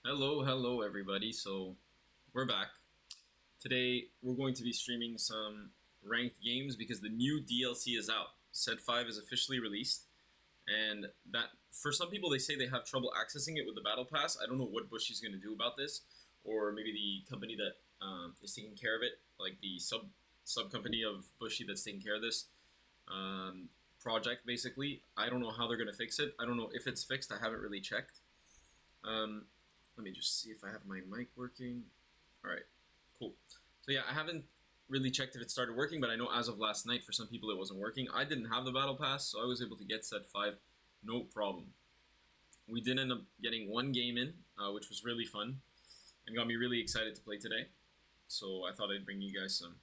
Hello everybody. So we're back. Today we're going to be streaming some ranked games because the new DLC is out. Set 5 is officially released, and that for some people they say they have trouble accessing it with the battle pass. I don't know what Bushy's going to do about this, or maybe the company that is taking care of it, like the sub company of Bushy that's taking care of this project. Basically, I don't know how they're going to fix it. I don't know if it's fixed. I haven't really checked. Let me just see if I have my mic working. All right, cool. So yeah, I haven't really checked if it started working, but I know as of last night, for some people it wasn't working. I didn't have the battle pass, so I was able to get set 5, no problem. We did end up getting one game in, which was really fun, and got me really excited to play today. So I thought I'd bring you guys some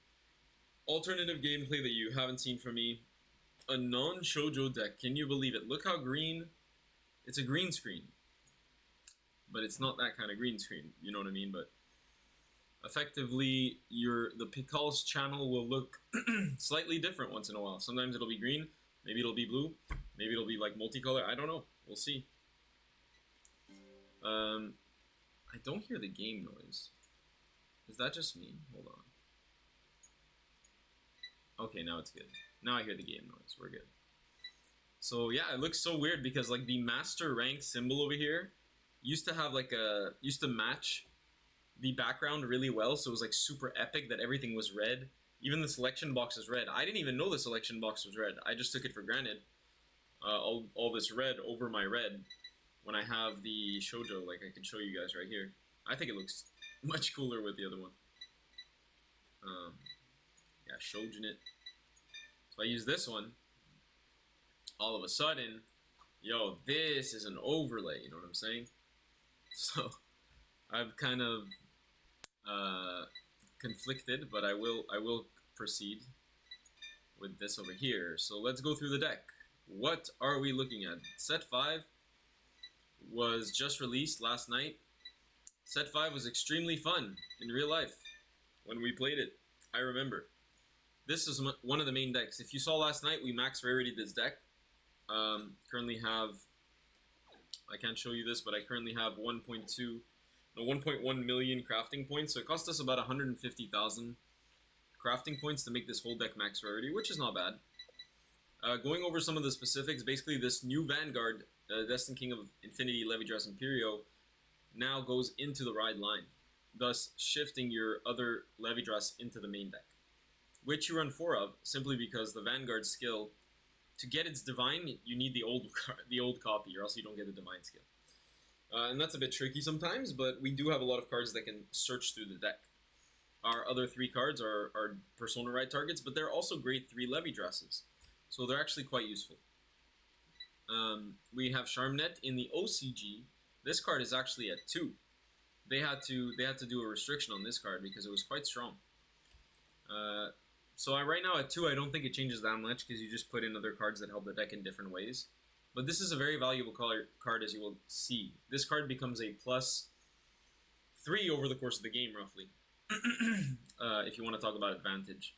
alternative gameplay that you haven't seen from me. A non-shoujo deck, can you believe it? Look how green, it's a green screen. But it's not that kind of green screen, you know what I mean? But effectively, the Pical's channel will look slightly different once in a while. Sometimes it'll be green, maybe it'll be blue, maybe it'll be like multicolor. I don't know. We'll see. I don't hear the game noise. Is that just me? Hold on. Okay, now it's good. Now I hear the game noise. We're good. So yeah, it looks so weird because like the master rank symbol over here used to match the background really well, so it was like super epic that everything was red. Even the selection box is red. I didn't even know the selection box was red. I just took it for granted. All this red over my red when I have the shoujo, like I can show you guys right here. I think it looks much cooler with the other one. Yeah, shoujin it. So I use this one. All of a sudden, yo, this is an overlay. You know what I'm saying? So I've kind of conflicted, but I will proceed with this over here. So let's go through the deck. What are we looking at? Set 5 was just released last night. Set 5 was extremely fun in real life when we played it. I remember. This is one of the main decks. If you saw last night, we max rarity this deck. Currently have, I can't show you this, but I currently have 1.1 million crafting points. So it cost us about 150,000 crafting points to make this whole deck max rarity, which is not bad. Going over some of the specifics, basically this new Vanguard, Destined King of Infinity Levy Dress Imperio, now goes into the ride line, thus shifting your other Levy Dress into the main deck, which you run 4 of, simply because the Vanguard skill, to get its divine, you need the old copy, or else you don't get the divine skill. And that's a bit tricky sometimes, but we do have a lot of cards that can search through the deck. Our other 3 cards are Persona Ride targets, but they're also grade 3 Levy Dresses, so they're actually quite useful. We have Charmnet in the OCG. This card is actually at 2. They had to do a restriction on this card because it was quite strong. So right now at 2, I don't think it changes that much because you just put in other cards that help the deck in different ways. But this is a very valuable card, as you will see. This card becomes a +3 over the course of the game, roughly, if you want to talk about advantage.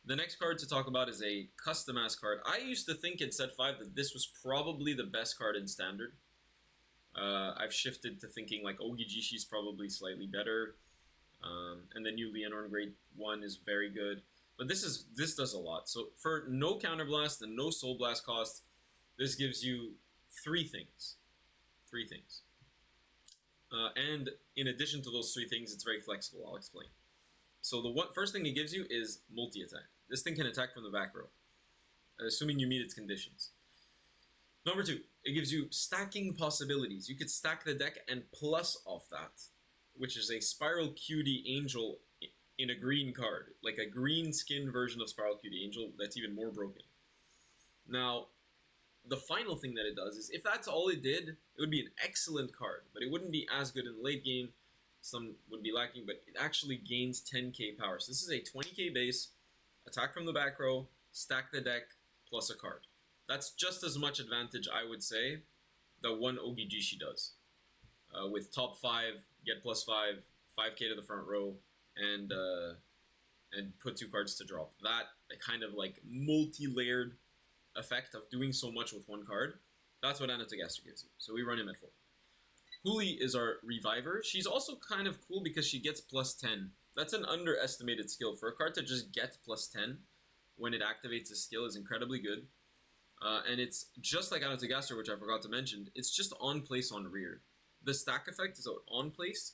The next card to talk about is a custom-ass card. I used to think in Set 5 that this was probably the best card in Standard. I've shifted to thinking like Ogijishi is probably slightly better, and the new Leonor Grade 1 is very good. But this does a lot. So for no counterblast and no soul blast cost, this gives you 3 things. 3 things. And in addition to those 3 things, it's very flexible. I'll explain. So the first thing it gives you is multi-attack. This thing can attack from the back row, assuming you meet its conditions. Number 2, it gives you stacking possibilities. You could stack the deck and plus off that, which is a Spiral Cutie Angel in a green card, like a green skin version of Spiral Cutie Angel that's even more broken. Now, the final thing that it does is, if that's all it did, it would be an excellent card, but it wouldn't be as good in the late game. Some would be lacking, but it actually gains 10k power. So this is a 20k base, attack from the back row, stack the deck, plus a card. That's just as much advantage, I would say, that one Ogijishi does. With top 5, get +5, 5k to the front row, and put 2 cards to drop. That kind of like multi-layered effect of doing so much with 1 card, that's what Anatogaster gives you. So we run him at 4. Huli is our reviver. She's also kind of cool because she gets plus 10. That's an underestimated skill. For a card to just get plus 10 when it activates a skill is incredibly good. And it's just like Anatogaster, which I forgot to mention. It's just on place on rear. The stack effect is on place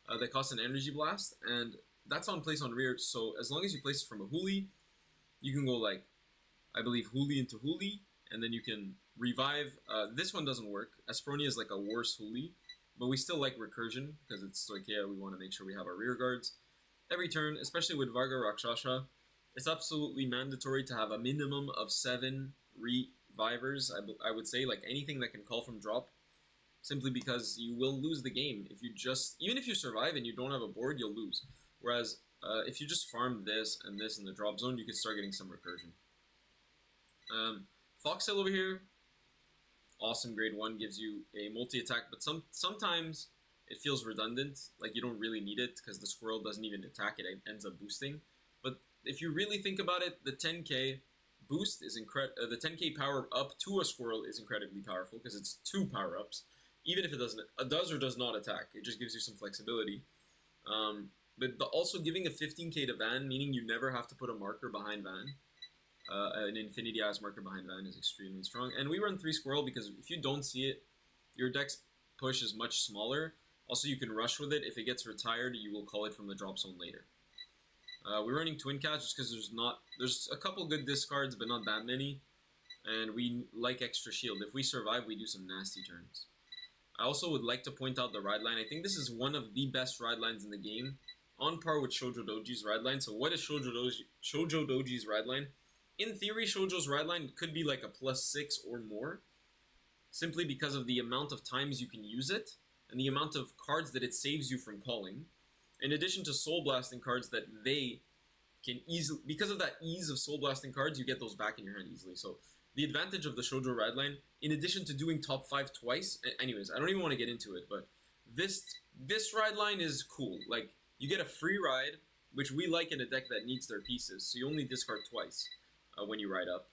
that costs an energy blast, and that's on place on rear. So as long as you place it from a Huli, you can go like, I believe, Huli into Huli, and then you can revive. This one doesn't work. Aspronia is like a worse Huli, but we still like recursion because it's like, yeah, we want to make sure we have our rear guards every turn, especially with Varga Rakshasha. It's absolutely mandatory to have a minimum of 7 revivers. I would say, like anything that can call from drop, simply because you will lose the game if you just, even if you survive and you don't have a board, you'll lose. Whereas if you just farm this and this in the drop zone, you can start getting some recursion. Foxtail over here, awesome grade 1, gives you a multi-attack, but sometimes it feels redundant, like you don't really need it because the squirrel doesn't even attack, it ends up boosting. But if you really think about it, the 10k boost is incredible. The 10k power up to a squirrel is incredibly powerful because it's 2 power-ups. Even if it does or does not attack, it just gives you some flexibility. But also giving a 15k to Van, meaning you never have to put a marker behind Van. An Infinity Eyes marker behind Van is extremely strong. And we run 3 Squirrel because if you don't see it, your deck's push is much smaller. Also, you can rush with it. If it gets retired, you will call it from the drop zone later. We're running Twin Cats just because there's a couple good discards, but not that many. And we like extra shield. If we survive, we do some nasty turns. I also would like to point out the ride line. I think this is one of the best ride lines in the game, on par with Shoujo Doji's ride line. So what is Shoujo Doji's ride line? In theory, Shoujo's ride line could be like a +6 or more, simply because of the amount of times you can use it and the amount of cards that it saves you from calling, in addition to soul blasting cards that they can easily, because of that ease of soul blasting cards, you get those back in your hand easily. So the advantage of the Shoujo ride line, in addition to doing top 5 twice, anyways, I don't even want to get into it, but this ride line is cool. Like, you get a free ride, which we like in a deck that needs their pieces, so you only discard twice when you ride up.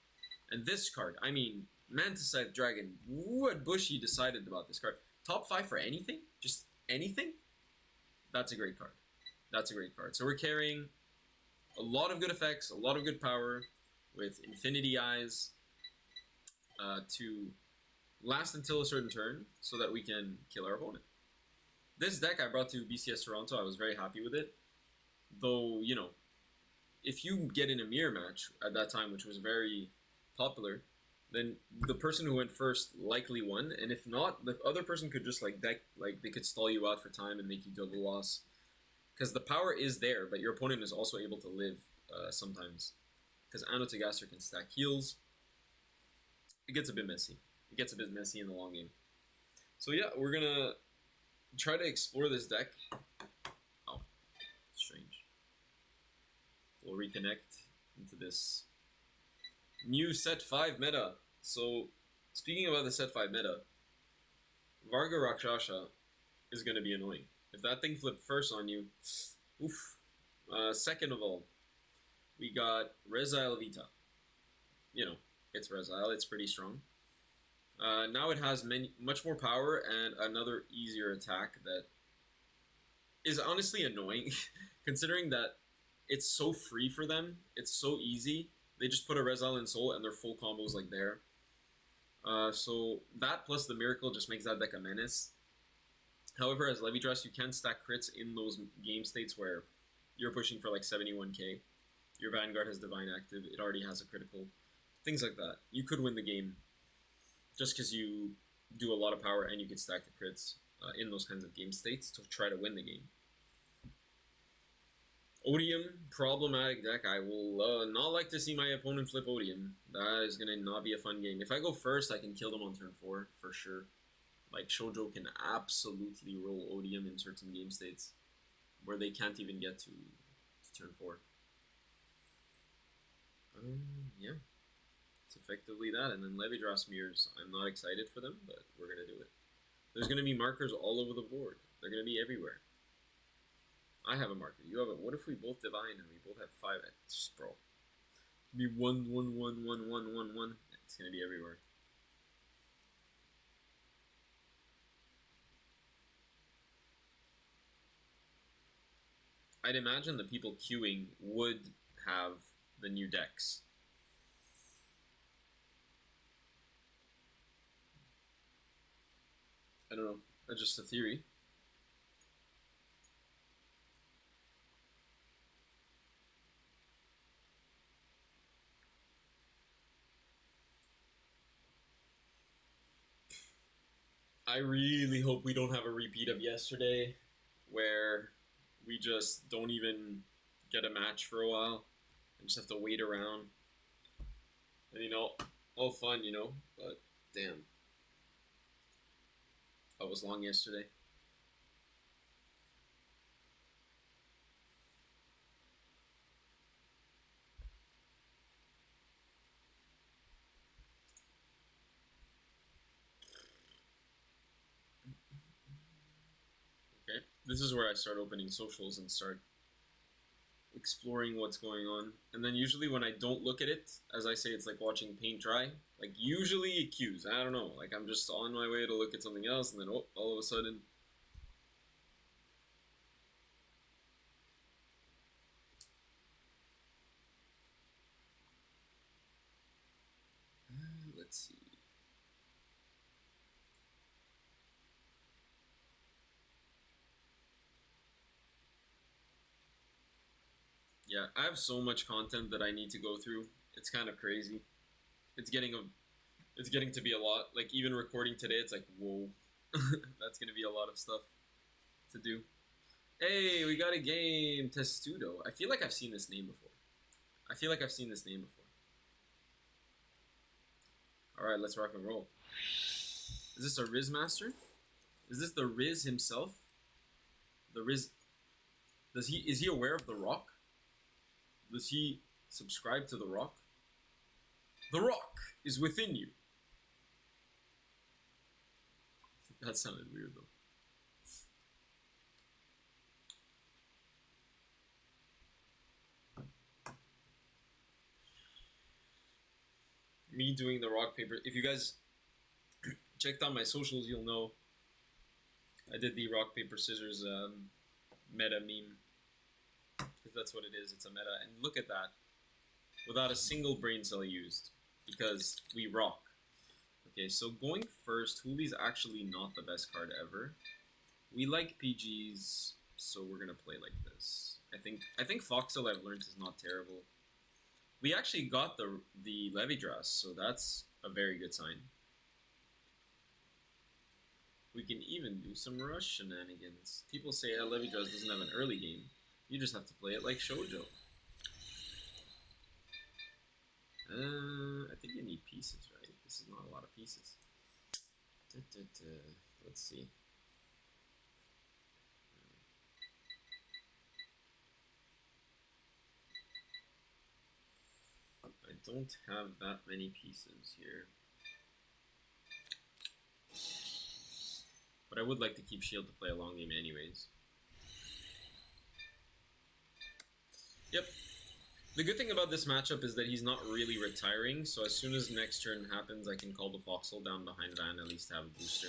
And this card, I mean, Mantis-Scythe Dragon, what Bushy decided about this card. Top 5 for anything? Just anything? That's a great card. That's a great card. So we're carrying a lot of good effects, a lot of good power, with Infinity Eyes, to last until a certain turn so that we can kill our opponent. This deck I brought to BCS Toronto. I was very happy with it. Though, you know, if you get in a mirror match at that time, which was very popular, then the person who went first likely won. And if not, the other person could just they could stall you out for time and make you double loss. Because the power is there, but your opponent is also able to live sometimes. Because Anatogaster can stack heals. It gets a bit messy. It gets a bit messy in the long game. So yeah, we're gonna try to explore this deck. Oh, strange. We'll reconnect into this new set 5 meta. So, speaking about the set 5 meta, Varga Rakshasha is gonna be annoying. If that thing flipped first on you, oof. Second of all, we got Rezail Vita. You know, it's Rezail, it's pretty strong. Now it has much more power and another easier attack that is honestly annoying, considering that it's so free for them. It's so easy. They just put a Rezail in Soul and their full combos like there. So that plus the Miracle just makes that deck a menace. However, as Levidrass, you can stack crits in those game states where you're pushing for like 71k. Your Vanguard has Divine active. It already has a critical. Things like that. You could win the game just because you do a lot of power and you can stack the crits in those kinds of game states to try to win the game. Odium, problematic deck. I will not like to see my opponent flip Odium. That is going to not be a fun game. If I go first, I can kill them on turn 4, for sure. Like, Shoujo can absolutely roll Odium in certain game states where they can't even get to turn 4. Yeah. It's effectively that. And then Levidrass mirrors. I'm not excited for them, but we're going to do it. There's going to be markers all over the board. They're going to be everywhere. I have a marker. You have a. What if we both divine and we both have 5? It's just, bro. Be 1, 1, 1, 1, 1, 1, 1. It's gonna be everywhere. I'd imagine the people queuing would have the new decks. I don't know. That's just a theory. I really hope we don't have a repeat of yesterday where we just don't even get a match for a while and just have to wait around. And, you know, all fun, you know, but damn. That was long yesterday. Okay, this is where I start opening socials and start exploring what's going on. And then usually when I don't look at it, as I say, it's like watching paint dry. Like usually it cues. I don't know. Like I'm just on my way to look at something else, and then all of a sudden. Let's see. Yeah, I have so much content that I need to go through. It's kind of crazy. It's getting to be a lot. Like even recording today, it's like whoa, that's gonna be a lot of stuff to do. Hey, we got a game, Testudo. I feel like I've seen this name before. All right, let's rock and roll. Is this a Riz Master? Is this the Riz himself? The Riz. Is he aware of the Rock? Does he subscribe to the Rock? The Rock is within you. That sounded weird though. Me doing the rock paper. If you guys checked out my socials, you'll know I did the rock paper scissors meta meme, because that's what it is. It's a meta, and look at that, without a single brain cell used, because we rock. Okay, so going first, Hooli's actually not the best card ever. We like PGs, so we're gonna play like this. I think Foxel, I've learned, is not terrible. We actually got the Levidras, so that's a very good sign. We can even do some rush shenanigans. People say Levidras doesn't have an early game. You just have to play it like Shoujo. I think you need pieces, right? This is not a lot of pieces. Let's see. I don't have that many pieces here. But I would like to keep Shield to play a long game anyways. Yep. The good thing about this matchup is that he's not really retiring, so as soon as next turn happens, I can call the Foxhole down behind Van, at least to have a booster.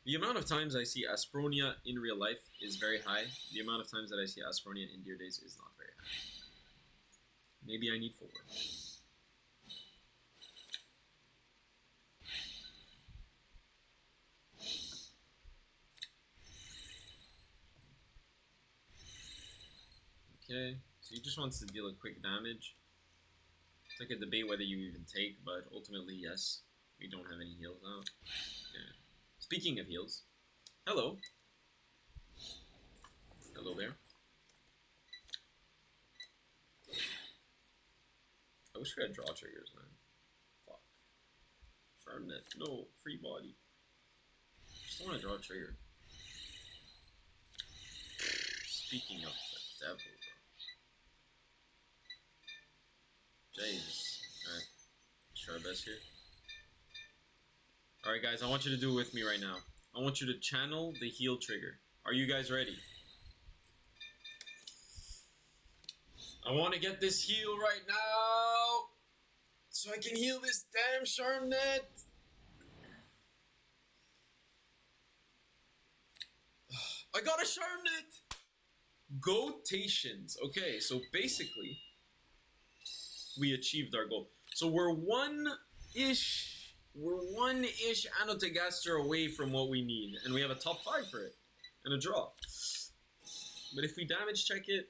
The amount of times I see Aspronia in real life is very high. The amount of times that I see Aspronia in Deer Days is not very high. Maybe I need 4. Okay, so he just wants to deal a quick damage. It's like a debate whether you even take, but ultimately, yes. We don't have any heals out. Yeah. Speaking of heals, hello. Hello there. I wish we had draw triggers, man. Fuck. Charmnet, no, free body. Just don't want to draw a trigger. Speaking of the devil, bro. Jesus. Alright. Try our best here. Alright, guys, I want you to do it with me right now. I want you to channel the heal trigger. Are you guys ready? I want to get this heal right now, so I can heal this damn Charmnet. I got a Charmnet. Gotations. Okay, so basically, we achieved our goal. So we're one-ish Annotegaster away from what we need, and we have a top 5 for it, and a draw. But if we damage check it,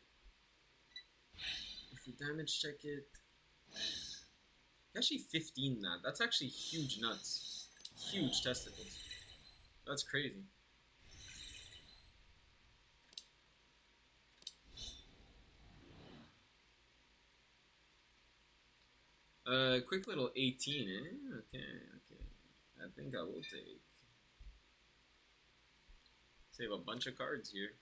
actually 15 that. That's actually huge nuts. Huge testicles. That's crazy. Quick little 18, eh? Okay. I think I will take. Save a bunch of cards here.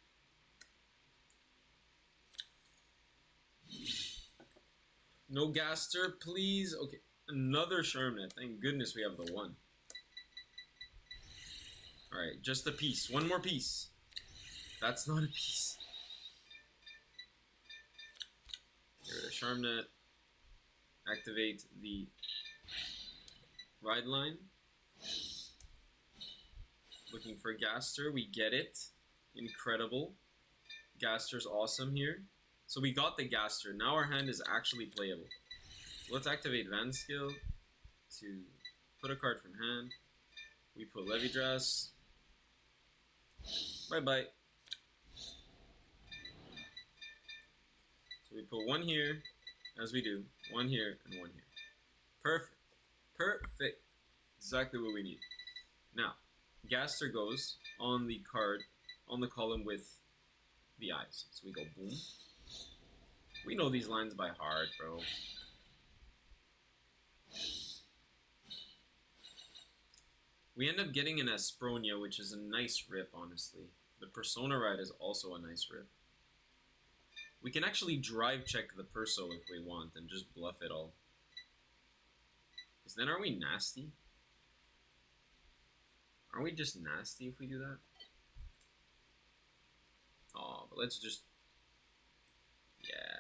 No Gaster, please. Okay, another Sharmnet. Thank goodness we have the 1. Alright, just a piece. One more piece. That's not a piece. Get rid of Sharmnet. Activate the ride line. Looking for Gaster. We get it. Incredible. Gaster's awesome here. So we got the Gaster. Now our hand is actually playable. So let's activate Van Skill to put a card from hand. We put Levidras. Bye-bye. So we put 1 here, as we do. 1 here and 1 here. Perfect. Perfect. Exactly what we need. Now, Gaster goes on the card, on the column with the eyes. So we go boom. We know these lines by heart, bro. We end up getting an Aspronia, which is a nice rip, honestly. The Persona Ride is also a nice rip. We can actually drive check the Perso if we want and just bluff it all. Because then are we nasty? Are we just nasty if we do that? Oh, but let's just... Yeah.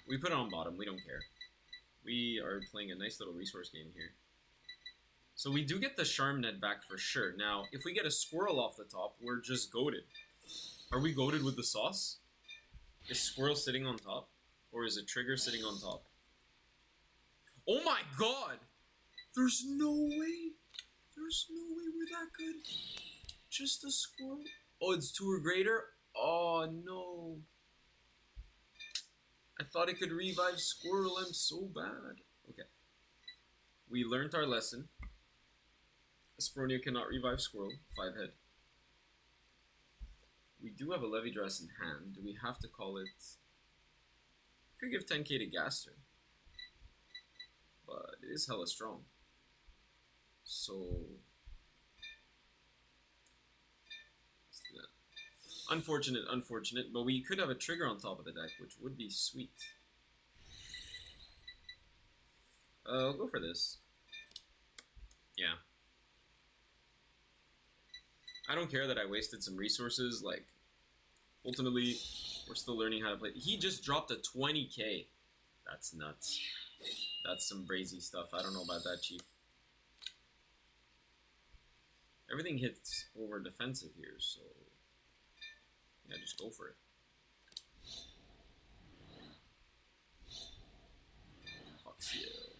We put it on bottom. We don't care. We are playing a nice little resource game here. So we do get the Sharmnet back for sure. Now, if we get a Squirrel off the top, we're just goated. Are we goated with the sauce? Is Squirrel sitting on top? Or is it Trigger sitting on top? Oh my god! There's no way! There's no way we're that good. Just a Squirrel? Oh, it's 2 or greater? Oh no. I thought it could revive Squirrel. I'm so bad. Okay. We learned our lesson. Aspronia cannot revive Squirrel. 5 head. We do have a Levidras in hand. Do we have to call it? Could give 10k to Gaster. But it is hella strong. So... let's do that. Unfortunate, but we could have a trigger on top of the deck, which would be sweet. I'll go for this. Yeah. I don't care that I wasted some resources, like, ultimately, we're still learning how to play. He just dropped a 20k. That's nuts. That's some brazy stuff. I don't know about that, Chief. Everything hits over defensive here, so... yeah, just go for it. Fuck you.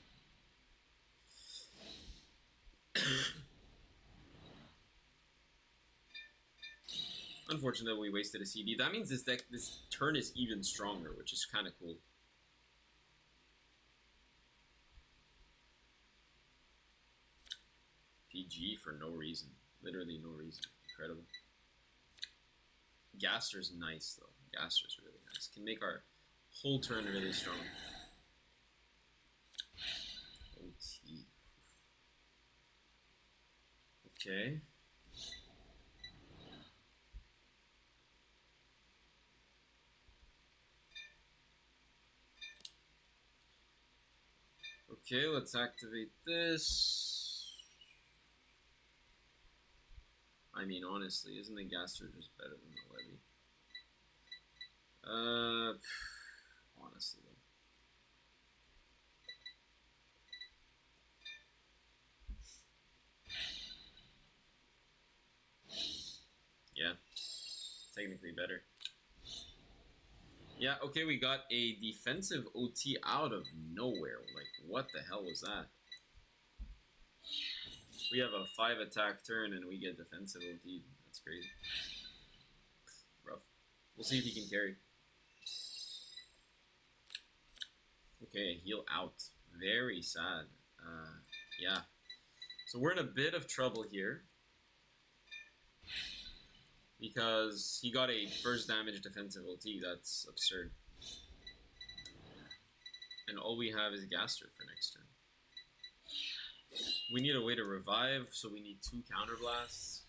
Unfortunately, we wasted a CD. That means this turn is even stronger, which is kind of cool. PG for no reason. Literally no reason. Incredible. Gaster's nice, though. Gaster's really nice. Can make our whole turn really strong. OT. Okay. Okay, let's activate this. I mean, honestly, isn't the Gaster just better than the Levy? Honestly, though. technically better. Yeah, okay, we got a defensive OT out of nowhere. Like, what the hell was that? We have a 5 attack turn and we get defensive OT. That's crazy. Rough. We'll see if he can carry. Okay, heal out. Very sad. Yeah. So we're in a bit of trouble here. Because he got a first damage defensive OT. That's absurd. And all we have is Gaster for next turn. We need a way to revive, so we need 2 counterblasts.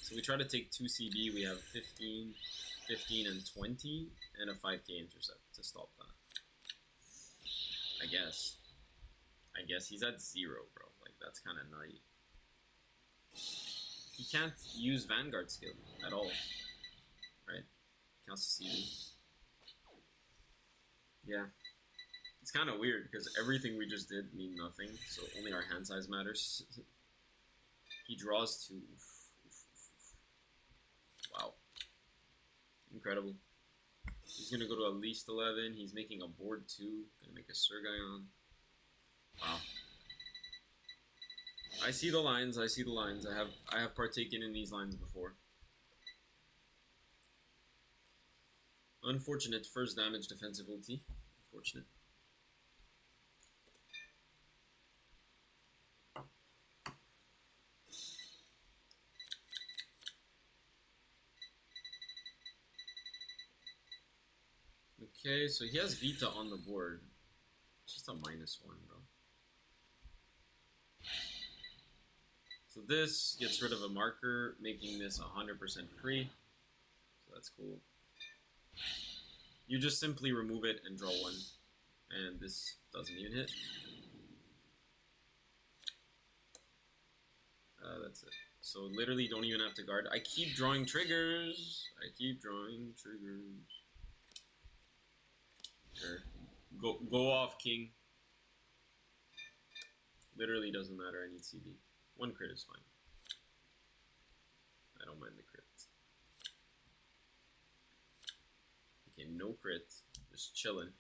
So we try to take 2 CB. We have 15, 15, and 20, and a 5k intercept to stop that. I guess he's at 0, bro. Like, that's kind of nutty. He can't use Vanguard skill at all, right? Counts CB. Yeah. It's kind of weird because everything we just did mean nothing, so only our hand size matters. He draws 2. Wow. Incredible. He's going to go to at least 11. He's making a board 2. Going to make a Surgaion. Wow. I see the lines. I see the lines. I have partaken in these lines before. Unfortunate first damage defensive ulti. Unfortunate. Okay, so he has Vita on the board. Just a -1, bro. So this gets rid of a marker, making this 100% free. So that's cool. You just simply remove it and draw 1. And this doesn't even hit. That's it. So literally don't even have to guard. I keep drawing triggers. Sure. Go off, king. Literally doesn't matter. I need CB. 1 crit is fine. I don't mind the crit. Okay, no crit. Just chilling.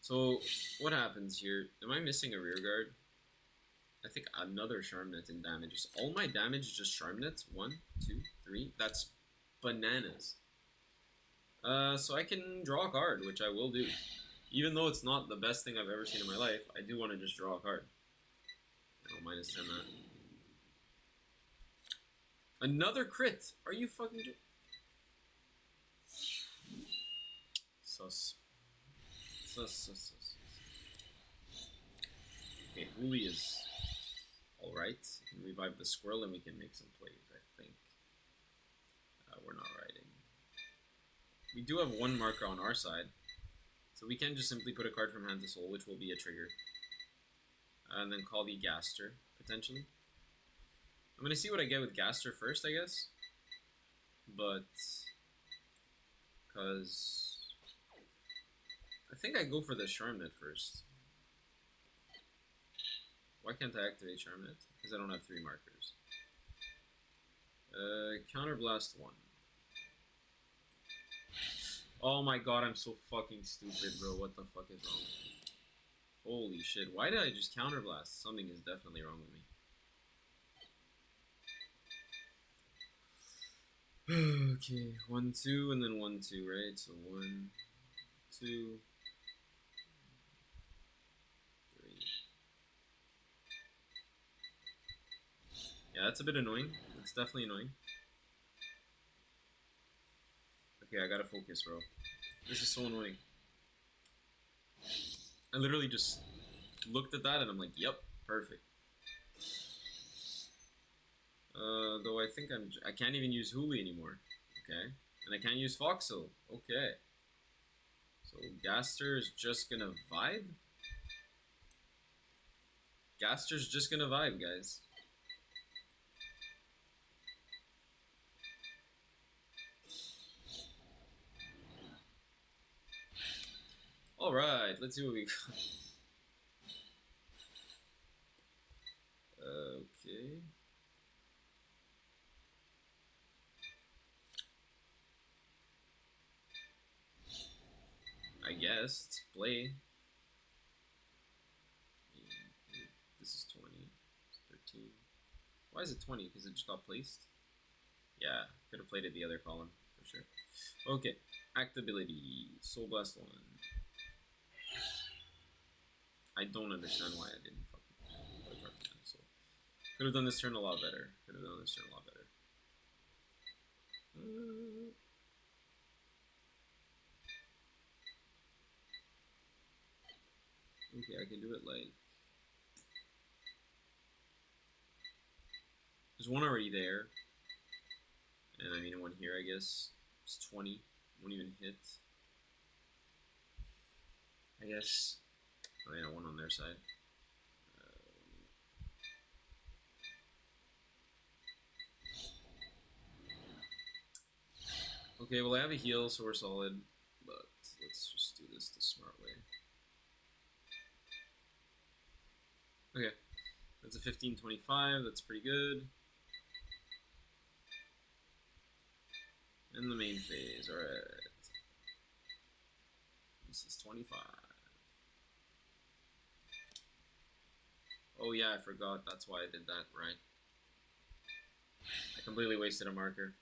So, what happens here? Am I missing a rear guard? I think another Charmnet in damage. Is all my damage just Charmnets? 1, 2, 3. That's bananas. So I can draw a card, which I will do. Even though it's not the best thing I've ever seen in my life, I do want to just draw a card. Oh, -10 that. Another crit! Are you fucking Sus. Okay, Huli is alright. We can revive the squirrel and we can make some plays, I think. We're not riding. We do have 1 marker on our side. So we can just simply put a card from hand to soul, which will be a trigger. And then call the Gaster, potentially. I'm going to see what I get with Gaster first, I guess. But... because... I think I go for the Charmnet first. Why can't I activate Charmnet? Because I don't have 3 markers. Counterblast 1. Oh my god, I'm so fucking stupid, bro. What the fuck is wrong with me? Holy shit. Why did I just counterblast? Something is definitely wrong with me. Okay, 1, 2, and then 1, 2, right? So 1, 2, 3. Yeah, that's a bit annoying. It's definitely annoying. Okay, I gotta focus, bro. This is so annoying. I literally just looked at that and I'm like, yep, perfect. Though I think I can't even use Huli anymore. Okay. And I can't use Foxel. Okay. So Gaster is just gonna vibe? Gaster's just gonna vibe, guys. Alright, let's see what we got. Okay. guess. Let's play. This is 20. 13. Why is it 20? Because it just got placed? Yeah, could have played it the other column, for sure. Okay, Actability. Soul Blast 1. I don't understand why I didn't fucking play CardFight. So could have done this turn a lot better. Could have done this turn a lot better. Okay, I can do it like... There's one already there. And I mean one here, I guess. It's 20. Won't even hit. I guess. Oh yeah, one on their side. Okay, well I have a heal, so we're solid. But let's just do this the smart way. Okay, that's a 15-25. That's pretty good. In the main phase, alright. This is 25. Oh yeah, I forgot. That's why I did that, right? I completely wasted a marker.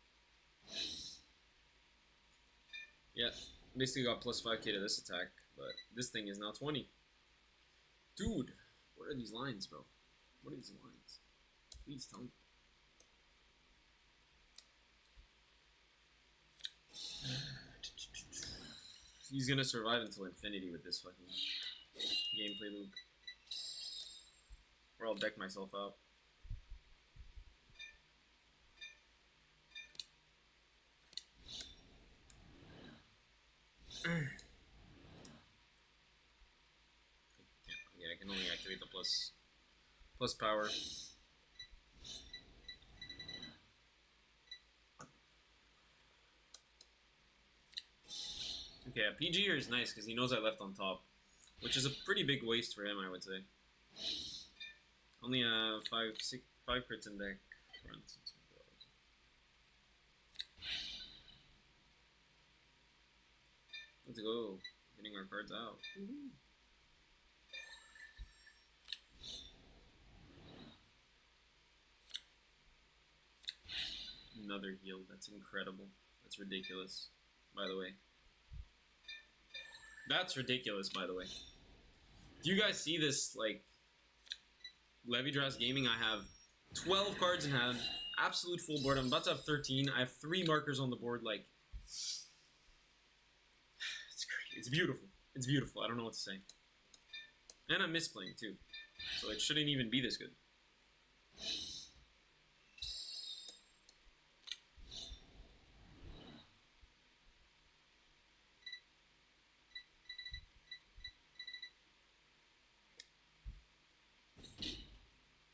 Yeah, basically got plus 5k to this attack, but this thing is now 20. Dude, what are these lines, bro? What are these lines? Please tell me. He's gonna survive until infinity with this fucking gameplay loop. Or I'll deck myself out. Yeah, I can only activate the plus power. Okay, a PGer is nice because he knows I left on top, which is a pretty big waste for him, I would say. Only 5 crits in deck. Let's go, getting our cards out. Another heal. That's incredible. That's ridiculous, by the way. That's ridiculous, by the way. Do you guys see this, like, Levidras Gaming? I have 12 cards in hand, absolute full board. I'm about to have 13. I have 3 markers on the board, like... It's great. It's beautiful. It's beautiful. I don't know what to say. And I'm misplaying, too. So it shouldn't even be this good.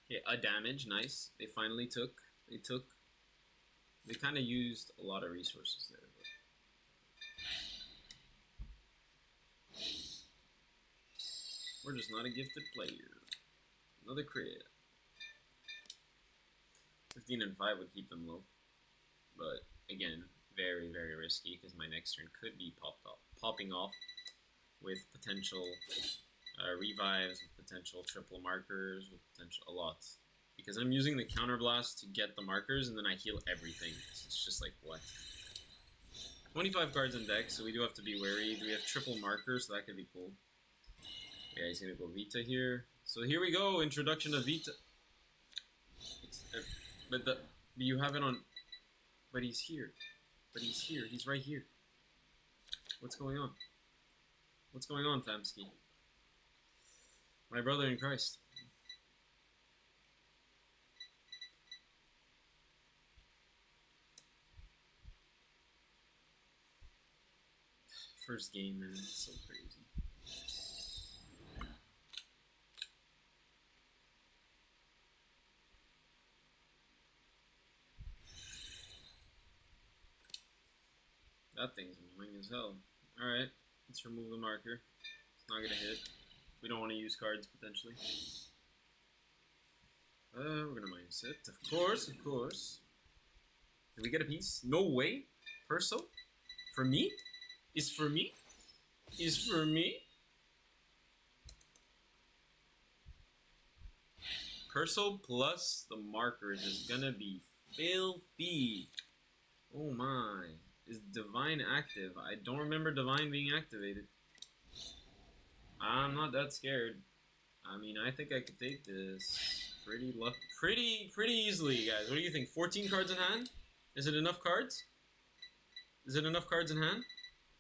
Yeah, a damage, nice. They finally took. They kind of used a lot of resources there. But we're just not a gifted player. Another crit. 15 and 5 would keep them low. But again, very, very risky because my next turn could be popping off with potential revives, with potential triple markers, with potential a lot. Because I'm using the counterblast to get the markers and then I heal everything. So it's just like, what? 25 cards in deck, so we do have to be wary. Do we have triple markers? So that could be cool. Yeah, he's gonna go Vita here. So here we go, introduction of Vita. But you have it on... But he's here. But he's here. He's right here. What's going on? What's going on, Famsky? My brother in Christ. First game, man. It's so crazy. That thing's annoying as hell. Alright, let's remove the marker. It's not gonna hit. We don't want to use cards, potentially. We're gonna minus it. Of course, of course. Did we get a piece? No way? Perso? For me? Is for me? is for me. Curso plus the markers is gonna be filthy. Oh my. Is Divine active? I don't remember Divine being activated. I'm not that scared. I mean, I think I could take this pretty easily, guys. What do you think? 14 cards in hand? Is it enough cards? Is it enough cards in hand?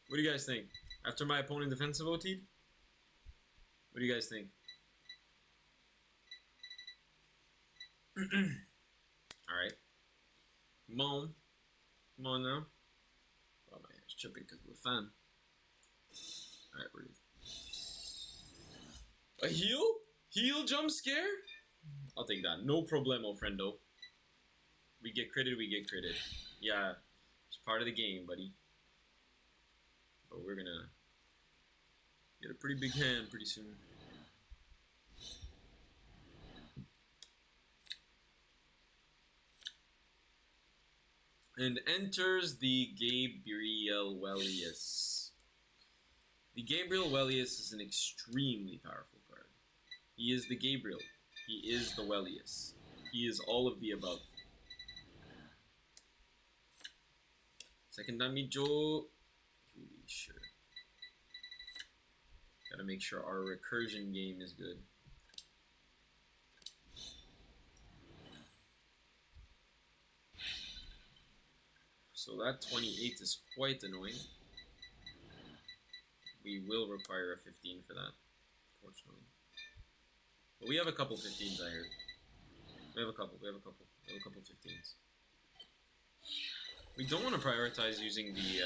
What do you guys think? After my opponent defensive OT'd? What do you guys think? Alright. Come on. Come on now. Oh my gosh, tripping because of the fan. Alright, we're good. A heal? Heal jump scare? I'll take that. No problemo, friendo. We get critted, we get critted. Yeah, it's part of the game, buddy. But we're gonna get a pretty big hand pretty soon. And enters the Gabriel Wellius. The Gabriel Wellius is an extremely powerful card. He is the Gabriel. He is the Wellius. He is all of the above. Second Damijo. Sure. Gotta make sure our recursion game is good. So that 28 is quite annoying. We will require a 15 for that, fortunately. But we have a couple 15s, I heard. We have a couple 15s. We don't want to prioritize using the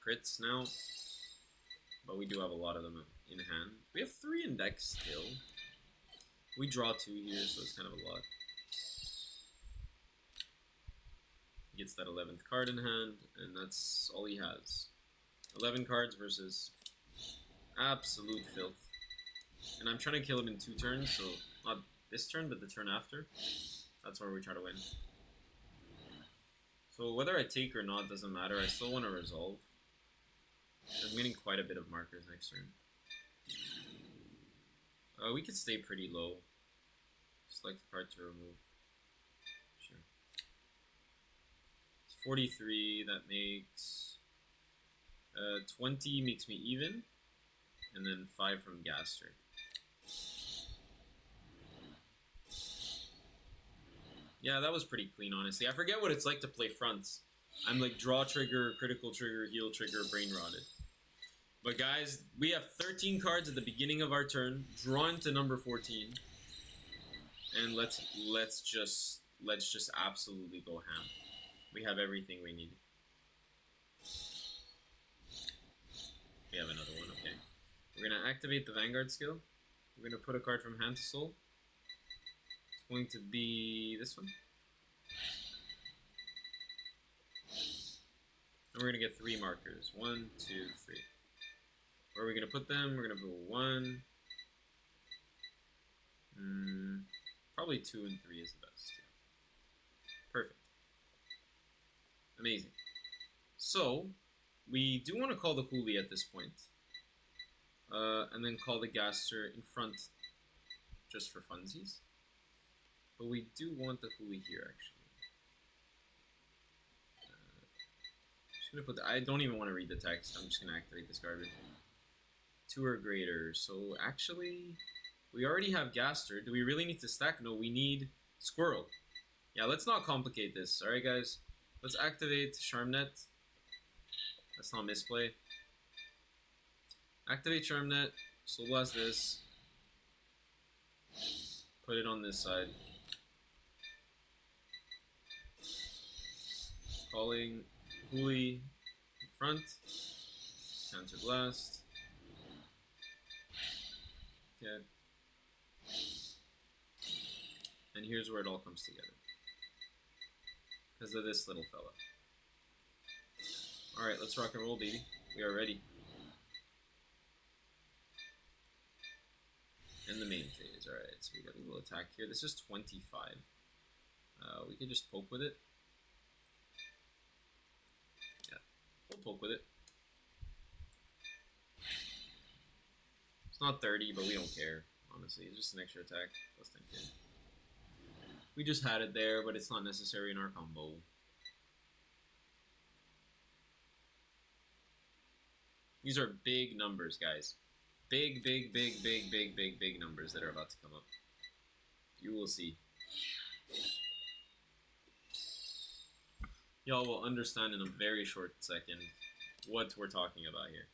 crits now, but we do have a lot of them in hand. We have 3 in deck still. We draw 2 here, so it's kind of a lot. He gets that 11th card in hand, and that's all he has. 11 cards versus absolute filth. And I'm trying to kill him in 2 turns, so not this turn, but the turn after. That's where we try to win. So whether I take or not doesn't matter. I still want to resolve. I'm getting quite a bit of markers next turn. We could stay pretty low. Select the card to remove. Sure. It's 43. That makes 20 makes me even, and then 5 from Gaster. Yeah, that was pretty clean, honestly. I forget what it's like to play fronts. I'm like draw trigger, critical trigger, heal trigger, brain rotted. But guys, we have 13 cards at the beginning of our turn, drawn to number 14, and let's just absolutely go ham. We have everything we need. We have another one. Okay, we're gonna activate the Vanguard skill. We're gonna put a card from hand to soul. It's going to be this one. And we're going to get 3 markers. 1, 2, 3. Where are we going to put them? We're going to put 1. Probably 2 and 3 is the best. Perfect. Amazing. So, we do want to call the Huli at this point. And then call the Gaster in front just for funsies. But we do want the Huli here, actually. Just gonna put I don't even want to read the text. I'm just gonna activate this garbage. 2 or greater. So actually, we already have Gaster. Do we really need to stack? No, we need Squirrel. Yeah, let's not complicate this. All right, guys. Let's activate Charmnet. Let's not misplay. Activate Charmnet. Soul Blast this. Put it on this side. Calling Huli in front. Counter Blast. Okay. And here's where it all comes together. Because of this little fella. Alright, let's rock and roll, baby. We are ready. In the main phase. Alright, so we got a little attack here. This is 25. We could just poke with it. Yeah, we'll poke with it. It's not 30, but we don't care. Honestly, it's just an extra attack plus 10k. We just had it there, but it's not necessary in our combo. These are big numbers, guys. Big numbers that are about to come up. You will see. Y'all will understand in a very short second what we're talking about here.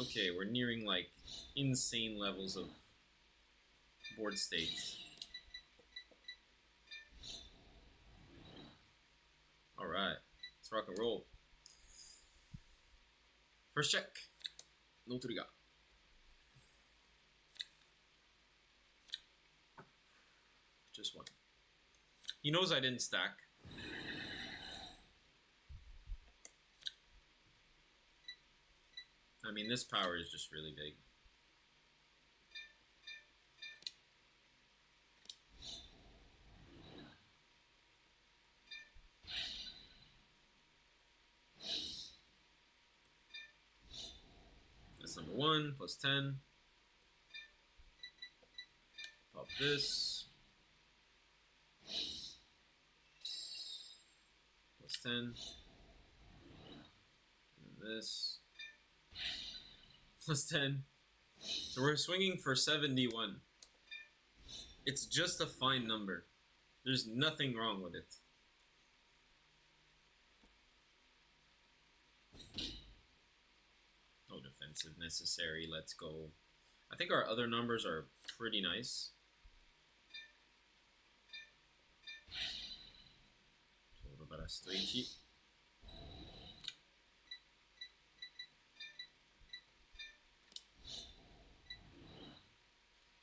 Okay, we're nearing like insane levels of board states. Alright, let's rock and roll. First check. No triga. Just one. He knows I didn't stack. I mean, this power is just really big. That's number 1, plus 10. Pop this. Plus 10. And this. Plus 10. So we're swinging for 71. It's just a fine number. There's nothing wrong with it. No defensive necessary. Let's go. I think our other numbers are pretty nice.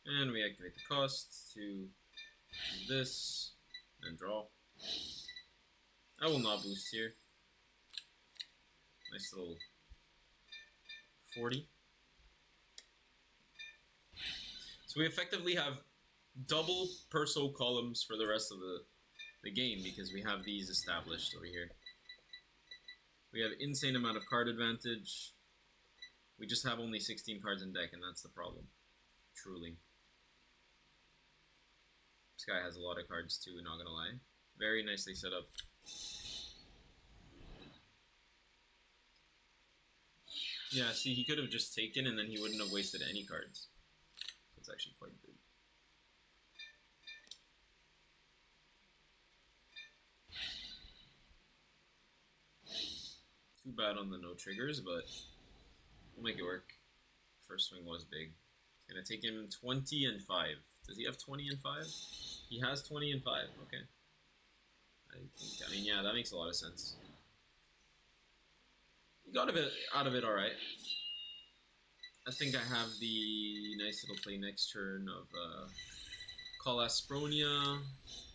And we activate the cost to do this and draw. I will not boost here. Nice little 40. So we effectively have double perso columns for the rest of the game because we have these established over here. We have insane amount of card advantage. We just have only 16 cards in deck, and that's the problem. Truly. This guy has a lot of cards too, not gonna lie. Very nicely set up. Yeah, see, he could have just taken and then he wouldn't have wasted any cards. So it's actually quite good. Too bad on the no triggers, but we'll make it work. First swing was big. It's gonna take him 20 and 5. Does he have 20 and 5? He has 20 and 5. Okay. I mean, yeah, that makes a lot of sense. He got a bit out of it, alright. I think I have the nice little play next turn of call Aspronia,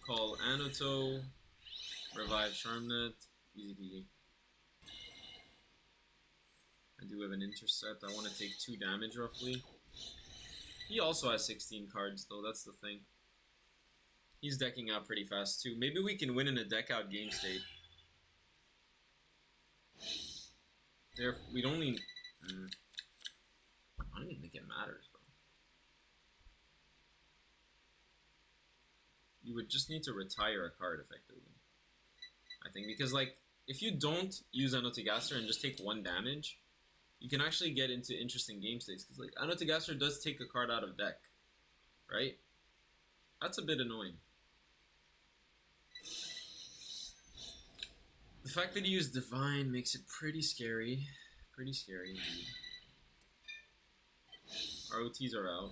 call Anoto, revive Charmnet. Easy peasy. I do have an intercept. I want to take 2 damage roughly. He also has 16 cards though, that's the thing. He's decking out pretty fast too. Maybe we can win in a deck out game state. There, we'd only... I don't even think it matters, bro. You would just need to retire a card effectively. I think, because like, if you don't use Anotigaster and just take 1 damage, you can actually get into interesting game states. Because like, Anotigaster does take a card out of deck, right? That's a bit annoying. The fact that he used Divine makes it pretty scary. Pretty scary indeed. Our OTs are out.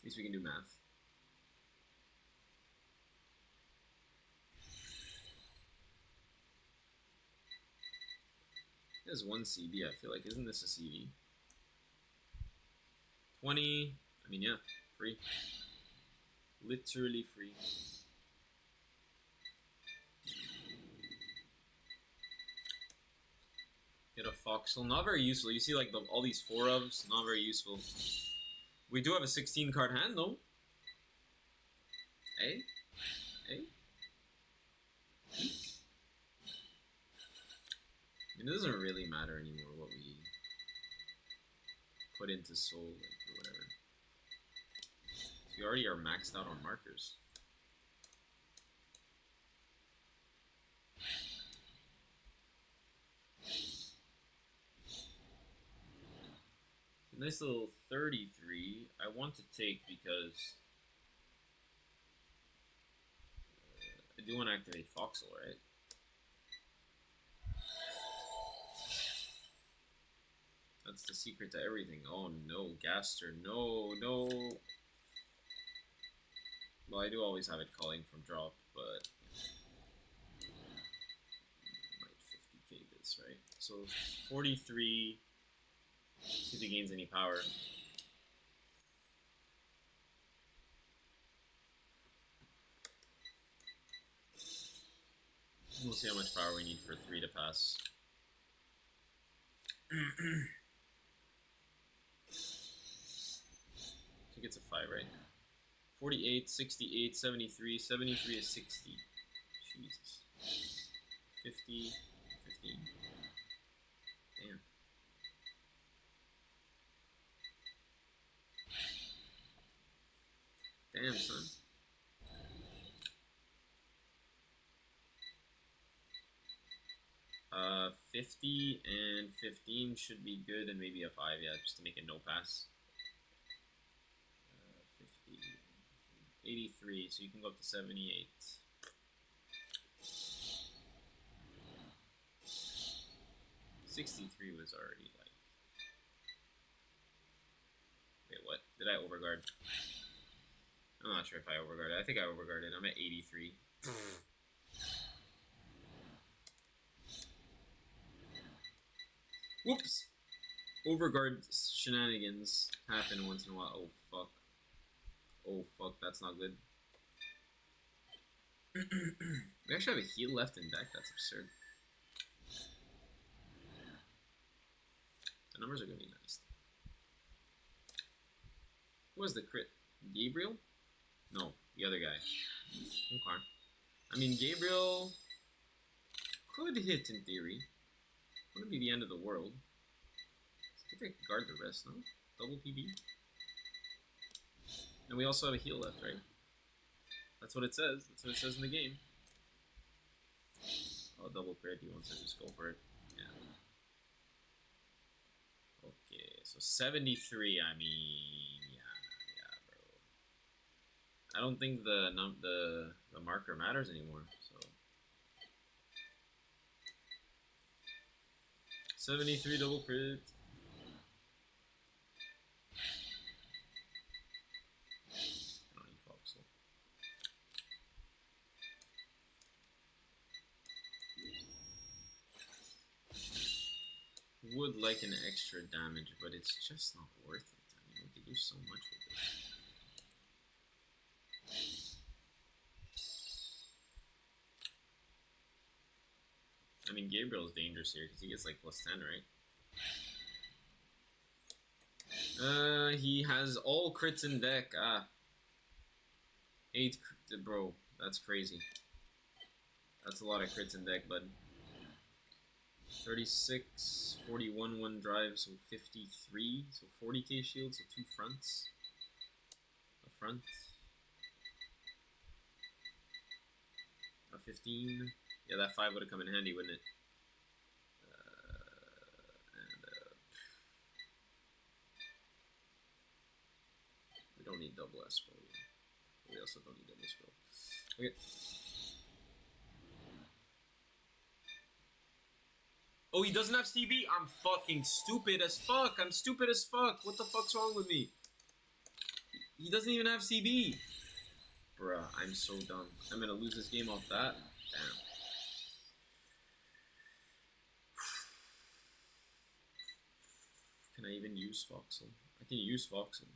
At least we can do math. He has 1 CB, I feel like. Isn't this a CB? 20. I mean, yeah. Free. Literally free. Get a Foxhole. Not very useful. You see, like, all these 4-ofs. Not very useful. We do have a 16 card hand, though. Hey? Hey? I mean, it doesn't really matter anymore what we put into Soul Link or whatever. So we already are maxed out on markers. A nice little 33 I want to take because I do want to activate Foxhole, right? That's the secret to everything. Oh no, Gaster, no, no. Well, I do always have it calling from drop, but might 50k this, right? So 43, see if he gains any power. We'll see how much power we need for 3 to pass. I think it's a 5, right? 48, 68, 73, 73 is 60. Jesus. 50, 15. Damn. Damn, son. Uh, 50 and 15 should be good, and maybe a 5, yeah, just to make it no pass. 50, 83, so you can go up to 78. $63 was already like. Wait, what? Did I overguard? I'm not sure if I overguarded. I think I overguarded. I'm at 83. Whoops! Overguard shenanigans happen once in a while. Oh fuck. Oh fuck, that's not good. We actually have a heal left in deck, that's absurd. The numbers are gonna be nice. Who was the crit? Gabriel? No, the other guy. Okay. I mean, Gabriel could hit in theory. Wouldn't be the end of the world. I think I can guard the rest, no? Double PB. And we also have a heal left, right? That's what it says. That's what it says in the game. Oh, double crit. He wants to just go for it. Yeah. Okay, so 73. I mean, yeah, bro. I don't think the marker matters anymore. So 73 double crit. Would like an extra damage, but it's just not worth it. I mean, we could do so much with this. I mean, Gabriel's dangerous here because he gets like plus 10, right? He has all crits in deck. 8, bro. That's crazy. That's a lot of crits in deck, bud. 36, 41, 1 drive, so 53, so 40k shield, so 2 fronts. A front. A 15. Yeah, that 5 would have come in handy, wouldn't it? We don't need double Espo. We also don't need double Espo. Okay. Oh, he doesn't have CB? I'm fucking stupid as fuck. I'm stupid as fuck. What the fuck's wrong with me? He doesn't even have CB. Bruh, I'm so dumb. I'm gonna lose this game off that. Damn. Can I even use Foxhole? I can use Foxhole.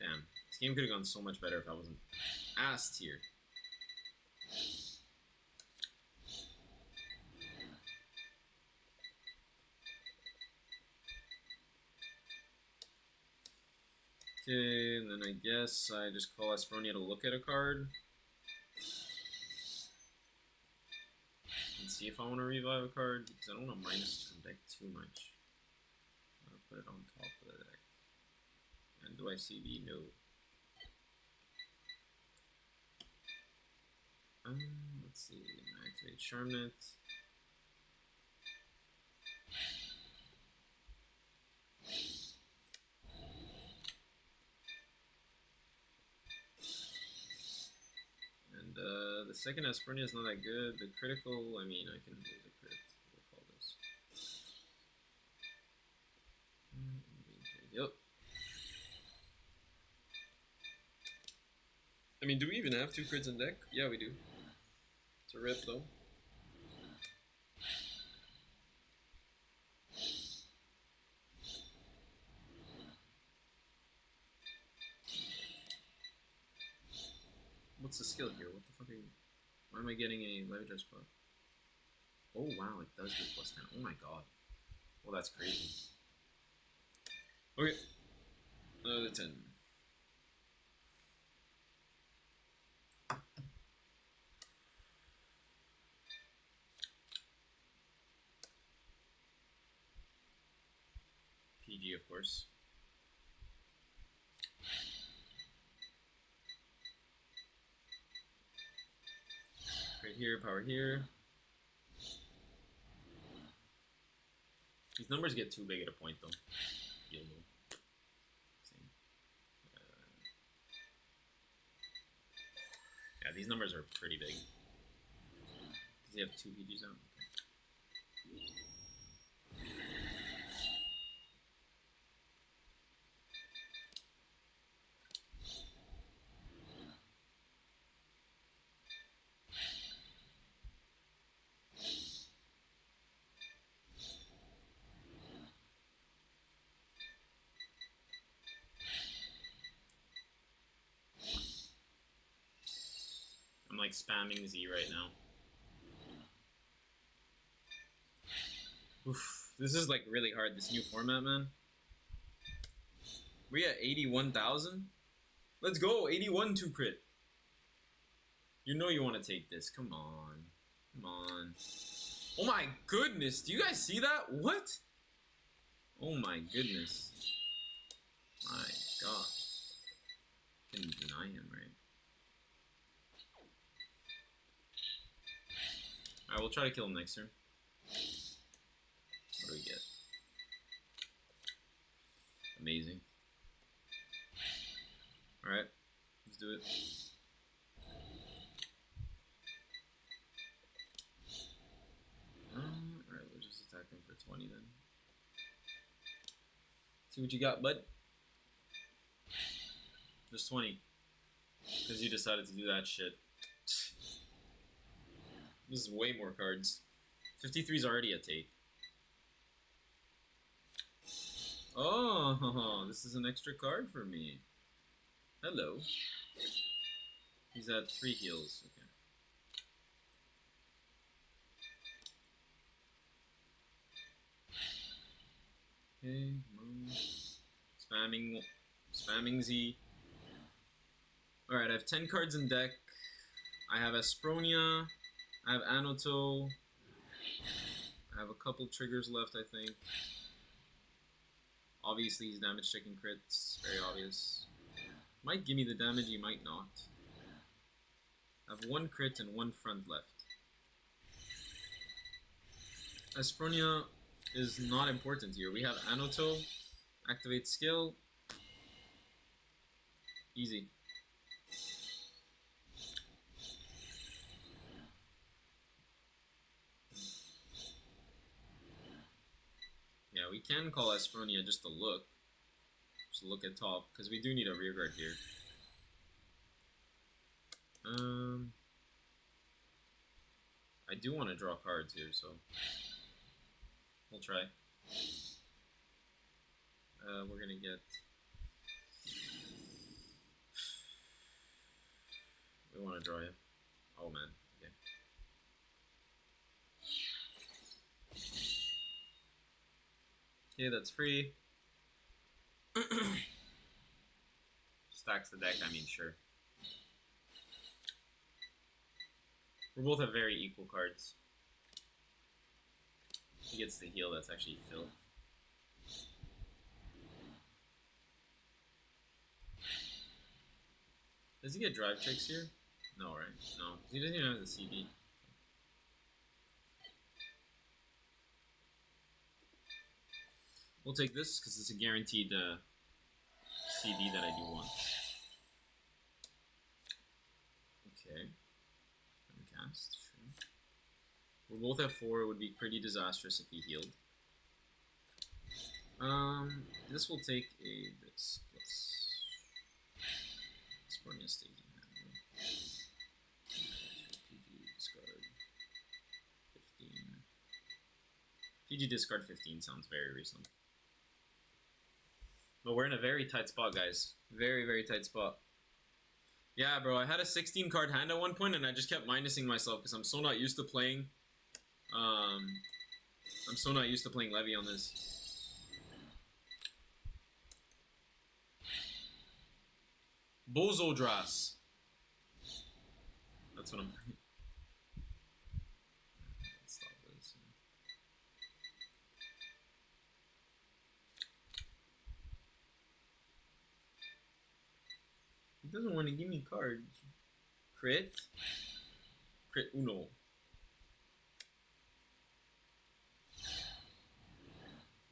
Damn. This game could have gone so much better if I wasn't ass tier. Okay, and then I guess I just call Aspronia to look at a card. And see if I want to revive a card, because I don't want to minus from deck too much. I'll put it on top of the deck. And do I CV? No. Let's see. Activate Charmnet. And the second Aspronia is not that good. The critical, I mean, I can lose a crit. We'll call this. Yep. I mean, do we even have 2 crits in deck? Yeah, we do. It's a rip, though. What's the skill here? What the fuck are you? Why am I getting a leverage spot? Oh wow, it does do +10. Oh my god. Well, that's crazy. Okay. Another 10. PG, of course. Right here, power here. These numbers get too big at a point, though. You'll know. Same. Yeah, these numbers are pretty big. Does he have 2 PGs out? Okay. I'm like spamming Z right now. Oof, this is like really hard, this new format, man. We at 81,000? Let's go, 81 2 crit. You know you want to take this, come on. Come on. Oh my goodness, do you guys see that? What? Oh my goodness. My god. Can deny him, right? Alright, we'll try to kill him next turn. What do we get? Amazing. Alright, let's do it. Alright, we'll just attack him for 20 then. See what you got, bud? Just 20. Because you decided to do that shit. This is way more cards. 53 is already a take. Oh, this is an extra card for me. Hello. He's at 3 heals. Okay. Okay, move. Spamming Z. Alright, I have 10 cards in deck. I have Aspronia. I have Anoto. I have a couple triggers left, I think. Obviously, he's damage checking crits. Very obvious. Might give me the damage, he might not. I have 1 crit and 1 front left. Aspronia is not important here. We have Anoto. Activate skill. Easy. Yeah, we can call Aspronia just to look. Just look at top, because we do need a rearguard here. I do want to draw cards here, so we'll try. We're gonna get. We want to draw you. Oh man. Okay. Okay, that's free. stacks the deck, I mean, sure. We both have very equal cards. He gets the heal, that's actually Phil. Does he get drive checks here? No, right? No, he doesn't even have the CD. We'll take this because it's a guaranteed CD that I do want. Okay. Cast, sure. We both have 4. It would be pretty disastrous if he healed. This will take a this plus Sporting Staging Hand. PG discard 15. PG discard 15 sounds very reasonable. But we're in a very tight spot, guys. Very, very tight spot. Yeah, bro, I had a 16 card hand at one point and I just kept minusing myself because I'm so not used to playing Levy on this. Bozodras. That's what I'm Let's stop this. He doesn't want to give me cards. Crit Uno.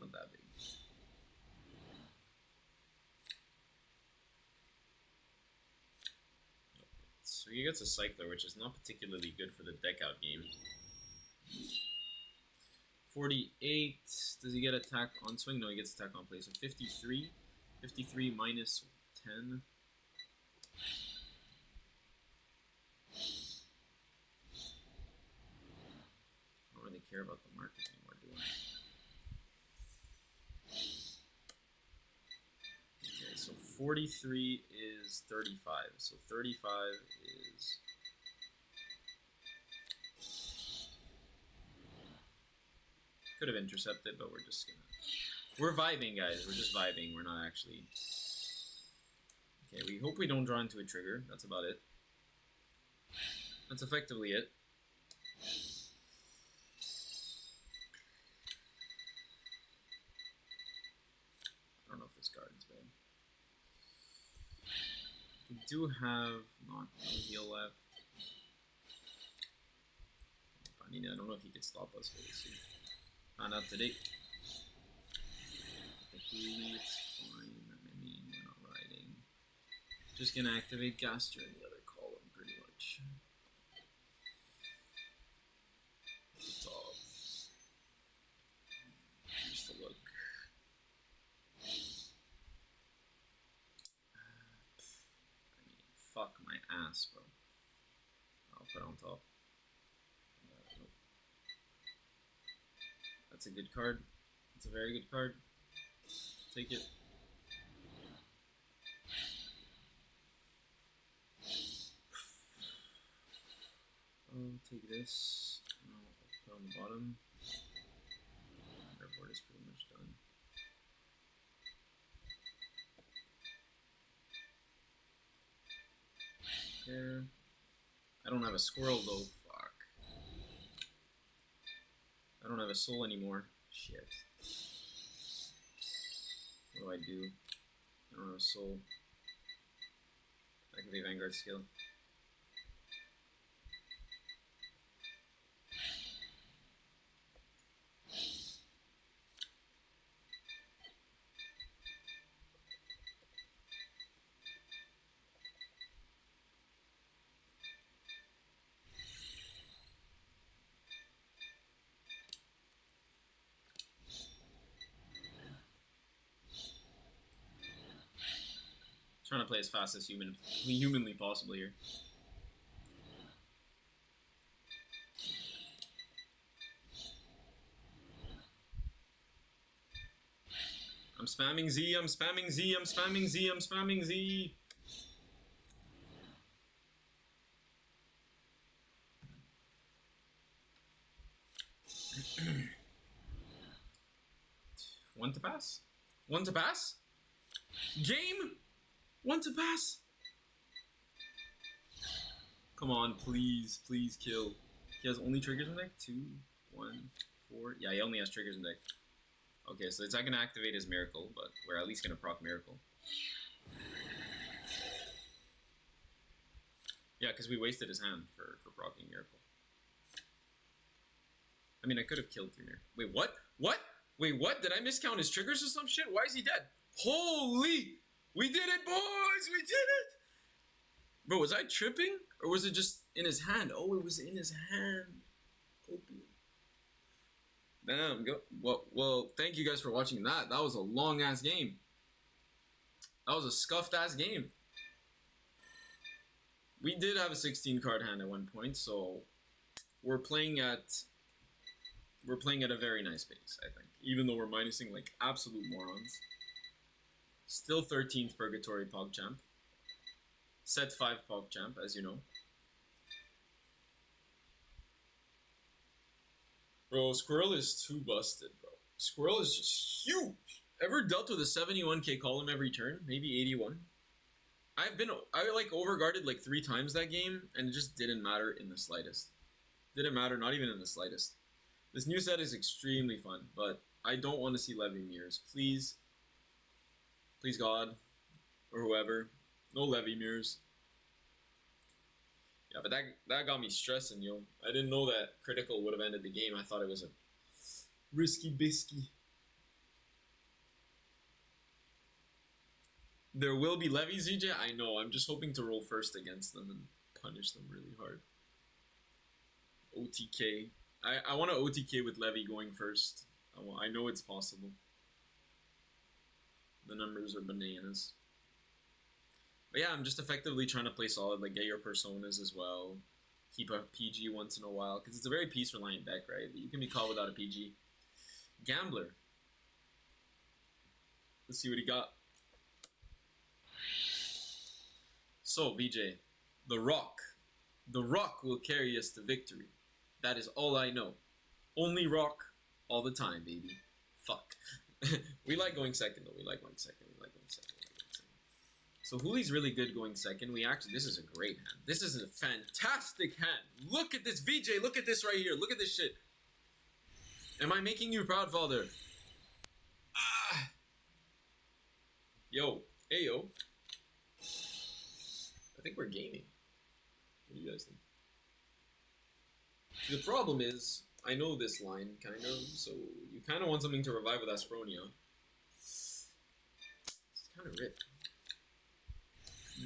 Not that big. So he gets a Cycler, which is not particularly good for the deck out game. 48. Does he get attack on swing? No, he gets attack on play. So 53. 53 minus 10. I don't really care about the markers anymore, do I? Okay, so 43 is 35. So 35 is... Could have intercepted, but we're just gonna... We're vibing, guys. We're just vibing. We're not actually... Okay, we hope we don't draw into a trigger. That's about it. That's effectively it. I don't know if this card is bad. We do have not no heal left. I don't know if he could stop us, but we'll see. Found out today. It's fine. I mean, we're not riding. Just gonna activate Gaster in the other column, pretty much. At the top. Just to look. I mean, fuck my ass, bro. I'll put it on top. Nope. That's a good card. It's a very good card. Take it. I'll take this. I'll put it on the bottom. Our board is pretty much done. There. I don't have a squirrel though. Fuck. I don't have a soul anymore. Shit. What do? I don't have a soul. That could be Vanguard skill. Trying to play as fast as humanly possible here. I'm spamming Z, I'm spamming Z, I'm spamming Z, I'm spamming Z. One to pass? One to pass? Game? One to pass. Come on, please, please kill. He has only triggers in deck? 2, 1, 4. Yeah, he only has triggers in deck. Okay, so it's not gonna activate his miracle, but we're at least gonna proc miracle. Yeah, because we wasted his hand for proccing miracle. I mean, I could have killed through miracle. Wait, what? What? Wait, what? Did I miscount his triggers or some shit? Why is he dead? Holy! We did it, boys! We did it! Bro, was I tripping? Or was it just in his hand? Oh, it was in his hand. Opium. Damn, go. Well, thank you guys for watching that. That was a long-ass game. That was a scuffed-ass game. We did have a 16-card hand at one point, so we're playing at a very nice pace, I think. Even though we're minusing like absolute morons. Still 13th Purgatory PogChamp. Set 5 PogChamp, as you know. Bro, Squirrel is too busted, bro. Squirrel is just huge. Ever dealt with a 71k column every turn? Maybe 81? I like overguarded like 3 times that game, and it just didn't matter in the slightest. Didn't matter, not even in the slightest. This new set is extremely fun, but I don't want to see Levy mirrors. Please. Please God. Or whoever. No Levy mirrors. Yeah, but that got me stressing, yo. I didn't know that critical would have ended the game. I thought it was a risky bisky. There will be levies, EJ. I know. I'm just hoping to roll first against them and punish them really hard. OTK. I want to OTK with Levy going first. I know it's possible. The numbers are bananas. But yeah, I'm just effectively trying to play solid, like get your personas as well. Keep a PG once in a while, because it's a very piece-reliant deck, right? You can be caught without a PG. Gambler. Let's see what he got. So, VJ, The Rock. The Rock will carry us to victory. That is all I know. Only Rock, all the time, baby. Fuck. We like going second, though. We like going second. So Hooli's really good going second. This is a great hand. This is a fantastic hand. Look at this, VJ. Look at this right here. Look at this shit. Am I making you proud, father? Ah. Yo. Hey, yo. I think we're gaming. What do you guys think? The problem is, I know this line, kind of, so you kind of want something to revive with Aspronia. It's kind of ripped.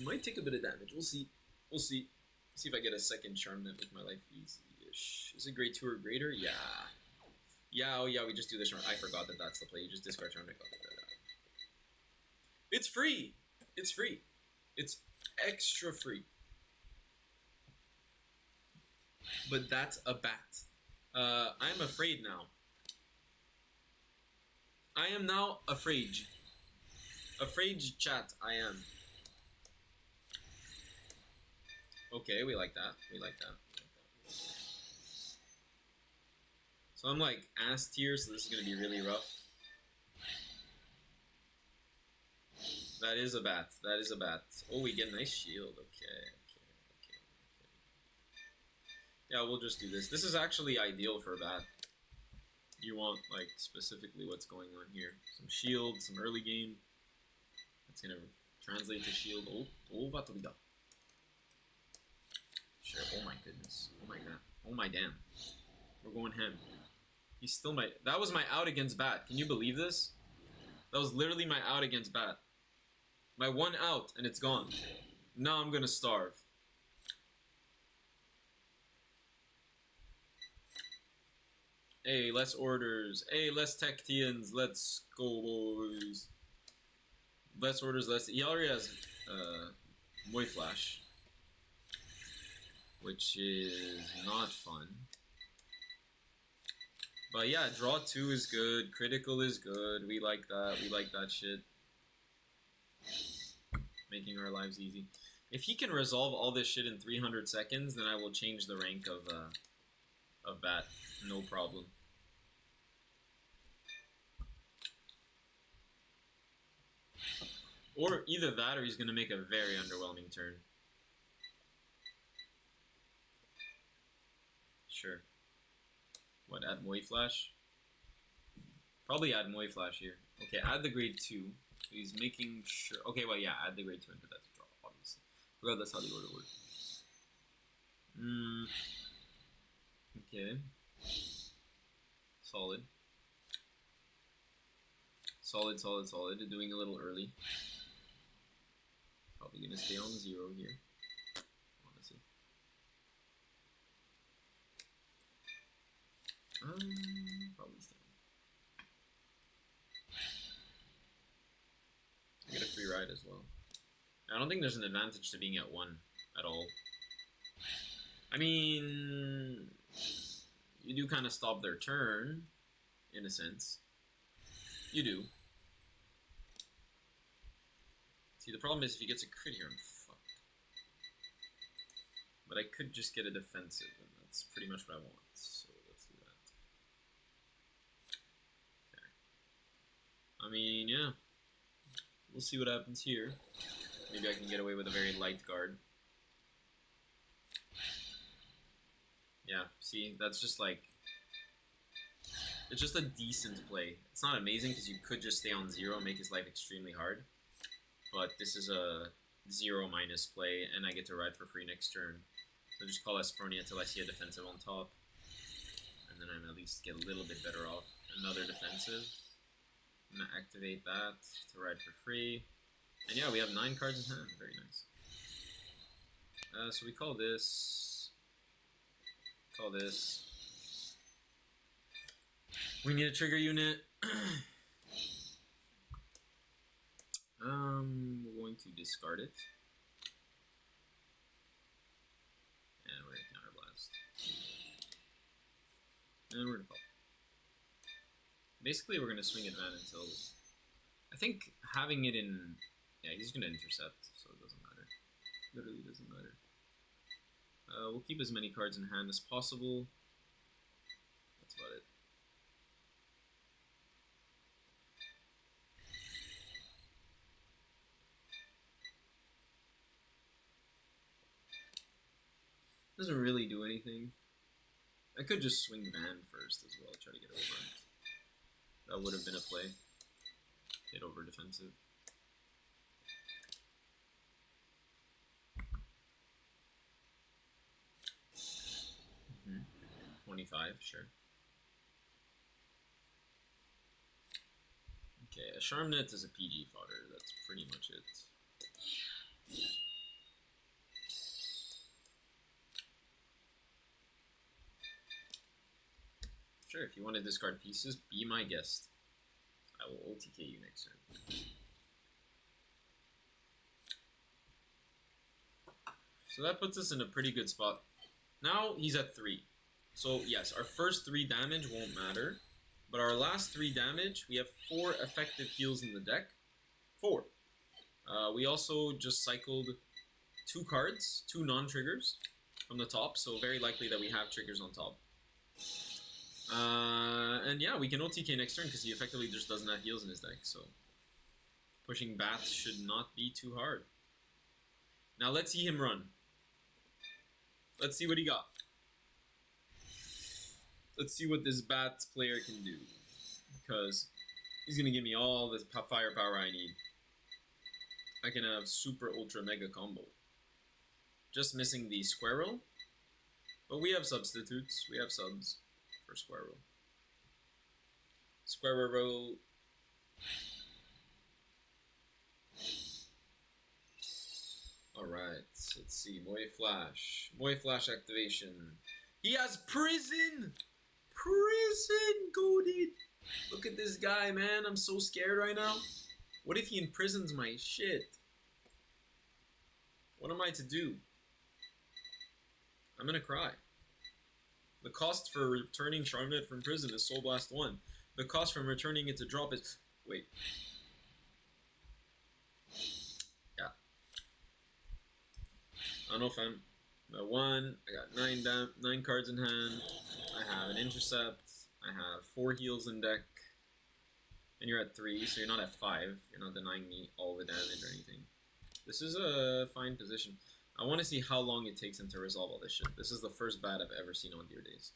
Might take a bit of damage. We'll see. We'll see. See if I get a second Charm that make my life easy-ish. Is it grade 2 or greater? Yeah. Yeah, oh yeah, we just do the Charm. I forgot that that's the play. You just discard Charm. It's free. It's free. It's extra free. But that's a bat. I'm afraid now. I am now afraid. Afraid chat, I am. Okay, we like that. We like that. So I'm like ass tier, so this is gonna be really rough. That is a bat. That is a bat. Oh, we get a nice shield. Okay. Yeah, we'll just do this. This is actually ideal for a bat. You want, like, specifically what's going on here. Some shield, some early game. That's gonna translate to shield. Oh, Vatolida. Sure. Oh my goodness. Oh my god. Oh my damn. We're going ham. He's still my... That was my out against bat. Can you believe this? That was literally my out against bat. My one out, and it's gone. Now I'm gonna starve. Hey, less orders. Hey, less Tectians. Let's go, boys. Less orders, less... He already has Moy Flash. Which is not fun. But yeah, draw 2 is good. Critical is good. We like that. We like that shit. Making our lives easy. If he can resolve all this shit in 300 seconds, then I will change the rank of bat. No problem. Or either that, or he's going to make a very underwhelming turn. Sure. What, add Moy Flash? Probably add Moy Flash here. Okay, add the grade 2. So he's making sure... Okay, well, yeah, add the grade 2 and put that to draw, obviously. Forgot that's how the order works. Okay. Solid. Solid, solid, solid. Doing a little early. Probably gonna stay on 0 here. Honestly. Probably stay on. I get a free ride as well. I don't think there's an advantage to being at 1 at all. I mean, you do kind of stop their turn, in a sense. You do. See, the problem is if he gets a crit here, I'm fucked. But I could just get a defensive, and that's pretty much what I want. So let's do that. Okay. I mean, yeah. We'll see what happens here. Maybe I can get away with a very light guard. Yeah, see, that's just like... It's just a decent play. It's not amazing because you could just stay on 0 and make his life extremely hard. But this is a 0 minus play, and I get to ride for free next turn. So just call Esperonia until I see a defensive on top. And then I'm at least get a little bit better off. Another defensive. I'm going to activate that to ride for free. And yeah, we have 9 cards in hand. Very nice. So we call this... Call this... We need a trigger unit. We're going to discard it. And we're going to counterblast. And we're going to call. Basically, we're going to swing at Van until... I think having it in... Yeah, he's going to intercept, so it doesn't matter. Literally doesn't matter. We'll keep as many cards in hand as possible. That's about it. Doesn't really do anything. I could just swing Van first as well, try to get over it. That would have been a play. Get over defensive. 25, sure. Okay, a Charmnet is a PG fodder, that's pretty much it. Sure, if you want to discard pieces, be my guest. I will OTK you next turn. So that puts us in a pretty good spot. Now he's at 3. So yes, our first 3 damage won't matter. But our last 3 damage, we have 4 effective heals in the deck. 4. We also just cycled 2 cards, 2 non-triggers from the top. So very likely that we have triggers on top. And yeah, we can OTK next turn because he effectively just doesn't have heals in his deck. So pushing Bat should not be too hard. Now let's see him run. Let's see what he got. Let's see what this Bat player can do. Because he's going to give me all the firepower I need. I can have super ultra mega combo. Just missing the Squirrel. But we have substitutes. We have subs for Squirrel. Squirrel. Alright, let's see. Moy Flash. Moy Flash activation. He has prison! Prison, goated! Look at this guy, man. I'm so scared right now. What if he imprisons my shit? What am I to do? I'm gonna cry. The cost for returning Charmnet from prison is Soul Blast 1. The cost from returning it to drop is... Wait. Yeah. I don't know if I'm... I won. I got 9 cards in hand. I have an intercept. I have 4 heals in deck. And you're at 3, so you're not at 5. You're not denying me all the damage or anything. This is a fine position. I want to see how long it takes him to resolve all this shit. This is the first bat I've ever seen on Deer Days.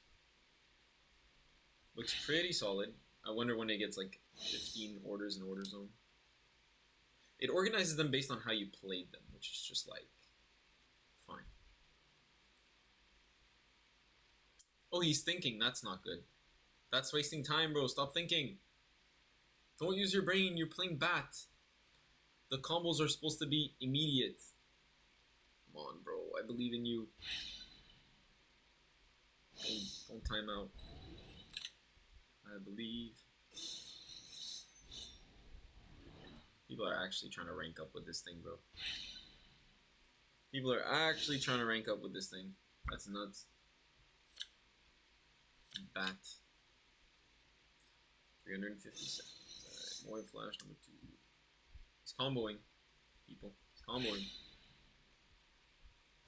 Looks pretty solid. I wonder when it gets like 15 orders in Order Zone. It organizes them based on how you played them, which is just like, fine. Oh, he's thinking. That's not good. That's wasting time, bro. Stop thinking. Don't use your brain. You're playing bat. The combos are supposed to be immediate. Come on, bro. I believe in you. Don't time out. I believe. People are actually trying to rank up with this thing, bro. People are actually trying to rank up with this thing. That's nuts. Bat. 350 seconds. Alright, more flash number 2. He's comboing. People. He's comboing.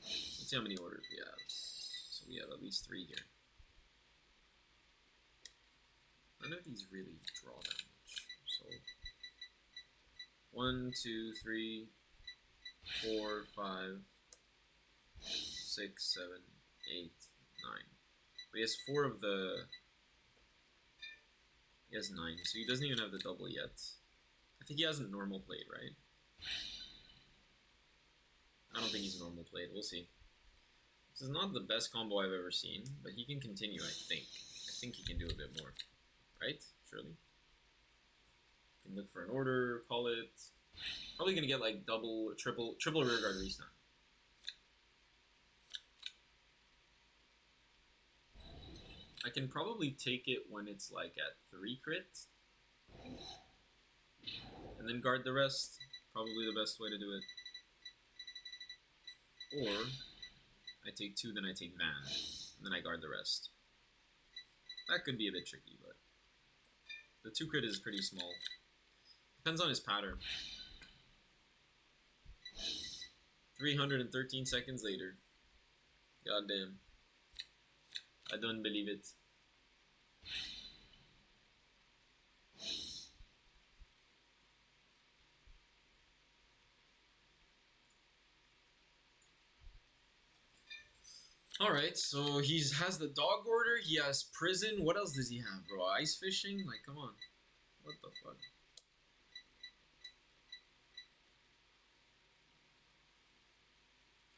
Let's see how many orders we have. So we have at least 3 here. None of these really draw that much. So 1, 2, 3, 4, 5, 6, 7, 8, 9. But he has 4 of the... He has 9, so he doesn't even have the double yet. I think he hasn't normal played, right? I don't think he's normal played. We'll see. This is not the best combo I've ever seen, but he can continue, I think. I think he can do a bit more. Right? Surely. Can look for an order, call it. Probably gonna get like double, triple rear guard restun. I can probably take it when it's like at 3 crit. And then guard the rest. Probably the best way to do it. Or I take 2, then I take Van, and then I guard the rest. That could be a bit tricky, but the 2 crit is pretty small. Depends on his pattern. 313 seconds later. Goddamn. I don't believe it. Alright, so he has the dog order, he has prison. What else does he have, bro? Ice fishing? Like, come on. What the fuck?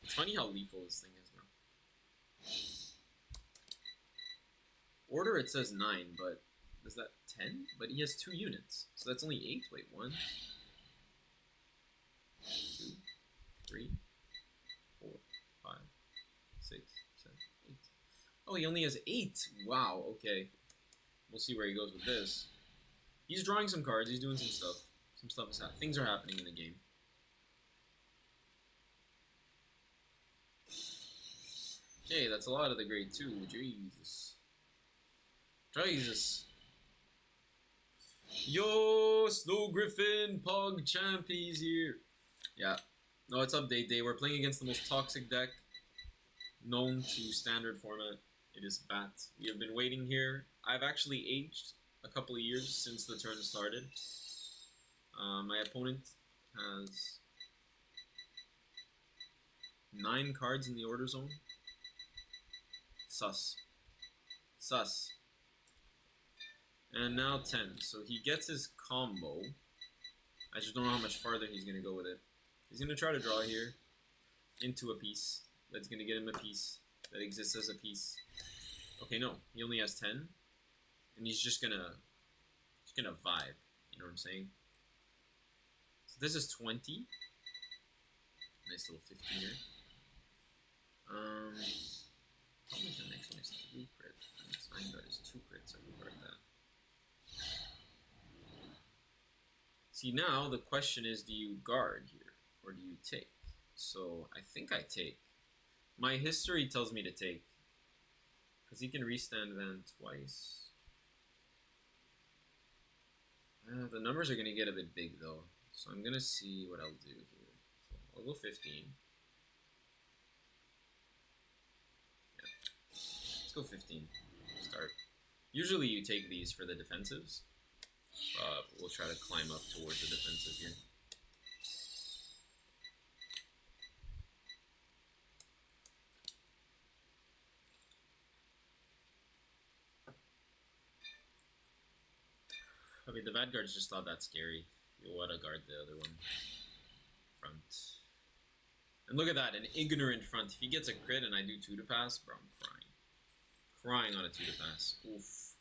It's funny how lethal this thing is, bro. Order, it says 9, but is that 10? But he has 2 units, so that's only 8. Wait, 1, 2, 3, 4, 5, 6, 7, 8. Oh, he only has 8. Wow, okay. We'll see where he goes with this. He's drawing some cards, he's doing some stuff. Some stuff is happening. Things are happening in the game. Okay, that's a lot of the grade 2. Jesus. Jesus. Yo, Snow Griffin, Pog Champ, he's here. Yeah. No, it's update day. We're playing against the most toxic deck known to standard format. It is Bat. We have been waiting here. I've actually aged a couple of years since the turn started. My opponent has 9 cards in the order zone. Sus. Sus. And now 10. So he gets his combo. I just don't know how much farther he's going to go with it. He's going to try to draw here into a piece. That's going to get him a piece that exists as a piece. Okay, no. He only has 10. And he's just going to vibe. You know what I'm saying? So this is 20. Nice little 15 here. Probably the next one is 3 crit. And this Vanguard is 2 crits. I can guard that. See, now the question is, do you guard here or do you take? So I think I take. My history tells me to take because he can restand Van twice. The numbers are going to get a bit big though, so I'm going to see what I'll do here. So I'll go 15. Yeah. Let's go 15. Start. Usually you take these for the defensives. We'll try to climb up towards the defensive here. I mean, the Vanguard's just not that scary. You'll want to guard the other one. Front. And look at that, an ignorant front. If he gets a crit and I do 2 to pass, bro, I'm crying. Crying on a 2 to pass. Oof.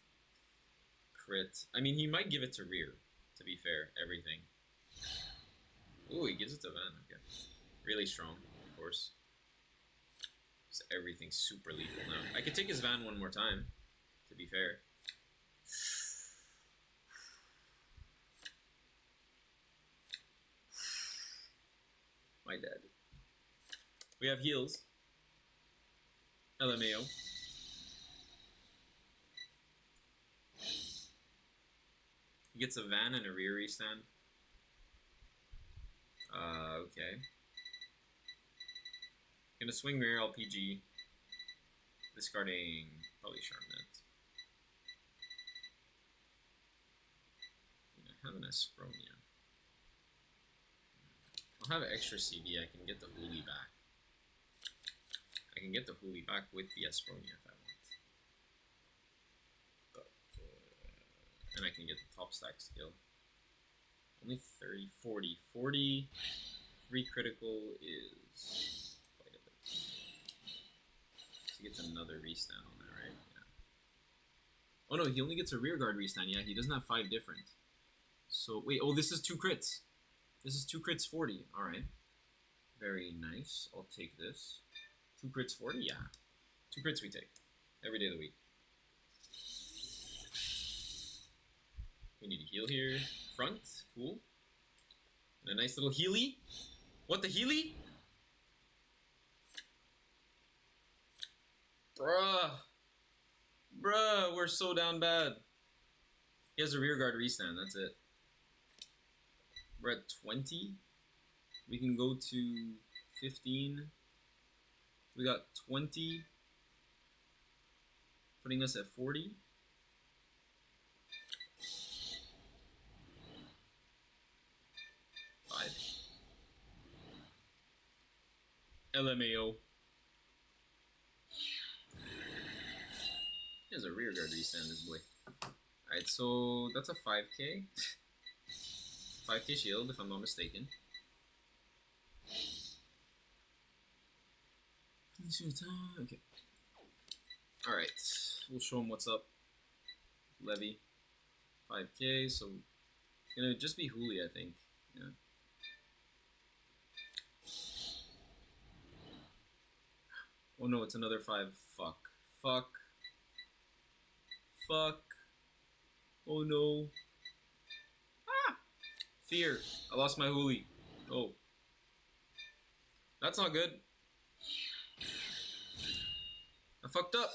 Crit. I mean, he might give it to rear, to be fair. Everything. Ooh, he gives it to Van. Okay. Really strong, of course. So everything's super lethal now. I could take his Van one more time, to be fair. My dad. We have heals. LMAO. He gets a Van and a rear restand. Okay. Gonna swing rear LPG. Discarding probably Sharpnet. I have an Aspronia. I'll have extra CV. I can get the Huli back. I can get the Huli back with the Aspronia if I want. But, and I can get the top stack skill. Only 30, 40. 40, 3 critical is quite a bit. So he gets another restand on that, right? Yeah. Oh no, he only gets a rear guard restand. Yeah, he doesn't have 5 different. So, wait, oh, this is 2 crits. This is 2 crits 40. Alright. Very nice. I'll take this. 2 crits 40? Yeah. 2 crits we take. Every day of the week. We need to heal here. Front. Cool. And a nice little Healy. What the Healy? Bruh. Bruh, we're so down bad. He has a rear guard restand. That's it. We're at 20. We can go to 15. We got 20. Putting us at 40. LMAO. He has a rear guard restand, this boy. Alright, so that's a 5k. 5k shield, if I'm not mistaken. Okay. Alright, we'll show him what's up. Levy. 5k, so it's gonna just be Huli, I think. Yeah. Oh no, it's another 5. Fuck. Fuck. Fuck. Oh no. Ah! Fear. I lost my Huli. Oh. That's not good. I fucked up.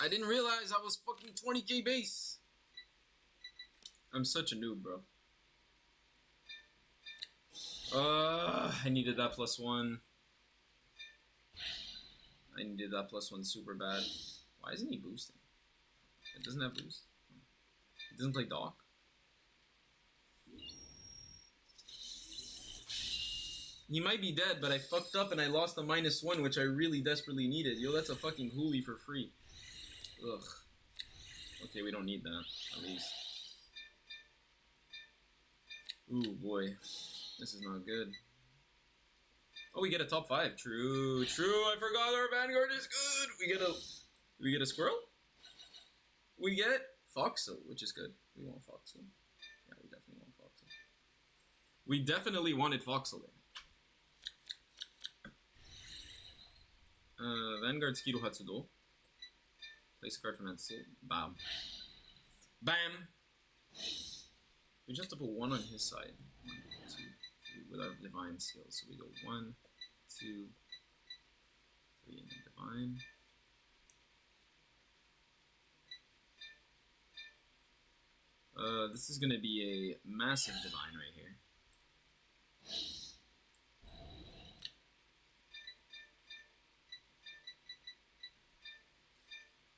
I didn't realize I was fucking 20k base. I'm such a noob, bro. I needed that +1. I needed that +1 super bad. Why isn't he boosting? It doesn't have boost. It doesn't play Doc. He might be dead, but I fucked up and I lost a -1, which I really desperately needed. Yo, that's a fucking Huli for free. Ugh. Okay, we don't need that, at least. Ooh, boy. This is not good. Oh, we get a top 5. True, true. I forgot our Vanguard is good. Do we get a squirrel? We get Foxel, which is good. We want Foxel. Yeah, we definitely want Foxel. We definitely wanted Foxel there. Vanguard Skido Hatsudo. Place a card from Hatsu. Bam. Bam! We just have to put 1 on his side. 1, 2, 3, with our divine skills. So we go 1, 2, 3, and then divine. This is gonna be a massive divine right here.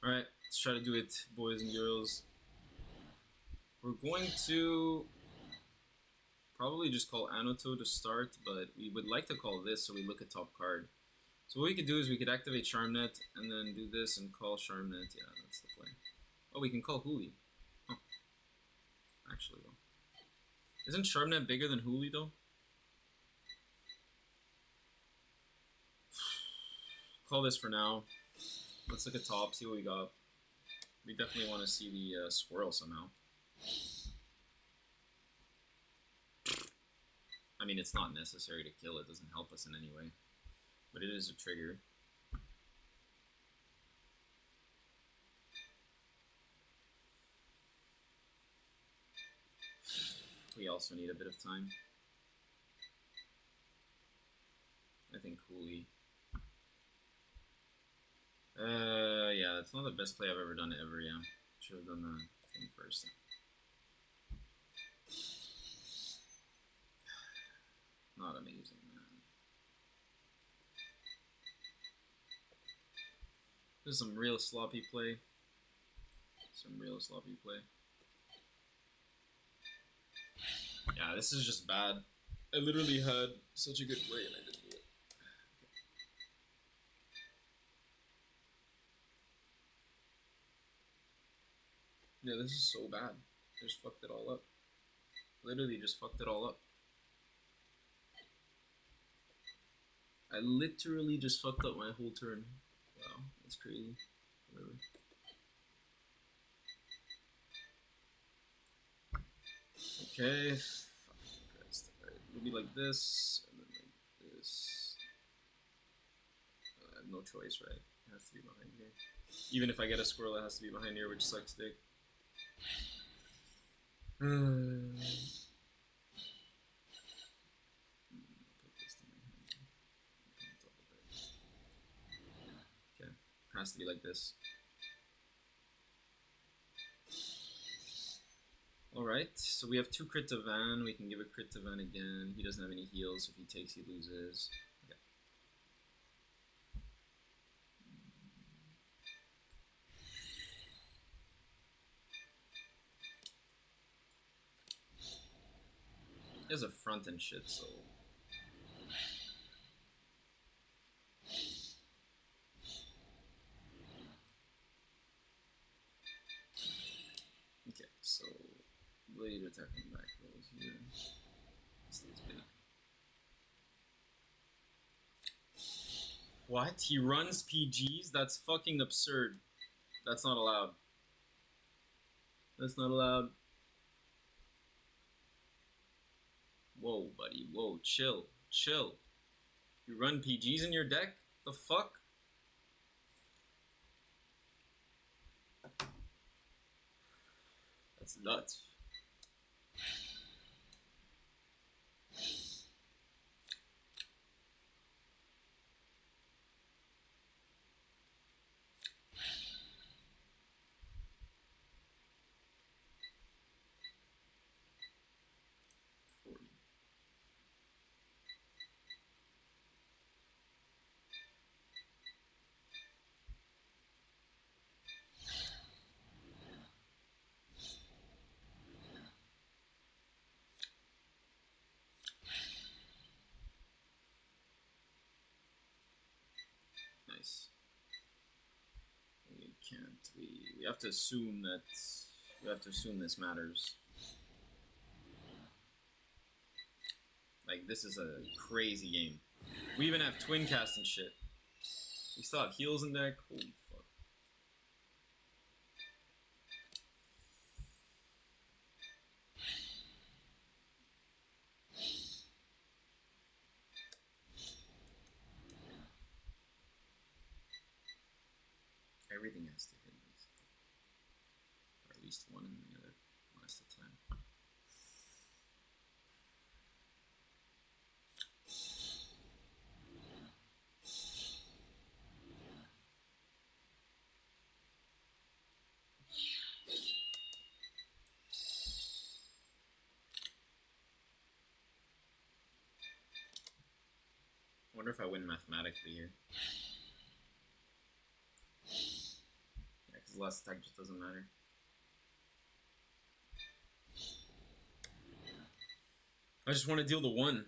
Alright, let's try to do it, boys and girls. We're going to probably just call Anoto to start, but we would like to call this so we look at top card. So what we could do is we could activate Charmnet and then do this and call Charmnet. Yeah, that's the play. Oh, we can call Huli. Oh. Actually, though. Isn't Charmnet bigger than Huli, though? Call this for now. Let's look at top, see what we got. We definitely want to see the swirl somehow. I mean, it's not necessary to kill. It doesn't help us in any way. But it is a trigger. We also need a bit of time. I think Huli. Yeah, that's not the best play I've ever done ever, yeah. Should have done the thing first. Not amazing, man. This is some real sloppy play. Some real sloppy play. Yeah, this is just bad. I literally had such a good play and I didn't do it. Yeah, this is so bad. I just fucked it all up. Literally just fucked it all up. I literally just fucked up my whole turn. Wow, that's crazy. Whatever. Okay. It'll be like this, and then like this. I have no choice, right? It has to be behind here. Even if I get a squirrel, it has to be behind here, which sucks dick. Okay, has to be like this. Alright, so we have 2 crit to Van. We can give a crit to Van again. He doesn't have any heals, so if he takes, he loses. Okay. He has a front and shit, so... Okay, so... Blade attacking back rolls here. Stays big. What? He runs PGs? That's fucking absurd. That's not allowed. That's not allowed. Whoa, buddy. Whoa, chill. Chill. You run PGs in your deck? The fuck? That's nuts. Nice. We can't. We have to assume that. We have to assume this matters. Like, this is a crazy game. We even have twin cast and shit. We still have heals in deck. Holy fuck. Everything has to hit, basically. Or at least one in the other most of the time. I wonder if I win mathematically here. Yeah, because the last attack just doesn't matter. I just want to deal the one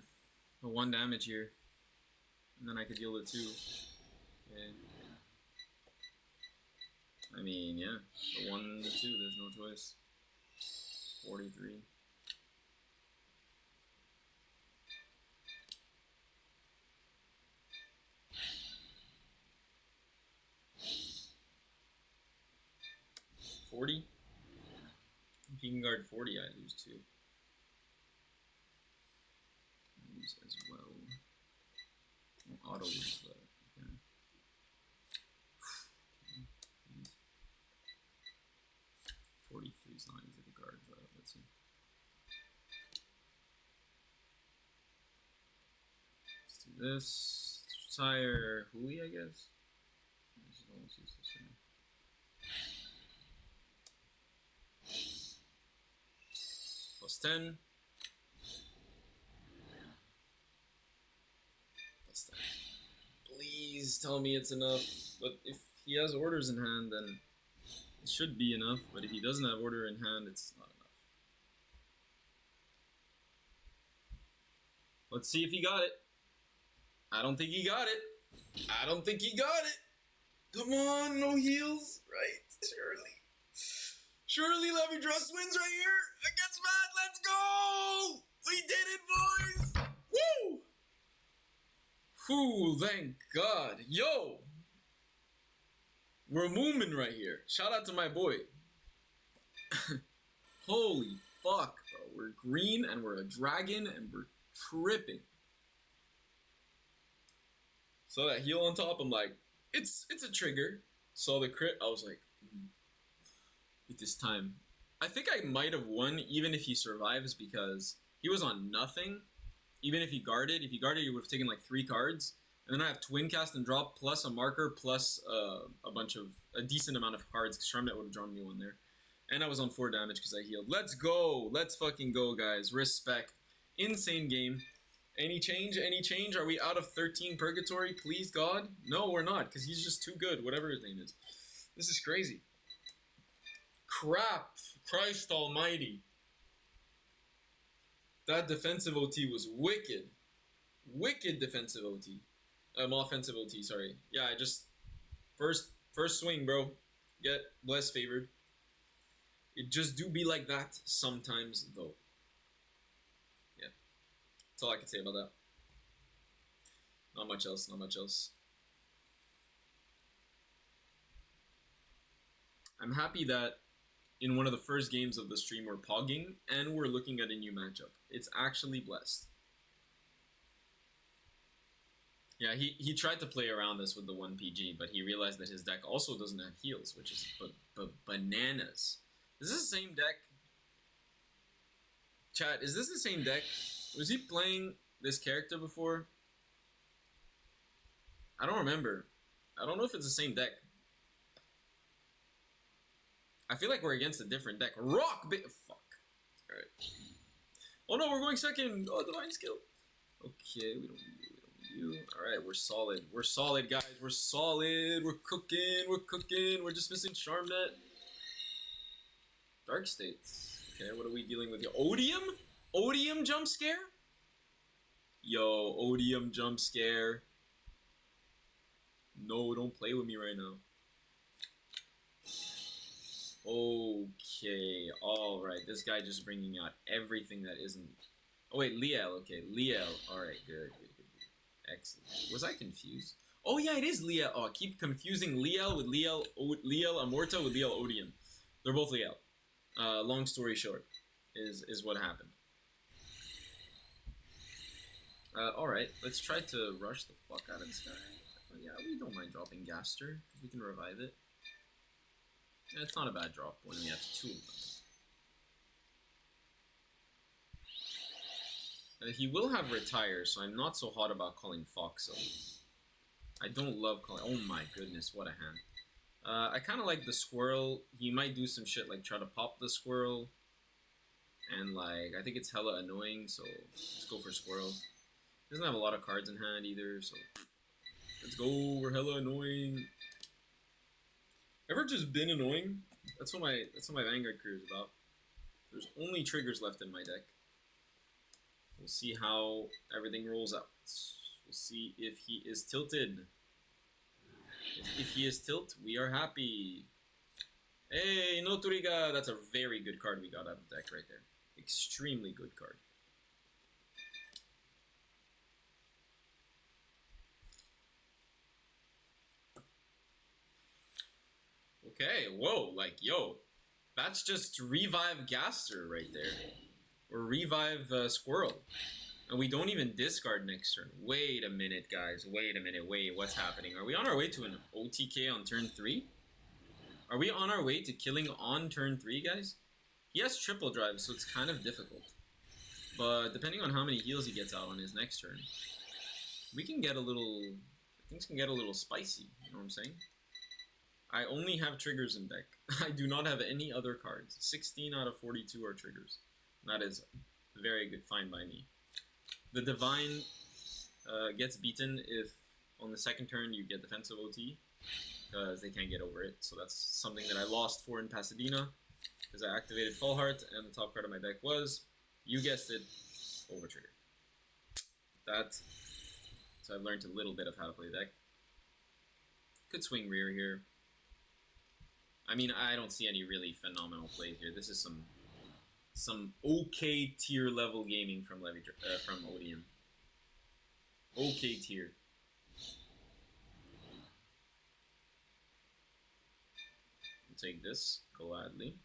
damage here, and then I could deal the 2. Okay. I mean, yeah, the 1 and the 2. There's no choice. 43. $40. If he can guard 40, I lose 2. I lose as well. Auto lose, but okay. 43 is not easy to guard, but let's see. Let's do this. Let's retire Hui, I guess. This is almost useless for me. Plus 10. Plus 10. Please tell me it's enough. But if he has orders in hand, then it should be enough. But if he doesn't have order in hand, it's not enough. Let's see if he got it. I don't think he got it. I don't think he got it. Come on, no heals. Right, surely. Surely Levy Trust wins right here against Matt. Let's go! We did it, boys! Woo! Whew, thank God. Yo! We're moving right here. Shout out to my boy. Holy fuck, bro. We're green and we're a dragon and we're tripping. Saw that heal on top, I'm like, it's a trigger. Saw the crit, I was like, it is time. I think I might have won even if he survives because he was on nothing. Even if he guarded, he would have taken like 3 cards. And then I have Twin Cast and Drop plus a marker plus a decent amount of cards because Charmet would have drawn me 1 there. And I was on 4 damage because I healed. Let's go. Let's fucking go, guys. Respect. Insane game. Any change? Any change? Are we out of 13 Purgatory? Please, God? No, we're not because he's just too good, whatever his name is. This is crazy. Crap. Christ almighty. That defensive OT was wicked. Wicked defensive OT. Offensive OT, sorry. Yeah, I just... First swing, bro. Get less favored. It just do be like that sometimes, though. Yeah. That's all I can say about that. Not much else, not much else. I'm happy that in one of the first games of the stream we're pogging and we're looking at a new matchup. It's actually blessed. Yeah, he tried to play around this with the 1 PG, but he realized that his deck also doesn't have heals, which is bananas. Is this the same deck? Chat, is this the same deck? Was he playing this character before? I don't remember. I don't know if it's the same deck. I feel like we're against a different deck. Rock! Fuck. Alright. Oh no, we're going second! Oh, Divine Skill. Okay, we don't need you. Alright, we're solid. We're solid, guys. We're solid. We're cooking. We're cooking. We're just missing Charmet. Dark States. Okay, what are we dealing with here? Odium? Odium jump scare? Yo, Odium jump scare. No, don't play with me right now. Okay, alright. This guy just bringing out everything that isn't... Oh, wait, Liel. Okay, Liel. Alright, good. Excellent. Was I confused? Oh, yeah, it is Liel. Oh, I keep confusing Liel with Liel Amorta with Liel Odium. They're both Liel. Long story short, is what happened. Alright, let's try to rush the fuck out of this guy. Yeah, we don't mind dropping Gaster, because we can revive it. Yeah, it's not a bad drop when we have 2 of them. He will have Retire, so I'm not so hot about calling Foxo. I don't love calling... Oh my goodness, what a hand. I kind of like the Squirrel. He might do some shit like try to pop the Squirrel. And like, I think it's hella annoying, so let's go for Squirrel. He doesn't have a lot of cards in hand either, so... Let's go, we're hella annoying. Ever just been annoying? That's what my Vanguard career is about. There's only triggers left in my deck. We'll see how everything rolls out. We'll see if he is tilted. If he is tilt, we are happy. Hey, Noturiga! That's a very good card we got out of the deck right there. Extremely good card. Okay, whoa, like, yo. That's just Revive Gaster right there. Or Revive Squirrel. And we don't even discard next turn. Wait a minute, guys. Wait a minute. Wait, what's happening? Are we on our way to an OTK on turn 3? Are we on our way to killing on turn 3, guys? He has triple drive, so it's kind of difficult. But depending on how many heals he gets out on his next turn, we can get a little... Things can get a little spicy, you know what I'm saying? I only have triggers in deck. I do not have any other cards. 16 out of 42 are triggers. That is very good, fine by me. The Divine gets beaten if on the second turn you get defensive OT, because they can't get over it. So that's something that I lost for in Pasadena, because I activated Full Heart, and the top card of my deck was, you guessed it, over trigger. So I've learned a little bit of how to play the deck. Could swing rear here. I mean, I don't see any really phenomenal play here. This is some okay tier level gaming from from Odium. Okay tier. I'll take this gladly.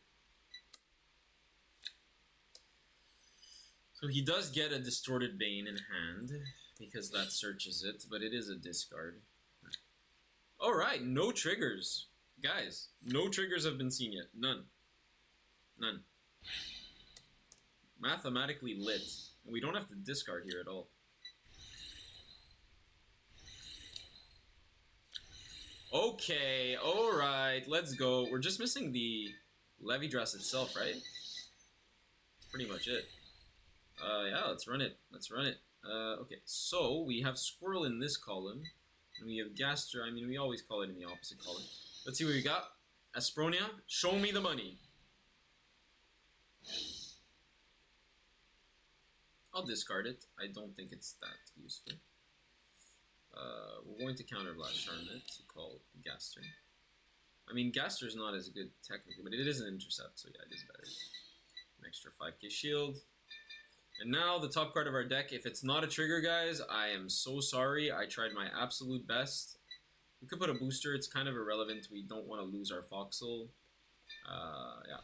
So he does get a Distorted Bane in hand, because that searches it, but it is a discard. Alright, no triggers. Guys, no triggers have been seen yet. None. None. Mathematically lit. We don't have to discard here at all. Okay, alright, let's go. We're just missing the Levidrass itself, right? That's pretty much it. Yeah, let's run it. Let's run it. Okay, so we have Squirrel in this column. And we have Gaster. I mean, we always call it in the opposite column. Let's see what we got. Aspronia, show me the money. I'll discard it. I don't think it's that useful. We're going to counterblast Charmet to call Gaster. I mean, Gaster's not as good technically, but it is an intercept, so yeah, it is better. An extra 5k shield. And now the top card of our deck. If it's not a trigger, guys, I am so sorry. I tried my absolute best. We could put a booster. It's kind of irrelevant. We don't want to lose our Foxhole. Yeah.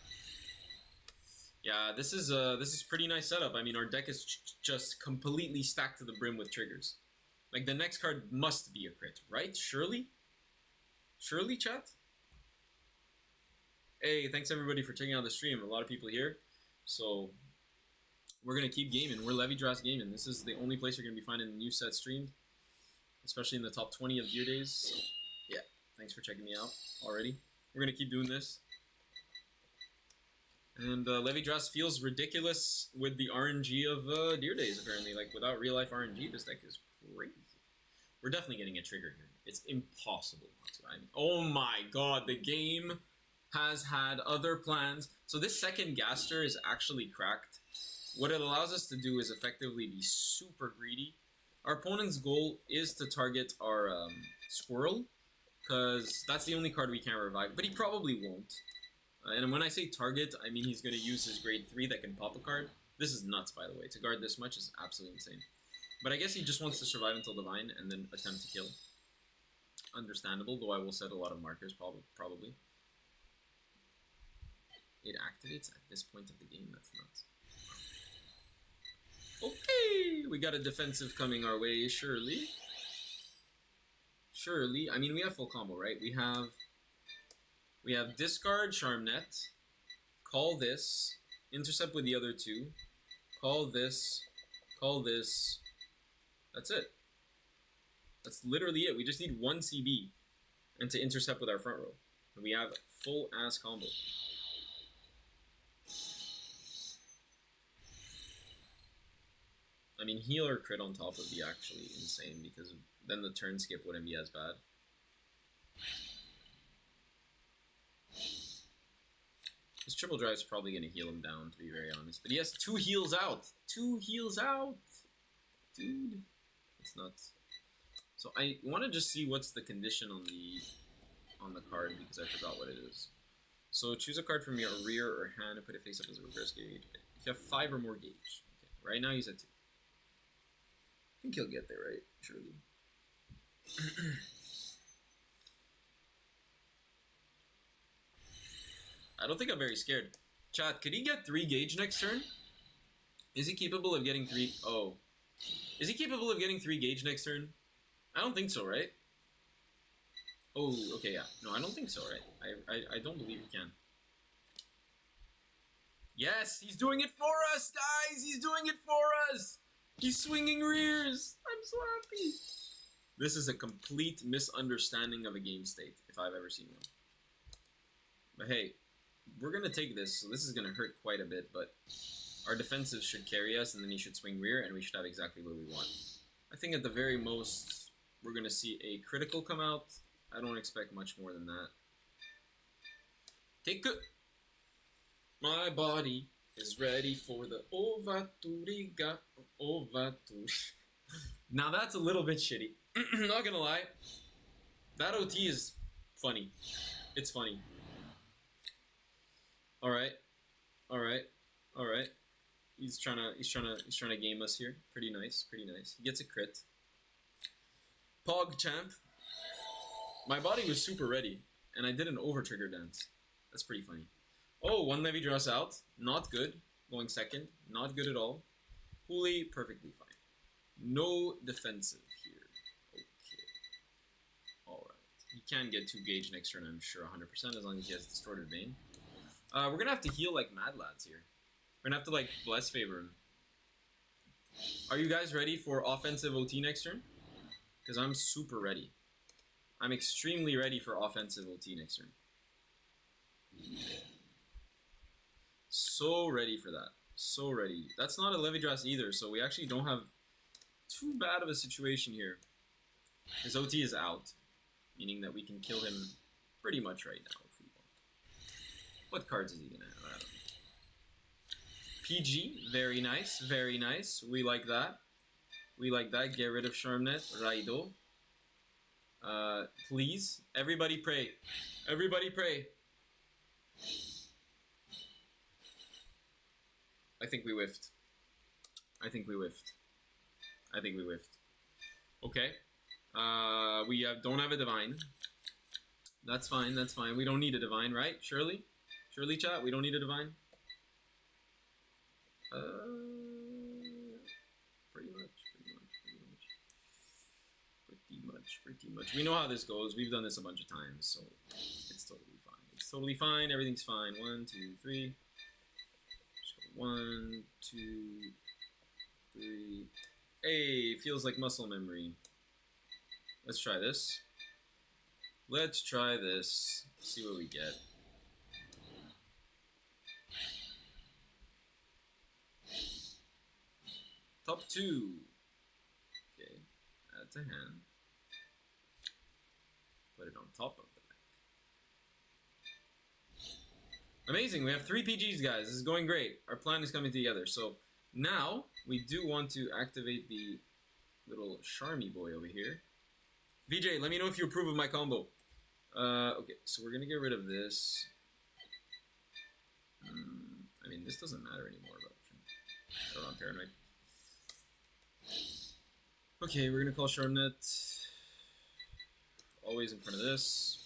Yeah, this is pretty nice setup. I mean, our deck is just completely stacked to the brim with triggers. Like, the next card must be a crit, right? Surely? Surely, chat? Hey, thanks everybody for checking out the stream. A lot of people here. So, we're going to keep gaming. We're Levidrass gaming. This is the only place you're going to be finding the new set streamed. Especially in the top 20 of Deer Days. So, yeah, thanks for checking me out already. We're going to keep doing this. And Levidrass feels ridiculous with the RNG of Deer Days, apparently. Like, without real-life RNG, this deck is crazy. We're definitely getting a trigger here. It's impossible not to. I mean, oh my god, the game has had other plans. So this second Gaster is actually cracked. What it allows us to do is effectively be super greedy. Our opponent's goal is to target our Squirrel, because that's the only card we can't revive, but he probably won't. And when I say target, I mean he's going to use his grade 3 that can pop a card. This is nuts, by the way. To guard this much is absolutely insane. But I guess he just wants to survive until Divine and then attempt to kill. Understandable, though I will set a lot of markers, probably. It activates at this point of the game, that's nuts. Okay, we got a defensive coming our way, surely. Surely. I mean, we have full combo, right? We have discard Charmnet, call this, intercept with the other two, call this, that's it. That's literally it. We just need one CB and to intercept with our front row. And we have full ass combo. I mean, heal or crit on top would be actually insane, because then the turn skip wouldn't be as bad. His triple drive's probably going to heal him down, to be very honest. But he has 2 heals out. 2 heals out! Dude. It's nuts. So I want to just see what's the condition on the card, because I forgot what it is. So choose a card from your rear or hand and put it face up as a reverse gauge. Okay. If you have 5 or more gauge. Okay. Right now he's at 2. I think he'll get there, right? Surely. I don't think I'm very scared. Chat, could he get 3 gauge next turn? Is he capable of getting 3? Oh. Is he capable of getting 3 gauge next turn? I don't think so, right? Oh, okay, yeah. No, I don't think so, right? I don't believe he can. Yes, he's doing it for us, guys! He's doing it for us! He's swinging rears! I'm so happy! This is a complete misunderstanding of a game state, if I've ever seen one. But hey, we're going to take this, so this is going to hurt quite a bit, but our defensive should carry us, and then he should swing rear, and we should have exactly what we want. I think at the very most, we're going to see a critical come out. I don't expect much more than that. Take it! My body is ready for the Ovaturiga. Ovaturi. Now that's a little bit shitty. Not gonna lie. That OT is funny. It's funny. Alright. Alright. Alright. He's trying to game us here. Pretty nice, pretty nice. He gets a crit. Pog champ. My body was super ready, and I did an over trigger dance. That's pretty funny. Oh, 1 Levy Dross out. Not good. Going second. Not good at all. Hooli, perfectly fine. No defensive here. Okay. Alright. He can get 2 gauge next turn, I'm sure, 100%, as long as he has Distorted Vein. We're going to have to heal like mad lads here. We're going to have to, like, Bless Favor him. Are you guys ready for offensive OT next turn? Because I'm super ready. I'm extremely ready for offensive OT next turn. So ready for that. So ready. That's not a Levidras either, so we actually don't have too bad of a situation here. His OT is out, meaning that we can kill him pretty much right now if we want. What cards is he going to have? I don't know. PG, very nice, very nice. We like that. We like that. Get rid of Charmnet, Raido. Please, everybody pray. Everybody pray. I think we whiffed. I think we whiffed. I think we whiffed. Okay. We don't have a divine. That's fine, that's fine. We don't need a divine, right? Surely? Surely, chat? We don't need a divine? Pretty much. We know how this goes. We've done this a bunch of times, so it's totally fine. It's totally fine. Everything's fine. 1, 2, 3. 1, 2, 3. Hey, feels like muscle memory. Let's try this. Let's try this. See what we get. Top 2. Okay, add to hand. Put it on top of the deck. Amazing, we have 3 PGs, guys. This is going great. Our plan is coming together. So now we do want to activate the little Charmy boy over here. VJ, let me know if you approve of my combo. Okay, so we're gonna get rid of this. I mean, this doesn't matter anymore, but I don't know, I'm paranoid. Okay, we're gonna call Charmnet. Always in front of this.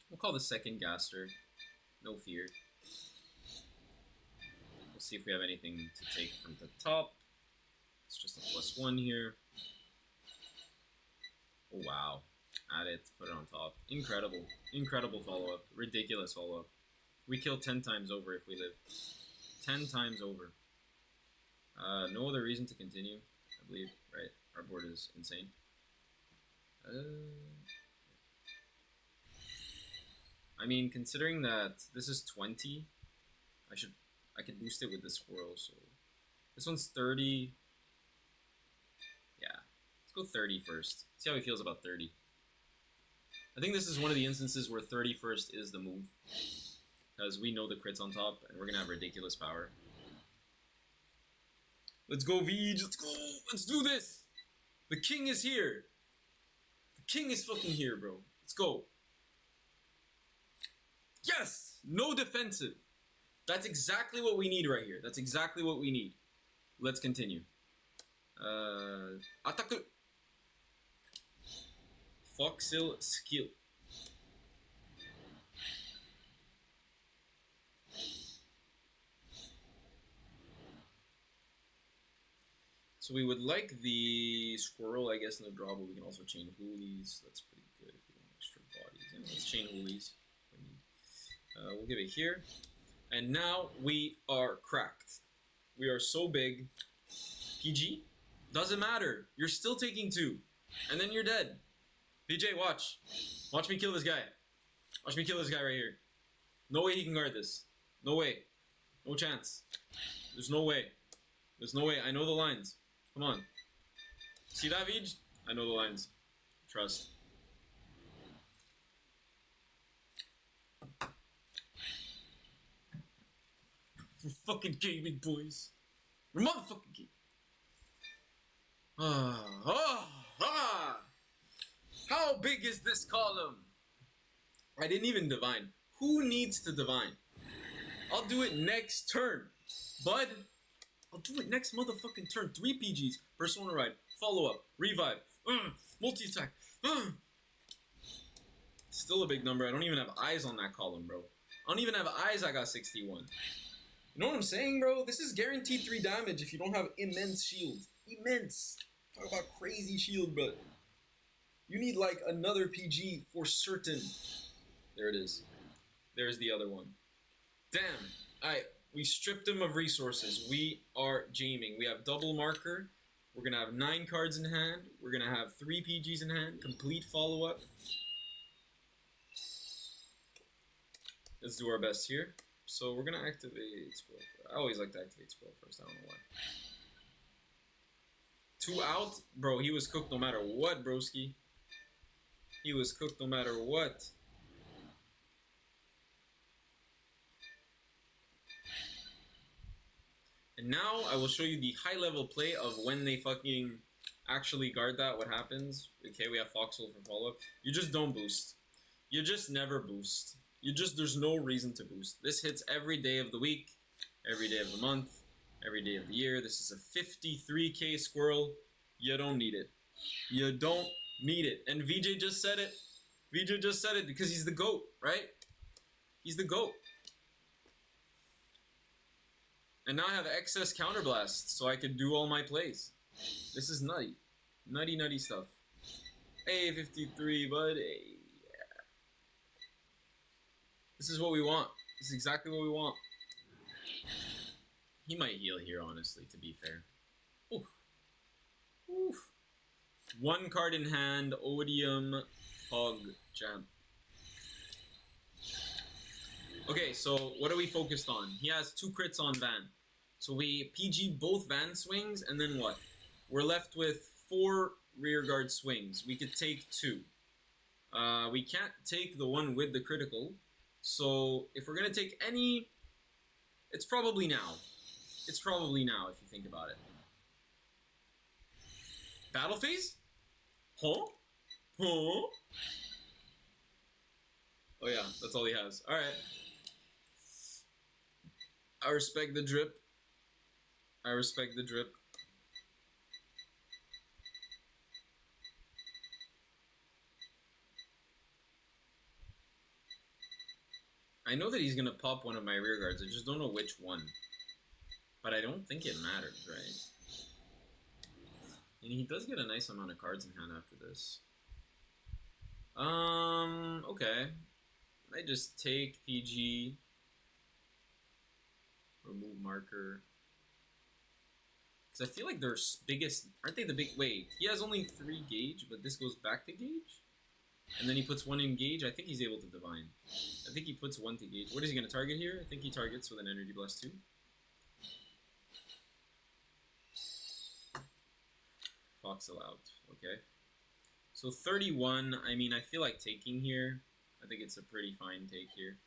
We'll call the second Gaster. No fear. We'll see if we have anything to take from the top. It's just a +1 here. Oh, wow. Add it. Put it on top. Incredible. Incredible follow-up. Ridiculous follow-up. We kill 10 times over if we live. 10 times over. No other reason to continue, I believe. Right? Our board is insane. I mean, considering that this is 20, I could boost it with this swirl, so this one's 30. Yeah, let's go 30 first. See how he feels about 30. I think this is one of the instances where 30 first is the move. because we know the crit's on top, and we're gonna have ridiculous power. Let's go, Vij. Let's go. Let's do this. The king is here. The king is fucking here, bro. Let's go. Yes! No defensive. That's exactly what we need right here. That's exactly what we need. Let's continue. Attaque. Foxil skill. So we would like the squirrel, I guess, in the draw, but we can also chain hoolies. That's pretty good if we want extra bodies. And let's chain hoolies. We'll give it here. And now we are cracked. We are so big. PG? Doesn't matter. You're still taking 2. And then you're dead. PJ, watch. Watch me kill this guy. Watch me kill this guy right here. No way he can guard this. No way. No chance. There's no way. There's no way. I know the lines. Come on. See that, Vij? I know the lines. Trust. We're fucking gaming, boys. We're motherfucking gaming. How big is this column? I didn't even divine. Who needs to divine? I'll do it next turn. Bud, I'll do it next motherfucking turn. 3 PGs, Persona Ride, Follow Up, Revive, Multi-Attack. Still a big number. I don't even have eyes on that column, bro. I don't even have eyes, I got 61. You know what I'm saying, bro? This is guaranteed 3 damage if you don't have immense shield. Immense. Talk about crazy shield, bro. You need like another PG for certain. There it is. There's the other one. Damn. Alright, we stripped him of resources. We are jaming. We have double marker. We're gonna have 9 cards in hand. We're gonna have 3 PGs in hand. Complete follow-up. Let's do our best here. So we're gonna activate Squirrel. I always like to activate Squirrel first. I don't know why. 2 out? Bro, he was cooked no matter what, broski. He was cooked no matter what. And now I will show you the high level play of when they fucking actually guard that, what happens. Okay, we have Foxhole for follow-up. You just don't boost. You just never boost. There's no reason to boost. This hits every day of the week, every day of the month, every day of the year. This is a 53k squirrel. You don't need it. You don't need it. And VJ just said it. VJ just said it because he's the GOAT, right? He's the GOAT. And now I have excess counterblast, so I can do all my plays. This is nutty. Nutty, nutty stuff. Hey, 53, bud. Hey, yeah. This is what we want. This is exactly what we want. He might heal here, honestly, to be fair. Oof. Oof. 1 card in hand, Odium, Hog, Jam. Okay, so what are we focused on? He has 2 crits on Van. So we PG both Van swings, and then what? We're left with 4 rear guard swings. We could take 2. We can't take the one with the critical. So if we're going to take any, it's probably now. It's probably now if you think about it. Battle phase? Huh? Huh? Oh yeah, that's all he has. Alright. I respect the drip. I respect the drip. I know that he's gonna pop one of my rear guards. I just don't know which one. But I don't think it matters, right? And he does get a nice amount of cards in hand after this. Okay. I just take PG. Remove marker. Because I feel like their biggest... Aren't they the big... Wait, he has only 3 gauge, but this goes back to gauge? And then he puts 1 in gauge? I think he's able to divine. I think he puts 1 to gauge. What is he going to target here? I think he targets with an energy blast too. Foxel out. Okay. So 31, I mean, I feel like taking here. I think it's a pretty fine take here.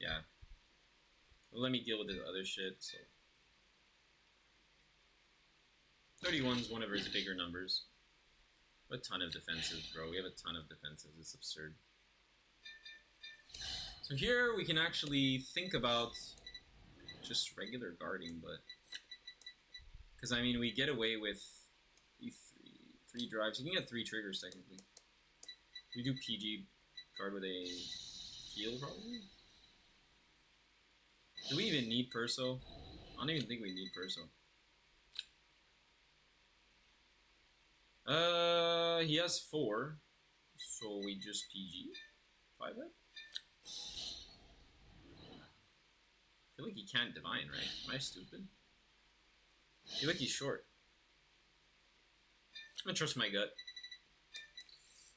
Yeah. Well, let me deal with the other shit, so. 31 is one of his bigger numbers. A ton of defenses, bro. We have a ton of defenses. It's absurd. So here we can actually think about just regular guarding, but... Because, I mean, we get away with three drives. You can get 3 triggers, technically. We do PG guard with a heal, probably? Do we even need Perso? I don't even think we need Perso. He has 4, so we just PG 5 it. I feel like he can't divine, right? Am I stupid? I feel like he's short. I'm gonna trust my gut.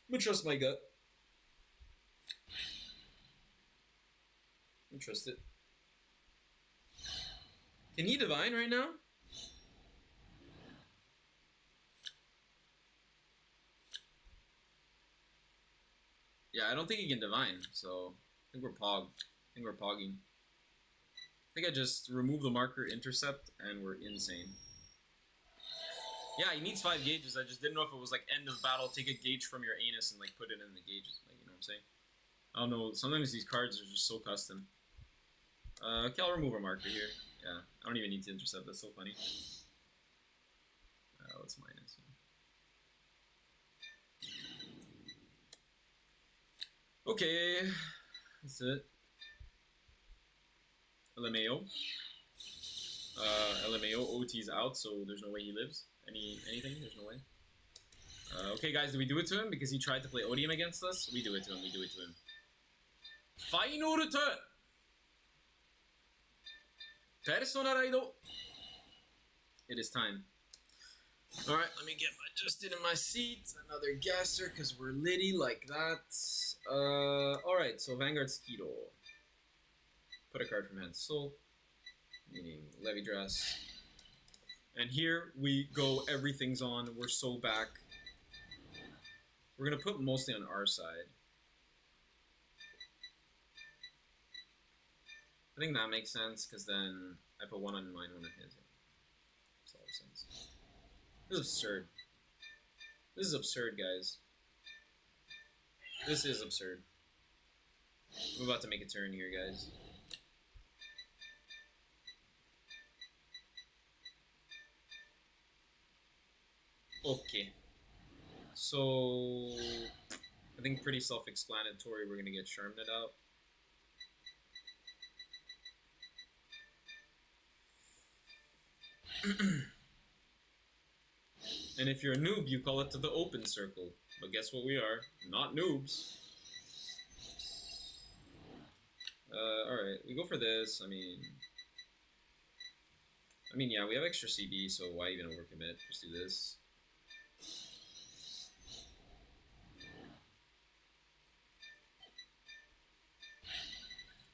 I'm gonna trust my gut. I'm gonna trust it. Can he divine right now? Yeah, I don't think he can divine, so I think we're pog. I think we're pogging. I think I just remove the marker, intercept, and we're insane. Yeah, he needs 5 gauges. I just didn't know if it was like end of battle, take a gauge from your anus and like put it in the gauges. Like, you know what I'm saying? I don't know. Sometimes these cards are just so custom. Okay, I'll remove a marker here. Yeah, I don't even need to intercept. That's so funny. Let's minus. Okay, that's it. LMAO. LMAO, OT's out, so there's no way he lives. Anything? There's no way. Okay, guys, do we do it to him? Because he tried to play Odium against us? We do it to him, we do it to him. Final return! Persona Raido! It is time. Alright, let me get adjusted in my seat. Another gasser, because we're litty like that. Alright, so Vanguard Skeeto. Put a card from hand to soul. Meaning Levy Dress. And here we go, everything's on. We're so back. We're going to put mostly on our side. I think that makes sense, because then I put 1 on mine, 1 on his. Makes a lot of sense. This is absurd. This is absurd, guys. This is absurd. I'm about to make a turn here, guys. Okay. So, I think pretty self-explanatory. We're going to get Charmed out. And if you're a noob, you call it to the open circle. But guess what we are? Not noobs. Alright, we go for this. I mean, yeah, we have extra CB, so why even overcommit? Just do this.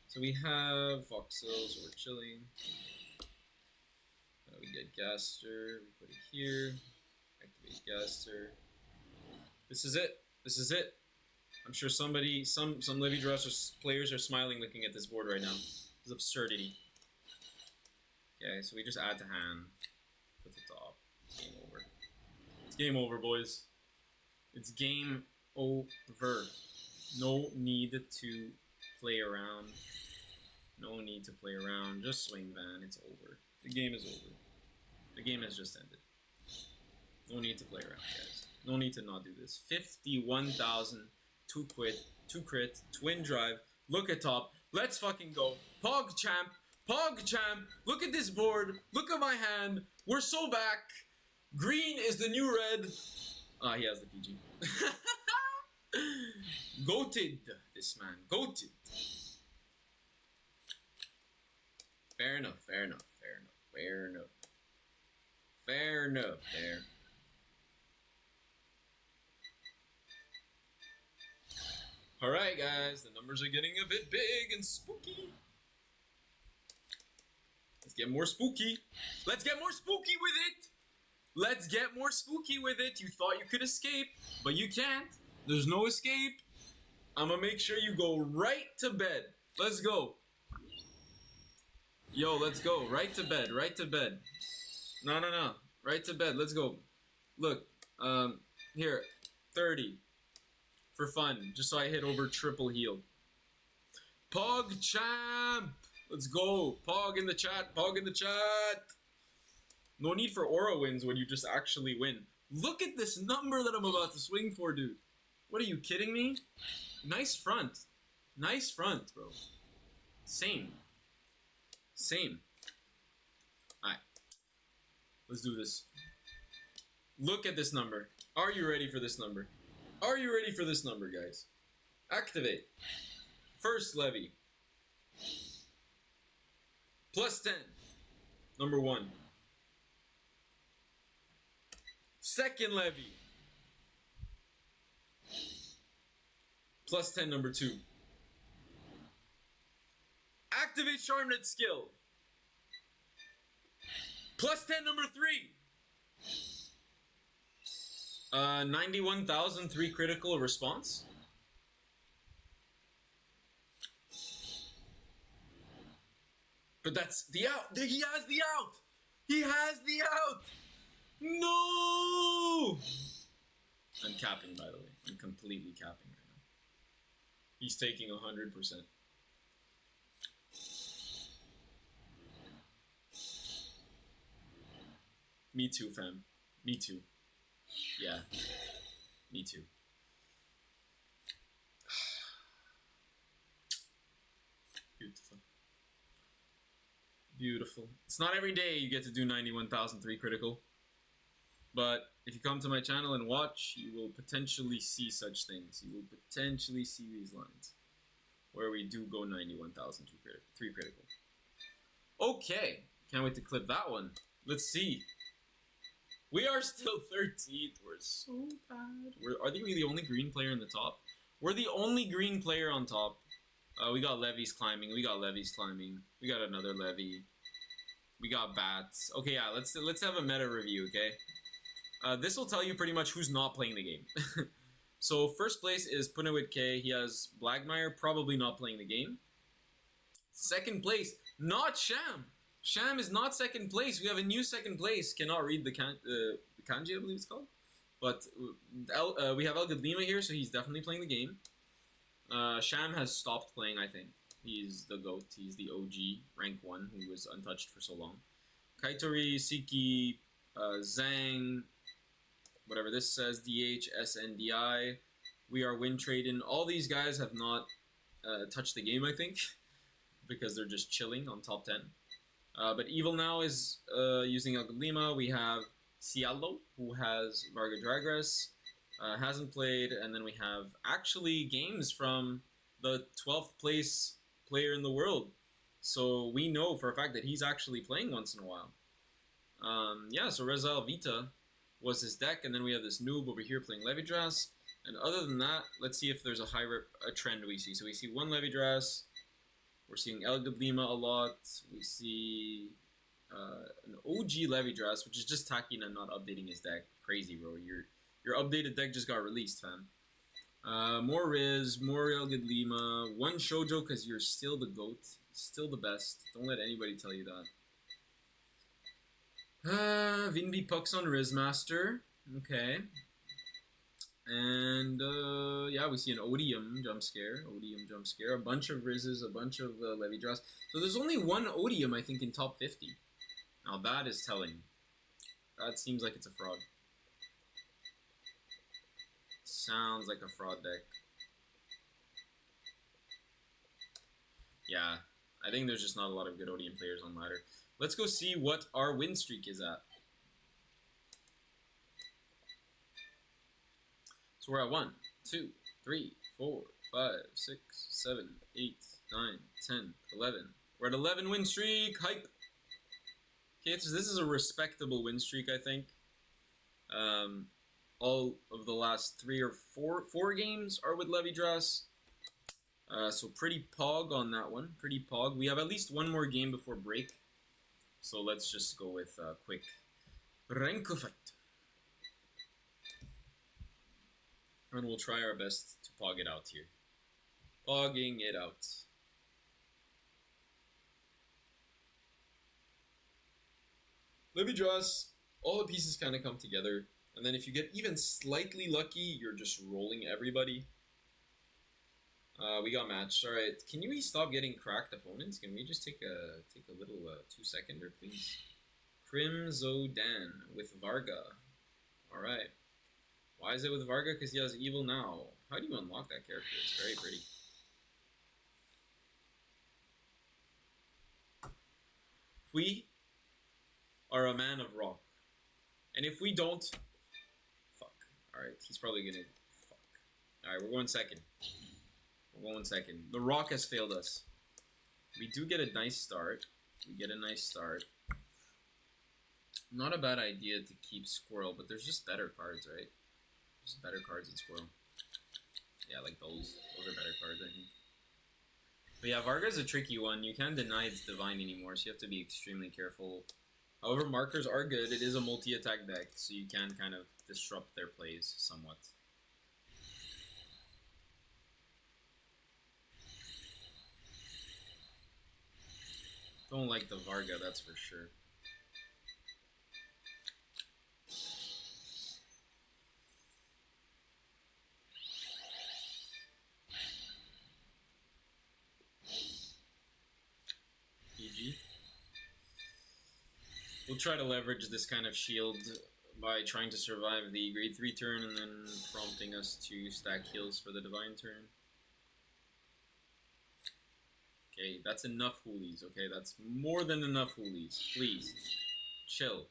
So we have Voxel, so we're chilling. We get Gaster, we put it here. Activate Gaster. This is it. This is it. I'm sure somebody, some Levy Dress players are smiling looking at this board right now. This is absurdity. Okay, so we just add to hand. Put the top. It's game over. It's game over, boys. It's game over. No need to play around. No need to play around. Just swing ban. It's over. The game is over. The game has just ended. No need to play around, guys. No need to not do this. 51,000. 2 quit. 2 crit. Twin drive. Look at top. Let's fucking go. Pog champ. Pog champ. Look at this board. Look at my hand. We're so back. Green is the new red. Ah, he has the PG. Goated. This man. Goated. Fair enough. Fair enough. Fair enough. Fair enough. Fair enough there. Alright guys, the numbers are getting a bit big and spooky. Let's get more spooky. Let's get more spooky with it. Let's get more spooky with it. You thought you could escape, but you can't. There's no escape. I'm gonna make sure you go right to bed. Let's go. Yo, let's go. Right to bed. Right to bed. No, no, no. Right to bed. Let's go. Look. Here. 30. For fun. Just so I hit over triple heal. Pog champ. Let's go. Pog in the chat. Pog in the chat. No need for aura wins when you just actually win. Look at this number that I'm about to swing for, dude. What are you kidding me? Nice front. Nice front, bro. Same. Same. Alright. Let's do this. Look at this number. Are you ready for this number? Are you ready for this number, guys? Activate. First levy. Plus 10. Number 1. Second levy. Plus 10, number 2. Activate Charmnet skill. Plus 10, number 3. 91,000, 3 critical response. But that's the out. He has the out. He has the out. No! I'm capping, by the way. I'm completely capping right now. He's taking 100%. Me too, fam. Me too. Yeah. Me too. Beautiful. Beautiful. It's not every day you get to do 91,003 critical. But if you come to my channel and watch, you will potentially see such things. You will potentially see these lines where we do go 91,003 critical. Okay. Can't wait to clip that one. Let's see. We are still 13th. We're so bad. Are we the only green player in the top? We're the only green player on top. We got levies climbing. We got levies climbing. We got another levy. We got bats. Okay, yeah. Let's have a meta review. Okay. This will tell you pretty much who's not playing the game. So first place is Punawit K. He has Blagmire, probably not playing the game. Second place, not Sham. Sham is not second place. We have a new second place. Cannot read the kanji, I believe it's called. But we have El Gadlima here, so he's definitely playing the game. Sham has stopped playing, I think. He's the GOAT. He's the OG, rank 1, who was untouched for so long. Kaitori, Siki, Zhang, whatever this says, DH, SNDI. We are win trading. All these guys have not touched the game, I think, because they're just chilling on top 10. But Evil now is using El Gadlima. We have Cialo, who has Varga Drag Race, hasn't played, and then we have actually games from the 12th place player in the world. So we know for a fact that he's actually playing once in a while. Yeah, so Reza Vita was his deck, and then we have this noob over here playing Levidras. And other than that, let's see if there's a trend we see. So we see one Levidras. We're seeing El Gadlima a lot. We see an OG Levidras, which is just tacky and not updating his deck. Crazy, bro. Your updated deck just got released, fam. More Riz, more El Gadlima, one Shoujo because you're still the GOAT. Still the best. Don't let anybody tell you that. Vinby Pucks on Rizmaster. Okay. And, yeah, we see an Odium jump scare. Odium jump scare. A bunch of Rizzes, a bunch of Levidras. So there's only one Odium, I think, in top 50. Now that is telling. That seems like it's a fraud. Sounds like a fraud deck. Yeah. I think there's just not a lot of good Odium players on ladder. Let's go see what our win streak is at. So we're at 1, 2, 3, 4, 5, 6, 7, 8, 9, 10, 11. We're at 11 win streak. Hype. Okay, so this is a respectable win streak, I think. All of the last 3 or 4 games are with Levidras. So pretty pog on that one. Pretty pog. We have at least one more game before break. So let's just go with quick Renko fight. And we'll try our best to pog it out here. Pogging it out. Let me draw us. All the pieces kind of come together. And then if you get even slightly lucky, you're just rolling everybody. We got matched. All right. Can we stop getting cracked opponents? Can we just take a little 2-seconder, please? Crimzodan with Varga. All right. Why is it with Varga? Because he has evil now. How do you unlock that character? It's very pretty. We are a man of rock. And if we don't... Fuck. Alright, he's probably gonna... Fuck. Alright, we're going second. We're going second. The rock has failed us. We do get a nice start. We get a nice start. Not a bad idea to keep Squirrel, but there's just better cards, right? Just better cards than Squirrel. Yeah, like those. Those are better cards, I think. But yeah, Varga's a tricky one. You can't deny it's divine anymore, so you have to be extremely careful. However, markers are good. It is a multi-attack deck, so you can kind of disrupt their plays somewhat. Don't like the Varga, that's for sure. GG. We'll try to leverage this kind of shield by trying to survive the grade 3 turn and then prompting us to stack heals for the divine turn. Okay, that's enough hoolies, okay? That's more than enough hoolies. Please, chill.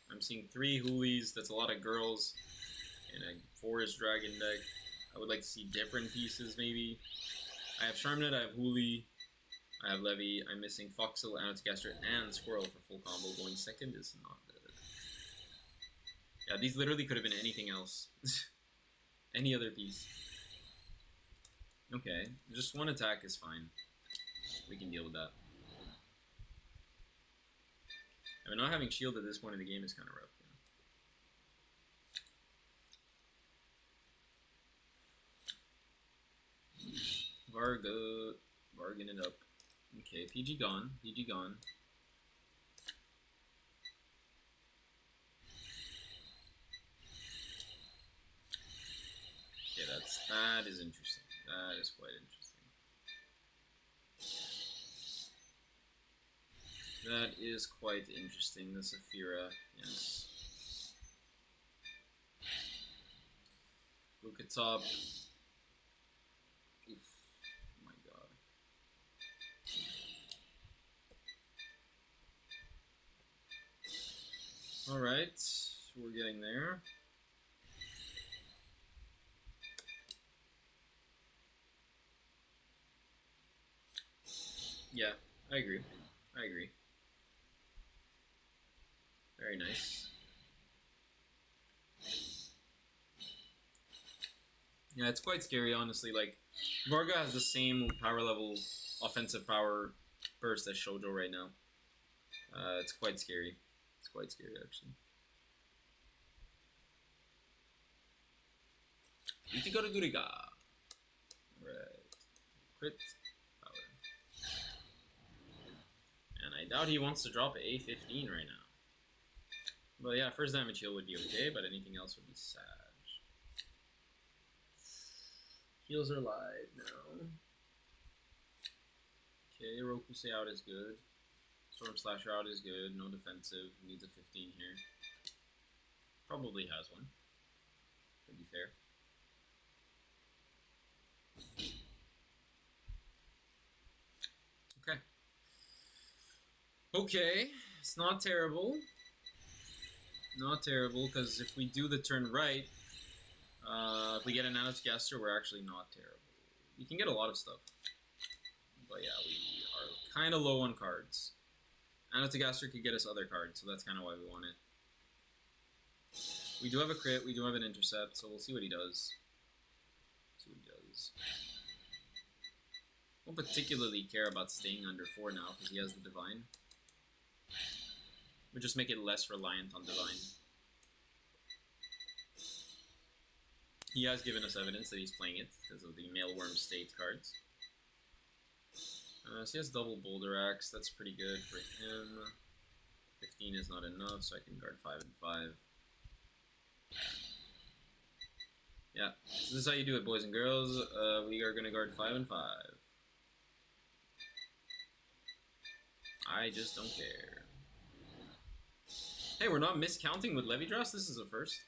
I'm seeing 3 hoolies, that's a lot of girls in a forest dragon deck. I would like to see different pieces, maybe. I have Charmnet, I have Hoolie, I have Levy, I'm missing Foxel, Anatocaster, and Squirrel for full combo. Going second is not good. Yeah, these literally could have been anything else. Any other piece. Okay, just one attack is fine. We can deal with that. I mean, not having shield at this point in the game is kind of rough. You know? Varga, bargain it up. Okay, PG gone. PG gone. Okay, that is interesting. That is quite interesting. That is quite interesting. The Saphira, yes. Look at top. Oof. Oh my god. Alright, we're getting there. Yeah, I agree. I agree. Very nice. Yeah, it's quite scary, honestly. Like, Varga has the same power level, offensive power burst as Shoujo right now. It's quite scary. It's quite scary, actually. Ichigaru Duriga. Right. Crit. And I doubt he wants to drop A15 right now. But yeah, first damage heal would be okay, but anything else would be sad. Heals are live now. Okay, Rokusei out is good. Storm Slasher out is good. No defensive. Needs a 15 here. Probably has one. To be fair. Okay. Okay, it's not terrible. Not terrible, because if we do the turn right, if we get an Anatocaster, we're actually not terrible. We can get a lot of stuff. But yeah, we are kind of low on cards. Anatocaster could get us other cards, so that's kind of why we want it. We do have a crit, we do have an intercept, so we'll see what he does. See what he does. Don't particularly care about staying under 4 now, because he has the Divine. We'll just make it less reliant on Divine. He has given us evidence that he's playing it because of the Mailworm State cards. So he has double Boulder Axe, that's pretty good for him. 15 is not enough, so I can guard 5 and 5. Yeah, so this is how you do it, boys and girls. We are going to guard 5 and 5. I just don't care. Hey, we're not miscounting with Levy Dross? This is a first.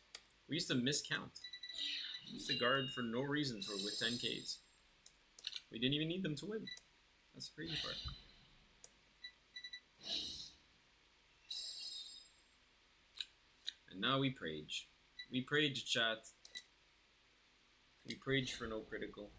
We used to miscount. We used to guard for no reason with 10Ks. We didn't even need them to win. That's the crazy part. And now we prage. We prage, chat. We prage for no critical.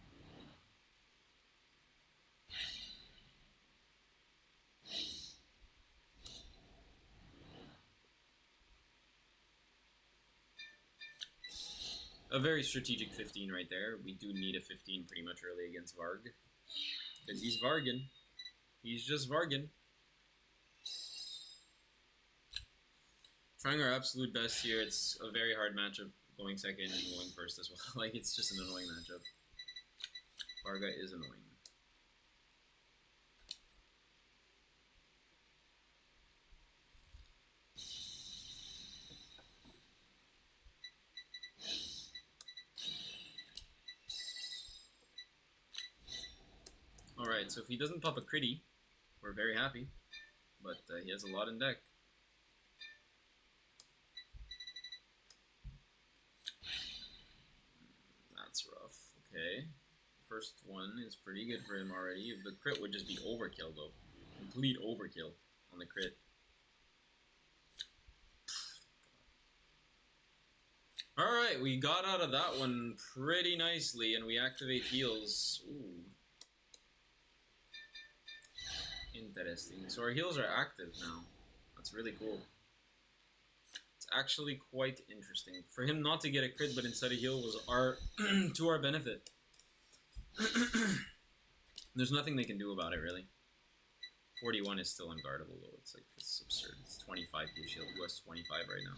A very strategic 15 right there. We do need a 15 pretty much early against Varg. Because he's Vargin. He's just Vargin. Trying our absolute best here. It's a very hard matchup. Going second and going first as well. Like, it's just an annoying matchup. Varga is annoying. Alright, so if he doesn't pop a critty, we're very happy. But he has a lot in deck. That's rough. Okay. First one is pretty good for him already. The crit would just be overkill, though. Complete overkill on the crit. Alright, we got out of that one pretty nicely, and we activate heals. Ooh. Interesting. So our heals are active now. That's really cool. It's actually quite interesting. For him not to get a crit but instead a heal was to our benefit. There's nothing they can do about it, really. 41 is still unguardable, though. It's like, it's absurd. It's 25k shield. Who has 25 right now?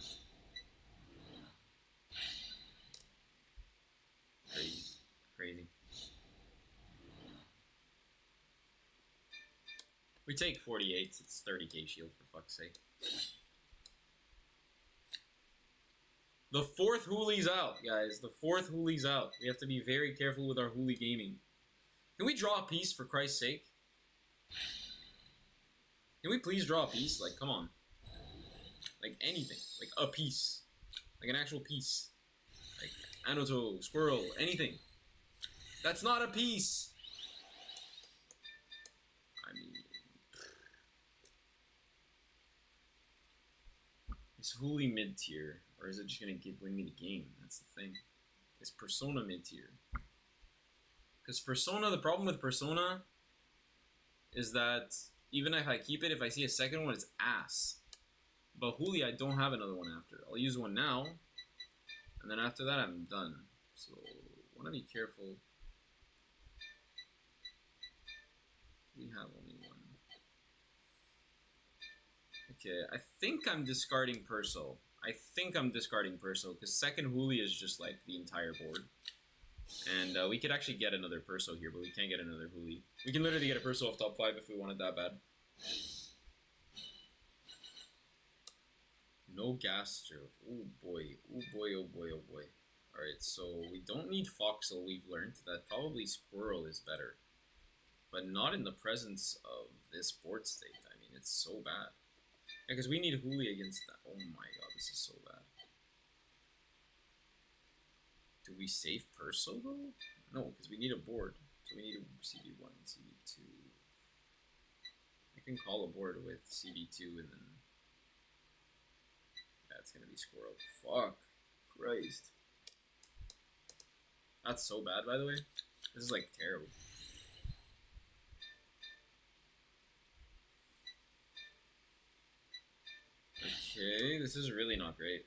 Crazy. Crazy. We take 48, it's 30k shield, for fuck's sake. The fourth Hooli's out, guys. The fourth Hooli's out. We have to be very careful with our Hooli gaming. Can we draw a piece, for Christ's sake? Can we please draw a piece? Like, come on. Like, anything. Like, a piece. Like, an actual piece. Like, Anoto, Squirrel, anything. That's not a piece! I mean... Is Hooli mid-tier? Or is it just going to bring me the game? That's the thing. Is Persona mid-tier? Because Persona, the problem with Persona is that even if I keep it, if I see a second one, it's ass. But Hooli, I don't have another one after. I'll use one now, and then after that, I'm done. So, I want to be careful. We have only one. Okay, I think I'm discarding Perso. Because second Hooli is just like the entire board. And we could actually get another Perso here, but we can't get another Hooli. We can literally get a Perso off top 5 if we want it that bad. No Gaster. Oh boy. Oh boy, oh boy, oh boy. Alright, so we don't need Foxel, we've learned. That probably Squirrel is better. But not in the presence of this board state. I mean, it's so bad. Yeah, because we need Hooli against that. Oh my god, this is so bad. Do we save Perso though? No, because we need a board. So we need a CB1, CB2. I can call a board with CB2 and then... That's gonna be Squirrel. Fuck. Christ. That's so bad, by the way. This is like terrible. Okay, this is really not great.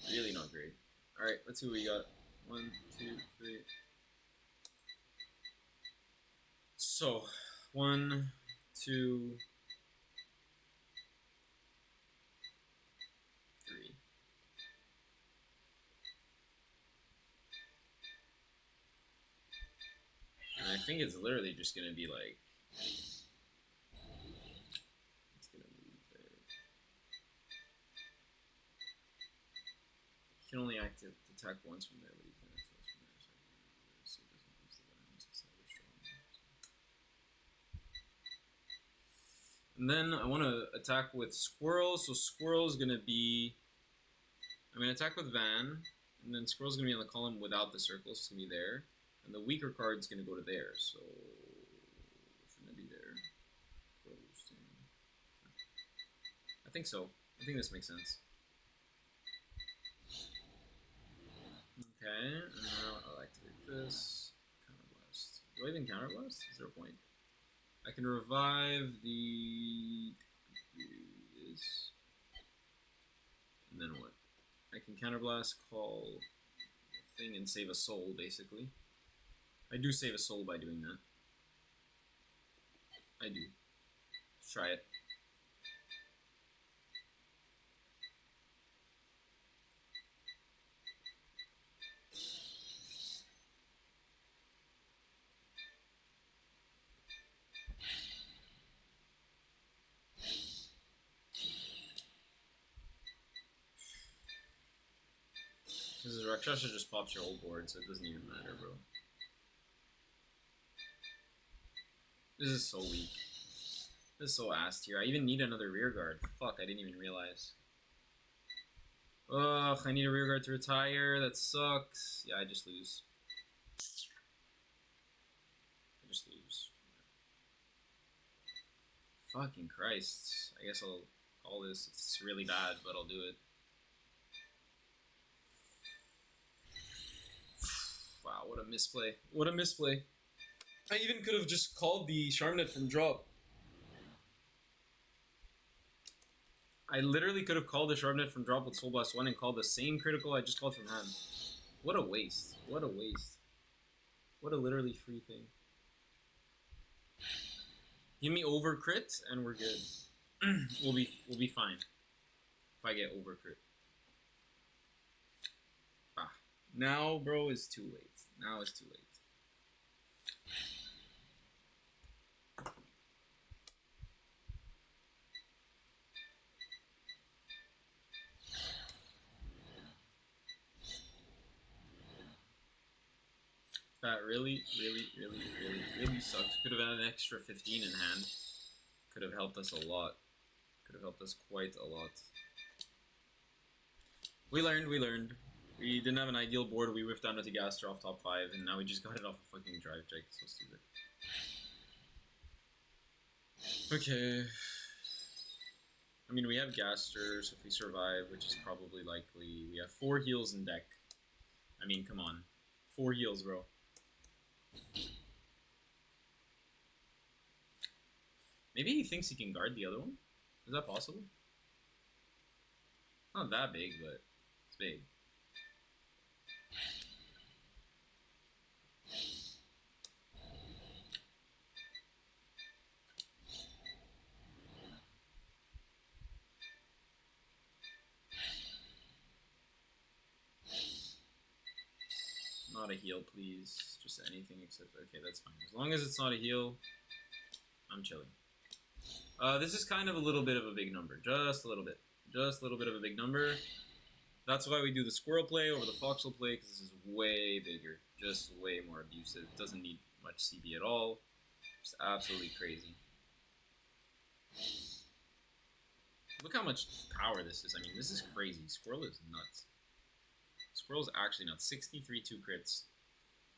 Really not great. Alright, let's see what we got. 1, 2, 3. So, 1, 2, 3. And I think it's literally just gonna be like... It's gonna move there. Can only attack once from there, but he's gonna force from there, so it doesn't boost the veterans. It's never strong. And then I want to attack with Squirrel, so Squirrel's gonna be. I'm gonna attack with Van, and then Squirrel's gonna be on the column without the circles. It's gonna be there, and the weaker card's gonna go to there. So shouldn't it be there? I think so. I think this makes sense. Okay, and now I'll activate this. Counterblast. Do I even counterblast? Is there a point? I can revive the this. And then what? I can counterblast, call the thing, and save a soul, basically. I do save a soul by doing that. I do. Let's try it. Because Rakshasa just pops your whole board, so it doesn't even matter, bro. This is so weak. This is so ass tier. I even need another rear guard. Fuck, I didn't even realize. Ugh, I need a rear guard to retire. That sucks. Yeah, I just lose. I just lose. Fucking Christ. I guess I'll call this. It's really bad, but I'll do it. Wow, what a misplay. What a misplay. I even could have just called the Charmnet from drop. I literally could have called the Charmnet from drop with Soul Blast 1 and called the same critical I just called from hand. What a waste. What a waste. What a literally free thing. Give me over crit and we're good. we'll be fine. If I get over crit. Ah. Now, bro, is too late. Now it's too late. That really sucks. Could have had an extra 15 in hand. Could have helped us a lot. Could have helped us quite a lot. We learned. We didn't have an ideal board. We whiffed down to Gaster off top 5, and now we just got it off a fucking drive check. So stupid. Okay. I mean, we have Gaster, so if we survive, which is probably likely, we have 4 heals in deck. I mean, come on. 4 heals, bro. Maybe he thinks he can guard the other one? Is that possible? Not that big, but it's big. Not a heal, please. Just anything except... Okay, that's fine. As long as it's not a heal, I'm chilling. This is kind of a little bit of a big number. Just a little bit. Just a little bit of a big number. That's why we do the squirrel play over the foxhole play, because this is way bigger. Just way more abusive. Doesn't need much CB at all. Just absolutely crazy. Look how much power this is. I mean, this is crazy. Squirrel is nuts. Squirrel's actually nuts. 63 2 crits.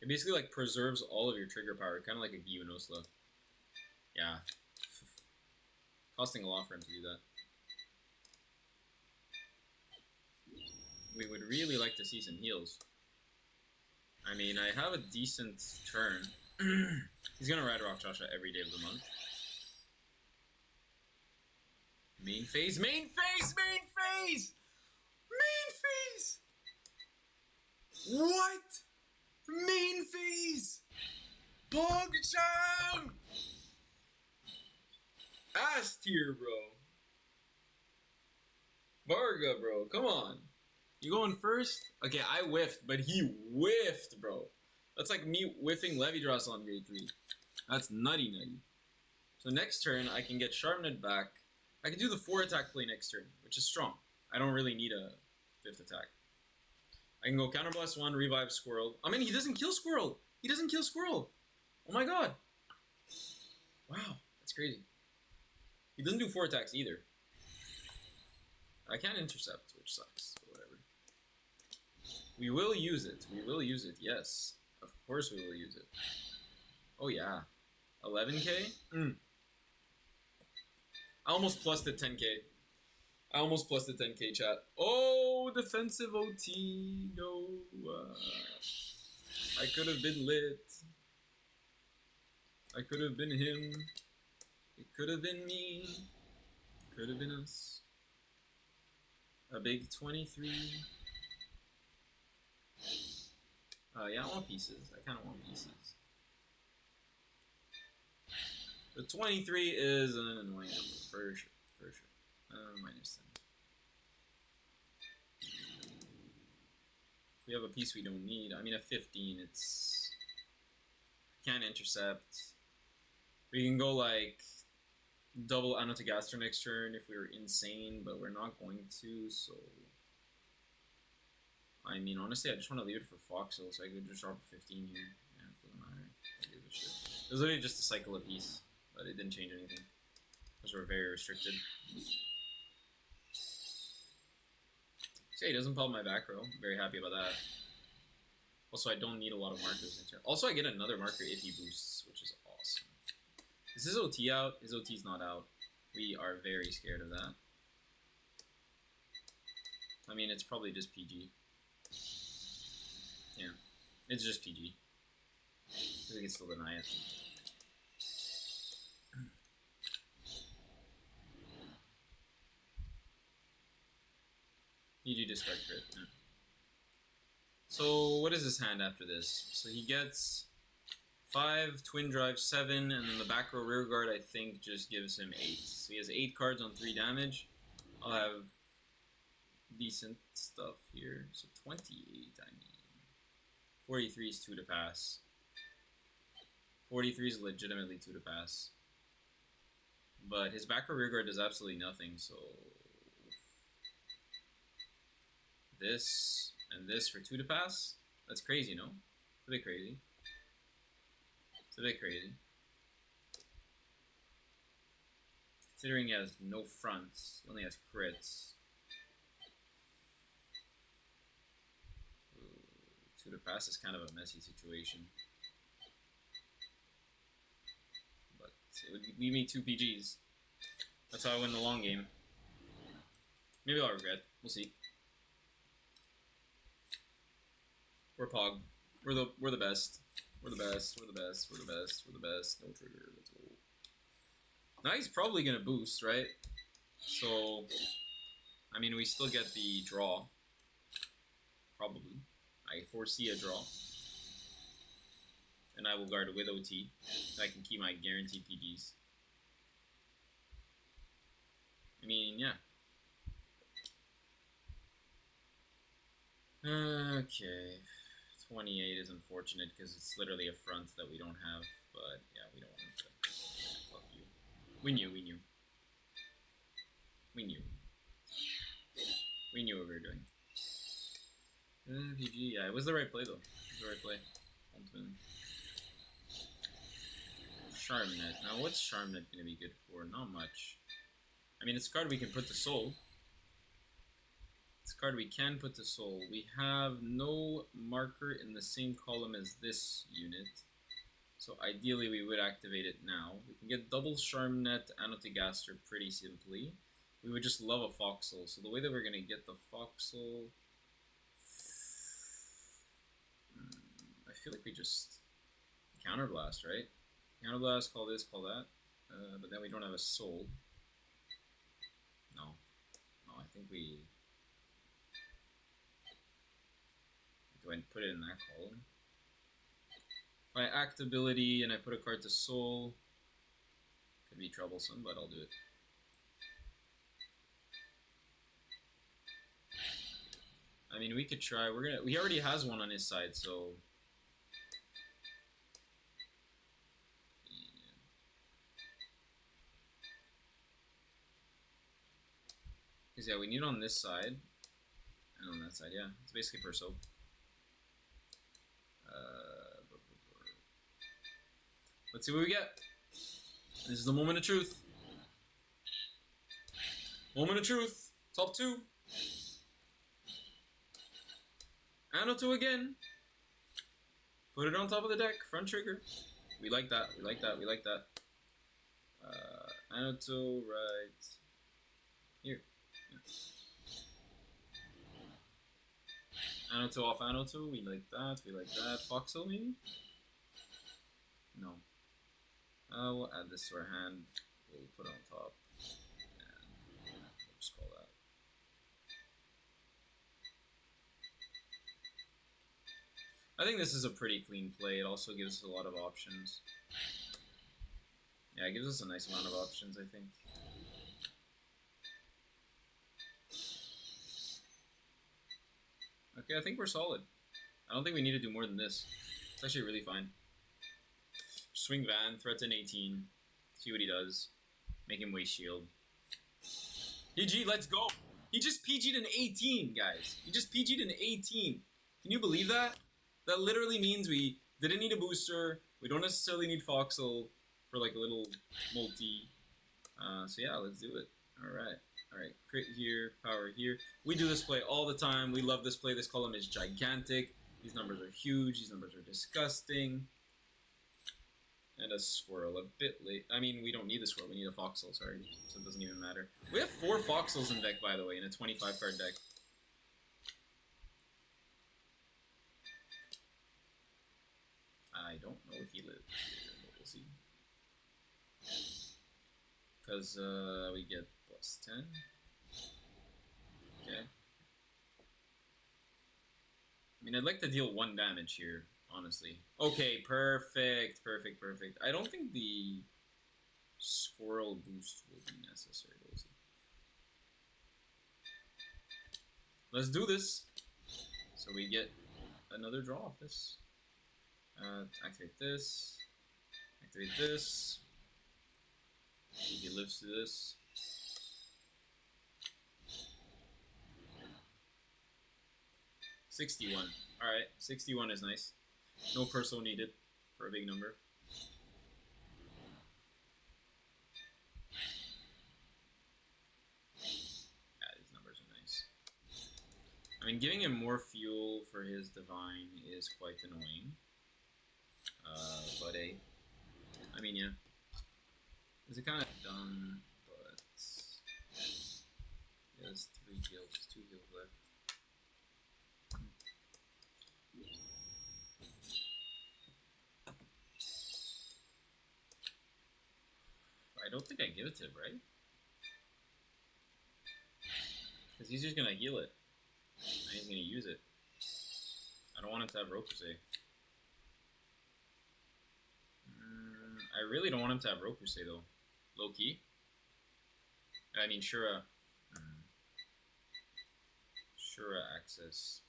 It basically like preserves all of your trigger power, kind of like a Gyunosla. Yeah. Costing a lot for him to do that. We would really like to see some heals. I mean, I have a decent turn. He's gonna ride Rakshasa every day of the month. Main phase, main phase, main phase! Main phase! What? Main phase! Pogchamp! Ass tier, bro. Varga, bro, come on. You going first? Okay, I whiffed, but he whiffed, bro. That's like me whiffing Levidras on grade 3. That's nutty. So next turn, I can get Sharpnet back. I can do the 4 attack play next turn, which is strong. I don't really need a 5th attack. I can go Counterblast 1, Revive Squirrel. I mean, he doesn't kill Squirrel! He doesn't kill Squirrel! Oh my god! Wow, that's crazy. He doesn't do 4 attacks either. I can't intercept, which sucks, but whatever. We will use it. We will use it, yes. Of course we will use it. Oh yeah. 11k? I almost plus the 10k. I almost plus the 10k, chat. Oh, defensive OT. No. I could have been lit. I could have been him. It could have been me. Could have been us. A big 23. Yeah, I want pieces. I kind of want pieces. The 23 is an annoying number, for sure. For sure. Minus 10. If we have a piece we don't need, I mean, a 15, it's... Can't intercept. We can go, like, double Anatogaster next turn if we were insane, but we're not going to, so... I mean, honestly, I just want to leave it for Foxel, so I could just drop a 15 here. Yeah, it doesn't matter. I give a shit. It was literally just a cycle a piece, but it didn't change anything. Because we're very restricted. See, he doesn't pop my back row. I'm very happy about that. Also, I don't need a lot of markers in turn. Also, I get another marker if he boosts, which is awesome. Is his OT out? His OT's not out. We are very scared of that. I mean, it's probably just PG. Yeah, it's just PG. I can still deny it. You do discard crit. Yeah. So what is his hand after this? So he gets 5, Twin Drive 7, and then the back row rear guard I think just gives him 8. So he has 8 cards on 3 damage. I'll have decent stuff here. So 28, I mean. 43 is 2 to pass. 43 is legitimately 2 to pass. But his back row rear guard does absolutely nothing, so... This and this for 2 to pass? That's crazy, no? It's a bit crazy. It's a bit crazy. Considering he has no fronts, he only has crits. 2 to pass is kind of a messy situation. But it would leave me 2 PGs. That's how I win the long game. Maybe I'll regret. We'll see. We're Pog. We're the best. We're the best. We're the best. We're the best. We're the best. No trigger. Let's go. Now he's probably gonna boost, right? So, I mean, we still get the draw. Probably. I foresee a draw. And I will guard with OT. I can keep my guaranteed PGs. I mean, yeah. Okay. 28 is unfortunate because it's literally a front that we don't have. But, yeah, we don't want to. Fuck you. We knew. We knew what we were doing. PG, yeah, it was the right play though. It was the right play, ultimately. Charmnet. Now, what's Charmnet going to be good for? Not much. I mean, it's a card we can put to soul. It's a card we can put to soul. We have no marker in the same column as this unit. So ideally, we would activate it now. We can get double Charmnet Anatogaster pretty simply. We would just love a Foxel. So the way that we're going to get the Foxel... I feel like we just counterblast, right? Counterblast, call this, call that. But then we don't have a soul. No. No, I think we... Go ahead and put it in that column. If I act ability and I put a card to soul, could be troublesome, but I'll do it. I mean, we could try. He already has one on his side, so... Because, yeah, we need on this side. And on that side, yeah. It's basically Perso. Let's see what we get. This is the moment of truth. Moment of truth. Top 2. Anoto again. Put it on top of the deck. Front trigger. We like that. We like that. We like that. Anoto right here. Yeah. Anoto off Anoto. We like that. We like that. Foxel maybe? No. We'll add this to our hand. We'll put it on top. And we'll just call that. I think this is a pretty clean play. It also gives us a lot of options. Yeah, it gives us a nice amount of options, I think. Okay, I think we're solid. I don't think we need to do more than this. It's actually really fine. Swing Van, threaten 18. See what he does. Make him waste shield. PG, let's go! He just PG'd an 18, guys. He just PG'd an 18. Can you believe that? That literally means we didn't need a booster. We don't necessarily need Foxel for like a little multi. So yeah, let's do it. Alright. Alright, crit here, power here. We do this play all the time. We love this play. This column is gigantic. These numbers are huge. These numbers are disgusting. And a squirrel, a bit late. I mean, we don't need the squirrel. We need a Foxel, sorry. So it doesn't even matter. We have 4 Foxels in deck, by the way, in a 25 card deck. I don't know if he lives here, but we'll see. Because we get plus 10. Okay. I mean, I'd like to deal 1 damage here, honestly. Okay, perfect, perfect, perfect. I don't think the squirrel boost will be necessary. We'll see. Let's do this. So we get another draw off this. Activate this. Activate this. He lives to this. $61. Alright, 61 is nice. No perso needed for a big number. Yeah, these numbers are nice. I mean, giving him more fuel for his divine is quite annoying. But I mean, yeah. Is it kind of dumb, but he has 3 heals, 2 heals left. I don't think I give it to him, right? Because he's just gonna heal it. And he's gonna use it. I don't want him to have Rokusei. I really don't want him to have Rokusei though. Low key. I mean, Shura. Shura access.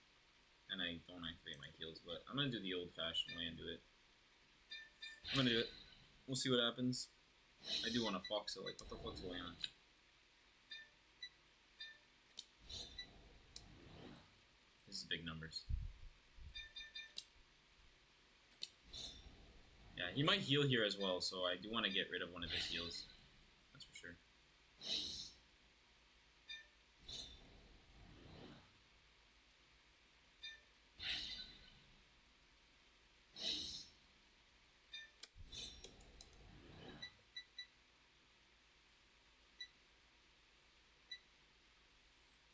And I don't activate my heals, but I'm gonna do the old fashioned way and do it. I'm gonna do it. We'll see what happens. I do want a Foxel, like, what the fuck's going on? This is big numbers. Yeah, he might heal here as well, so I do want to get rid of one of his heals. That's for sure.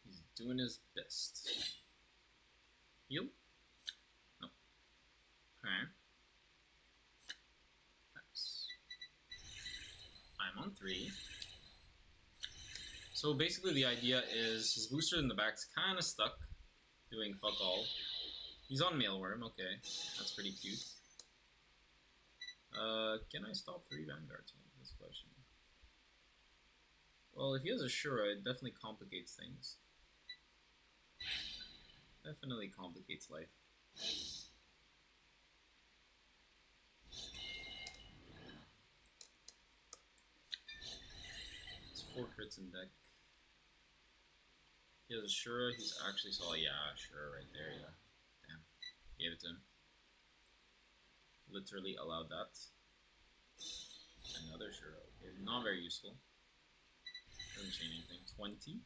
He's doing his best. Heal? No. Okay. I'm on 3. So basically the idea is his booster in the back's kind of stuck, doing fuck all. He's on Mailworm, okay. That's pretty cute. Can I stop 3 Vanguards? That's the question. Well, if he has a Shura, it definitely complicates things. Definitely complicates life. It's 4 crits in deck. He has a Shura, he's actually saw, yeah, Shura right there, yeah. Damn. Gave it to him. Literally allowed that. Not very useful. Doesn't change anything. 20,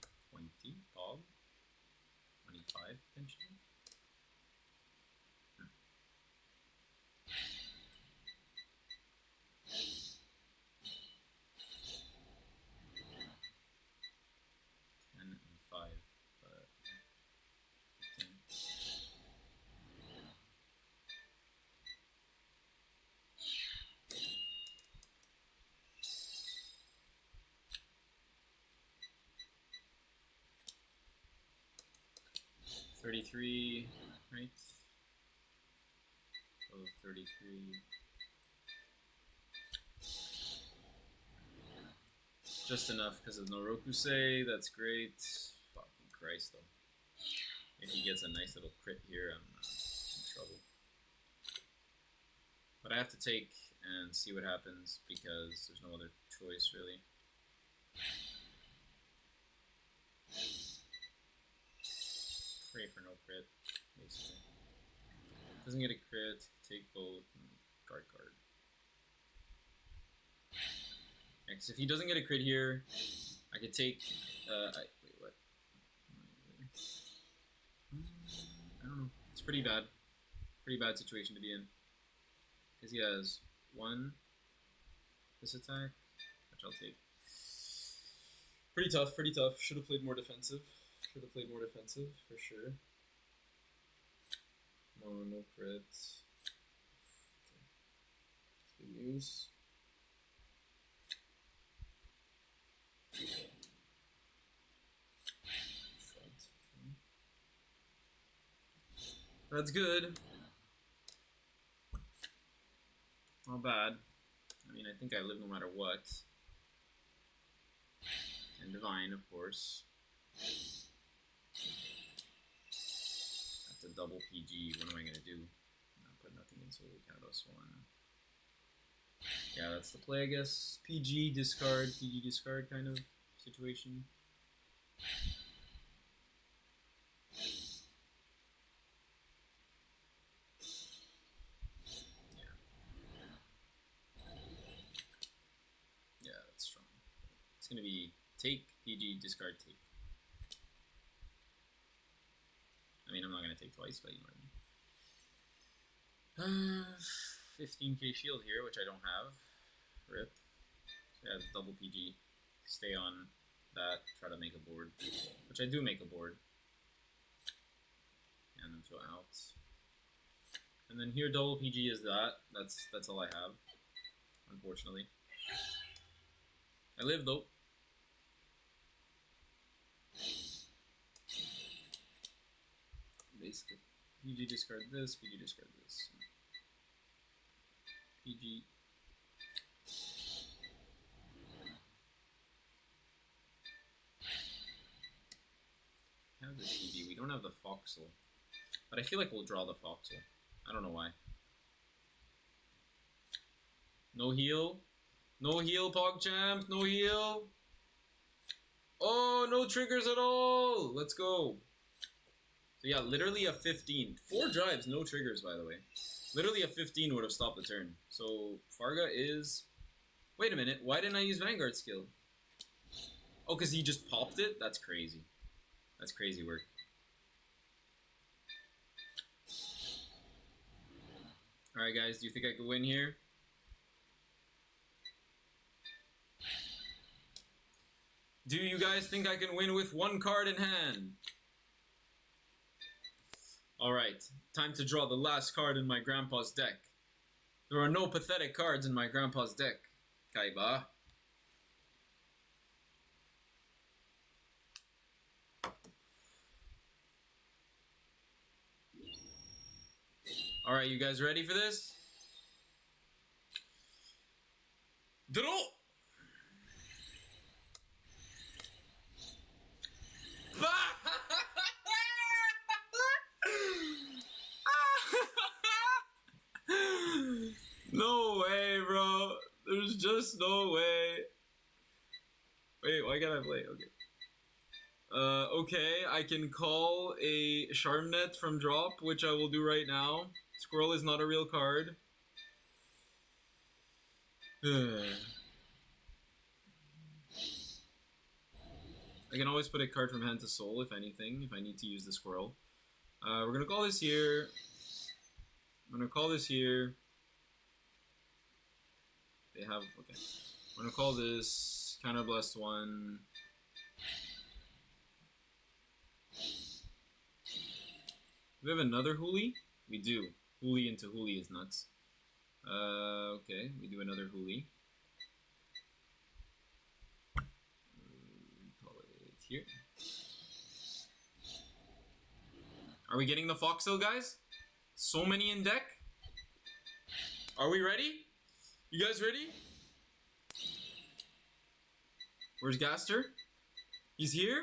Pog. 25 potentially. And 5, but 15. $33, right? So 33. Just enough because of Norokusei, that's great. Fucking Christ though. If he gets a nice little crit here, I'm in trouble. But I have to take and see what happens because there's no other choice really. Pray for no crit, basically. Doesn't get a crit, take both, and card. Next, if he doesn't get a crit here, I could take, wait, what? I don't know. It's pretty bad. Pretty bad situation to be in. Because he has 1, this attack, which I'll take. Pretty tough. Should have played more defensive. For sure. No crits. Okay. That's good news. That's good. Not bad. I mean, I think I live no matter what. And Divine, of course. That's a double PG. What am I going to do? I'll put nothing in, so we count us 1. Yeah, that's the play, I guess. PG discard kind of situation. Yeah, that's strong. It's gonna be take, PG, discard, take. I mean, I'm not gonna take twice, but you know what I mean. 15k shield here, which I don't have. Rip. So yeah, double PG. Stay on that. Try to make a board, which I do make a board. And then throw out. And then here, double PG is that. That's all I have. Unfortunately, I live though. Basically, PG discard this. PG discard this. PG. Have the PG. We don't have the Foxel, but I feel like we'll draw the Foxel. I don't know why. No heal. No heal, PogChamp. No heal. Oh, no triggers at all. Let's go. So yeah, literally a 15. 4 drives, no triggers, by the way. Literally a 15 would have stopped the turn. So Farga is... Wait a minute. Why didn't I use Vanguard skill? Oh, because he just popped it? That's crazy. That's crazy work. Alright guys, do you think I could win here? Do you guys think I can win with 1 card in hand? Alright, time to draw the last card in my grandpa's deck. There are no pathetic cards in my grandpa's deck. Kaiba. Alright, you guys ready for this? Draw! No way, bro. There's just no way. Wait, why can't I play? Okay. Okay, I can call a Charmnet from drop, which I will do right now. Squirrel is not a real card. I can always put a card from hand to soul, if anything, if I need to use the squirrel. We're going to call this here. I'm going to call this here. They have, okay. I'm going to call this Counterblast 1. Do we have another Huli? We do. Huli into Huli is nuts. Okay, we do another Huli. Call it here. Are we getting the Foxhill, guys? So many in deck. Are we ready? You guys ready? Where's Gaster? He's here.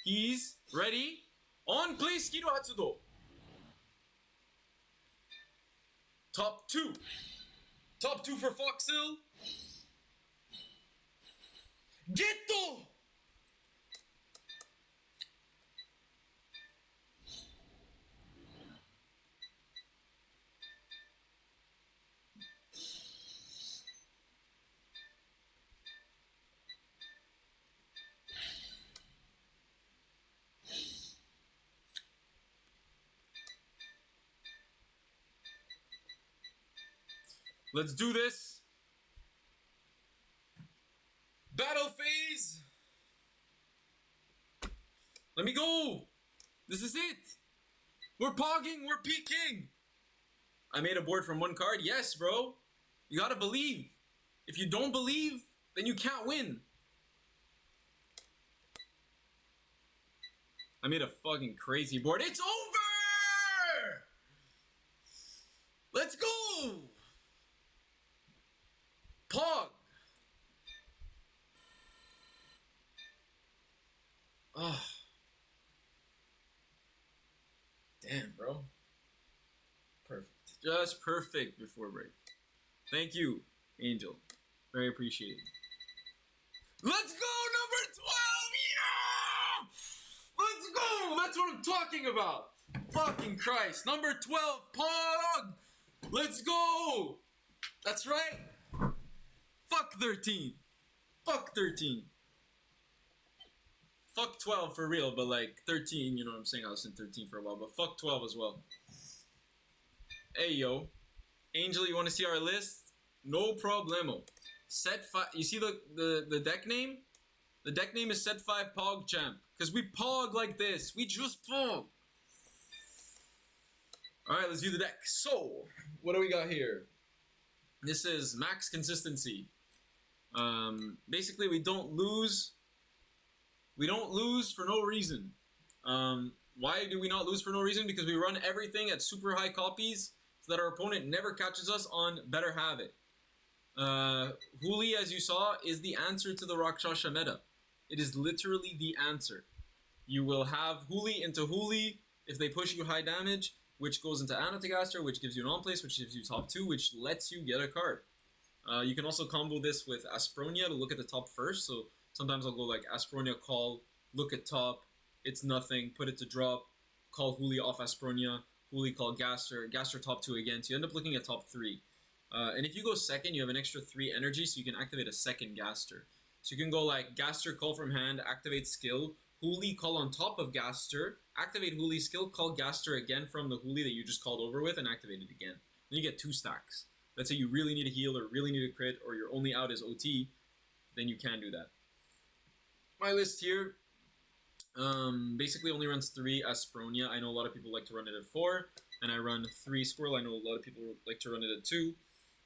He's ready. On, please, Skido Hatsudo. Top 2. Top 2 for Foxhill. Getto! Let's do this. Battle phase. Let me go. This is it. We're pogging. We're peaking. I made a board from 1 card. Yes, bro. You gotta believe. If you don't believe, then you can't win. I made a fucking crazy board. It's over. Let's go. Pog! Oh. Damn, bro. Perfect. Just perfect before break. Thank you, Angel. Very appreciated. Let's go, number 12! Yeah! Let's go! That's what I'm talking about. Fucking Christ. Number 12, Pog! Let's go! That's right. Fuck 13. Fuck 13. Fuck 12 for real, but like 13, you know what I'm saying? I was in 13 for a while, but fuck 12 as well. Hey, yo. Angel, you want to see our list? No problemo. Set 5. You see the deck name? The deck name is Set 5 Pog Champ. Because we pog like this. We just pog. Alright, let's do the deck. So, what do we got here? This is max consistency. Basically, we don't lose. We don't lose for no reason. Why do we not lose for no reason? Because we run everything at super high copies so that our opponent never catches us on Better Have It. Huli, as you saw, is the answer to the Rakshasha meta. It is literally the answer. You will have Huli into Huli if they push you high damage, which goes into Anatigaster, which gives you an on-place, which gives you top 2, which lets you get a card. You can also combo this with Aspronia to look at the top first. So sometimes I'll go like Aspronia call, look at top, it's nothing, put it to drop, call Huli off Aspronia, Huli call Gaster, Gaster top 2 again. So you end up looking at top 3. And if you go second, you have an extra 3 energy, so you can activate a second Gaster. So you can go like Gaster call from hand, activate skill, Huli call on top of Gaster, activate Huli skill, call Gaster again from the Huli that you just called over with, and activate it again. Then you get 2 stacks. Let's say you really need a heal or really need a crit or your only out is OT, then you can do that. My list here basically only runs 3 Aspronia. I know a lot of people like to run it at 4, and I run 3 Squirrel. I know a lot of people like to run it at 2.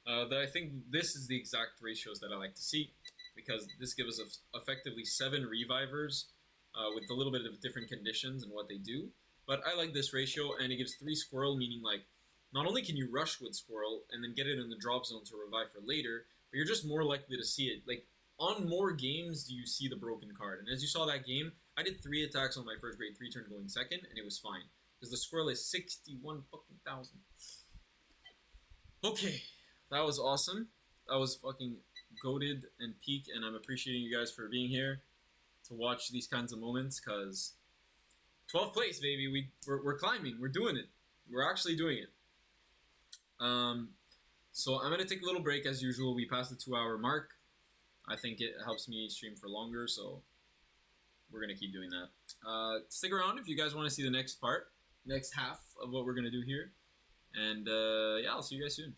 That I think this is the exact ratios that I like to see, because this gives us effectively 7 Revivers with a little bit of different conditions and what they do. But I like this ratio, and it gives 3 Squirrel, meaning like not only can you rush with Squirrel and then get it in the drop zone to revive for later, but you're just more likely to see it. Like, on more games do you see the broken card. And as you saw that game, I did 3 attacks on my first grade 3 turn going second, and it was fine. Because the Squirrel is 61 fucking thousand. Okay, that was awesome. That was fucking goated and peak, and I'm appreciating you guys for being here to watch these kinds of moments, because 12th place, baby. We're climbing. We're doing it. We're actually doing it. So I'm going to take a little break as usual. We passed the 2-hour mark. I think it helps me stream for longer, so we're gonna keep doing that. Stick around if you guys want to see the next part, next half of what we're gonna do here, and yeah, I'll see you guys soon.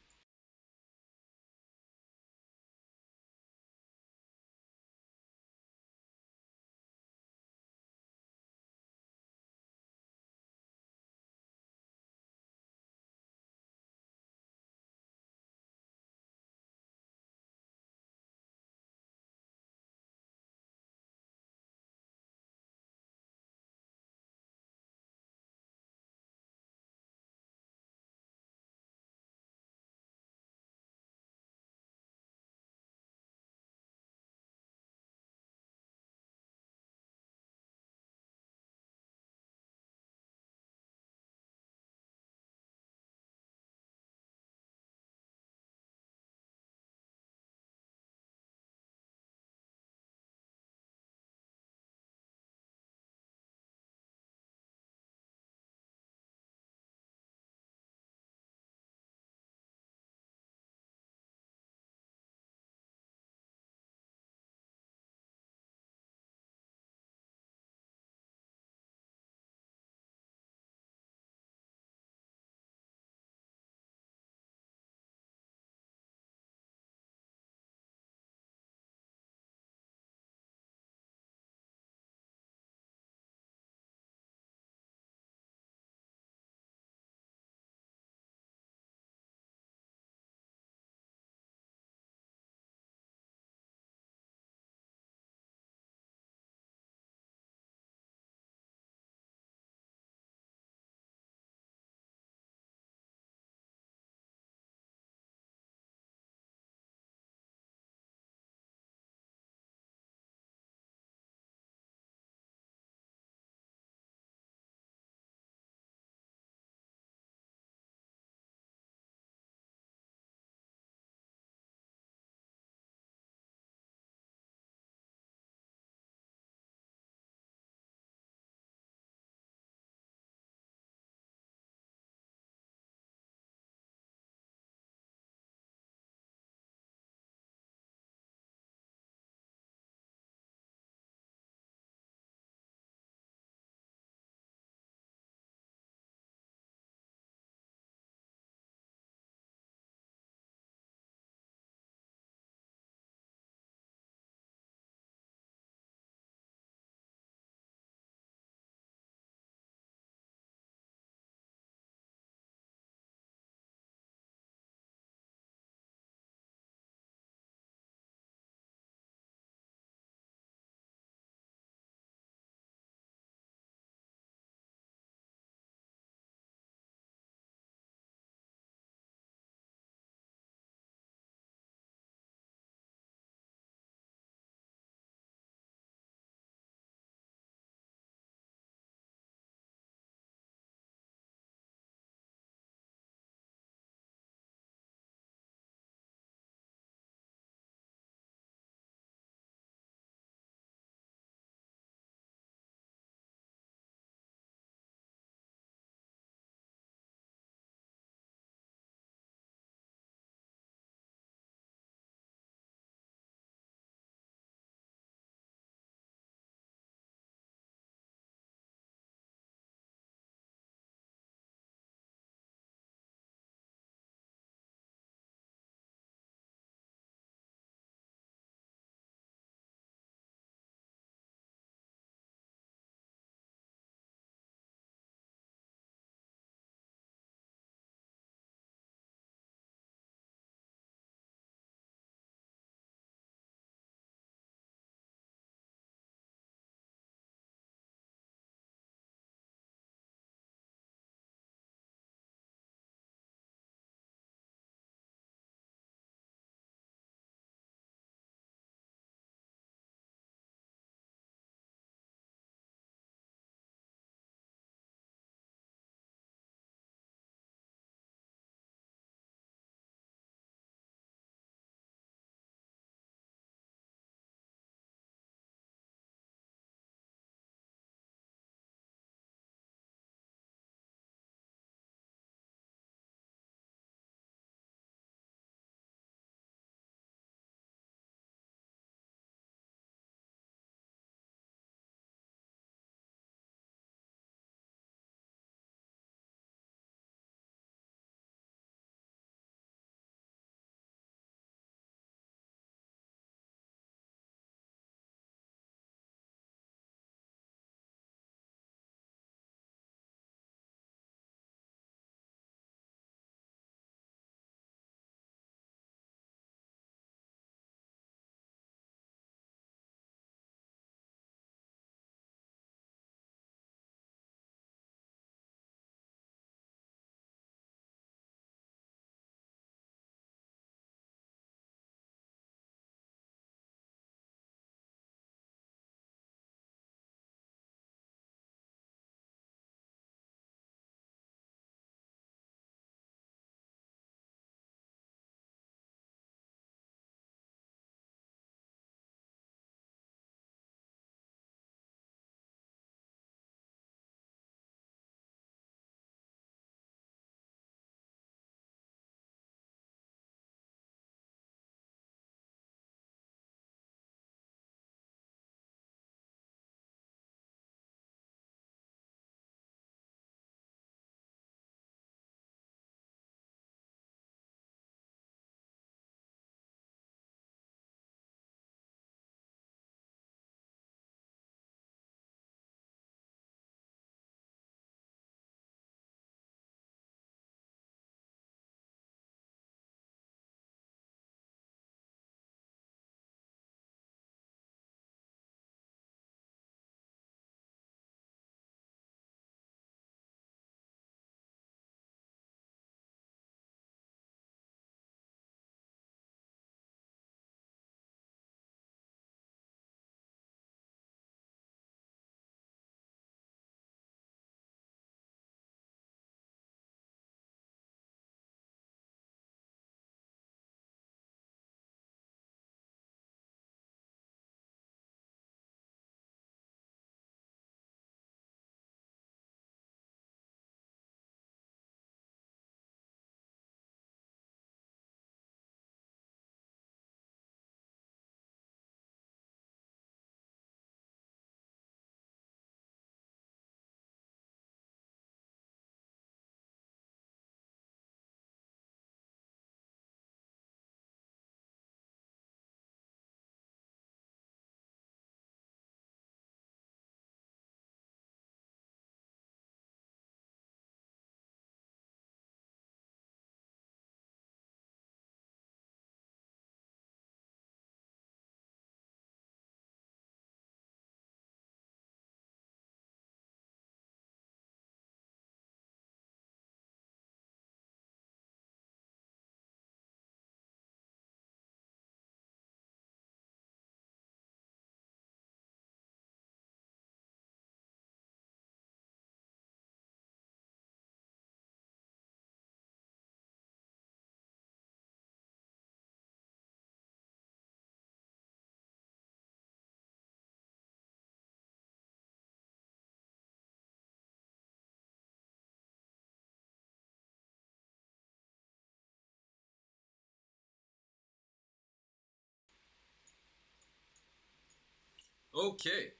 Okay.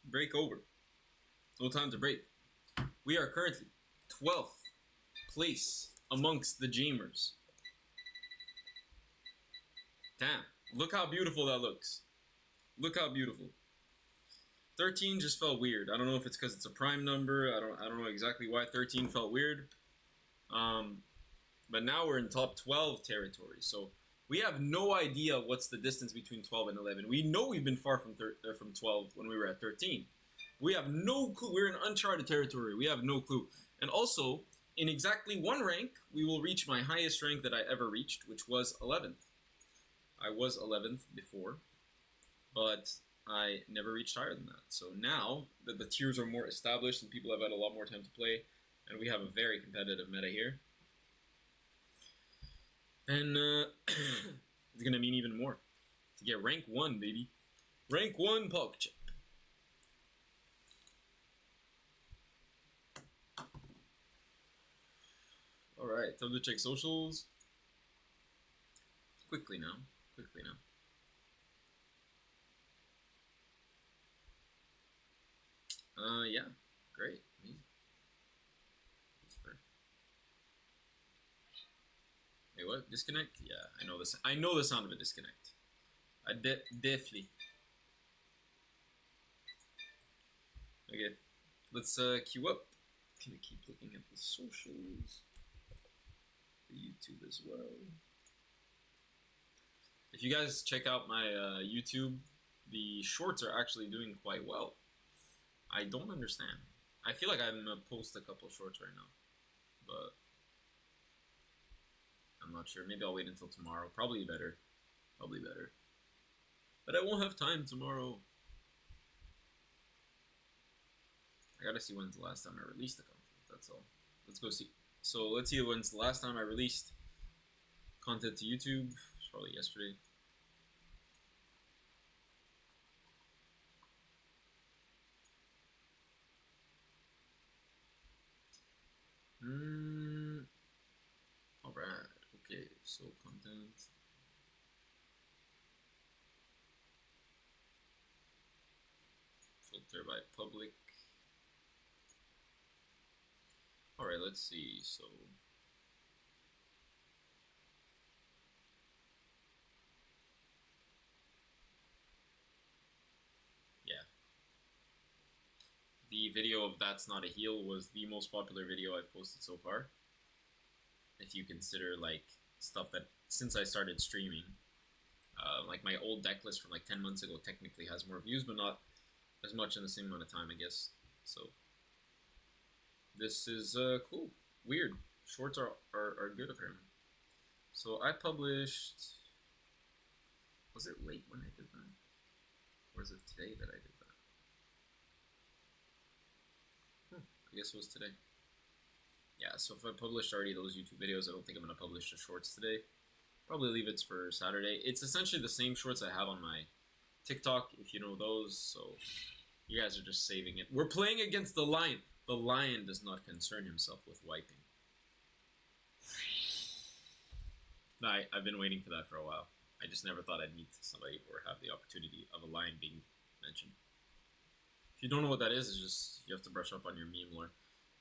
Break over. No time to break. We are currently 12th place amongst the Jamers. Damn. Look how beautiful that looks. Look how beautiful. 13 just felt weird. I don't know if it's because it's a prime number. I don't know exactly why 13 felt weird. But now we're in top 12 territory. So we have no idea what's the distance between 12 and 11. We know we've been far from 12 when we were at 13. We have no clue. We're in uncharted territory. We have no clue. And also, in exactly one rank, we will reach my highest rank that I ever reached, which was 11th. I was 11th before, but I never reached higher than that. So now that the tiers are more established and people have had a lot more time to play, and we have a very competitive meta here, and it's going to mean even more. To get rank 1, baby. Rank 1 Pog Chip. Alright, time to check socials. Quickly now. Yeah. Great. Amazing. Wait, what? Disconnect? Yeah, I know this. I know the sound of a disconnect. Definitely. Okay, let's queue up. Gonna keep looking at the socials, the YouTube as well. If you guys check out my YouTube, the shorts are actually doing quite well. I don't understand. I feel like I'm gonna post a couple shorts right now, but I'm not sure. Maybe I'll wait until tomorrow. Probably better. But I won't have time tomorrow. I gotta see when's the last time I released the content. That's all. Let's go see. So let's see when's the last time I released content to YouTube. It's probably yesterday. Alright. Okay. So content. Filter by public. Alright, let's see. So yeah. The video of That's Not a Heal was the most popular video I've posted so far. If you consider like stuff that since I started streaming, like my old deck list from like 10 months ago technically has more views, but not as much in the same amount of time, I guess. So this is cool. Weird. Shorts are good apparently. So I published. Was it late when I did that? Or is it today that I did that? I guess it was today. Yeah, so if I published already those YouTube videos, I don't think I'm going to publish the shorts today. Probably leave it for Saturday. It's essentially the same shorts I have on my TikTok, if you know those, so you guys are just saving it. We're playing against the Lion. The Lion does not concern himself with wiping. I've been waiting for that for a while. I just never thought I'd meet somebody or have the opportunity of a lion being mentioned. If you don't know what that is, it's just you have to brush up on your meme lore.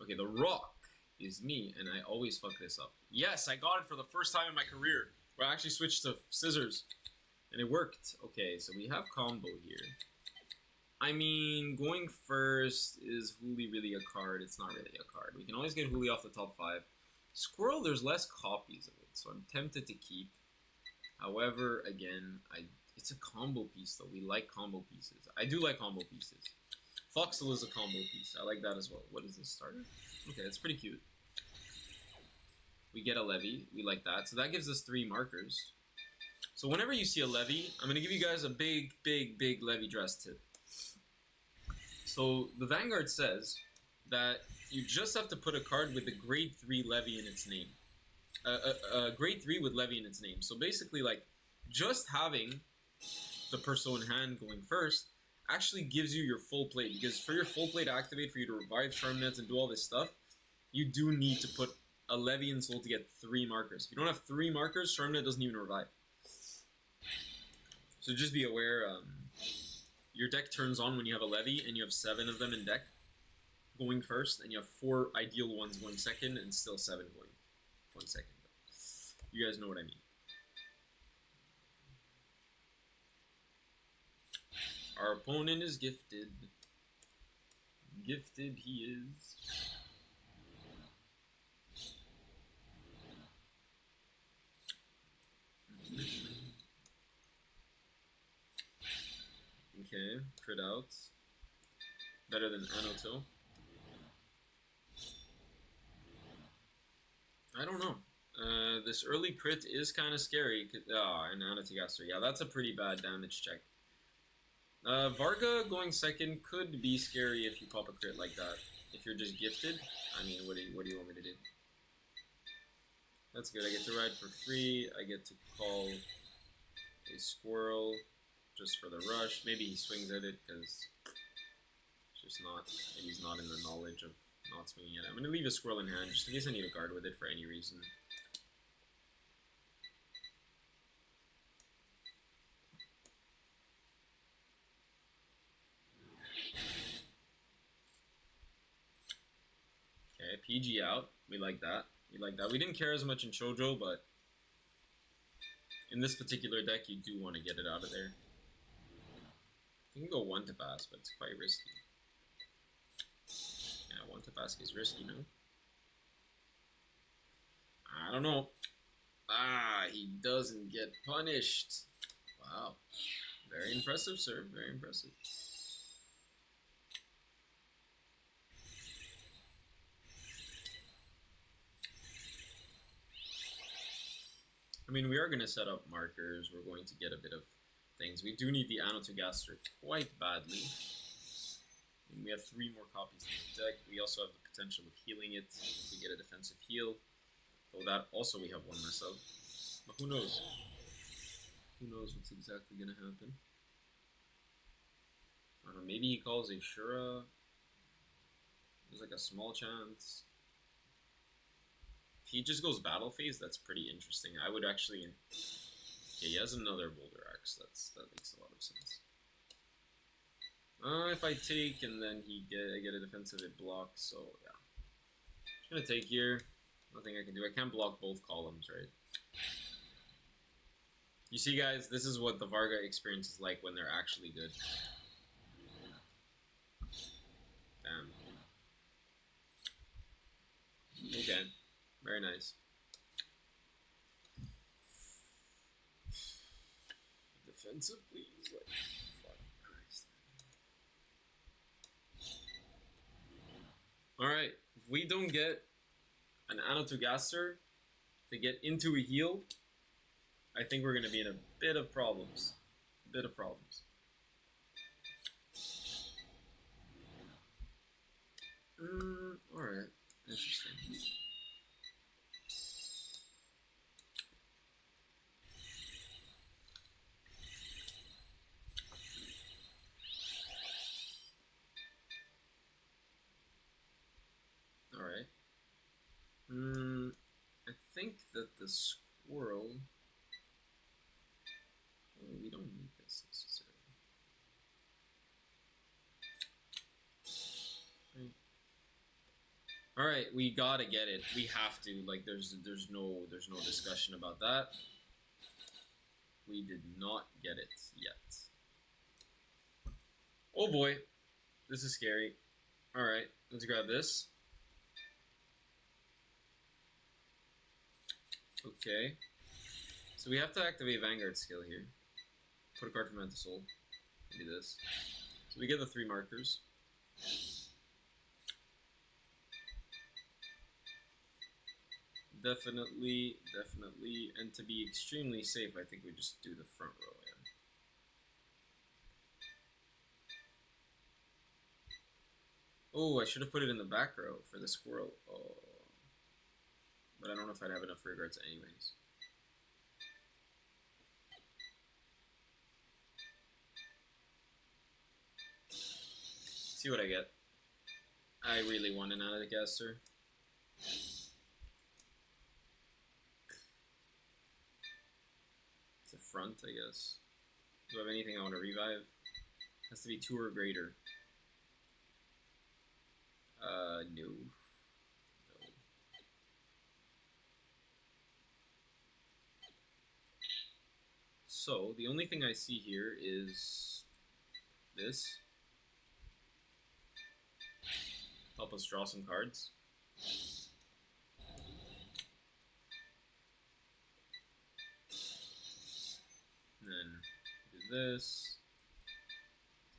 Okay, the Rock is me, and I always fuck this up. Yes, I got it for the first time in my career, where I actually switched to scissors, and it worked. Okay, so we have combo here. I mean, going first, is Hooli really a card? It's not really a card. We can always get Hooli off the top 5. Squirrel, there's less copies of it, so I'm tempted to keep. However, again, it's a combo piece, though. We like combo pieces. I do like combo pieces. Foxel is a combo piece. I like that as well. What is this starter? Okay, that's pretty cute. We get a Levy. We like that. So that gives us 3 markers. So whenever you see a Levy, I'm going to give you guys a big Levy dress tip. So the Vanguard says that you just have to put a card with a grade 3 Levy in its name. Grade 3 with Levy in its name. So basically, like, just having the Perso in hand going first actually gives you your full play. Because for your full play to activate, for you to revive Charmnets and do all this stuff, you do need to put a Levy in Soul to get 3 markers. If you don't have 3 markers, Charmnet doesn't even revive. So just be aware. your deck turns on when you have a levy, and you have 7 of them in deck going first, and you have 4 ideal ones going second, and still 7 going 1 second. You guys know what I mean. Our opponent is gifted. Gifted he is. Okay, crit out. Better than Anoto. I don't know. This early crit is kind of scary. And Anatogaster. Yeah, that's a pretty bad damage check. Varga going second could be scary if you pop a crit like that. If you're just gifted, I mean, what do you want me to do? That's good. I get to ride for free. I get to call a squirrel just for the rush. Maybe he swings at it because it's just not. Maybe he's not in the knowledge of not swinging at it. I'm going to leave a squirrel in hand just in case I need a guard with it for any reason. Okay, PG out. We like that. We like that. We didn't care as much in Shoujo, but in this particular deck, you do want to get it out of there. You can go 1 to pass, but it's quite risky. Yeah, 1 to pass is risky, no? I don't know. Ah, he doesn't get punished. Wow. Very impressive, sir. Very impressive. I mean, we are going to set up markers. We're going to get a bit of things. We do need the Anatogaster quite badly. And we have 3 more copies in the deck. We also have the potential of healing it if we get a defensive heal. Though that also we have 1 less of. But who knows? Who knows what's exactly going to happen? I don't know, maybe he calls a Shura. There's like a small chance. If he just goes battle phase, that's pretty interesting. I would actually... Okay, he has another Boulder Axe. That makes a lot of sense. If I take and then I get a defensive, it blocks, so yeah. Just gonna take here. Nothing I can do. I can't block both columns, right? You see, guys, this is what the Varga experience is like when they're actually good. Damn. Okay. Very nice. Defensive, please. Like, fuck Christ. Alright. If we don't get an Anatogaster to get into a heal, I think we're going to be in a bit of problems. A bit of problems. Alright. Interesting. Alright. I think that the squirrel... Oh, we don't need this necessarily. Alright, we gotta get it. We have to. Like, there's no discussion about that. We did not get it yet. Oh boy. This is scary. Alright, let's grab this. Okay. So we have to activate Vanguard skill here. Put a card from Mental Soul. Do this. So we get the 3 markers. Definitely. And to be extremely safe, I think we just do the front row. Yeah. Oh, I should have put it in the back row for the squirrel. Oh. But I don't know if I'd have enough rear guards anyways. See what I get. I really want an Anatogaster. It's a front, I guess. Do I have anything I want to revive? Has to be 2 or greater. No. No. So, the only thing I see here is this. Help us draw some cards. And then do this.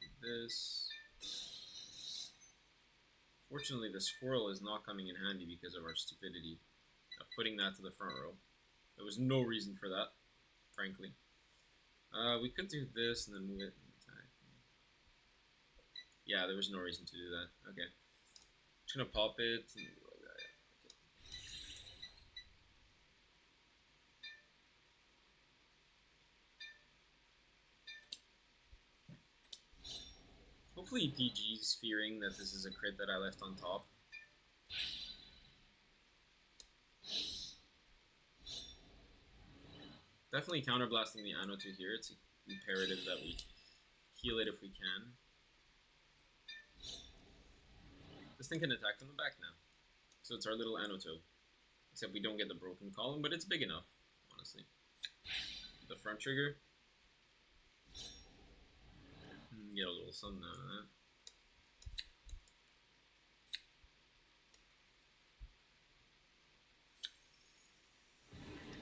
Do this. Fortunately, the squirrel is not coming in handy because of our stupidity of putting that to the front row. There was no reason for that, frankly. We could do this and then move it and attack. Yeah, there was no reason to do that. Okay. Just gonna pop it. And like that. Okay. Hopefully PG's fearing that this is a crit that I left on top. Definitely counterblasting the Anno 2 here. It's imperative that we heal it if we can. This thing can attack from the back now. So it's our little Anno 2. Except we don't get the broken column, but it's big enough, honestly. The front trigger. Get a little something out of that.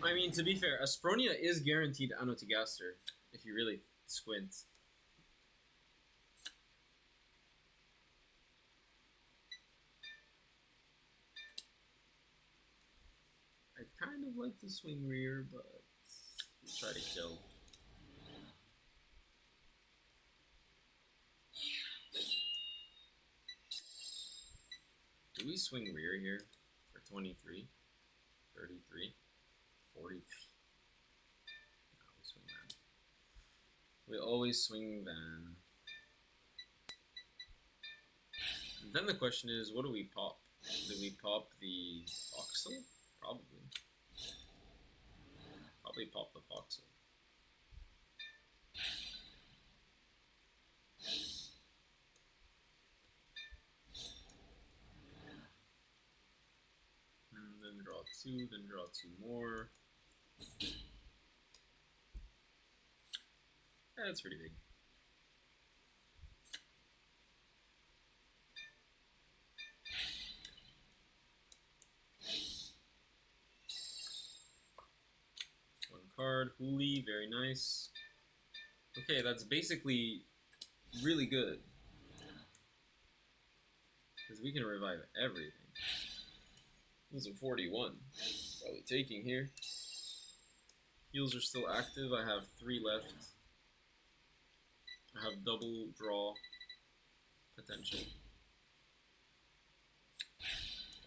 I mean, to be fair, Aspronia is guaranteed Anno to Gaster, if you really squint. I'd kind of like to swing rear, but we'll try to kill. Do we swing rear here for 23, 33, 43? No, we swing van. We always swing van. And then the question is, what do we pop? Do we pop the Foxel? Probably. Probably pop the Foxel. And then draw 2, then draw 2 more. Yeah, that's pretty big. One card, Huli, very nice. Okay, that's basically really good. Because we can revive everything. This is a 41. Probably taking here. Heals are still active. I have 3 left. I have double draw potential.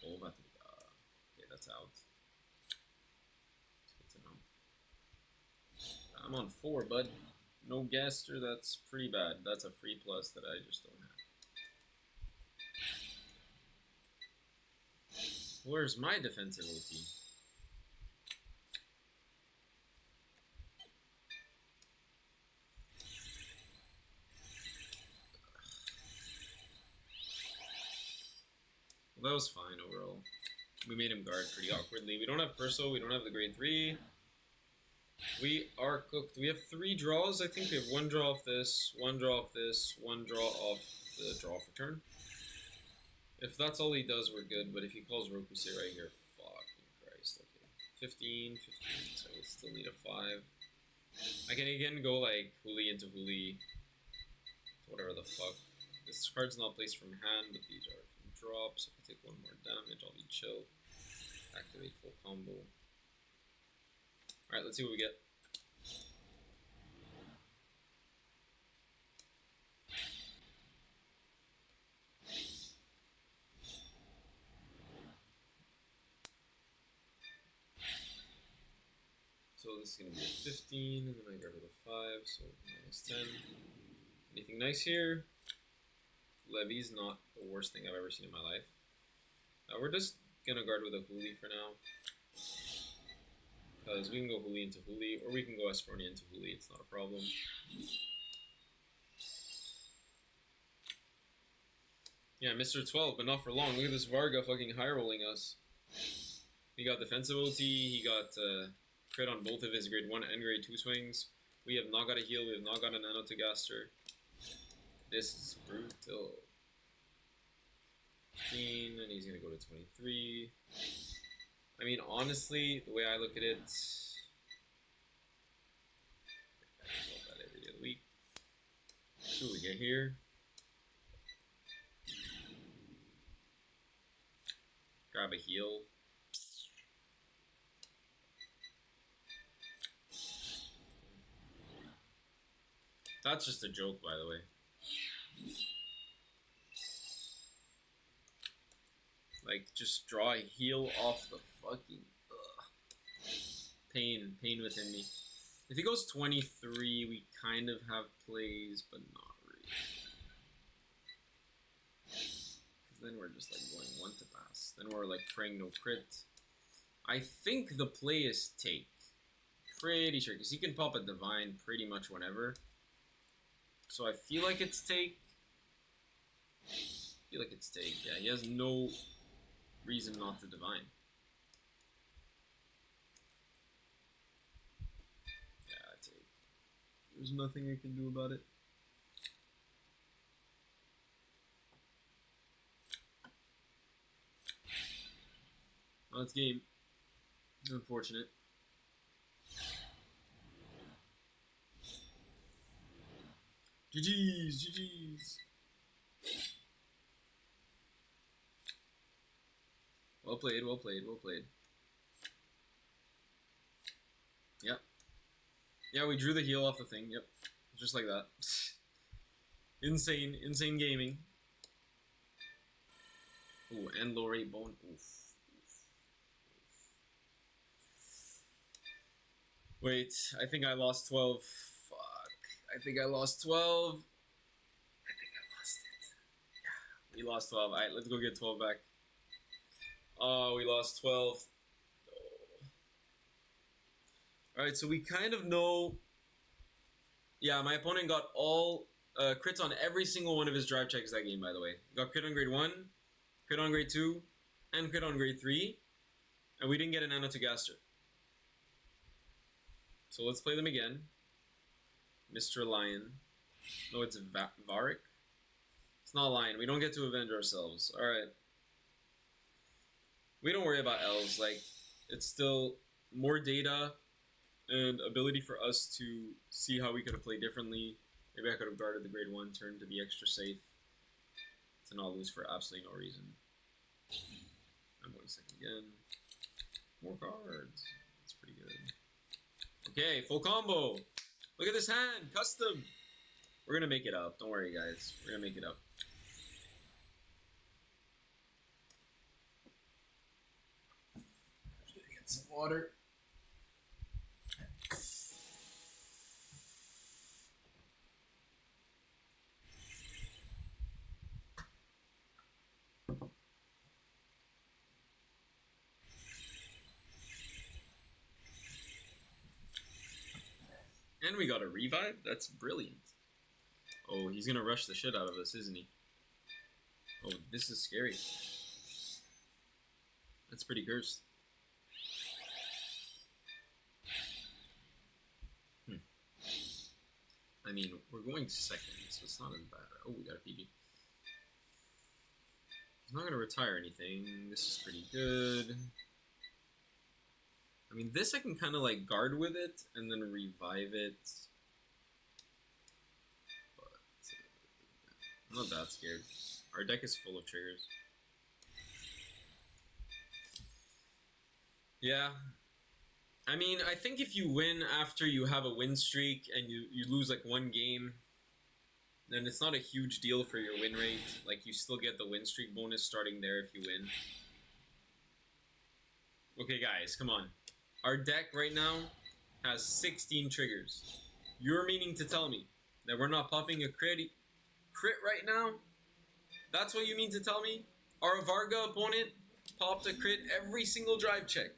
Oh, okay, that's out. That's good to know. I'm on 4, bud. No Gaster, that's pretty bad. That's a free plus that I just don't have. Where's my defensive OT? Well, that was fine overall. We made him guard pretty awkwardly. We don't have Perso, we don't have the grade 3. We are cooked. We have 3 draws. I think we have 1 draw off this, 1 draw off this, 1 draw off the draw for turn. If that's all he does, we're good. But if he calls Rokusei right here, fucking Christ. Okay, 15, 15. So we still need a 5. I can again go like Huli into Huli, whatever the fuck. This card's not placed from hand, but these are from drops. If I take 1 more damage, I'll be chill. Activate full combo. Alright, let's see what we get. So this is going to be a 15, and then I get rid of 5, so minus 10. Anything nice here? Levy's not the worst thing I've ever seen in my life. We're just going to guard with a Huli for now. Because we can go Huli into Huli, or we can go Aspronia into Huli, it's not a problem. Yeah, Mr. 12, but not for long. Look at this Varga fucking high rolling us. He got defensive OT, he got crit on both of his grade 1 and grade 2 swings. We have not got a heal, we have not got an Nanotogaster. This is brutal. 15, and he's gonna go to 23. I mean, honestly, the way I look at it, I roll that every day of the week. So we get here. Grab a heal. That's just a joke, by the way. Like, just draw a heal off the fucking... Pain within me. If he goes 23, we kind of have plays, but not really. Because then we're just, like, going 1 to pass. Then we're, like, praying no crit. I think the play is take. Pretty sure, because he can pop a divine pretty much whenever. So I feel like it's take. Yeah, he has no reason not to divine. Yeah, take. There's nothing I can do about it. Well, it's game. It's unfortunate. GG's. Well played. Yep. Yeah, we drew the heal off the thing. Yep. Just like that. Insane gaming. Ooh, and low rate bone. Oof. Wait, I think I lost 12. Fuck. I think I lost 12. I think I lost it. Yeah, we lost 12. Alright, let's go get 12 back. Oh, we lost 12. Oh. Alright, so we kind of know... Yeah, my opponent got all crits on every single one of his drive checks that game, by the way. He got crit on grade 1, crit on grade 2, and crit on grade 3. And we didn't get an Nanotogaster. So let's play them again. Mr. Lion. No, it's Varric. It's not Lion. We don't get to avenge ourselves. Alright. We don't worry about L's. Like, it's still more data and ability for us to see how we could have played differently. Maybe I could have guarded the grade 1 turn to be extra safe. To not lose for absolutely no reason. I'm going second again. More cards. That's pretty good. Okay, full combo. Look at this hand. Custom. We're going to make it up. Don't worry, guys. We're going to make it up. Just going to get some water. And we got a revive? That's brilliant. Oh, he's gonna rush the shit out of us, isn't he? Oh, this is scary. That's pretty cursed. I mean, we're going second, so it's not as bad. Oh, we got a PB. He's not gonna retire anything. This is pretty good. I mean, this I can kind of like guard with it and then revive it. But I'm not that scared. Our deck is full of triggers. Yeah. I mean, I think if you win after you have a win streak and you lose like one game, then it's not a huge deal for your win rate. Like, you still get the win streak bonus starting there if you win. Okay, guys, come on. Our deck right now has 16 triggers. You're meaning to tell me that we're not popping a crit right now? That's what you mean to tell me? Our Varga opponent popped a crit every single drive check.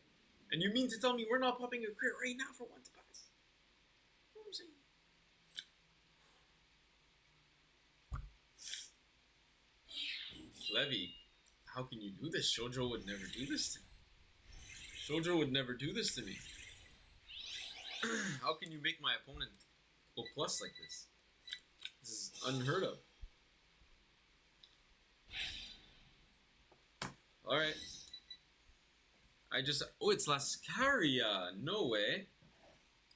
And you mean to tell me we're not popping a crit right now for 1 to pass? You know what I'm saying? Levy. How can you do this? Shoujo would never do this to me. Shoujo would never do this to me. How can you make my opponent go plus like this? This is unheard of. Alright. Oh, it's Lascaria. No way.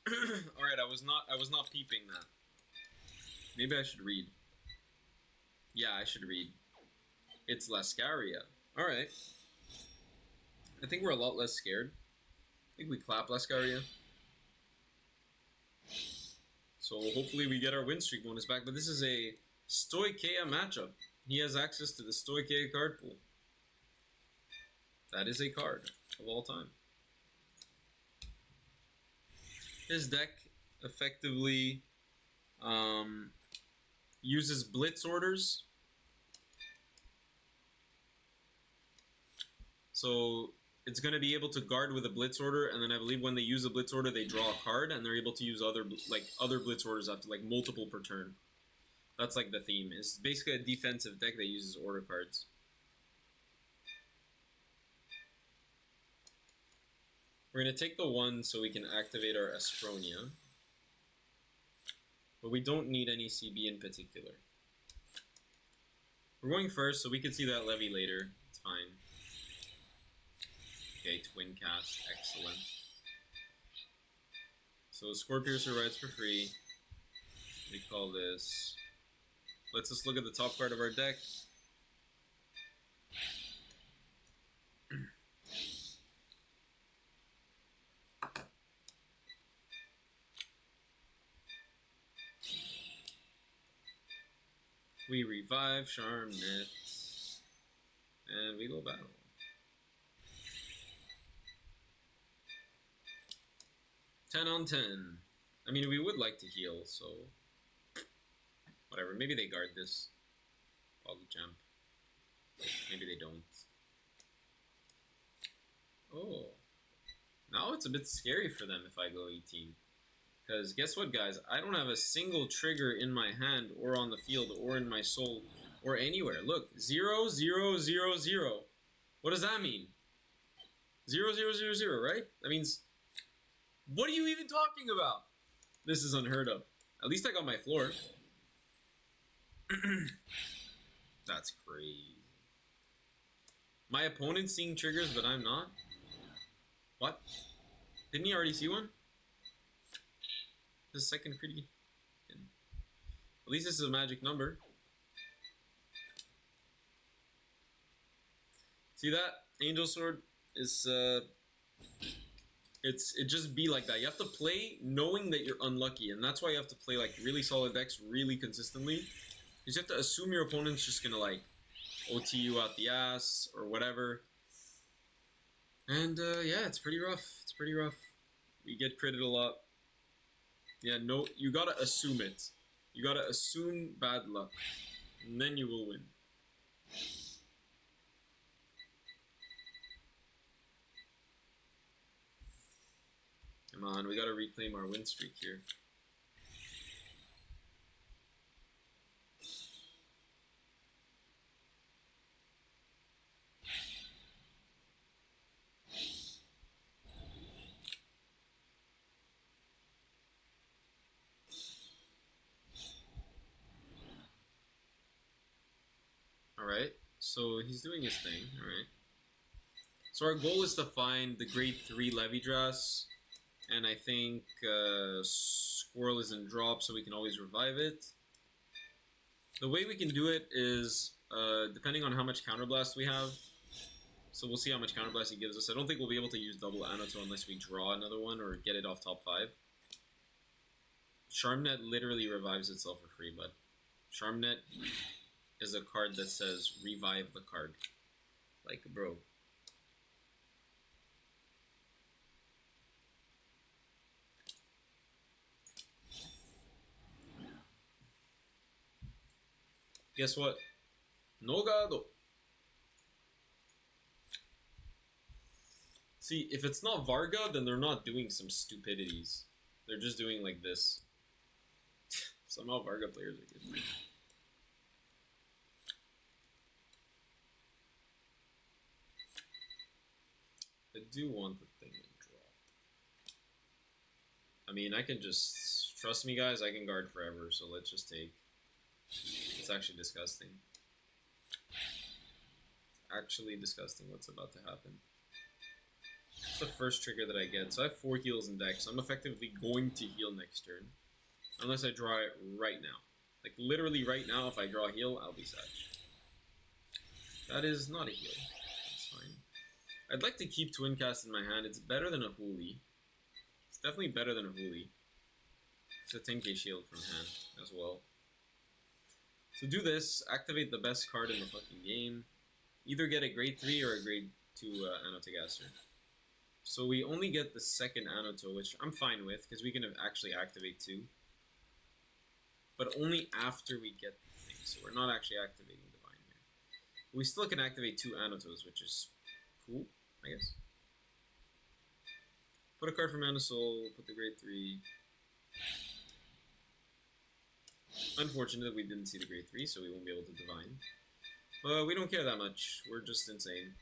Alright, I was not peeping that. Maybe I should read. Yeah, I should read. It's Lascaria. Alright. I think we're a lot less scared. I think we clap Lascaria. So hopefully we get our win streak bonus back. But this is a Stoicheia matchup. He has access to the Stoicheia card pool. That is a card of all time. His deck effectively uses blitz orders. So it's going to be able to guard with a blitz order, and then I believe when they use a blitz order, they draw a card, and they're able to use other blitz orders after like multiple per turn. That's like the theme. It's basically a defensive deck that uses order cards. We're going to take the 1 so we can activate our Astronia. But we don't need any CB in particular. We're going first, so we can see that Levy later. It's fine. Okay, Twin Cast. Excellent. So Scorpiercer rides for free. We call this... Let's just look at the top card of our deck. We revive Charmnet, and we go battle. Ten on 10. I mean, we would like to heal, so whatever. Maybe they guard this. Polyjump. Maybe they don't. Oh. Now it's a bit scary for them if I go 18. Because guess what, guys? I don't have a single trigger in my hand or on the field or in my soul or anywhere. Look, 0, 0, 0, 0. What does that mean? 0, 0, 0, 0, right? That means, what are you even talking about? This is unheard of. At least I got my floor. That's crazy. My opponent's seeing triggers, but I'm not? What? Didn't he already see one? This second pretty. At least this is a magic number. See that? Angel Sword is it just be like that. You have to play knowing that you're unlucky, and that's why you have to play like really solid decks really consistently. Because you have to assume your opponent's just gonna like OT you out the ass or whatever. And yeah, it's pretty rough. It's pretty rough. We get critted a lot. Yeah, no, you gotta assume it. You gotta assume bad luck, and then you will win. Come on, we gotta reclaim our win streak here. Alright, so he's doing his thing, alright. So our goal is to find the grade 3 Levidras, and I think Squirrel is in drop, so we can always revive it. The way we can do it is, depending on how much Counterblast we have, so we'll see how much Counterblast he gives us. I don't think we'll be able to use double Anato unless we draw another one or get it off top 5. Charmnet literally revives itself for free, but Charmnet is a card that says revive the card. Like, bro. Guess what? Nogado. See, if it's not Varga, then they're not doing some stupidities. They're just doing like this. Somehow Varga players are good. do want the thing to drop. I mean, I can just... Trust me, guys, I can guard forever, so let's just take... It's actually disgusting. It's actually disgusting what's about to happen. It's the first trigger that I get. So I have 4 heals in deck, so I'm effectively going to heal next turn. Unless I draw it right now. Like, literally right now, if I draw a heal, I'll be sad. That is not a heal. That's fine. I'd like to keep Twin Cast in my hand. It's better than a Hooli. It's definitely better than a Hooli. It's a 10k shield from hand as well. So do this, activate the best card in the fucking game. Either get a grade 3 or a grade 2 Anotegaster. So we only get the second Anoto, which I'm fine with, because we can actually activate 2. But only after we get the thing, so we're not actually activating Divine here. We still can activate 2 Anotos, which is cool, I guess. Put a card from Mana Soul, put the grade 3. Unfortunate that we didn't see the grade 3, so we won't be able to Divine. But we don't care that much, we're just insane.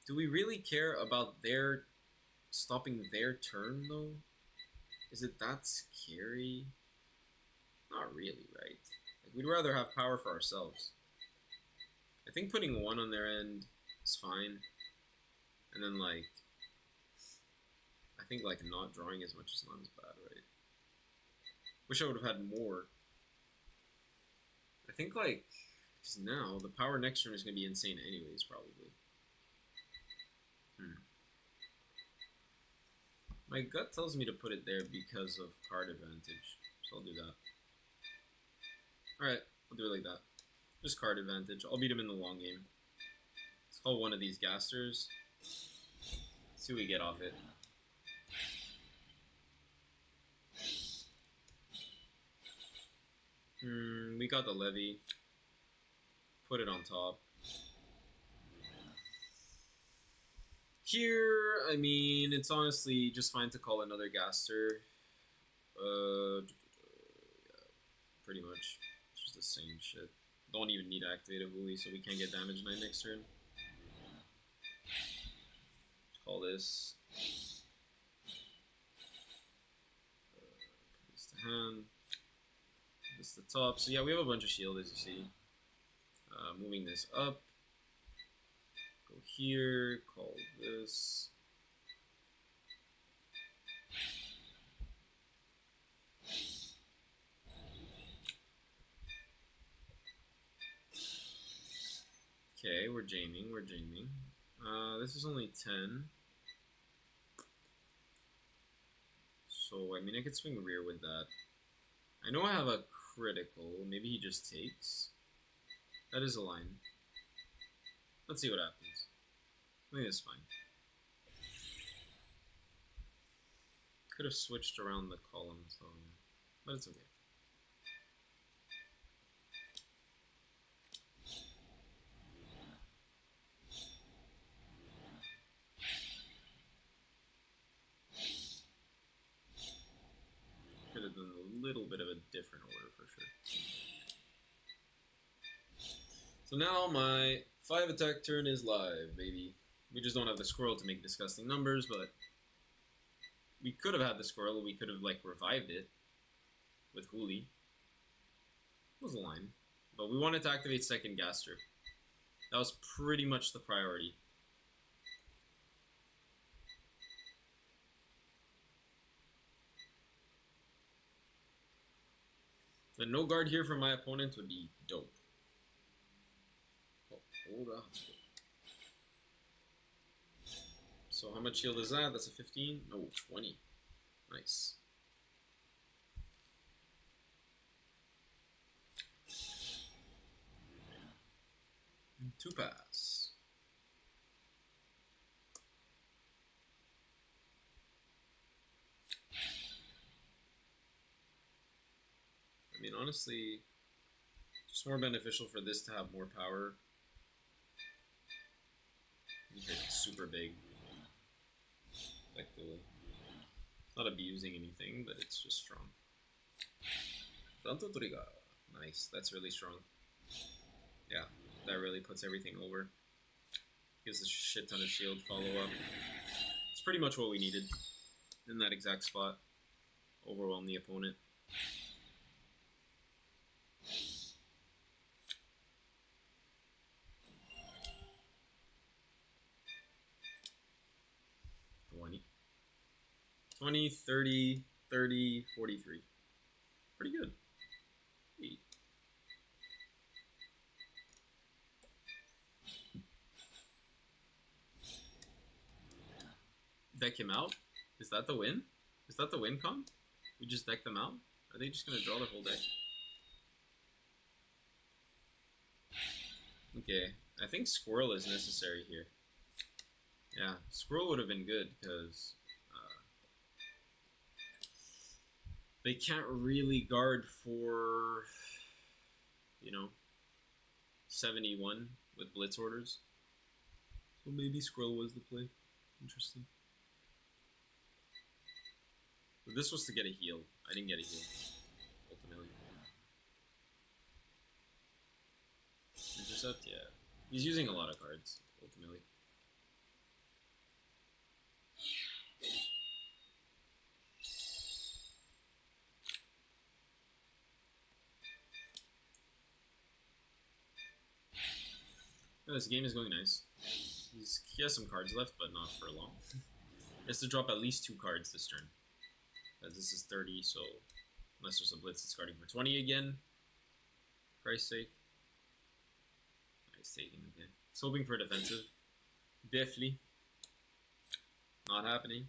Do we really care about their stopping their turn, though? Is it that scary? Not really, right? Like, we'd rather have power for ourselves. I think putting 1 on their end is fine. And then, like... I think, like, not drawing as much is not as bad, right? Wish I would have had more. I think, like... Because now, the power next turn is going to be insane anyways, probably. My gut tells me to put it there because of card advantage, so I'll do that. Alright, I'll do it like that. Just card advantage. I'll beat him in the long game. Let's call one of these Gasters. See what we get off it. We got the Levy. Put it on top. Here, I mean, it's honestly just fine to call another Gaster. Yeah, pretty much. It's just the same shit. Don't even need to activate a Hooli, so we can't get damage 9 next turn. Call this. Put this to hand. Put this to top. So yeah, we have a bunch of shield, as you see. Moving this up. Go here, call this. Okay, we're jamming, this is only 10. So, I mean, I could swing rear with that. I know I have a critical. Maybe he just takes. That is a line. Let's see what happens. I think that's fine. Could have switched around the columns though, but it's okay. Could have done a little bit of a different order for sure. So now my 5 attack turn is live, baby. We just don't have the squirrel to make disgusting numbers, but we could have had the squirrel. We could have, like, revived it with Hooli. It was a line. But we wanted to activate second Gaster. That was pretty much the priority. The no guard here from my opponent would be dope. Oh, hold on. So how much shield is that? That's a 15? No, 20. Nice. Two pass. I mean, honestly, just more beneficial for this to have more power. You hit super big. Effectively. Not abusing anything, but it's just strong. Tanto Trigger. Nice, that's really strong. Yeah, that really puts everything over. Gives us a shit ton of shield follow-up. It's pretty much what we needed in that exact spot. Overwhelm the opponent. $20, $30, $30, $43. Pretty good. Hey. Deck him out? Is that the win? Is that the win con? We just deck them out? Are they just gonna draw the whole deck? Okay, I think Squirrel is necessary here. Yeah, Squirrel would have been good because they can't really guard for, you know, 71 with Blitz orders. So maybe Squirrel was the play. Interesting. But this was to get a heal. I didn't get a heal, ultimately. Intercept? Yeah. He's using a lot of cards, ultimately. Oh, this game is going nice. He has some cards left, but not for long. He has to drop at least 2 cards this turn. As this is 30, so unless there's a blitz, it's guarding for 20 again. Price sake. Nice taking the game. It's hoping for defensive. Definitely. Not happening.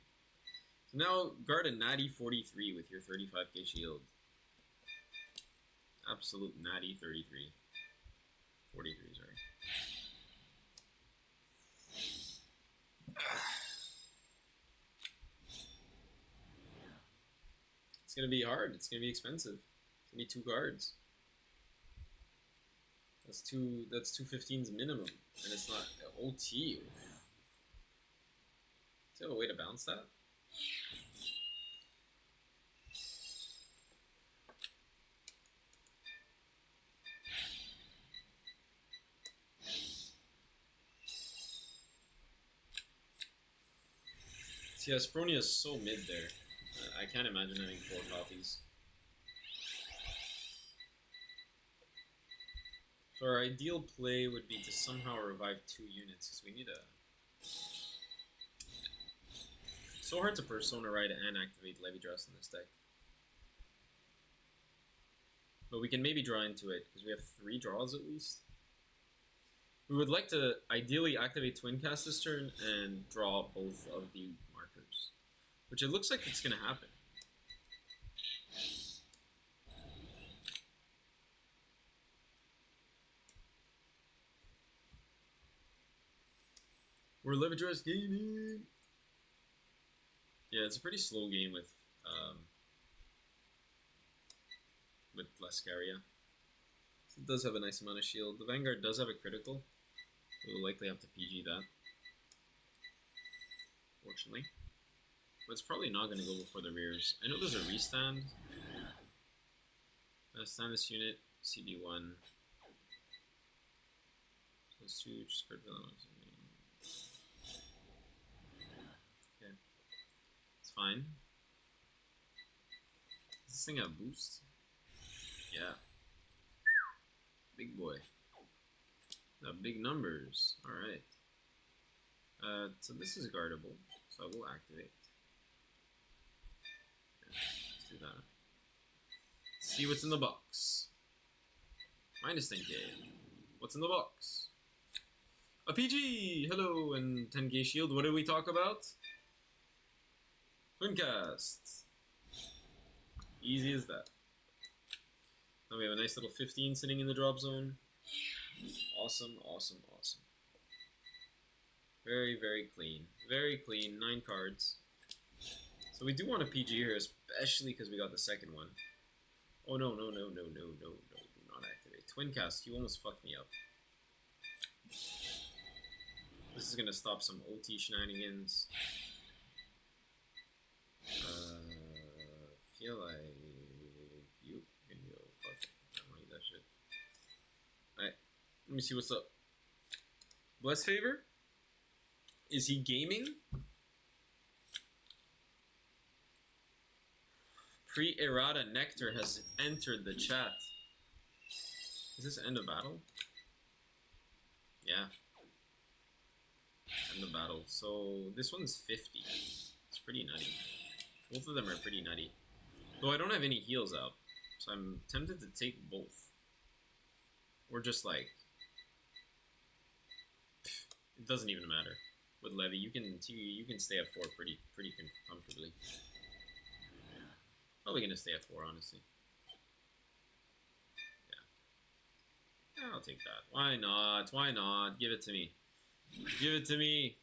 So now guard a natty 43 with your 35k shield. Absolute natty 33. 43, sorry. It's gonna be hard. It's gonna be expensive. It's gonna be 2 cards. That's 215s minimum, and it's not OT. Is there a way to bounce that? See, Aspronia is so mid there. I can't imagine having 4 copies. So our ideal play would be to somehow revive 2 units, because we need a... It's so hard to Persona Ride and activate Levy Dress in this deck. But we can maybe draw into it, because we have 3 draws at least. We would like to ideally activate Twin Cast this turn and draw both of the markers. Which it looks like it's going to happen. We're Levy Dress gaming! Yeah, it's a pretty slow game with Lascaria. So it does have a nice amount of shield. The Vanguard does have a critical. We'll likely have to PG that. Fortunately. But it's probably not going to go before the rears. I know there's a restand. Stand this unit, CB1. So it's 2, just card villain. Okay. It's fine. Does this thing have boost? Yeah. Big boy. Big numbers. Alright. So this is guardable. So I will activate. Let's do that. See what's in the box. Minus 10k. What's in the box? A PG! Hello, and 10k shield. What did we talk about? Twin Cast. Easy as that. Now we have a nice little 15 sitting in the drop zone. Awesome, awesome, awesome. Very, very clean. Very clean. 9 cards. So we do want a PG here, especially because we got the second one. Oh no, no, no, no, no, no, no. Do not activate. Twin Cast, you almost fucked me up. This is going to stop some OT shenanigans. Feel like you can go fuck it. I don't need that shit. Alright, let me see what's up. Bless Favor? Is he gaming? Pre-errata Nectar has entered the chat. Is this end of battle? Yeah. End of battle. So this one's 50. It's pretty nutty. Both of them are pretty nutty. Though I don't have any heals out. So I'm tempted to take both. Or just like... It doesn't even matter. With Levy, you can stay at 4 pretty comfortably. Probably gonna stay at 4, honestly. Yeah. I'll take that. Why not? Why not? Give it to me. Give it to me.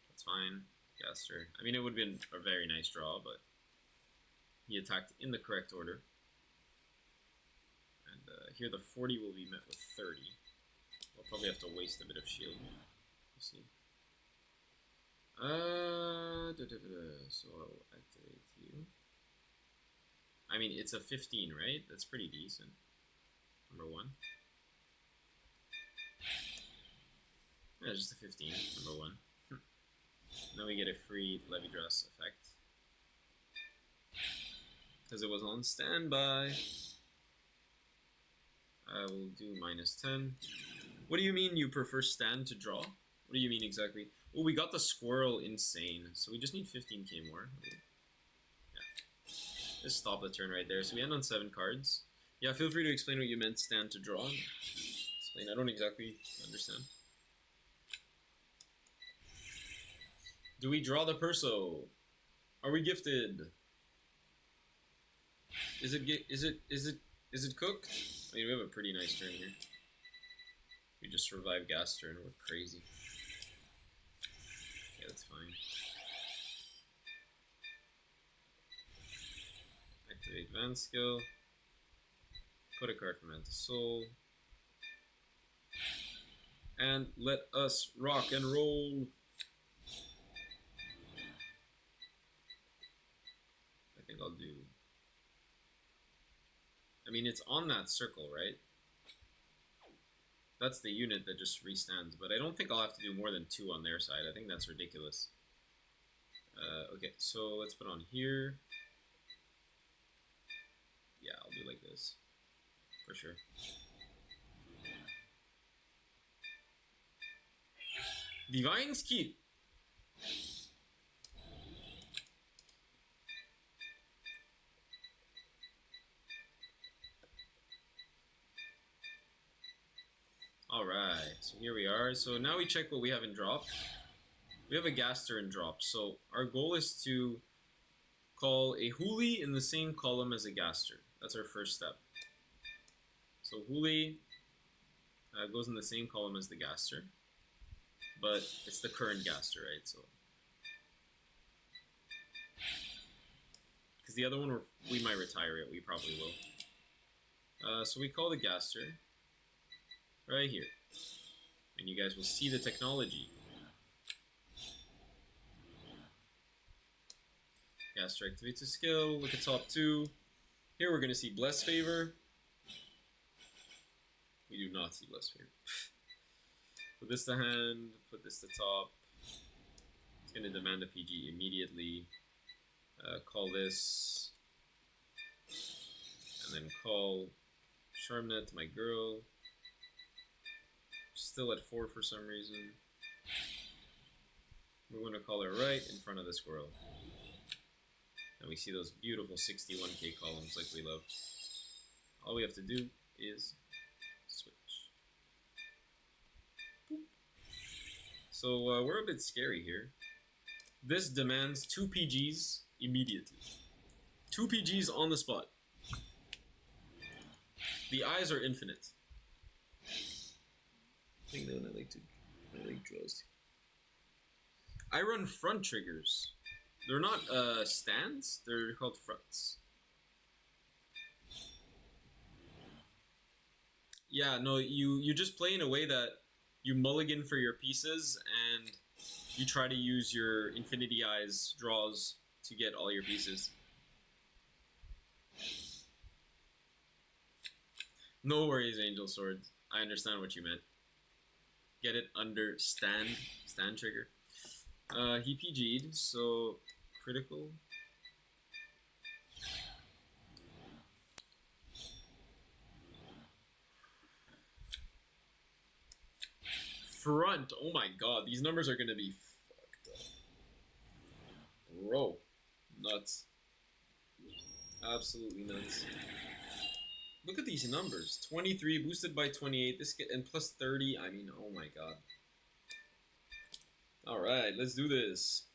That's fine. Gaster. I mean, it would have been a very nice draw, but he attacked in the correct order. And here the 40 will be met with 30. I'll probably have to waste a bit of shield. We'll see. So I'll activate you. I mean, it's a 15, right? That's pretty decent. Number 1. Yeah, just a 15. Number 1. Now we get a free Levy Dress effect. Because it was on standby. I will do -10. What do you mean you prefer stand to draw? What do you mean exactly? Well, we got the squirrel insane, so we just need 15k more. Yeah. Just stop the turn right there. So we end on 7 cards. Yeah, feel free to explain what you meant stand to draw. Explain, I don't exactly understand. Do we draw the perso? Are we gifted? Is it cooked? I mean, we have a pretty nice turn here. We just survived gas turn. We're crazy. Okay, that's fine. Activate Van skill. Put a card from Hand to Soul. And let us rock and roll. I think I'll do... I mean, it's on that circle, right? That's the unit that just restands, but I don't think I'll have to do more than 2 on their side. I think that's ridiculous. Okay, so let's put on here. Yeah, I'll do like this. For sure. Divine Ski. Alright, so here we are. So now we check what we have in drop. We have a Gaster in drop. So our goal is to call a Huli in the same column as a Gaster. That's our first step. So Huli goes in the same column as the Gaster. But it's the current Gaster, right? So, because the other one, we might retire it. We probably will. So we call the Gaster right here. And you guys will see the technology. Gaster activates a skill. Look at top 2. Here we're going to see Bless Favor. We do not see Bless Favor. Put this to hand. Put this to top. It's going to demand a PG immediately. Call this. And then call Charmnet, my girl. Still at 4 for some reason. We're going to call her right in front of the squirrel. And we see those beautiful 61k columns like we love. All we have to do is switch. Boop. So we're a bit scary here. This demands 2 PGs immediately. 2 PGs on the spot. The eyes are infinite. I think that I like draws. I run front triggers. They're not stands, they're called fronts. Yeah, no, you just play in a way that you mulligan for your pieces and you try to use your Infinity Eyes draws to get all your pieces. No worries, Angel Swords. I understand what you meant. get it under stand trigger. He PG'd, so critical. Front. Oh my god, these numbers are gonna be fucked up. Bro. Nuts. Absolutely nuts. Look at these numbers. 23 boosted by 28. This get and plus 30. I mean, oh my god. Alright, let's do this.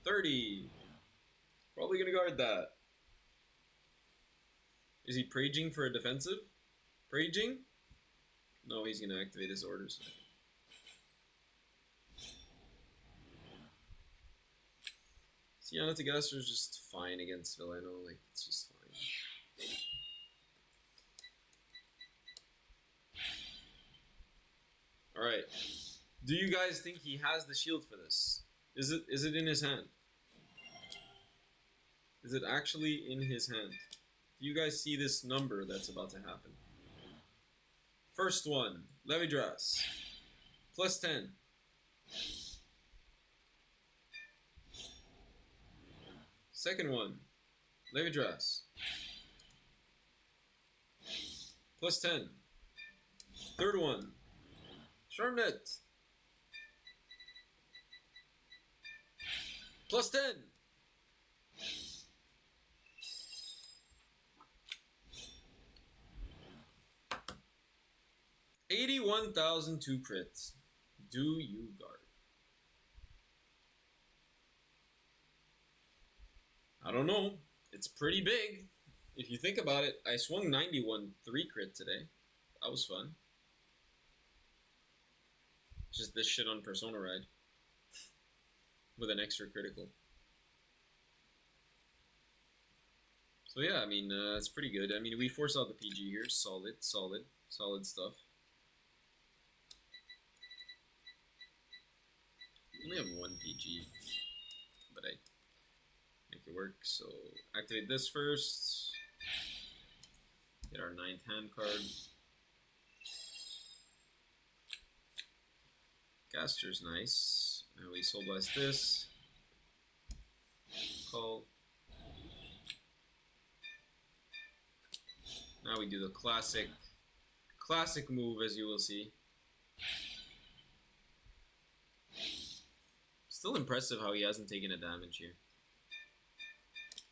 $30. Probably gonna guard that. Is he praging for a defensive? Praging? No, he's gonna activate his orders. Sienna Tagaster is just fine against Villano, like, it's just fine. Alright. Do you guys think he has the shield for this? Is it in his hand? Is it actually in his hand? Do you guys see this number that's about to happen? First one, Levidras. Plus 10. Second one, Levidras. Plus 10. Third one, Charmnet. Plus 10. $81,002 crits. Do you guard? I don't know. It's pretty big. If you think about it, I swung 91 3 crit today. That was fun. Just this shit on Persona Ride. With an extra critical. So yeah, I mean, it's pretty good. I mean, we force out the PG here. Solid stuff. We only have one PG, but I make it work. So activate this first. Get our 9th hand card. Gaster's nice. Now we Soul Blast this. Call. Now we do the classic move, as you will see. Still impressive how he hasn't taken a damage here.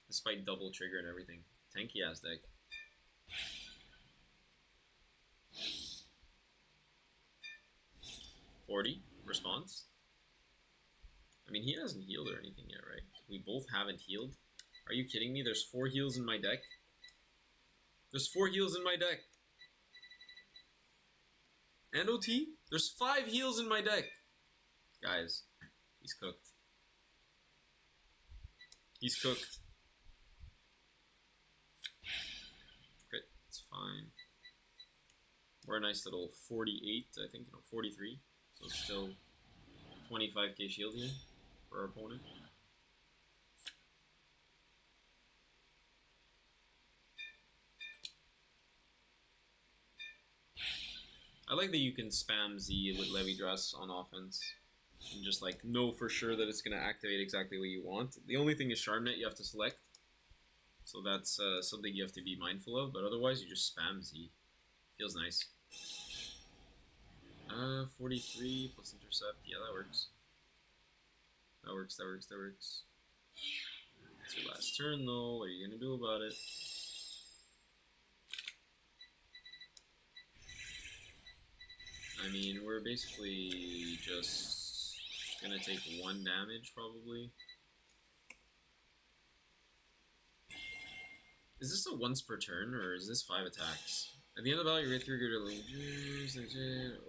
Despite double trigger and everything. Tanky ass deck. $40 response. I mean, he hasn't healed or anything yet, right? We both haven't healed. Are you kidding me? There's 4 heals in my deck. There's 4 heals in my deck. And OT? There's 5 heals in my deck. Guys, he's cooked. He's cooked. Crit, it's fine. We're a nice little 48, I think, no, 43. So still 25k shield here for our opponent. I like that you can spam Z with Levidras on offense and just like know for sure that it's going to activate exactly what you want. The only thing is Charmnet you have to select, so that's something you have to be mindful of, but otherwise you just spam Z. Feels nice. 43 plus intercept, yeah, that works. That works. It's your last turn though, what are you going to do about it? I mean, we're basically just gonna take 1 damage, probably. Is this a once per turn, or is this 5 attacks? At the end of the battle, you get 3 greater legions.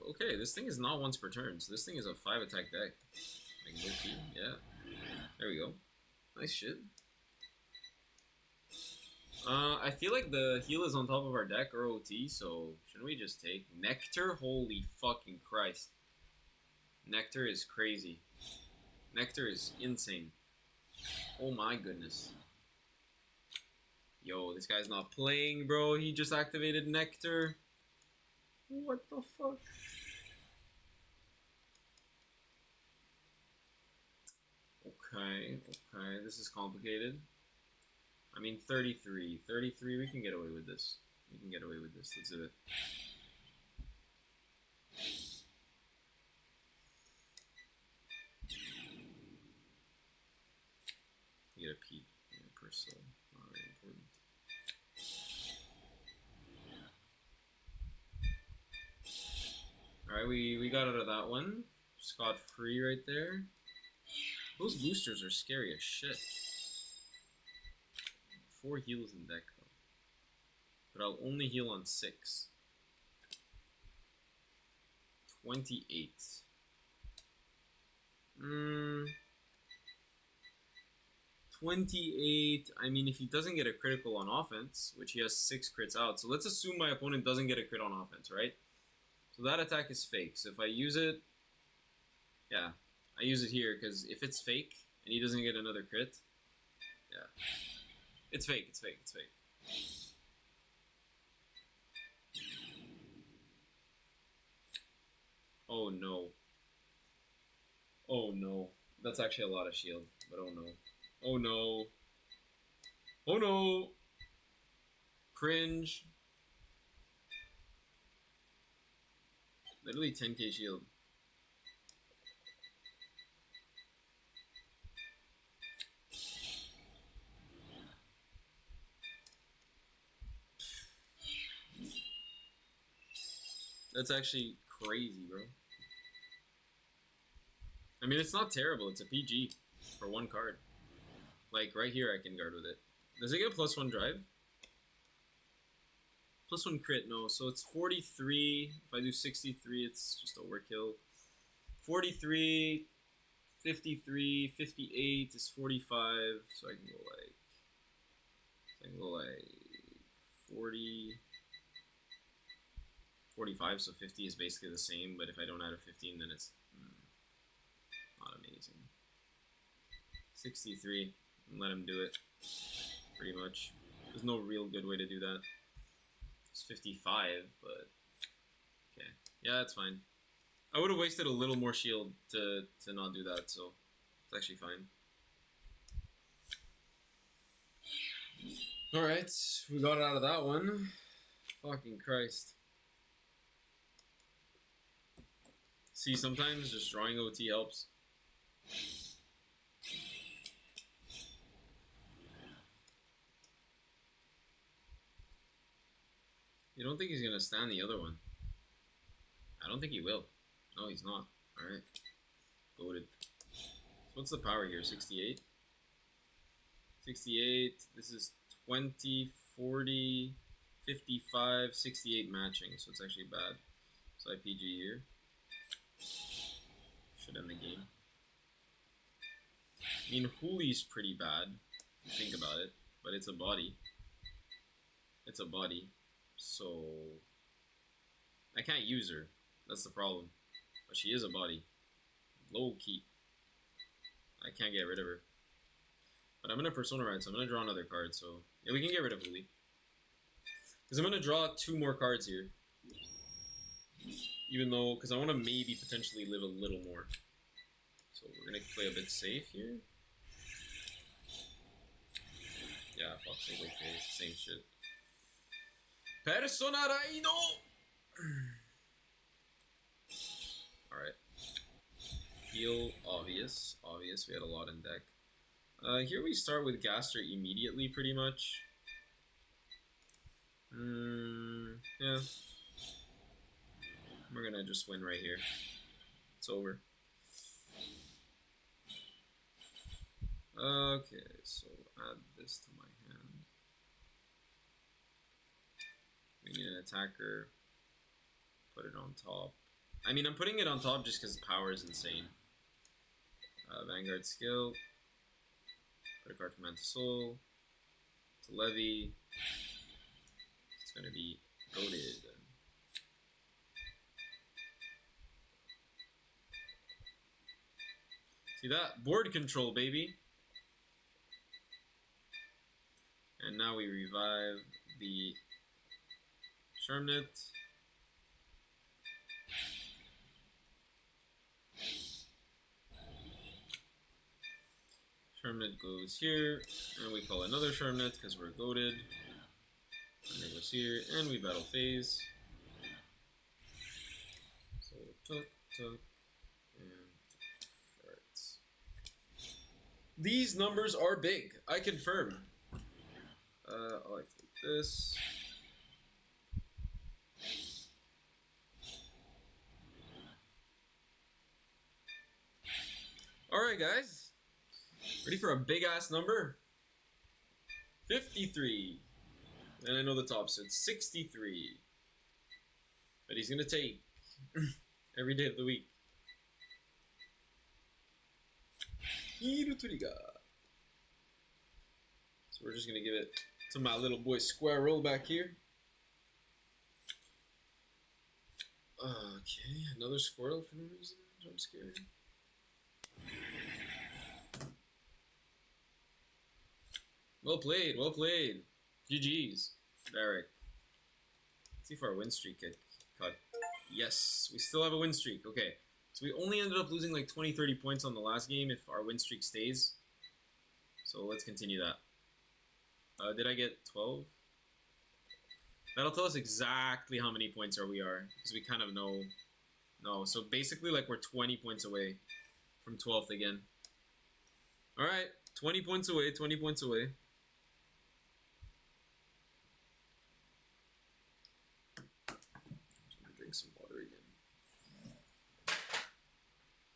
Okay, this thing is not once per turn, so this thing is a 5 attack deck. Like, low-key, yeah. There we go. Nice shit. I feel like the heal is on top of our deck or OT, so shouldn't we just take Nectar? Holy fucking Christ. Nectar is crazy. Nectar is insane. Oh my goodness. Yo, this guy's not playing, bro. He just activated Nectar. What the fuck? Okay, okay. This is complicated. I mean, 33. 33, we can get away with this. We can get away with this. Let's do it. Get a peek. Per soul. Not very important. Alright, we got out of that one. Scot-free right there. Those boosters are scary as shit. 4 heals in deck though. But I'll only heal on 6. 28. 28. I mean, if he doesn't get a critical on offense, which he has 6 crits out, so let's assume my opponent doesn't get a crit on offense, right? So that attack is fake. So if I use it, yeah, I use it here because if it's fake and he doesn't get another crit, yeah, it's fake. It's fake. It's fake. Oh no. Oh no. That's actually a lot of shield, but oh no. Oh no. Oh no. Cringe. Literally 10k shield. That's actually crazy, bro. I mean, it's not terrible. It's a PG for 1 card. Like, right here I can guard with it. Does it get +1 drive? +1 crit, no. So it's 43. If I do 63, it's just overkill. 43, 53, 58 is 45. So I can go like 40, 45. So 50 is basically the same. But if I don't add a 15, then it's not amazing. 63. And let him do it. Pretty much. There's no real good way to do that. It's 55, but okay. Yeah, that's fine. I would have wasted a little more shield to not do that, so it's actually fine. Alright, we got out of that one. Fucking Christ. See, sometimes just drawing OT helps. You don't think he's gonna stand the other one? I don't think he will. No, he's not. Alright. Goated. So what's the power here? 68? 68. This is 20, 40, 55, 68 matching. So it's actually bad. So IPG here. Should end the game. I mean, Hooli's pretty bad. If you think about it. But it's a body. It's a body. So I can't use her. That's the problem. But she is a body. Low key. I can't get rid of her. But I'm gonna Persona Ride, so I'm gonna draw another card. So yeah, we can get rid of Hooli. Because I'm gonna draw 2 more cards here. Even though, because I want to maybe potentially live a little more. So we're gonna play a bit safe here. Yeah, fuck sake, okay, it's the same shit. Persona Raido! Alright. Heal, obvious. Obvious, we had a lot in deck. Here we start with Gaster immediately, pretty much. Yeah. We're gonna just win right here. It's over. Okay, so add this to my hand. We need an attacker. Put it on top. I mean, I'm putting it on top just because power is insane. Vanguard skill. Put a card from Manta Soul. It's a levy. It's gonna be goated. See that? Board control, baby. And now we revive the Shermnet. Shermnet goes here, and we call another Shermnet because we're goated. And it goes here, and we battle phase. So tuck, tuck, and alright. These numbers are big, I confirm. I'll activate this. Alright guys, ready for a big ass number? 53. And I know the top, so it's 63. But he's gonna take every day of the week. So we're just gonna give it to my little boy Squirrel back here. Okay, another squirrel for no reason. Jump scared. Well played, well played. GG's, Derek. Let's see if our win streak get cut. Yes, we still have a win streak. Okay, so we only ended up losing like 20-30 points on the last game if our win streak stays. So let's continue that. Did I get 12? That'll tell us exactly how many points we are, because we kind of know. No, so basically like we're 20 points away from 12th again. Alright, 20 points away, 20 points away. I'm gonna drink some water again.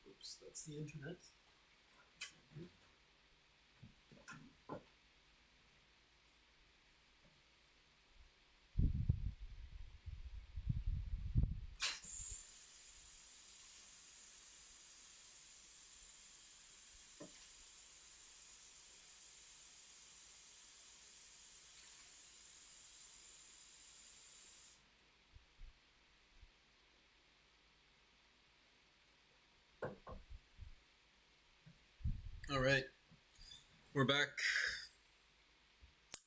Oops, that's the internet. All right, we're back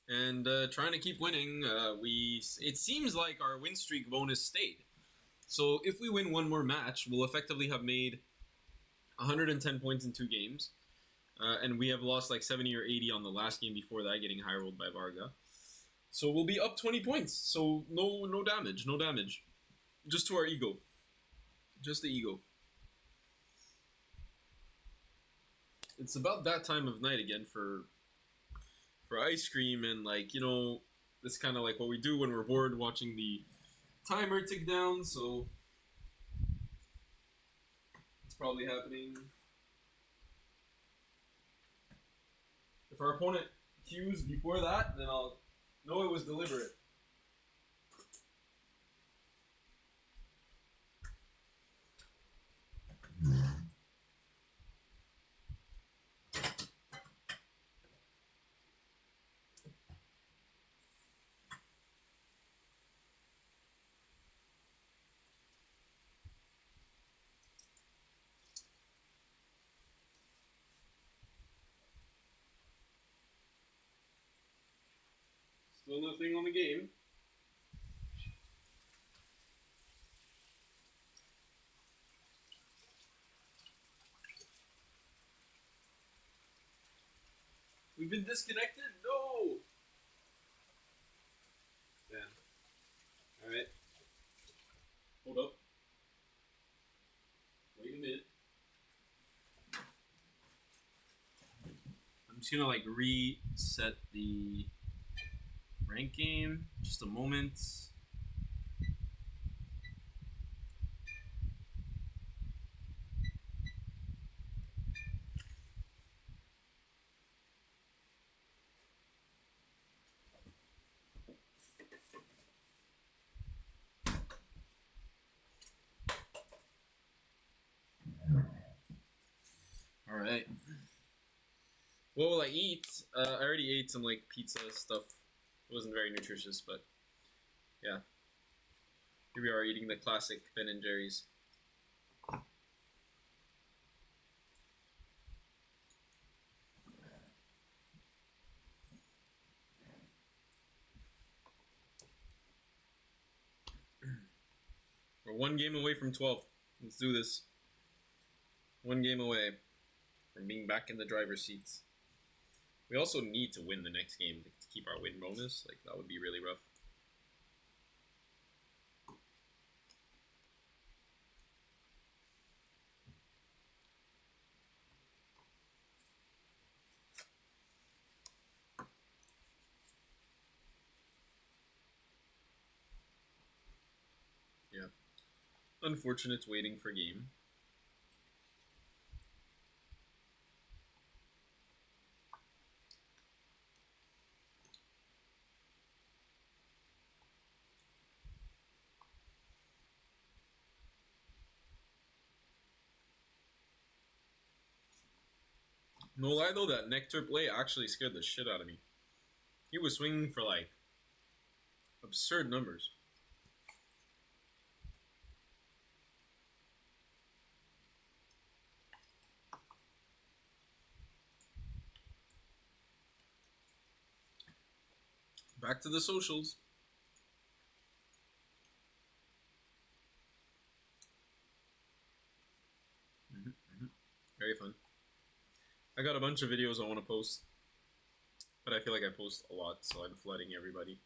and trying to keep winning. It seems like our win streak bonus stayed. So if we win one more match, we'll effectively have made 110 points in 2 games, and we have lost like 70 or 80 on the last game before that, getting high rolled by Varga. So we'll be up 20 points. So no damage, no damage, just to our ego, just the ego. It's about that time of night again for ice cream, and like, you know, that's kind of like what we do when we're bored, watching the timer tick down. So it's probably happening. If our opponent cues before that, then I'll know it was deliberate. Still nothing on the game. We've been disconnected? No! Damn. Alright. Hold up. Wait a minute. I'm just gonna like reset the rank game. Just a moment. Alright. What will I eat? I already ate some like pizza stuff. It wasn't very nutritious, but yeah. Here we are eating the classic Ben & Jerry's. We're one game away from 12. Let's do this. One game away from being back in the driver's seats. We also need to win the next game to keep our win bonus. Like, that would be really rough. Yeah. Unfortunate waiting for game. No lie though, that Nectar play actually scared the shit out of me. He was swinging for like absurd numbers. Back to the socials. Very fun. I got a bunch of videos I want to post, but I feel like I post a lot, so I'm flooding everybody.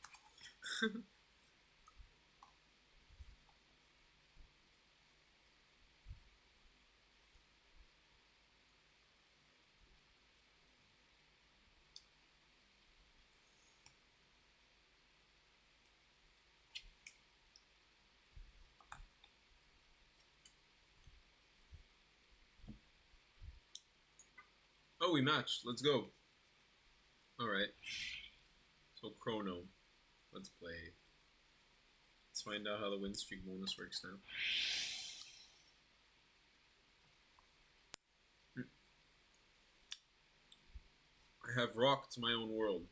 Oh, we matched. Let's go. Alright. So, Chrono. Let's play. Let's find out how the win streak bonus works now. I have rocked my own world.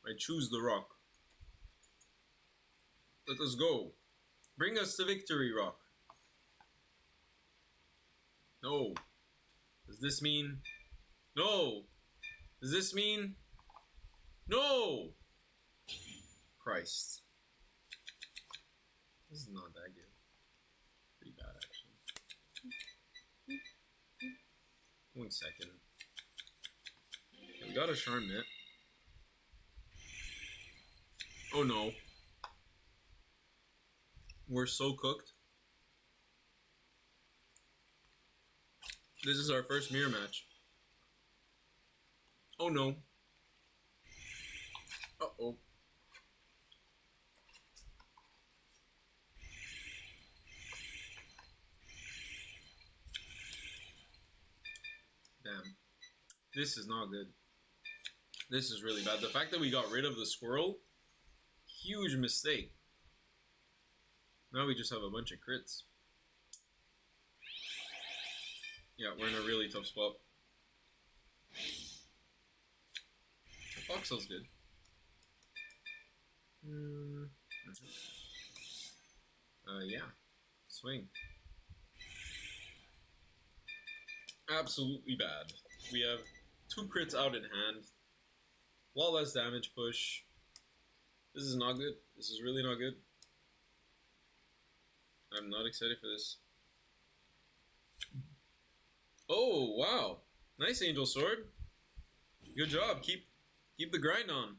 I choose the rock. Let us go. Bring us to victory, rock. No. Does this mean... No! Does this mean... No! Christ. This is not that good. Pretty bad, actually. 1 second. We got a Charm Net. Oh no. We're so cooked. This is our first mirror match. Oh no. Uh-oh. Damn. This is not good. This is really bad. The fact that we got rid of the squirrel, huge mistake. Now we just have a bunch of crits. Yeah, we're in a really tough spot. The Foxel's good. Yeah. Swing. Absolutely bad. We have 2 crits out in hand. A lot less damage push. This is not good. This is really not good. I'm not excited for this. Oh, wow. Nice, Angel Sword. Good job. Keep the grind on.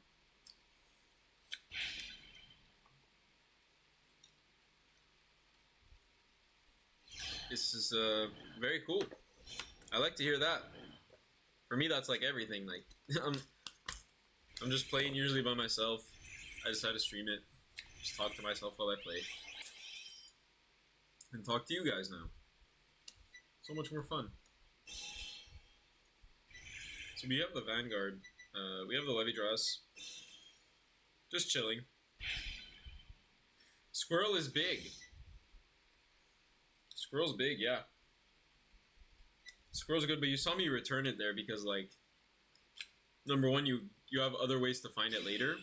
This is very cool. I like to hear that. For me, that's like everything. Like I'm just playing usually by myself. I decide to stream it. Just talk to myself while I play. And talk to you guys now. So much more fun. So we have the Vanguard. We have the Levy Dress. Just chilling. Squirrel is big. Squirrel's big, yeah. Squirrel's good, but you saw me return it there because, like, number one, you have other ways to find it later.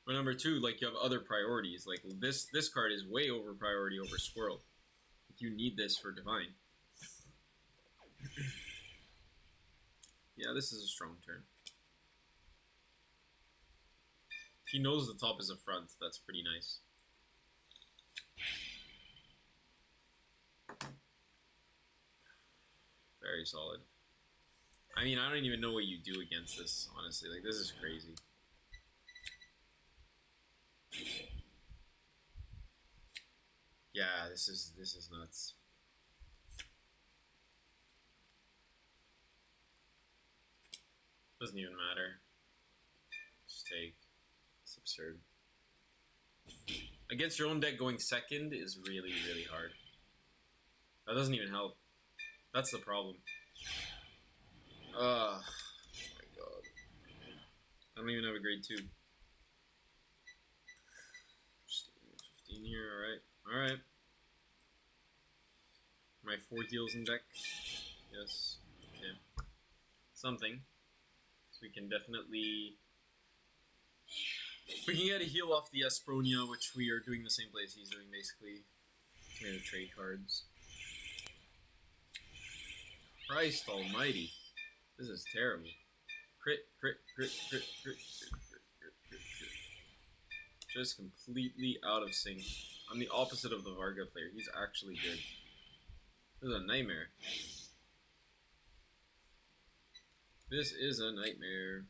But number two, like, you have other priorities. Like, this card is way over priority over Squirrel. You need this for Divine. Yeah, this is a strong turn. He knows the top is a front. That's pretty nice. Very solid. I mean, I don't even know what you do against this, honestly. Like, this is crazy. Yeah, this is nuts. Doesn't even matter. Just take. It's absurd. Against your own deck, going second is really, really hard. That doesn't even help. That's the problem. Oh my god. I don't even have a grade 2. Just 15 here, alright. My 4 heals in deck. Yes. Okay. Something. So we can definitely... We can get a heal off the Espronia, which we are doing the same play as he's doing, basically. We're gonna trade cards. Christ almighty. This is terrible. Crit. Just completely out of sync. I'm the opposite of the Varga player. He's actually good. This is a nightmare. This is a nightmare.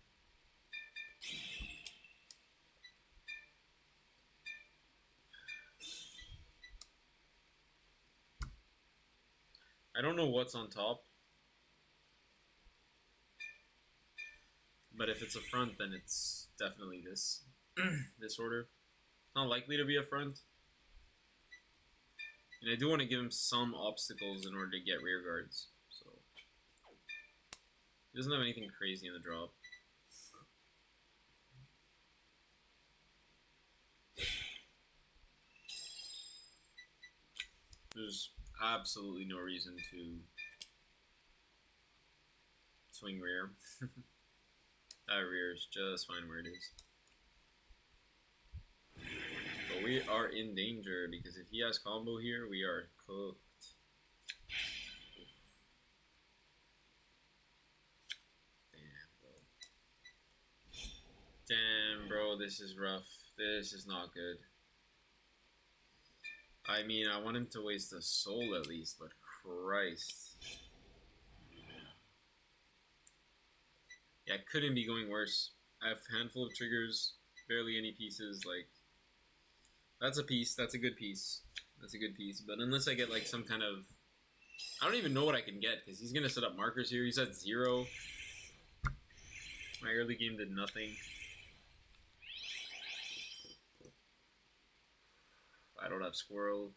I don't know what's on top. But if it's a front, then it's definitely this. This order. Not likely to be a front. And I do want to give him some obstacles in order to get rear guards. So he doesn't have anything crazy in the drop. There's absolutely no reason to swing rear. That rear is just fine where it is. But we are in danger because if he has combo here, we are cooked. Damn, bro, this is rough. This is not good. I mean, I want him to waste a soul at least, but Christ. Yeah, it couldn't be going worse. I have a handful of triggers, barely any pieces, like... That's a piece, that's a good piece. That's a good piece, but unless I get like some kind of... I don't even know what I can get, because he's going to set up markers here. He's at 0. My early game did nothing. I don't have Squirrel.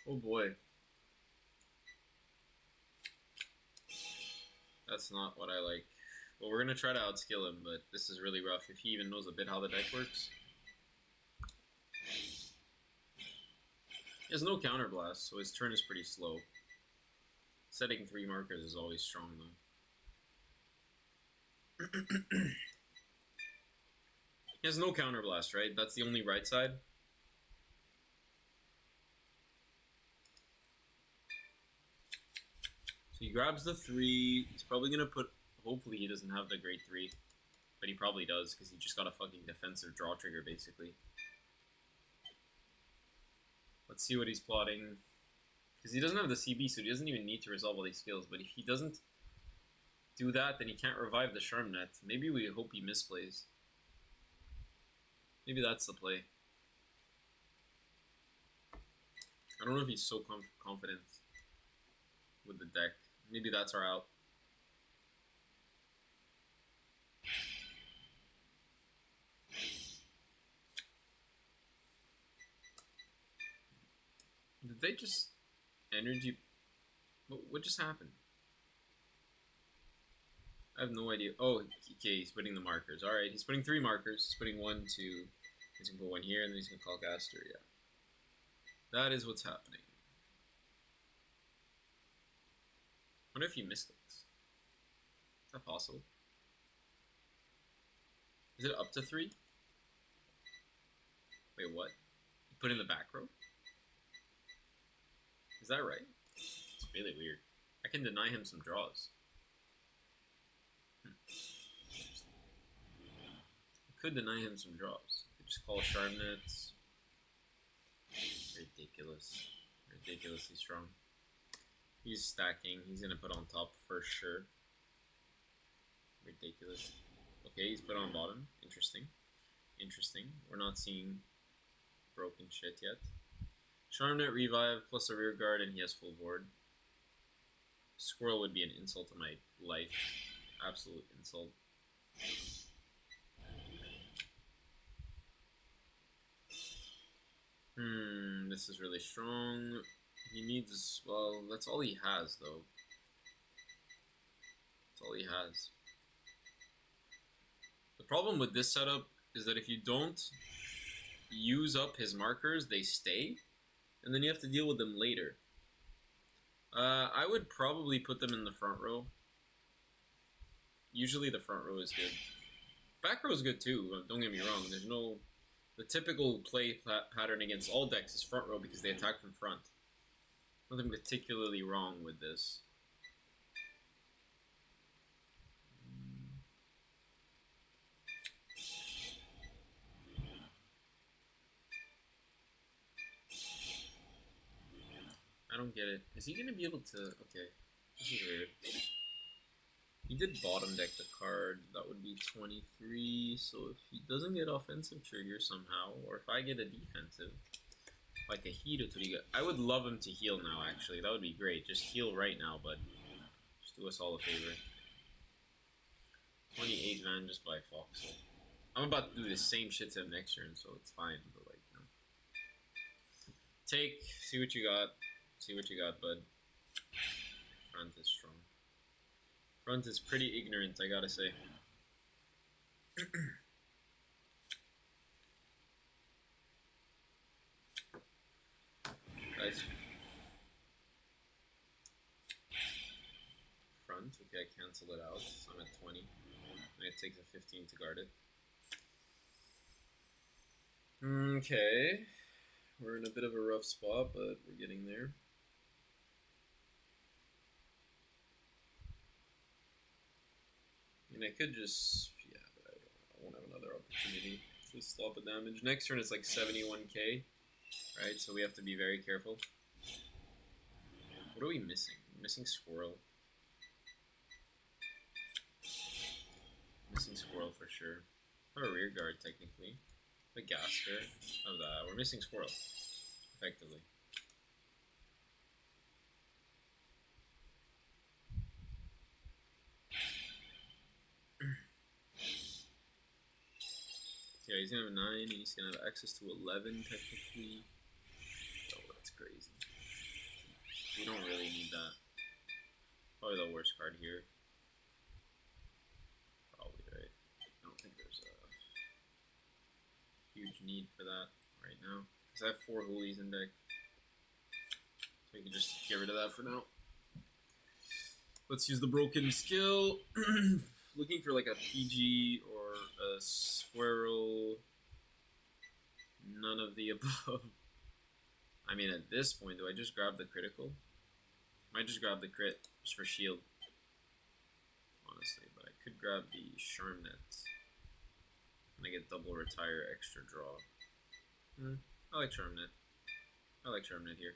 Oh boy. That's not what I like. Well, we're going to try to outskill him, but this is really rough if he even knows a bit how the deck works. He has no counterblast, so his turn is pretty slow. Setting 3 markers is always strong, though. He has no counterblast, right? That's the only right side. So he grabs the 3. He's probably going to put... Hopefully he doesn't have the grade 3. But he probably does, because he just got a fucking defensive draw trigger, basically. Let's see what he's plotting. Because he doesn't have the CB, so he doesn't even need to resolve all these skills. But if he doesn't do that, then he can't revive the Charmnet. Maybe we hope he misplays. Maybe that's the play. I don't know if he's so confident with the deck. Maybe that's our out. Did they just energy? What just happened? I have no idea. Oh, okay, he's putting the markers. Alright, he's putting 3 markers. He's putting 1, 2. He's gonna put 1 here, and then he's gonna call Caster, yeah. That is what's happening. I wonder if he misclicks. Is that possible? Is it up to 3? Wait, what? You put in the back row? Is that right? It's really weird. I can deny him some draws. I could deny him some draws. I could just call Charmnets. Ridiculous. Ridiculously strong. He's stacking. He's gonna put on top for sure. Ridiculous. Okay, he's put on bottom. Interesting. Interesting. We're not seeing broken shit yet. Charmnet revive plus a rear guard and he has full board. Squirrel would be an insult to my life. Absolute insult. This is really strong. He needs, well, that's all he has though. That's all he has. The problem with this setup is that if you don't use up his markers, they stay, and then you have to deal with them later. I would probably put them in the front row. Usually the front row is good. Back row is good too, don't get me wrong. There's no... The typical play pattern against all decks is front row because they attack from front. Nothing particularly wrong with this. I don't get it. Is he going to be able to... Okay, this is weird. He did bottom deck the card. That would be 23. So if he doesn't get offensive trigger somehow, or if I get a defensive, like a Hito Toriga, I would love him to heal now, actually. That would be great. Just heal right now, bud. Just do us all a favor. 28 man just by Fox. I'm about to do the same shit to him next turn, so it's fine. But like, you know. Take, see what you got. See what you got, bud. Front is strong. Front is pretty ignorant, I gotta say. Guys. Front, okay, I cancel it out. So I'm at 20. And it takes a 15 to guard it. Okay. We're in a bit of a rough spot, but we're getting there. I could just, yeah, but I won't have another opportunity to stop the damage. Next turn it's like 71k, right? So we have to be very careful. What are we missing? We're missing Squirrel. Missing Squirrel for sure. Or a rear guard technically. The Gaster of that. We're missing Squirrel, effectively. Yeah, he's gonna have 9, and he's gonna have access to 11 technically. Oh, that's crazy. We don't really need that. Probably the worst card here. Probably, right? I don't think there's a huge need for that right now. Because I have 4 Hoolies in deck. So we can just get rid of that for now. Let's use the broken skill. Looking for like a PG or a Squirrel. None of the above. I mean, at this point, do I just grab the critical? Might just grab the crit just for shield. Honestly, but I could grab the Charmnet. And I get double retire, extra draw. I like Charmnet. I like Charmnet here.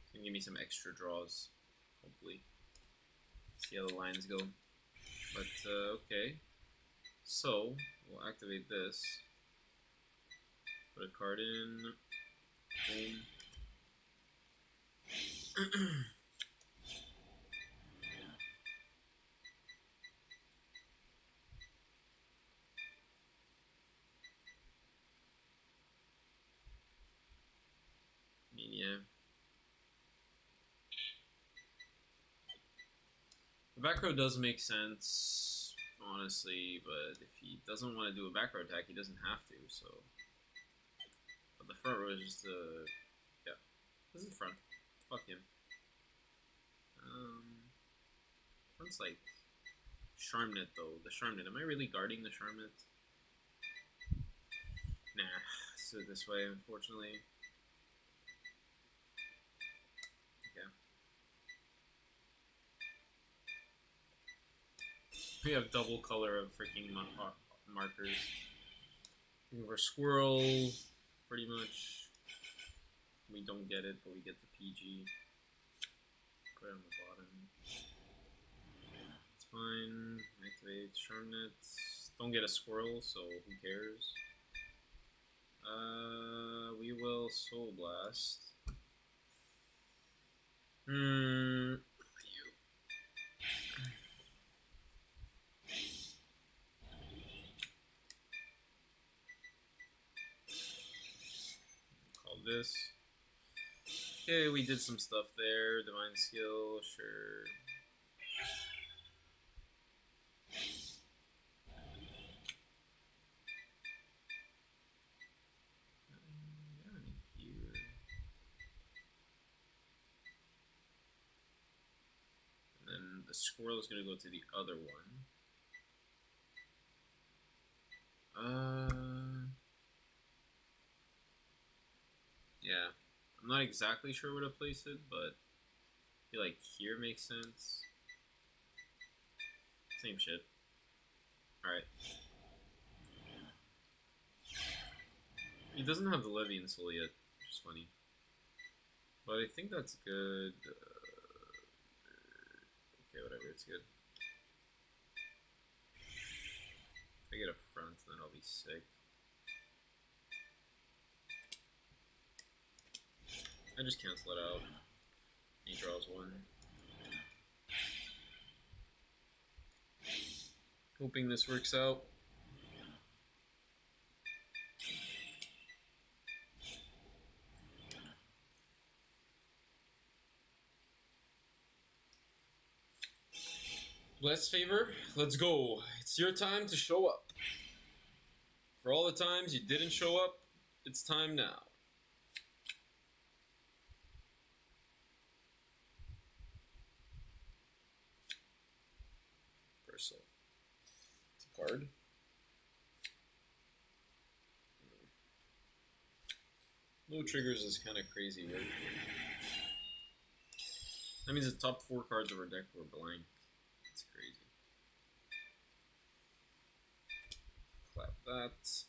It's gonna give me some extra draws, hopefully. See how the lines go. But, okay. So, we'll activate this. Put a card in. Boom. I mean, yeah. The back row does make sense, honestly, but if he doesn't want to do a back row attack, he doesn't have to, so. But the front row is just yeah. This is the front. Fuck him. Front's like Charmnet though. The Charmnet. Am I really guarding the Charmnet? Nah. Let's do it this way, unfortunately. Okay. We have double color of freaking markers. Looking for Squirrel, pretty much. We don't get it, but we get the PG. Put it on the bottom. It's fine. Activate Charmnets. Don't get a squirrel, so who cares? We will Soul Blast. Call this. Okay, we did some stuff there. Divine Skill, sure. The squirrel is going to go to the other one. Yeah. I'm not exactly sure where to place it, but I feel like here makes sense. Same shit. Alright. He doesn't have the Levy and Soul yet, which is funny. But I think that's good. Okay, whatever, it's good. If I get a front, then I'll be sick. I just cancel it out. He draws one. Hoping this works out. Bless favor, let's go. It's your time to show up. For all the times you didn't show up, it's time now. Personal. It's a card. No triggers is kind of crazy, right? That means the top 4 cards of our deck were blank. That's crazy. Clap that.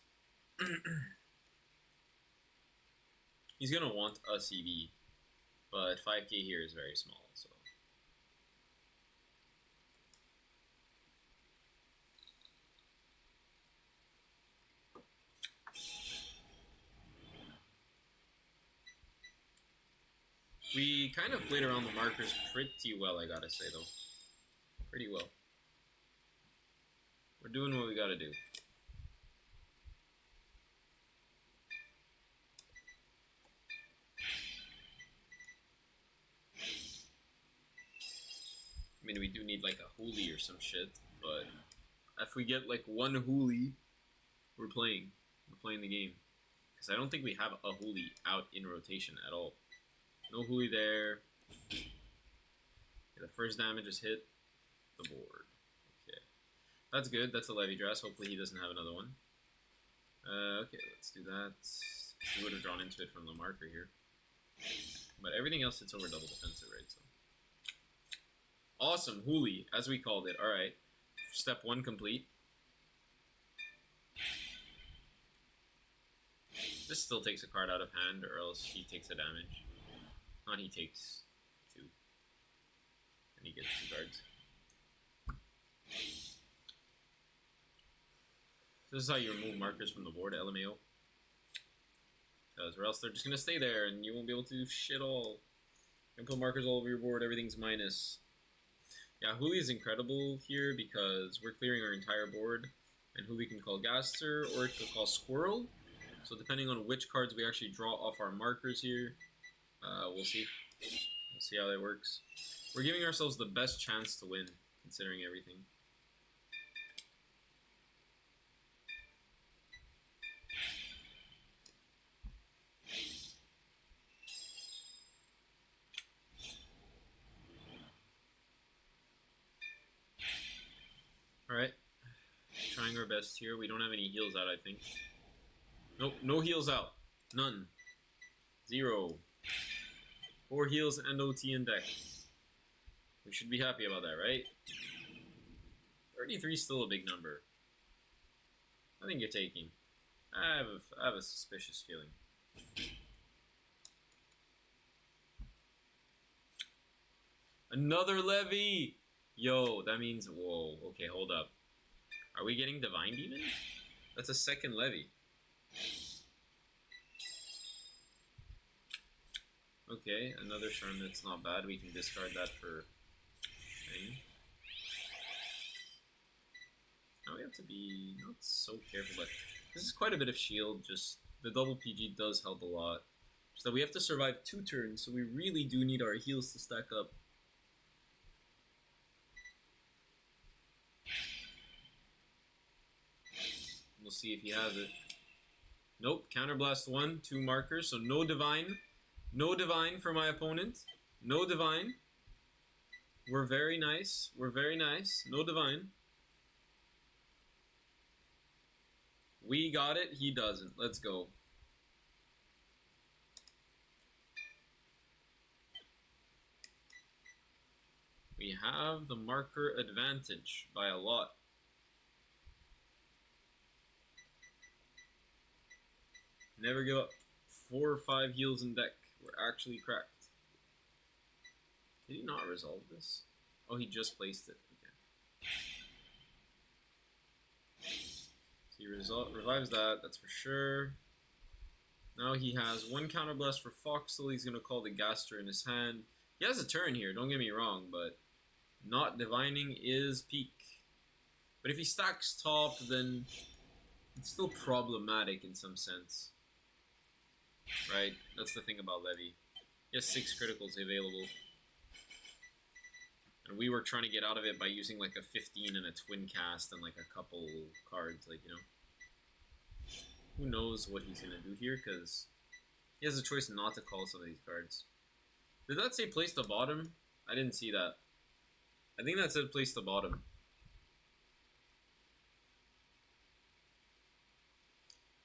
He's gonna want a CV, but 5k here is very small, so. We kind of played around the markers pretty well, I gotta say, though. Pretty well. We're doing what we gotta do. I mean, we do need like a Hooli or some shit, but if we get like one Hooli, we're playing. We're playing the game. Because I don't think we have a Hooli out in rotation at all. No Hooli there. Okay, the first damage is hit the board. Okay. That's good. That's a Levy Dress. Hopefully he doesn't have another one. Okay, let's do that. He would have drawn into it from the marker here. But everything else hits over double defensive, right? So. Awesome, Hooli, as we called it. Alright. Step 1 complete. This still takes a card out of hand, or else he takes a damage. Not he takes 2. And he gets 2 cards. This is how you remove markers from the board, LMAO. Or else they're just going to stay there, and you won't be able to do shit all. You can put markers all over your board, everything's minus. Yeah, Hooli is incredible here because we're clearing our entire board, and Hooli can call Gaster, or it could call Squirrel. So depending on which cards we actually draw off our markers here, we'll see. We'll see how that works. We're giving ourselves the best chance to win, considering everything. Alright. Trying our best here. We don't have any heals out, I think. Nope, no heals out. None. 0. 4 heals and OT in deck. We should be happy about that, right? 33 is still a big number. I think you're taking. I have a suspicious feeling. Another levy! Yo, that means... Whoa, okay, hold up. Are we getting Divine Demon? That's a second levy. Okay, another Charm that's not bad. We can discard that for... thing. Now we have to be not so careful, but this is quite a bit of shield. Just the double PG does help a lot. So we have to survive 2 turns, so we really do need our heals to stack up. We'll see if he has it. Nope, counterblast 1, 2 markers, so no divine. No divine for my opponent. No divine. We're very nice. We're very nice. No divine. We got it. He doesn't. Let's go. We have the marker advantage by a lot. Never give up. 4 or 5 heals in deck. We're actually cracked. Did he not resolve this? Oh, he just placed it. Okay. So he revives that, that's for sure. Now he has 1 counterblast for Foxel. He's going to call the Gaster in his hand. He has a turn here, don't get me wrong, but not divining is peak. But if he stacks top, then it's still problematic in some sense. Right? That's the thing about Levy. He has 6 criticals available. And we were trying to get out of it by using like a 15 and a twin cast and like a couple cards, like, you know. Who knows what he's going to do here, because he has a choice not to call some of these cards. Did that say place the bottom? I didn't see that. I think that said place the bottom.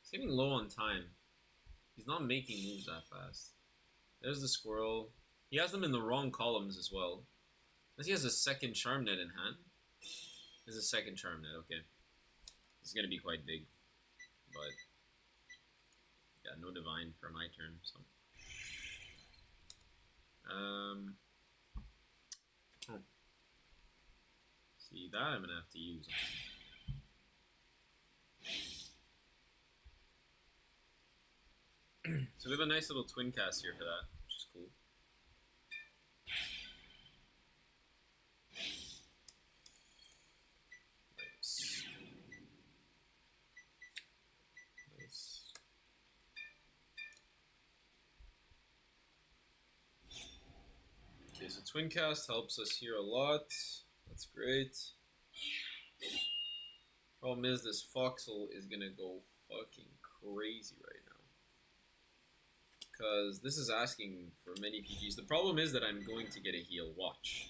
He's getting low on time. He's not making moves that fast. There's the squirrel. He has them in the wrong columns as well. Unless he has a second Charm Net in hand. There's a second Charm Net, okay. This is going to be quite big. But, yeah, no divine for my turn, so. See, that I'm going to have to use. So we have a nice little twin cast here for that, which is cool. Nice. Nice. Okay, so twin cast helps us here a lot. That's great. Problem is, this Foxel is gonna go fucking crazy right now. Because this is asking for many PGs. The problem is that I'm going to get a heal. Watch.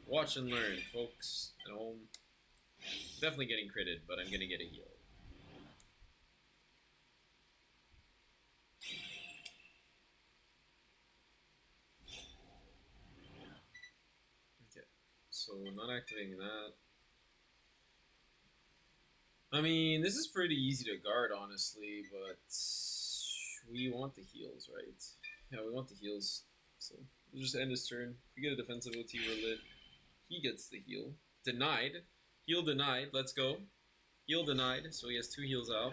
Watch and learn, folks at home. Definitely getting critted, but I'm going to get a heal. Okay. So, not activating that. I mean, this is pretty easy to guard, honestly, but we want the heals, right? Yeah, we want the heals. So we'll just end his turn. If we get a defensive OT, we're lit. He gets the heal. Denied. Heal denied. Let's go. Heal denied. So he has 2 heals out.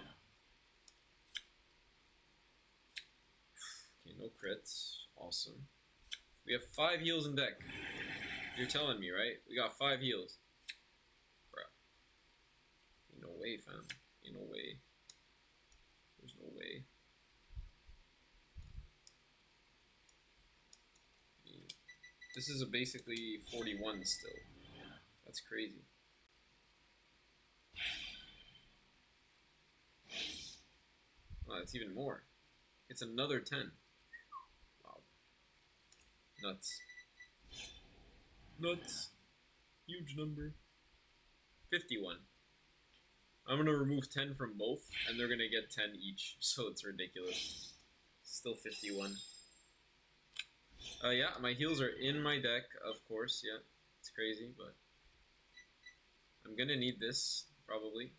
Okay, no crits. Awesome. We have 5 heals in deck. You're telling me, right? We got 5 heals. Bruh. Ain't no way, fam. Ain't no way. There's no way. This is a basically 41 still. That's crazy. Wow, it's even more. It's another 10. Wow. Nuts. Nuts. Huge number. 51. I'm going to remove 10 from both, and they're going to get 10 each, so it's ridiculous. Still 51. Yeah, my heals are in my deck, of course, yeah. It's crazy, but I'm gonna need this, probably.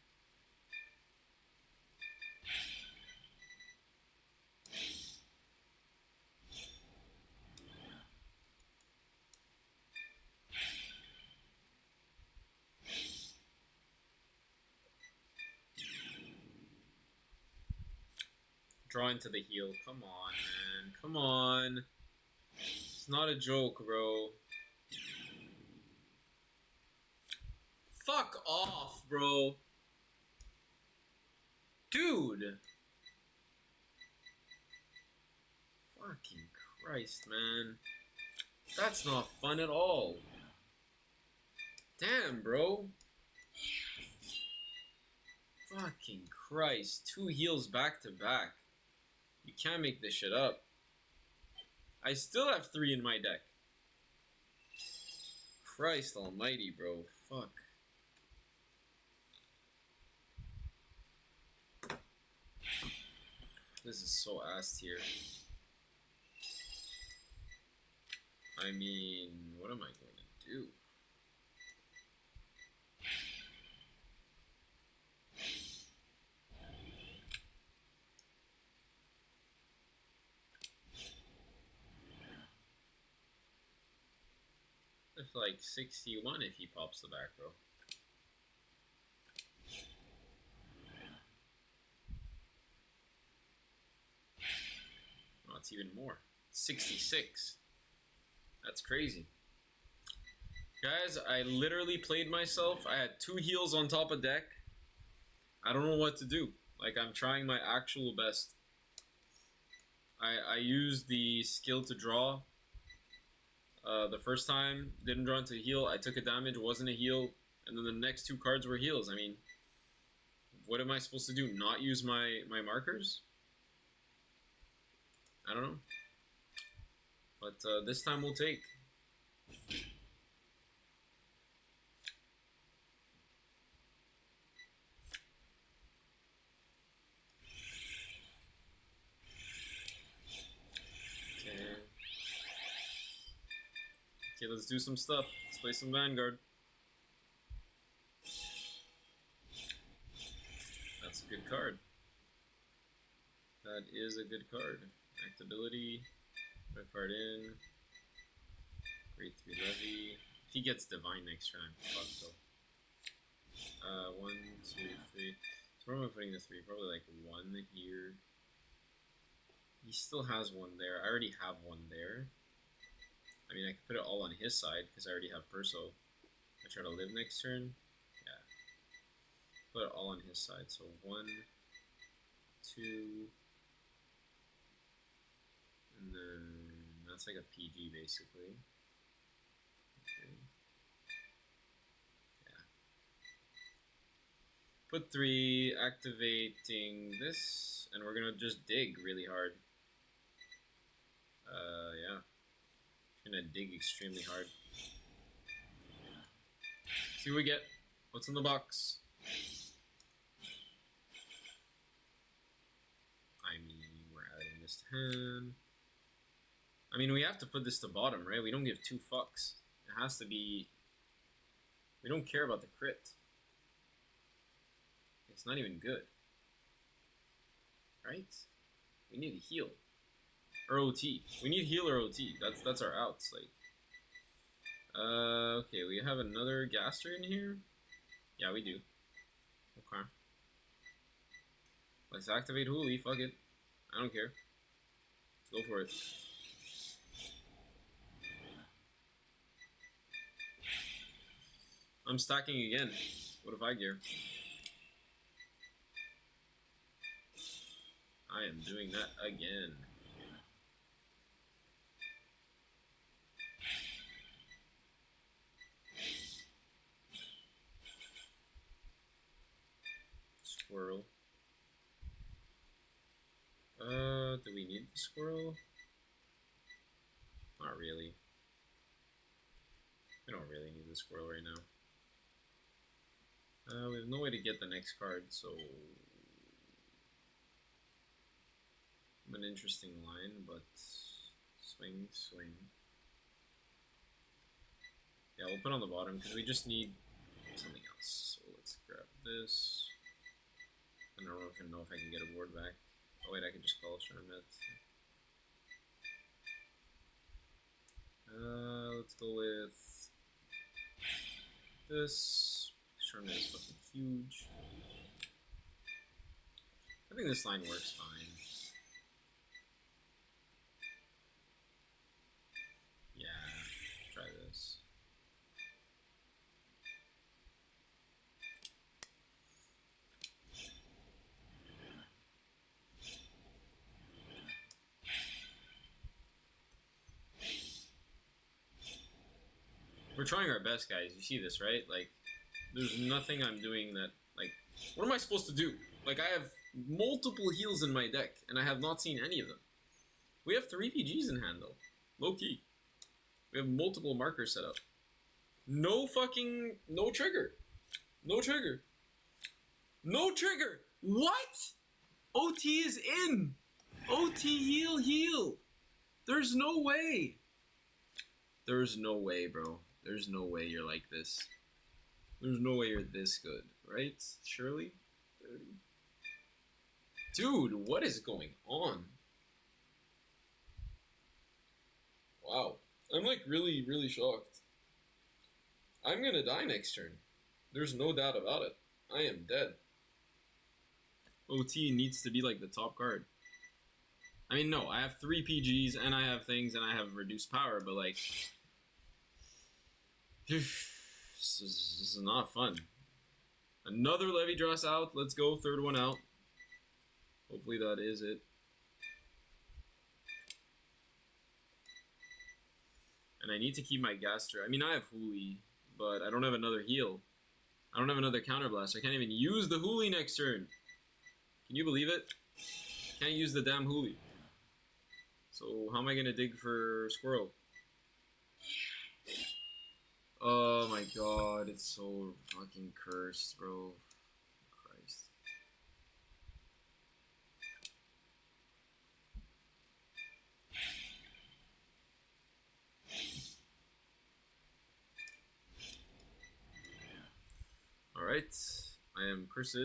draw into the heel. Come on, man. Come on. It's not a joke, bro. Fuck off, bro. Dude. Fucking Christ, man. That's not fun at all. Damn, bro. Fucking Christ. 2 heals back to back. You can't make this shit up. I still have 3 in my deck. Christ almighty, bro. Fuck. This is so ass tier. I mean, what am I going to do? It's like 61 if he pops the back row. Oh, it's even more. 66. That's crazy. Guys, I literally played myself. I had 2 heals on top of deck. I don't know what to do. Like, I'm trying my actual best. I used the skill to draw. The first time, didn't draw into a heal. I took a damage, wasn't a heal. And then the next 2 cards were heals. I mean, what am I supposed to do? Not use my markers? I don't know. But this time we'll take. Okay, let's do some stuff. Let's play some Vanguard. That's a good card. That is a good card. Actability. Put a card in. Grade 3 Levy. If he gets Divine next turn, I'm fucked though. 1, 2, 3. So where am I putting the 3? Probably like 1 here. He still has 1 there. I already have 1 there. I mean, I could put it all on his side because I already have Perso. I try to live next turn. Yeah. Put it all on his side. So 1, 2, and then that's like a PG basically. Okay. Yeah. Put 3, activating this, and we're gonna just dig really hard. Yeah. Gonna dig extremely hard. See what we get. What's in the box? I mean, we're adding this to hand. I mean, we have to put this to bottom, right? We don't give 2 fucks. It has to be... We don't care about the crit. It's not even good. Right? We need to heal. Or OT. We need heal or OT. That's our outs. Like, okay, we have another Gaster in here. Yeah, we do. Okay. Let's activate Hooli. Fuck it. I don't care. Let's go for it. I'm stacking again. What if I gear? I am doing that again. Squirrel. Do we need the squirrel? Not really. We don't really need the squirrel right now. We have no way to get the next card, so... An interesting line, but... Swing, swing. Yeah, we'll put on the bottom, because we just need something else. So let's grab this. I don't even know if I can get a board back. Oh wait, I can just call Charmet. Let's go with this. Charmet is fucking huge. I think this line works fine. We're trying our best, guys. You see this, right? Like, there's nothing I'm doing that, like, what am I supposed to do? Like, I have multiple heals in my deck, and I have not seen any of them. We have 3 PGs in hand, though. Low-key. We have multiple markers set up. No fucking... No trigger. No trigger. No trigger! What?! OT is in! OT heal heal! There's no way! There's no way, bro. There's no way you're like this. There's no way you're this good, right? Surely? 30. Dude, what is going on? Wow. I'm like really, really shocked. I'm gonna die next turn. There's no doubt about it. I am dead. OT needs to be like the top card. I mean, no, I have 3 PGs and I have things and I have reduced power, but like... This is not fun. Another Levy Dross out. Let's go. 3rd one out. Hopefully that is it. And I need to keep my Gaster. I mean, I have Hooli, but I don't have another heal. I don't have another Counterblast. I can't even use the Hooli next turn. Can you believe it? Can't use the damn Hooli. So how am I going to dig for Squirrel? Oh my god, it's so fucking cursed, bro. Christ. Alright, I am cursed.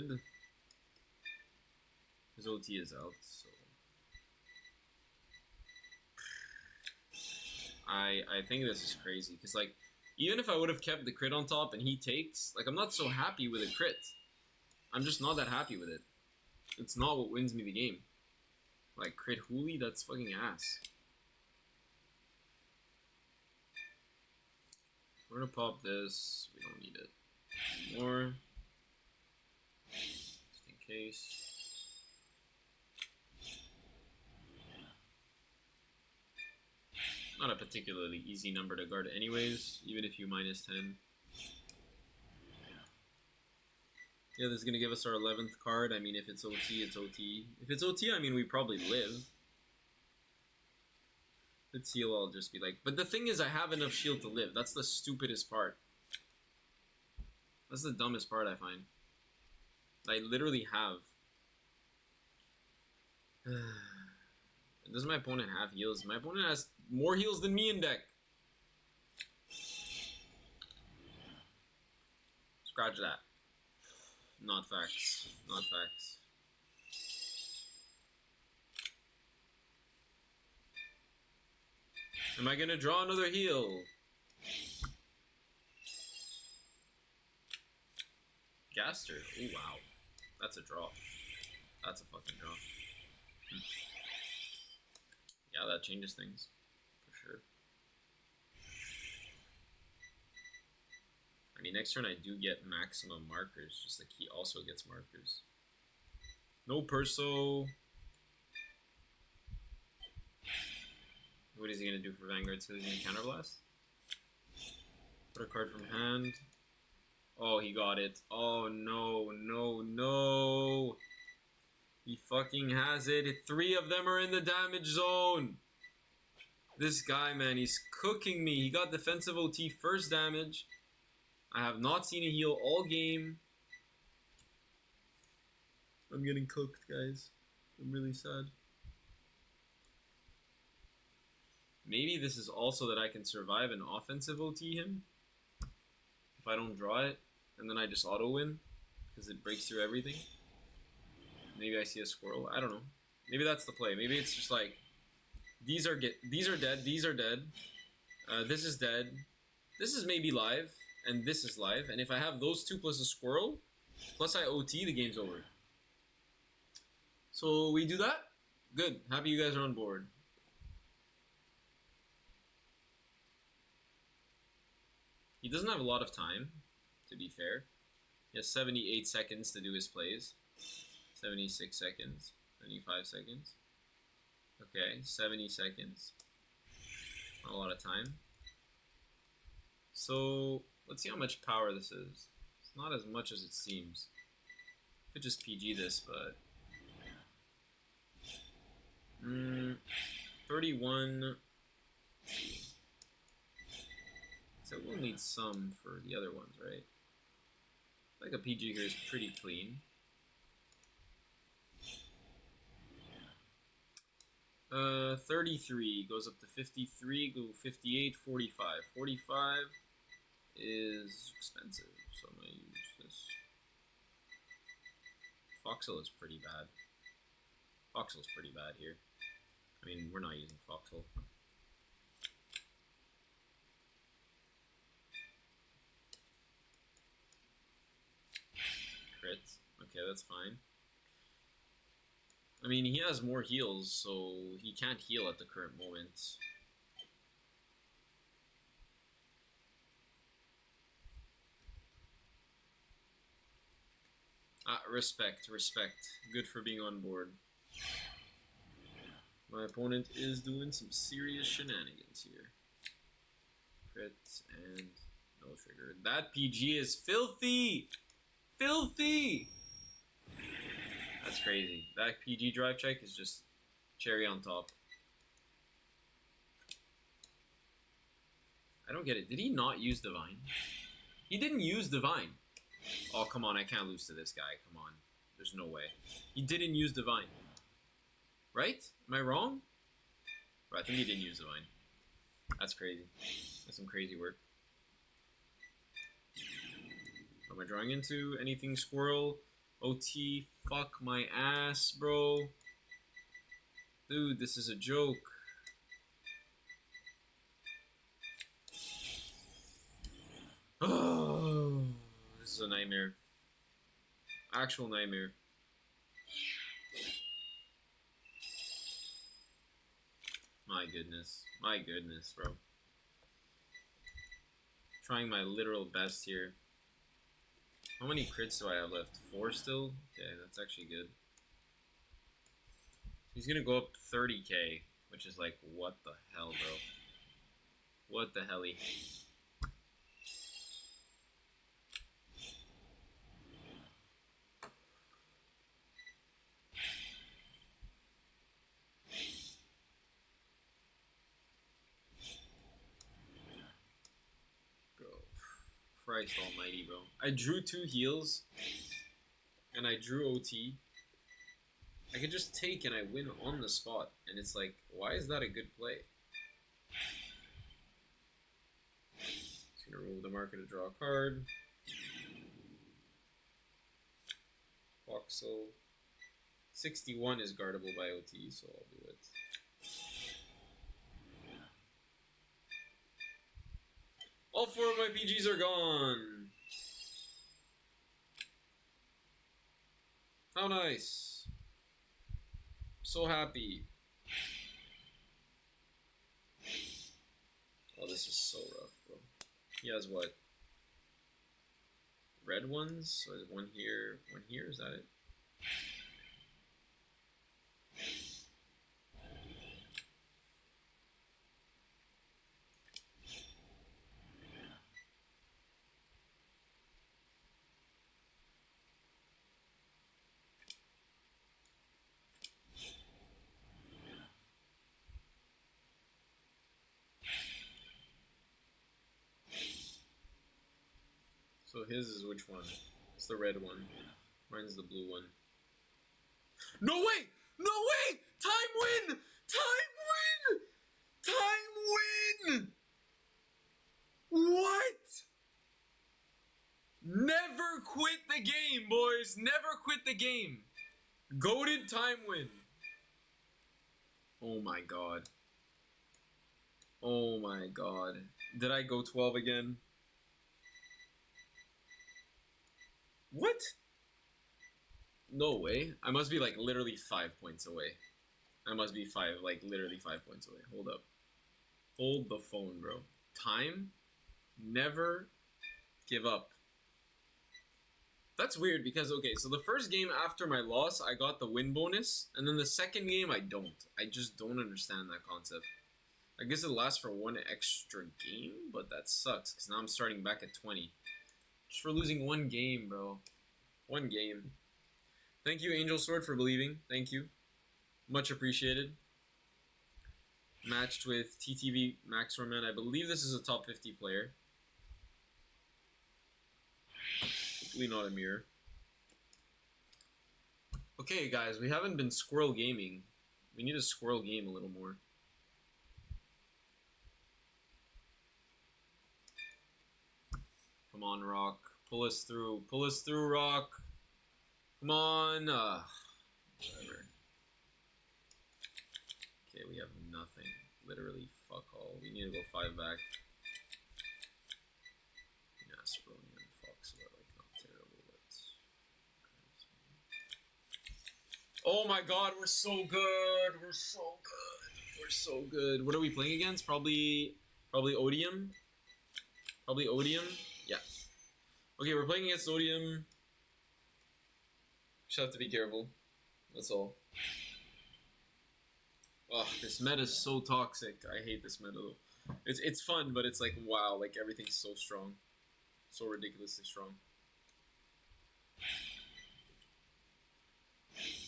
His OT is out, so... I think this is crazy, because like, even if I would have kept the crit on top and he takes, like, I'm not so happy with a crit. I'm just not that happy with it. It's not what wins me the game. Like, crit Hooli, that's fucking ass. We're gonna pop this. We don't need it anymore. Just in case. Not a particularly easy number to guard anyways, even if you minus 10. Yeah, this is going to give us our 11th card. I mean, if it's OT, it's OT. If it's OT, I mean, we probably live. Let's heal, I'll just be like... But the thing is, I have enough shield to live. That's the stupidest part. That's the dumbest part, I find. I literally have... Does my opponent have heals? My opponent has more heals than me in deck. Scratch that. Not facts. Not facts. Am I gonna draw another heal? Gaster. Oh wow. That's a draw. That's a fucking draw. Yeah, that changes things, for sure. I mean, next turn I do get maximum markers, just like he also gets markers. No Perso. What is he going to do for Vanguard? So he's going to Counterblast? Put a card from hand. Oh, he got it. Oh, no, no, no. He fucking has it. 3 of them are in the damage zone. This guy, man, he's cooking me. He got defensive OT first damage. I have not seen a heal all game. I'm getting cooked, guys. I'm really sad. Maybe this is also that I can survive an offensive OT him. If I don't draw it, and then I just auto-win. Because it breaks through everything. Maybe I see a squirrel. I don't know. Maybe that's the play. Maybe it's just like these are dead. These are dead. This is dead. This is maybe live, and this is live. And if I have those 2 plus a squirrel, plus I OT, the game's over. So we do that. Good. Happy you guys are on board. He doesn't have a lot of time, to be fair. He has 78 seconds to do his plays. 76 seconds, 75 seconds. Okay, 70 seconds. Not a lot of time. So let's see how much power this is. It's not as much as it seems. Could just PG this, but 31. So we'll need some for the other ones, right? Like a PG here is pretty clean. 33 goes up to 53, go 58, 45. 45 is expensive, so I'm gonna use this. Foxhole is pretty bad. Foxhole's pretty bad here. I mean, we're not using Foxhole. Crit. Okay, that's fine. I mean, he has more heals, so he can't heal at the current moment. Respect, respect. Good for being on board. My opponent is doing some serious shenanigans here. Crit and no trigger. That PG is filthy! Filthy! That's crazy. That PG drive check is just cherry on top. I don't get it. Did he not use Divine? He didn't use Divine. Oh, come on. I can't lose to this guy. Come on. There's no way. He didn't use Divine. Right? Am I wrong? Bro, I think he didn't use Divine. That's crazy. That's some crazy work. What am I drawing into? Anything squirrel? OT, fuck my ass, bro. Dude, this is a joke. Oh, this is a nightmare. Actual nightmare. My goodness, bro. Trying my literal best here. How many crits do I have left? 4 still? Okay, that's actually good. He's gonna go up 30k, which is like, what the hell, bro? What the helly? Christ almighty, bro. I drew 2 heals, and I drew OT. I could just take and I win on the spot, and it's like, why is that a good play? Just gonna remove the marker to draw a card. Voxel. 61 is guardable by OT, so I'll do it. All 4 of my PGs are gone. How nice. So happy. Oh, this is so rough, bro. He has what? Red ones? So there's one here, is that it? So his is which one? It's the red one. Mine's the blue one. No way! No way! Time win! Time win! Time win! What? Never quit the game, boys. Never quit the game. Goated time win. Oh my god. Oh my god. Did I go 12 again? What? No way. I must be like literally 5 points away. I must be literally 5 points away. Hold up. Hold the phone, bro. Time? Never give up. That's weird because, okay, so the first game after my loss, I got the win bonus, and then the second game, I don't. I just don't understand that concept. I guess it lasts for one extra game, but that sucks because now I'm starting back at 20. Just for losing one game, bro. One game. Thank you, Angel Sword, for believing. Thank you. Much appreciated. Matched with TTV Max Roman. I believe this is a top 50 player. Hopefully not a mirror. Okay, guys, we haven't been squirrel gaming. We need to squirrel game a little more. Come on, Rock. Pull us through. Pull us through, Rock. Come on. Whatever. Okay, we have nothing. Literally, fuck all. We need to go 5 back. Asperonian Fox are like not terrible, but... Oh my god, we're so good! We're so good! We're so good. What are we playing against? Probably Odium? Probably Odium? Yeah. Okay, we're playing against Odium. Just have to be careful. That's all. Oh, this meta is so toxic. I hate this meta though. It's fun, but it's like, wow, like everything's so strong. So ridiculously strong.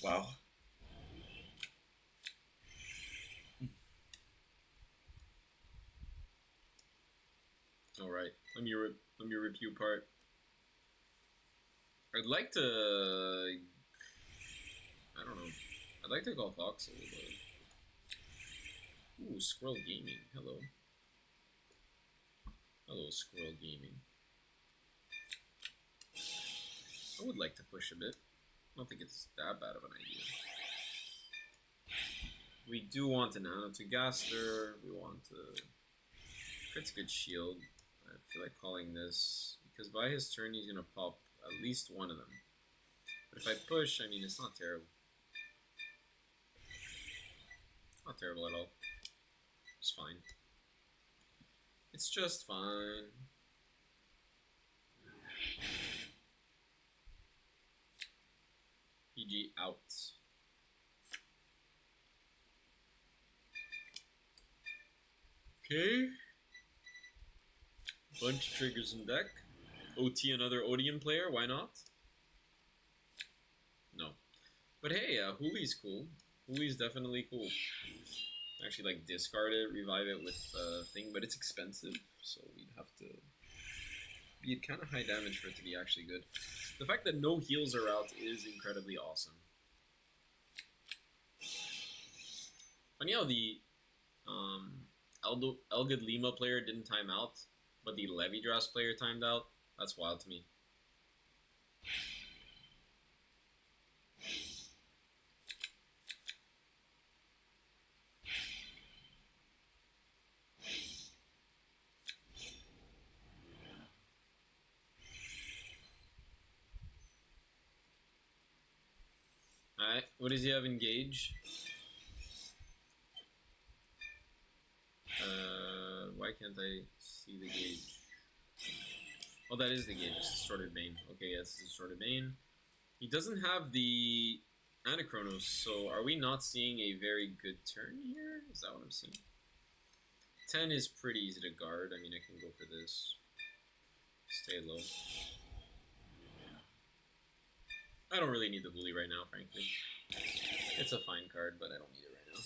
Wow. Alright, let me rip you apart. I'd like to... I don't know. I'd like to call Foxel, but... Ooh, Squirrel Gaming. Hello. Hello, Squirrel Gaming. I would like to push a bit. I don't think it's that bad of an idea. We do want an Nano to Gaster. We want to... It's good shield. I feel like calling this. Because by his turn, he's going to pop at least one of them. But if I push, I mean, it's not terrible. It's not terrible at all. It's fine. It's just fine. PG out. Okay. Bunch of triggers in deck. OT another Odium player, why not? No. But hey, Hooli's cool. Hooli's definitely cool. Actually, like, discard it, revive it with thing, but it's expensive, so we'd have to be kind of high damage for it to be actually good. The fact that no heals are out is incredibly awesome. Funny how the Elgid Lima player didn't time out, but the Levidras player timed out. That's wild to me. Alright, what does he have engage? Why can't I see the gauge? Oh, that is the gauge. It's Distorted Bane. Okay, yes, it's Distorted Bane. He doesn't have the Anachronos, so are we not seeing a very good turn here? Is that what I'm seeing? 10 is pretty easy to guard. I mean, I can go for this. Stay low. I don't really need the Huli right now, frankly. It's a fine card, but I don't need it right now.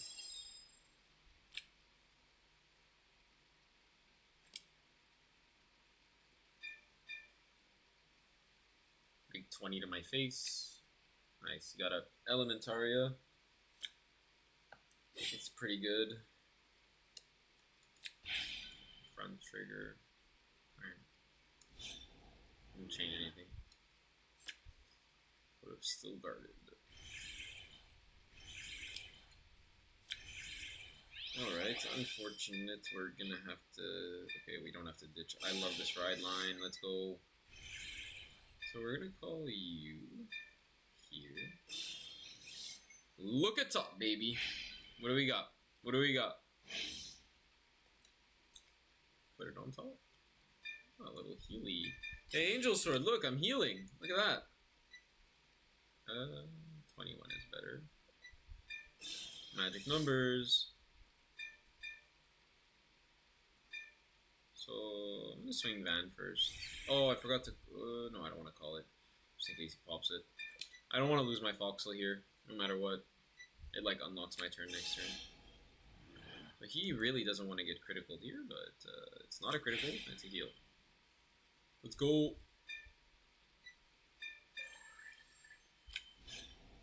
Big 20 to my face. Nice. You got a Elementaria. It's pretty good. Front trigger. Alright. Didn't change anything. Would have still guarded. Alright, unfortunate. We're gonna have to... Okay, we don't have to ditch. I love this ride line. Let's go. So we're gonna call you here. Look at top, baby. What do we got? What do we got? Put it on top. Oh, a little healy. Hey, Angel Sword, look, I'm healing. Look at that. 21 is better. Magic numbers. So I'm gonna swing Van first. Oh, I forgot to. No, I don't want to call it. Just in case he pops it. I don't want to lose my Foxel here, no matter what. It like unlocks my turn next turn. But he really doesn't want to get critical here, but it's not a critical, it's a heal. Let's go.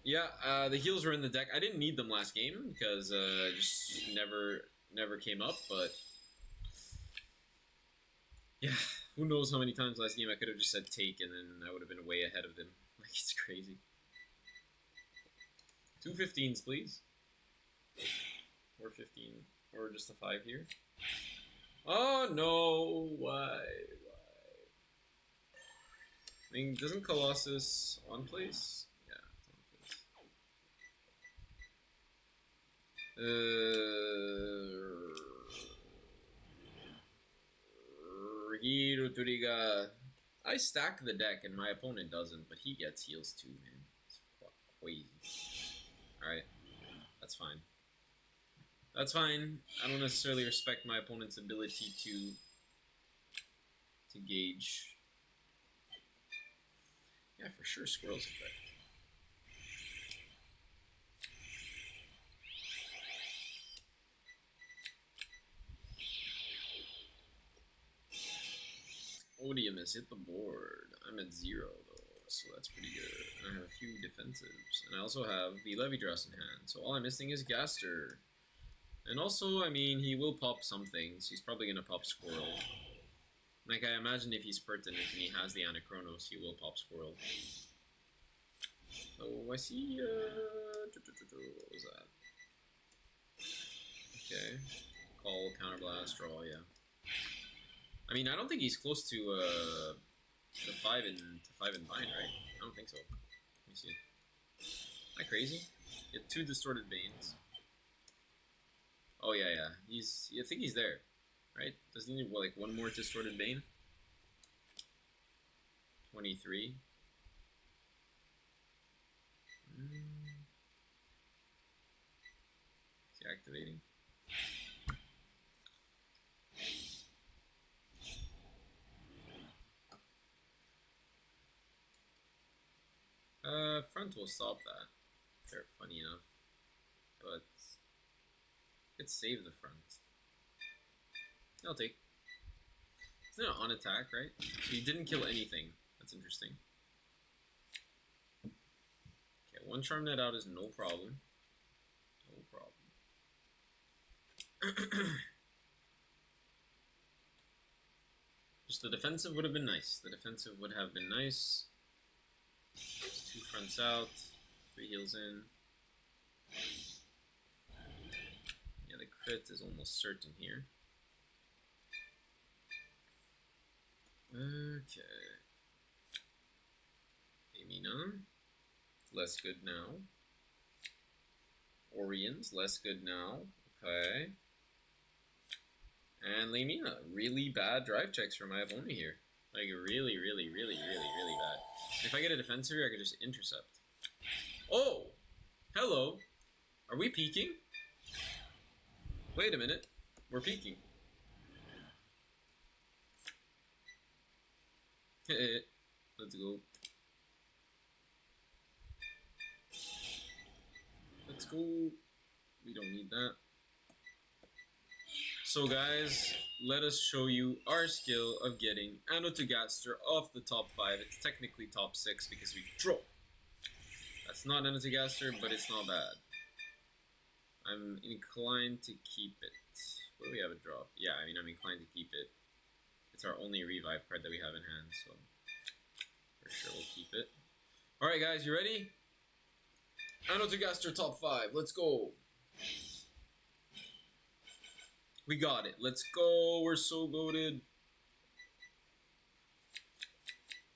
Yeah, the heals were in the deck. I didn't need them last game because just never came up, but yeah, who knows how many times last game I could have just said take and then I would have been way ahead of them. Like, it's crazy. 2 15s, please. Or 15. Or just a 5 here. Oh, no. Why? I mean, doesn't Colossus on place? Yeah, it's on place. Hiruturiga. I stack the deck and my opponent doesn't, but he gets heals too, man. It's crazy. Alright, that's fine. That's fine. I don't necessarily respect my opponent's ability to gauge. Yeah, for sure, Squirrel's effect. Odium has hit the board. I'm at 0 though, so that's pretty good. And I have a few defensives. And I also have the Levy Dress in hand, so all I'm missing is Gaster. And also, I mean, he will pop some things. He's probably going to pop Squirrel. Like, I imagine if he's pertinent and he has the Anachronos, he will pop Squirrel. So, I see, what was that? Okay. Call, Counterblast, draw, yeah. I mean, I don't think he's close to, the 5 in bind, right? I don't think so. Let me see. Am I crazy? He had 2 Distorted Banes. Oh yeah. I think he's there, right? Doesn't he need like 1 more Distorted Bane? 23. Is he activating? Front will stop that. They're funny enough, but. Could save the front. I'll take. Isn't it on attack, right? So he didn't kill anything. That's interesting. Okay, 1 Charm Net out is no problem. No problem. Just the defensive would have been nice. The defensive would have been nice. 2 fronts out. 3 heals in. The crit is almost certain here. Okay. Amina. Less good now. Orions, less good now. Okay. And Lamina. Really bad drive checks for my opponent here. Like, really bad. If I get a defensive here, I could just intercept. Oh! Hello! Are we peeking? Wait a minute, we're peeking. Let's go. Let's go. We don't need that. So guys, let us show you our skill of getting Anatogaster off the top 5. It's technically top 6 because we draw. That's not Anatogaster, but it's not bad. I'm inclined to keep it. What do we have a drop? Yeah, I mean, I'm inclined to keep it. It's our only revive card that we have in hand, so for sure we'll keep it. Alright guys, you ready? Anatogaster top 5, let's go. We got it, let's go, we're so loaded.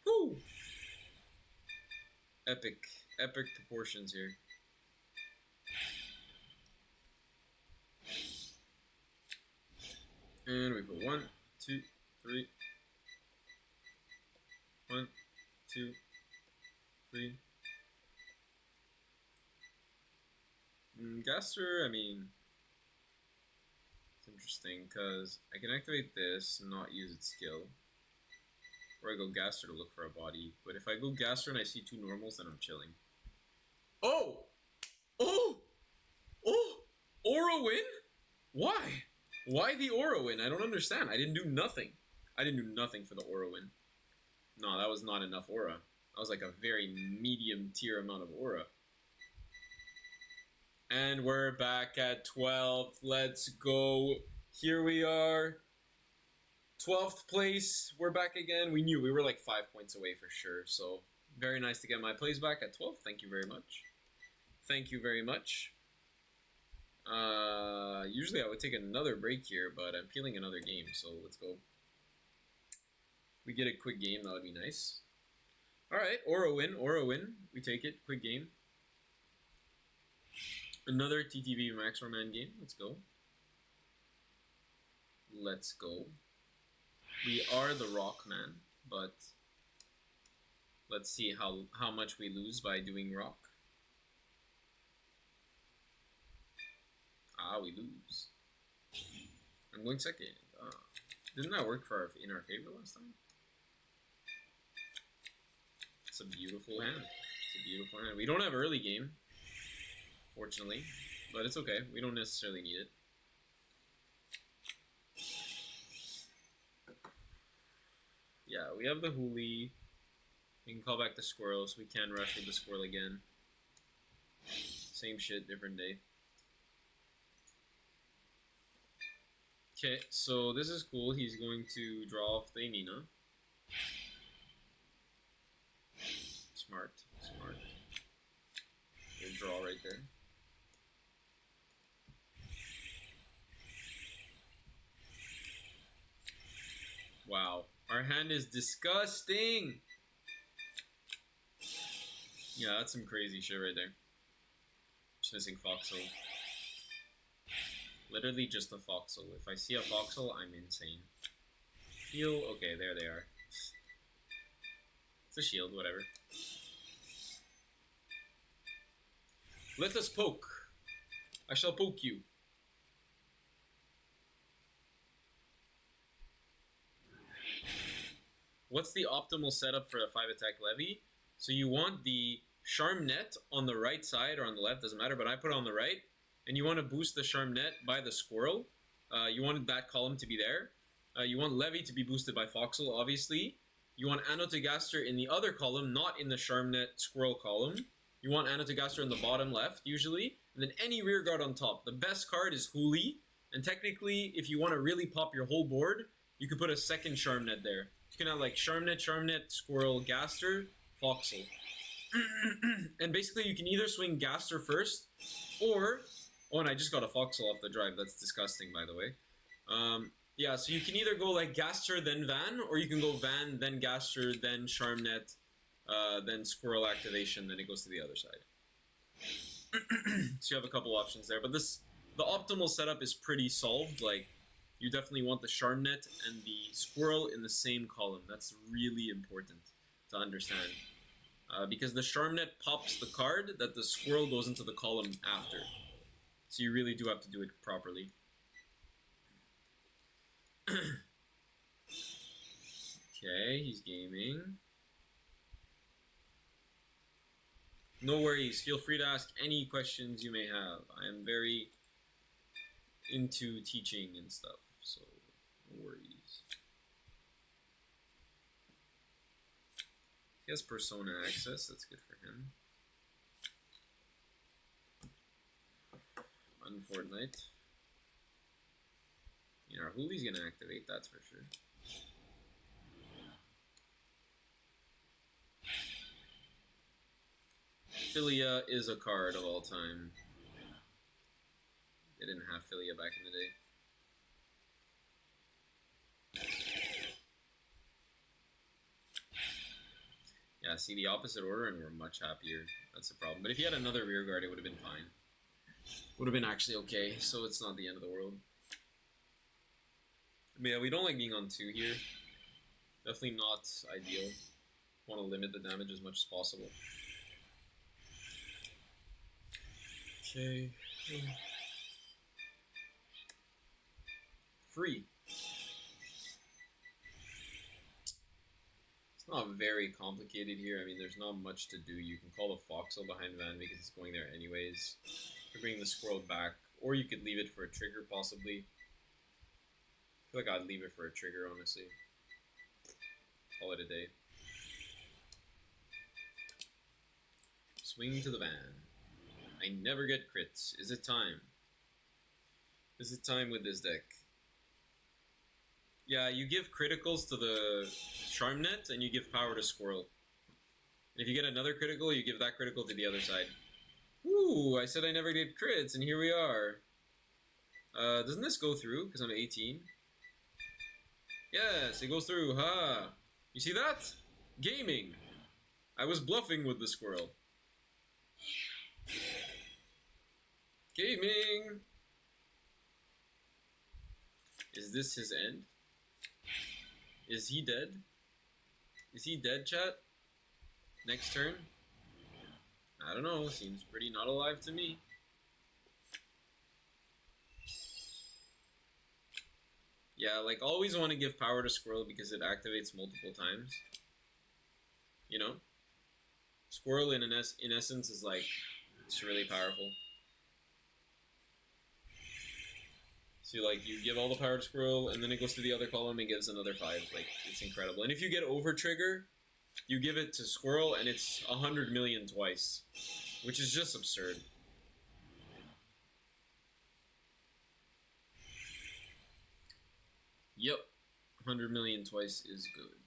Woo! Epic proportions here. And we put 1, 2, 3. 1, 2, 3. Gaster, I mean, interesting, because I can activate this and not use its skill. Or I go Gaster to look for a body. But if I go Gaster and I see 2 normals, then I'm chilling. Oh! Oh! Oh! Aura win? Why? Why the Aura win? I don't understand. I didn't do nothing. I didn't do nothing for the Aura win. No, that was not enough Aura. That was like a very medium tier amount of Aura. And we're back at 12th. Let's go. Here we are. 12th place. We're back again. We knew we were like 5 points away for sure. So very nice to get my place back at 12th. Thank you very much. Thank you very much. Usually I would take another break here, but I'm feeling another game. So let's go. If we get a quick game, that would be nice. Alright, Aura win. Aura win. We take it. Quick game. Another TTV Max Roman game. Let's go. Let's go. We are the Rock Man, but let's see how much we lose by doing Rock. Ah, we lose. I'm going second. Didn't that work in our favor last time? It's a beautiful hand. It's a beautiful hand. We don't have early game, fortunately, but it's okay. We don't necessarily need it. Yeah, we have the Huli. We can call back the Squirrel, so we can rush with the Squirrel again. Same shit, different day. Okay, so this is cool. He's going to draw off the Nina. Smart, smart. Good draw right there. Wow, our hand is disgusting. Yeah, that's some crazy shit right there. Just missing Foxhole. Literally just a Foxhole. If I see a Foxhole, I'm insane. Heal. Okay, there they are. It's a shield, whatever. Let us poke. I shall poke you. What's the optimal setup for a 5-attack Levy? So you want the Charm Net on the right side or on the left, doesn't matter, but I put it on the right. And you want to boost the Charm Net by the Squirrel. You wanted that column to be there. You want Levy to be boosted by Foxhole, obviously. You want Anotogaster in the other column, not in the Charm Net Squirrel column. You want Anotogaster in the bottom left, usually. And then any rear guard on top. The best card is Huli. And technically, if you want to really pop your whole board, you could put a second Charm Net there. You can have like Charm Net, Squirrel, Gaster, Foxhole. And basically, you can either swing Gaster first, or... Oh, and I just got a Foxhole off the drive. That's disgusting, by the way. Yeah, so you can either go like Gaster, then Van, or you can go Van, then Gaster, then Charm Net, then Squirrel activation, then it goes to the other side. So you have a couple options there. But the optimal setup is pretty solved. Like, you definitely want the Charm Net and the Squirrel in the same column. That's really important to understand. Because the Charm Net pops the card that the Squirrel goes into the column after. So you really do have to do it properly. Okay, he's gaming. No worries, feel free to ask any questions you may have. I am very into teaching and stuff, so no worries. He has Persona access, that's good for him. On Fortnite. You know, Huli's gonna activate, that's for sure. Philia is a card of all time. They didn't have Philia back in the day. Yeah, see the opposite order and we're much happier. That's the problem. But if he had another rear guard, it would have been fine. Would have been actually okay, so it's not the end of the world. But yeah, we don't like being on 2 here. Definitely not ideal. Want to limit the damage as much as possible. Okay. free. It's not very complicated here. I mean, there's not much to do. You can call the Foxel behind Van because it's going there anyways to bring the squirrel back. Or you could leave it for a trigger, possibly. I feel like I'd leave it for a trigger, honestly. Call it a day. Swing to the Van. I never get crits. Is it time? Is it time with this deck? Yeah, you give criticals to the Charmnet, and you give power to Squirrel. And if you get another critical, you give that critical to the other side. Ooh, I said I never did crits, and here we are. Doesn't this go through, because I'm 18? Yes, it goes through, ha! You see that? Gaming! I was bluffing with the Squirrel. Gaming! Is this his end? Is he dead? Is he dead, chat? Next turn? I don't know. Seems pretty not alive to me. Yeah, like, always want to give power to Squirrel because it activates multiple times. You know? Squirrel in essence is like, it's really powerful. So like, you give all the power to Squirrel, and then it goes to the other column and gives another 5. Like, it's incredible. And if you get over trigger, you give it to Squirrel, and it's 100 million twice, which is just absurd. Yep, 100 million twice is good.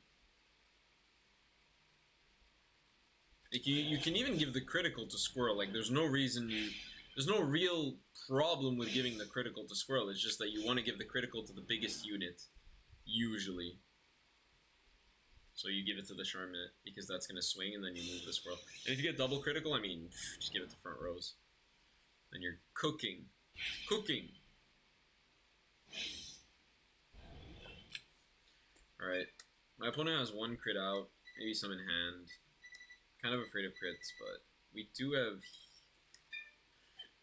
Like, you can even give the critical to Squirrel. Like, there's no reason there's no real problem with giving the critical to Squirrel. It's just that you want to give the critical to the biggest unit, usually. So you give it to the Charmnet because that's going to swing, and then you move the Squirrel. And if you get double critical, I mean, just give it to front rows. Then you're cooking. Cooking! Alright. My opponent has 1 crit out, maybe some in hand. Kind of afraid of crits, but we do have...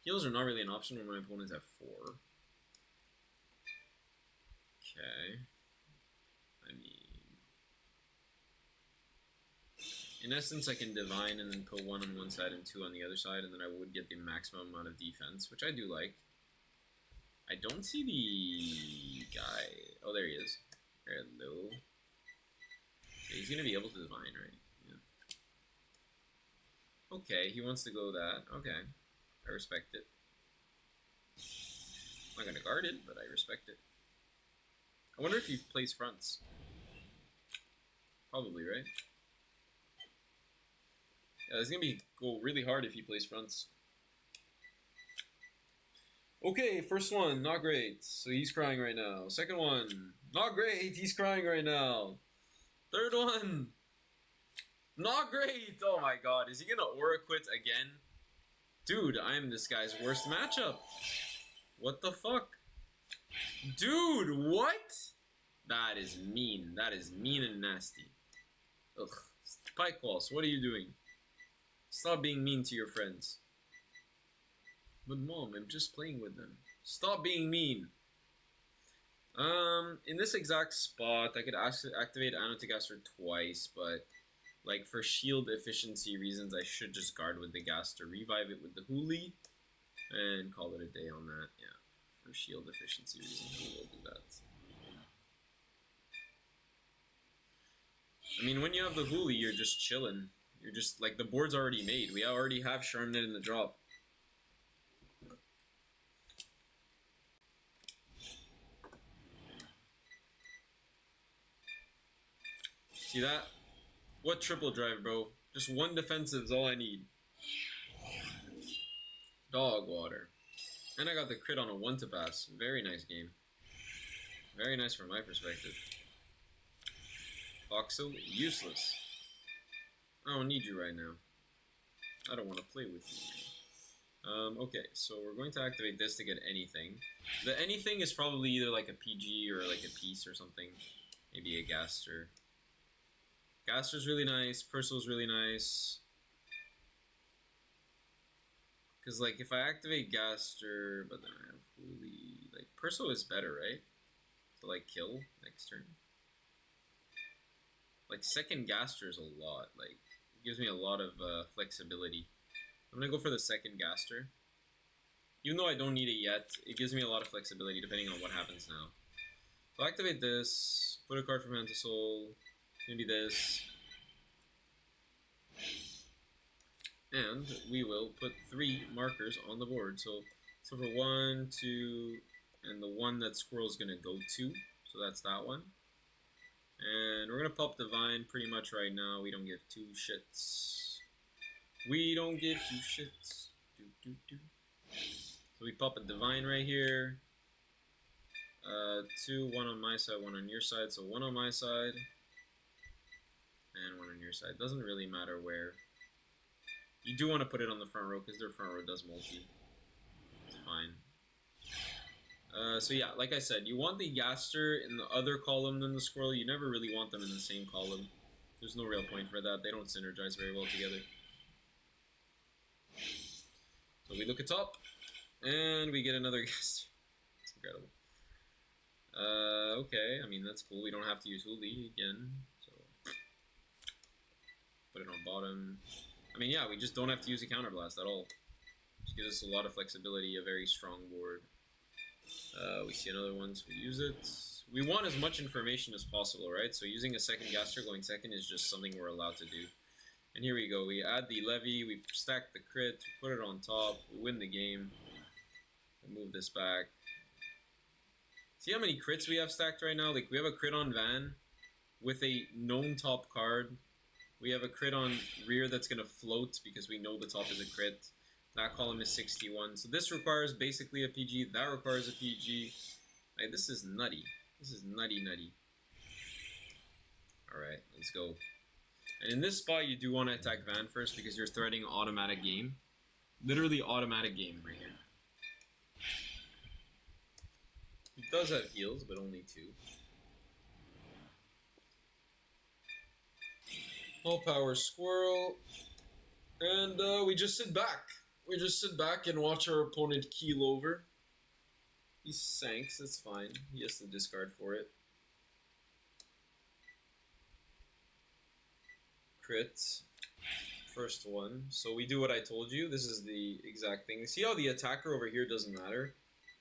Heals are not really an option when my opponents have 4. Okay. I mean... In essence, I can Divine and then put 1 on one side and 2 on the other side, and then I would get the maximum amount of defense, which I do like. I don't see the guy... Oh, there he is. Hello. He's gonna be able to Divine, right? Yeah. Okay, he wants to go that. Okay. I respect it. I'm not gonna guard it, but I respect it. I wonder if he plays fronts. Probably, right? Yeah, it's gonna go really hard if he plays fronts. Okay, first one, not great. So he's crying right now. Second one, not great. He's crying right now. Third one, not great. Oh my god, is he gonna aura quit again? Dude, I'm this guy's worst matchup. What the fuck? Dude, what? That is mean. That is mean and nasty. Ugh. Spike Walls, what are you doing? Stop being mean to your friends. But mom, I'm just playing with them. Stop being mean. In this exact spot, I could activate Anotigaster twice, but like for shield efficiency reasons, I should just guard with the Gaster, revive it with the Huli, and call it a day on that. Yeah, for shield efficiency reasons, we will do that. I mean, when you have the Huli, you're just chilling. You're just like, the board's already made. We already have Charmnet in the drop. See that? What triple drive, bro? Just 1 defensive is all I need. Dog water. And I got the crit on a 1 to pass. Very nice game. Very nice from my perspective. Foxel, useless. I don't need you right now. I don't want to play with you. Okay, so we're going to activate this to get anything. The anything is probably either like a PG or like a piece or something. Maybe a Gaster. Gaster's really nice. Pursel's really nice. Because, like, if I activate Gaster, but then I have Huli, like, Purcell is better, right? to like kill next turn. Like second Gaster is a lot. Like it gives me a lot of flexibility. I'm gonna go for the second Gaster. Even though I don't need it yet, it gives me a lot of flexibility depending on what happens now. So I'll activate this, put a card from hand to soul, maybe this. And we will put 3 markers on the board. So for 1, 2, and the one that Squirrel's gonna go to. So that's that one. And we're gonna pop Divine pretty much right now. We don't give 2 shits. We don't give 2 shits. So we pop a Divine right here. 2, 1 on my side, 1 on your side. So 1 on my side. And 1 on your side. Doesn't really matter where. You do want to put it on the front row because their front row does multi. It's fine. So yeah, like I said, you want the Gaster in the other column than the Squirrel. You never really want them in the same column. There's no real point for that. They don't synergize very well together. So we look atop, and we get another Gaster. It's incredible. Okay, I mean, that's cool. We don't have to use Huli again. So put it on bottom. I mean, yeah, we just don't have to use a counterblast at all. Just gives us a lot of flexibility, a very strong board. We see another one, so we use it. We want as much information as possible, right? So using a second Gaster going second is just something we're allowed to do. And here we go. We add the Levy, we stack the crit, we put it on top, we win the game. We move this back. See how many crits we have stacked right now? Like, we have a crit on Van with a known top card. We have a crit on rear that's going to float because we know the top is a crit. That column is 61. So this requires basically a PG. That requires a PG. Like, this is nutty. This is nutty. Alright, let's go. And in this spot, you do want to attack Van first because you're threading automatic game. Literally automatic game right here. He does have heals, but only 2. All power Squirrel. And we just sit back. We just sit back and watch our opponent keel over. He sanks, that's fine. He has to discard for it. Crit. First one. So we do what I told you. This is the exact thing. See how the attacker over here doesn't matter?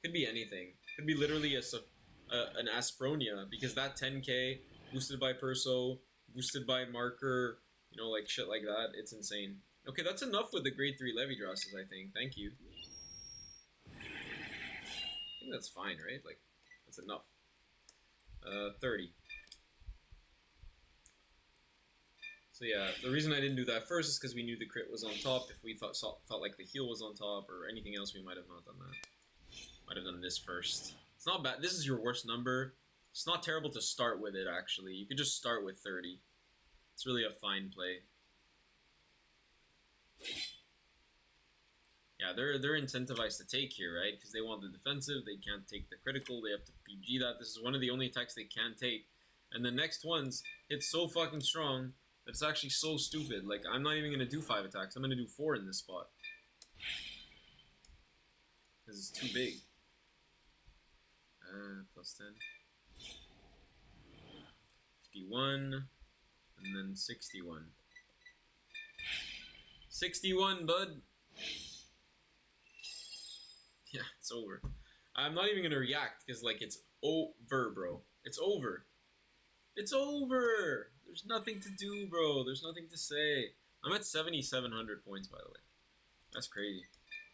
Could be anything. Could be literally an Aspronia, because that 10k boosted by Perso, boosted by Marker, you know, like shit like that. It's insane. Okay, that's enough with the grade 3 Levy dresses, I think. Thank you. I think that's fine, right? Like, that's enough. 30. So yeah, the reason I didn't do that first is because we knew the crit was on top. If we felt like the heal was on top or anything else, we might have not done that. Might have done this first. It's not bad. This is your worst number. It's not terrible to start with it, actually. You could just start with 30. It's really a fine play. Yeah, they're incentivized to take here, right? Because they want the defensive, they can't take the critical, they have to PG that. This is one of the only attacks they can't take. And the next ones hit so fucking strong that it's actually so stupid. Like, I'm not even going to do 5 attacks. I'm going to do 4 in this spot. Because it's too big. Plus 10. 51. And then 61. 61, bud! Yeah, it's over. I'm not even gonna react, because, like, it's over, bro. It's over. It's over! There's nothing to do, bro. There's nothing to say. I'm at 7,700 points, by the way. That's crazy.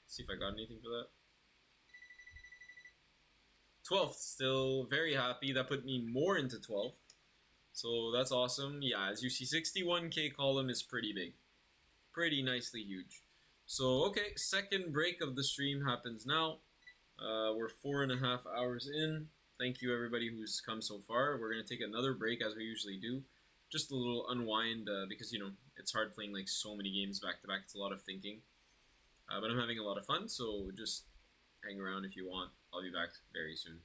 Let's see if I got anything for that. 12th, still very happy. That put me more into 12th. So that's awesome. Yeah, as you see, 61k column is pretty big. Pretty nicely huge. So, okay, second break of the stream happens now. We're 4.5 hours in. Thank you, everybody who's come so far. We're going to take another break, as we usually do. Just a little unwind, because, you know, it's hard playing, like, so many games back-to-back. It's a lot of thinking. But I'm having a lot of fun, so just hang around if you want. I'll be back very soon.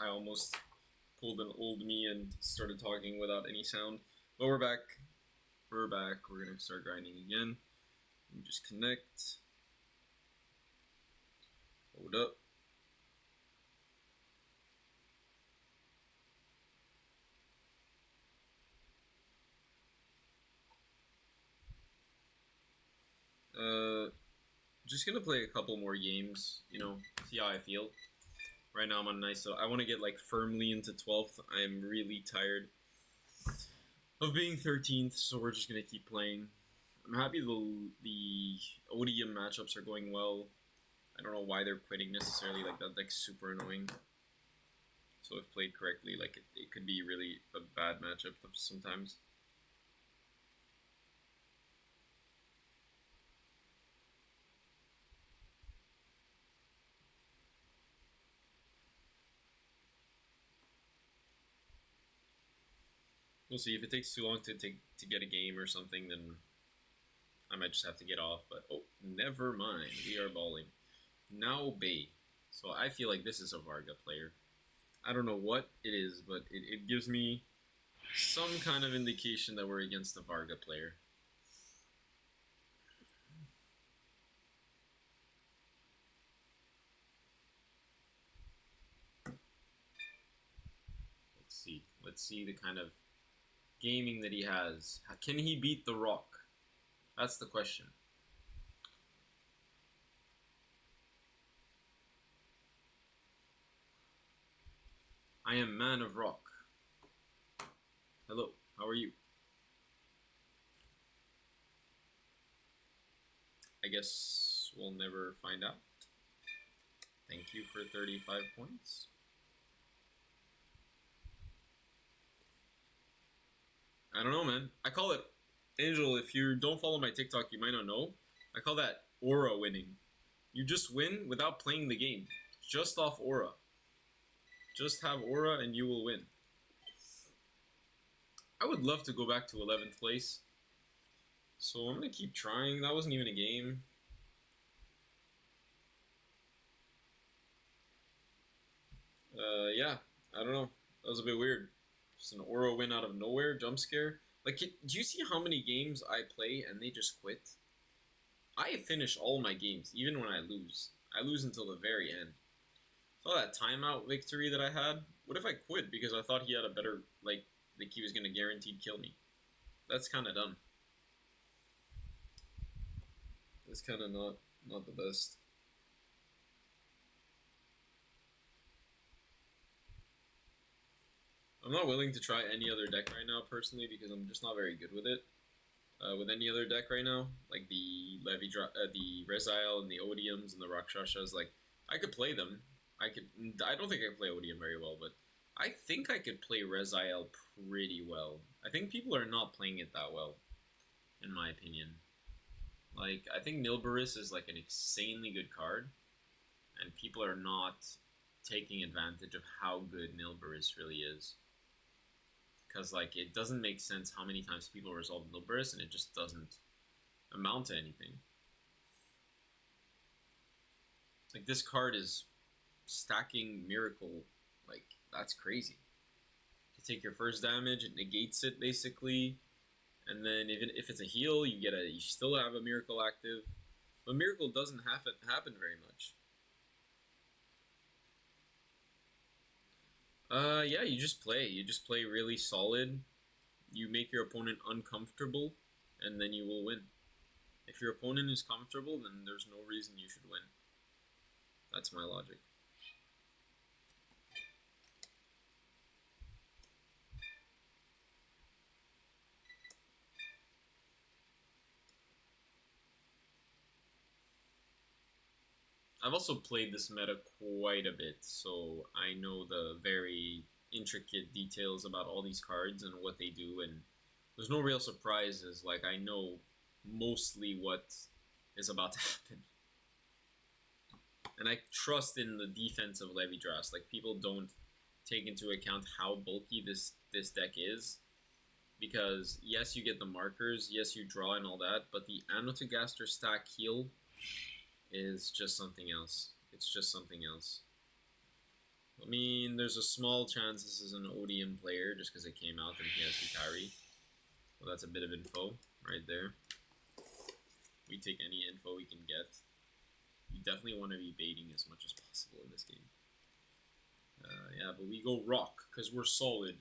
I almost pulled an old me and started talking without any sound. But we're back. We're back. We're gonna start grinding again. Let me just connect. Hold up. Just gonna play a couple more games, you know, see how I feel. Right now I'm on a nice, I want to get like firmly into 12th. I'm really tired of being 13th, so we're just gonna keep playing. I'm happy the ODM matchups are going well. I don't know why they're quitting necessarily, like that deck's super annoying. So if played correctly, like it could be really a bad matchup sometimes. We'll see. If it takes too long to get a game or something, then I might just have to get off. But oh, never mind. We are balling. Now Bay. So I feel like this is a Varga player. I don't know what it is, but it gives me some kind of indication that we're against a Varga player. Let's see the kind of gaming that he has. Can he beat The Rock? That's the question. I am Man of Rock. Hello, how are you? I guess we'll never find out. Thank you for 35 points. I don't know, man. I call it, Angel, if you don't follow my TikTok, you might not know. I call that aura winning. You just win without playing the game. Just off aura. Just have aura and you will win. I would love to go back to 11th place. So I'm going to keep trying. That wasn't even a game. Yeah, I don't know. That was a bit weird. Just an aura win out of nowhere, jump scare. Like, do you see how many games I play and they just quit? I finish all my games, even when I lose. I lose until the very end. Saw that timeout victory that I had. What if I quit because I thought he had a better, like he was gonna guaranteed kill me? That's kind of dumb. That's kind of not the best. I'm not willing to try any other deck right now, personally, because I'm just not very good with it. With any other deck right now, like the the Rezile and the Odiums and the Rakshasas, like I could play them. I don't think I can play Odium very well, but I think I could play Rezile pretty well. I think people are not playing it that well, in my opinion. Like, I think Nilburis is like an insanely good card, and people are not taking advantage of how good Nilburis really is. Because, like, it doesn't make sense how many times people resolve Nilburis, and it just doesn't amount to anything. Like, this card is stacking Miracle. Like, that's crazy. You take your first damage, it negates it, basically. And then even if it's a heal, you still have a Miracle active. But Miracle doesn't happen very much. Yeah, you just play. You just play really solid. You make your opponent uncomfortable, and then you will win. If your opponent is comfortable, then there's no reason you should win. That's my logic. I've also played this meta quite a bit, so I know the very intricate details about all these cards and what they do, and there's no real surprises. Like, I know mostly what is about to happen. And I trust in the defense of Levidras. Like, people don't take into account how bulky this deck is. Because, yes, you get the markers, yes, you draw and all that, but the Anotagaster stack heal is just something else. It's just something else. I mean, there's a small chance this is an ODM player just because it came out and he has Hikari. Well, that's a bit of info right there. We take any info we can get. You definitely want to be baiting as much as possible in this game. Yeah, but we go rock because we're solid.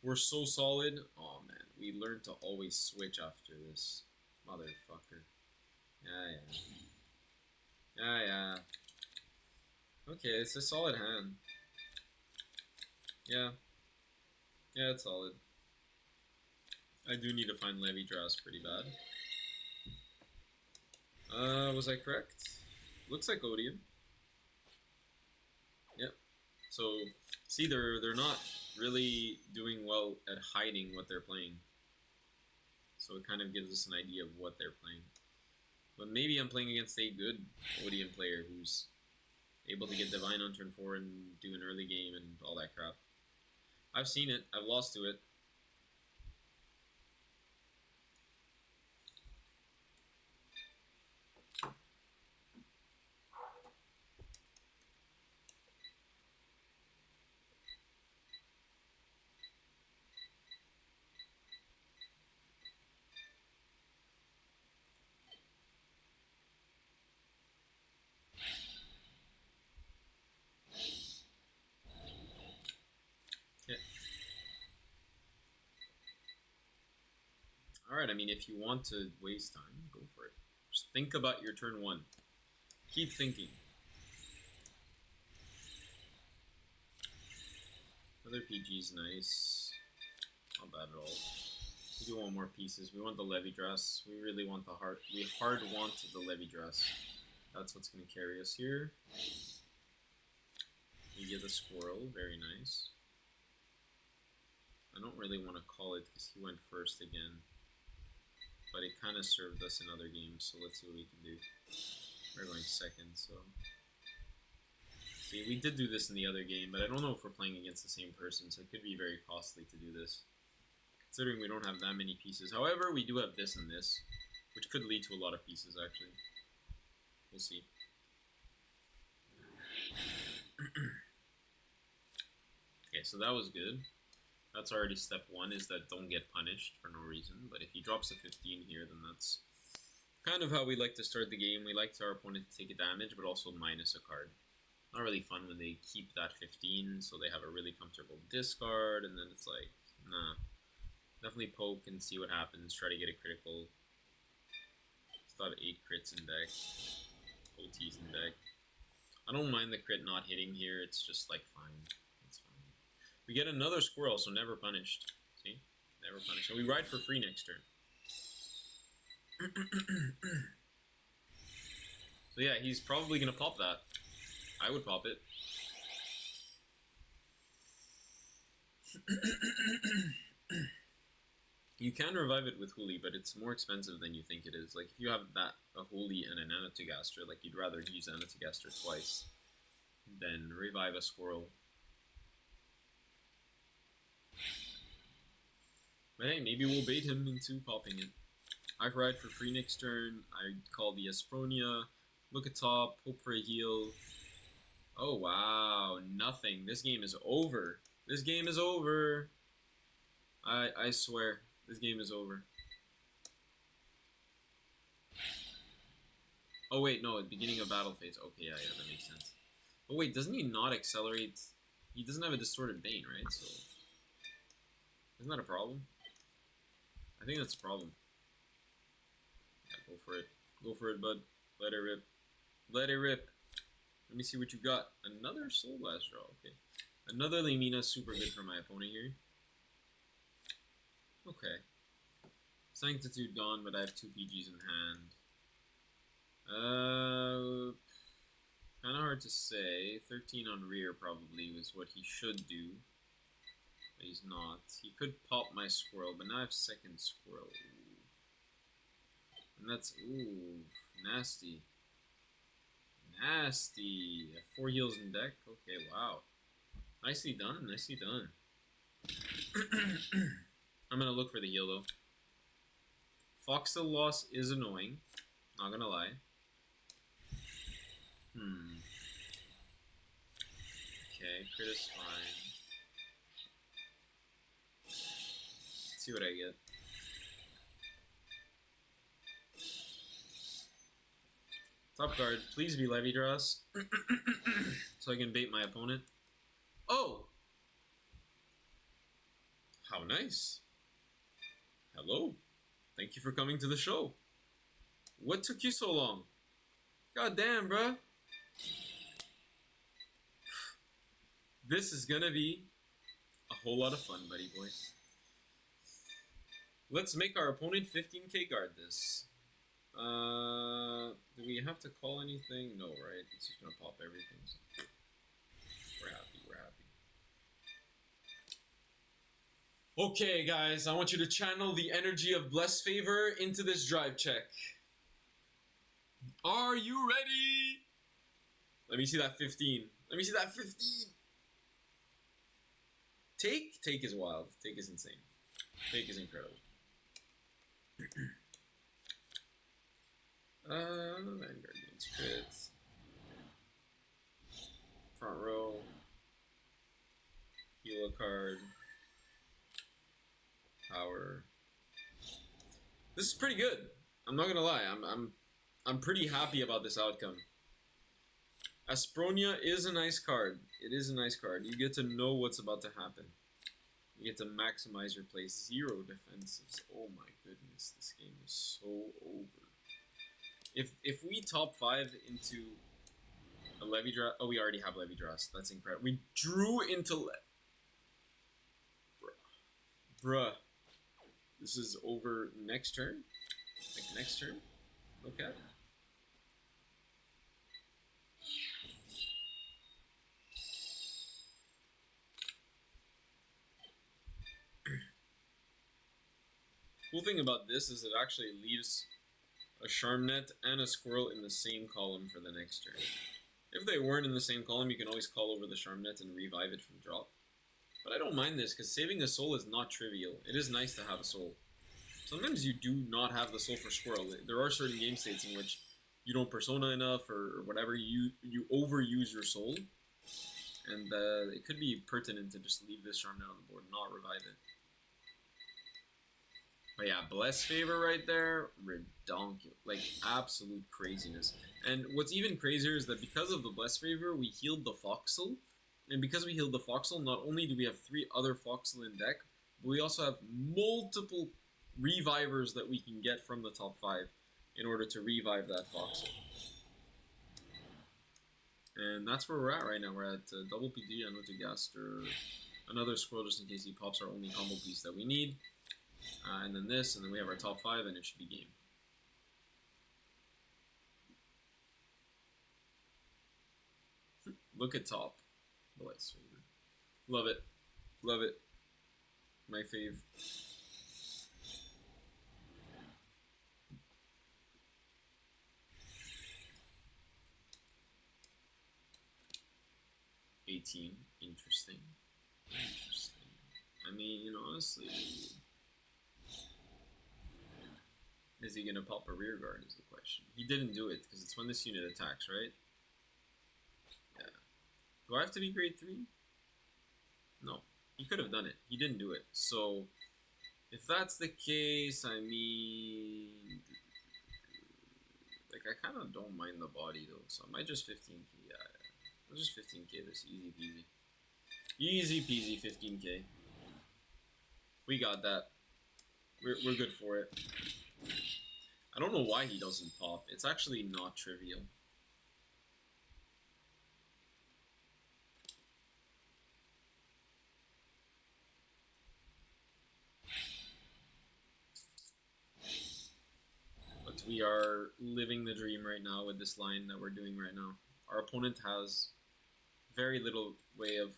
We're so solid. Oh man, we learned to always switch after this. Motherfucker. Yeah. Okay, it's a solid hand. Yeah, it's solid. I do need to find Levy Draws pretty bad. Was I correct? Looks like Odium. Yep. So, see, they're not really doing well at hiding what they're playing. So it kind of gives us an idea of what they're playing. But maybe I'm playing against a good Odium player who's able to get Divine on turn 4 and do an early game and all that crap. I've seen it. I've lost to it. Alright, I mean, if you want to waste time, go for it. Just think about your turn 1. Keep thinking. Another PG's nice. Not bad at all. We do want more pieces. We want the Levy Dress. We really want the hard... We hard want the Levy Dress. That's what's going to carry us here. We get the Squirrel. Very nice. I don't really want to call it because he went first again. But it kind of served us in other games, so let's see what we can do. We're going second, so... See, we did do this in the other game, but I don't know if we're playing against the same person, so it could be very costly to do this. Considering we don't have that many pieces. However, we do have this and this, which could lead to a lot of pieces, actually. We'll see. Okay, so that was good. That's already step 1, is that don't get punished for no reason. But if he drops a 15 here, then that's kind of how we like to start the game. We like our opponent to take a damage, but also minus a card. Not really fun when they keep that 15, so they have a really comfortable discard, and then it's like, nah. Definitely poke and see what happens, try to get a critical. Still have 8 crits in deck. OTs in deck. I don't mind the crit not hitting here, it's just like fine. It's fine. We get another squirrel, so never punished. See? Never punished. And we ride for free next turn. So yeah, he's probably gonna pop that. I would pop it. You can revive it with Huli, but it's more expensive than you think it is. Like, if you have that, a Huli and an Anatogaster, like, you'd rather use Anatogaster twice than revive a squirrel. But hey, maybe we'll bait him into popping it. I ride for free next turn. I call the Aspronia. Look at top. Hope for a heal. Oh, wow. Nothing. This game is over. This game is over. I swear. This game is over. Oh, wait. No. Beginning of battle phase. Okay, yeah, that makes sense. But wait, doesn't he not accelerate? He doesn't have a distorted Bane, right? So, isn't that a problem? I think that's a problem. Yeah, go for it. Go for it, bud. Let it rip. Let it rip. Let me see what you got. Another Soul Blast draw. Okay. Another Lamina. Super good for my opponent here. Okay. Sanctitude gone, but I have 2 PGs in hand. Kind of hard to say. 13 on rear probably was what he should do. But he's not. He could pop my squirrel, but now I have second squirrel. And that's, ooh, nasty. Nasty. 4 heals in deck? Okay, wow. Nicely done, nicely done. I'm gonna look for the heal though. Foxtail loss is annoying. Not gonna lie. Okay, crit is fine. Let's see what I get. Top card, please be Levy Draws. So I can bait my opponent. Oh! How nice. Hello. Thank you for coming to the show. What took you so long? God damn, bruh. This is gonna be a whole lot of fun, buddy boy. Let's make our opponent 15k guard this. Do we have to call anything? No, right? He's just gonna pop everything. So. We're happy, we're happy. Okay, guys, I want you to channel the energy of Blessed Favor into this drive check. Are you ready? Let me see that 15. Let me see that 15. Take is wild. Take is insane. Take is incredible. Vanguard gains crits. Front row. Heal a card. Power. This is pretty good. I'm not gonna lie. I'm pretty happy about this outcome. Aspronia is a nice card. It is a nice card. You get to know what's about to happen. You get to maximize your place. 0 defensives. Oh my goodness, this game is so over. If we top 5 into a Levy Draw, oh, we already have Levy Draws. That's incredible. We drew into bruh. This is over next turn. Like next turn. Okay. Cool thing about this is it actually leaves a Charmnet and a Squirrel in the same column for the next turn. If they weren't in the same column, you can always call over the Charmnet and revive it from drop. But I don't mind this, because saving a soul is not trivial. It is nice to have a soul. Sometimes you do not have the soul for Squirrel. There are certain game states in which you don't persona enough or whatever, you overuse your soul. And it could be pertinent to just leave this Charmnet on the board and not revive it. But yeah, Blessed Favor right there, redonkulous, like absolute craziness. And what's even crazier is that because of the Blessed Favor, we healed the Foxel. And because we healed the Foxel, not only do we have 3 other Foxel in deck, but we also have multiple revivers that we can get from the top 5 in order to revive that Foxel. And that's where we're at right now. We're at double PD, Anotogaster, another Squirrel just in case he pops our only combo piece that we need. And then this, and then we have our top 5, and it should be game. Look at top. Blessed Favor. Love it. Love it. My fave. $18. Interesting. Interesting. I mean, honestly... Is he gonna pop a rear guard is the question. He didn't do it, because it's when this unit attacks, right? Yeah. Do I have to be grade 3? No. He could have done it. He didn't do it. So, if that's the case, I mean... Like, I kind of don't mind the body, though. So, I might just 15k. Yeah. I'll just 15k this. Easy peasy. Easy peasy 15k. We got that. We're good for it. I don't know why he doesn't pop. It's actually not trivial. But we are living the dream right now with this line that we're doing right now. Our opponent has very little way of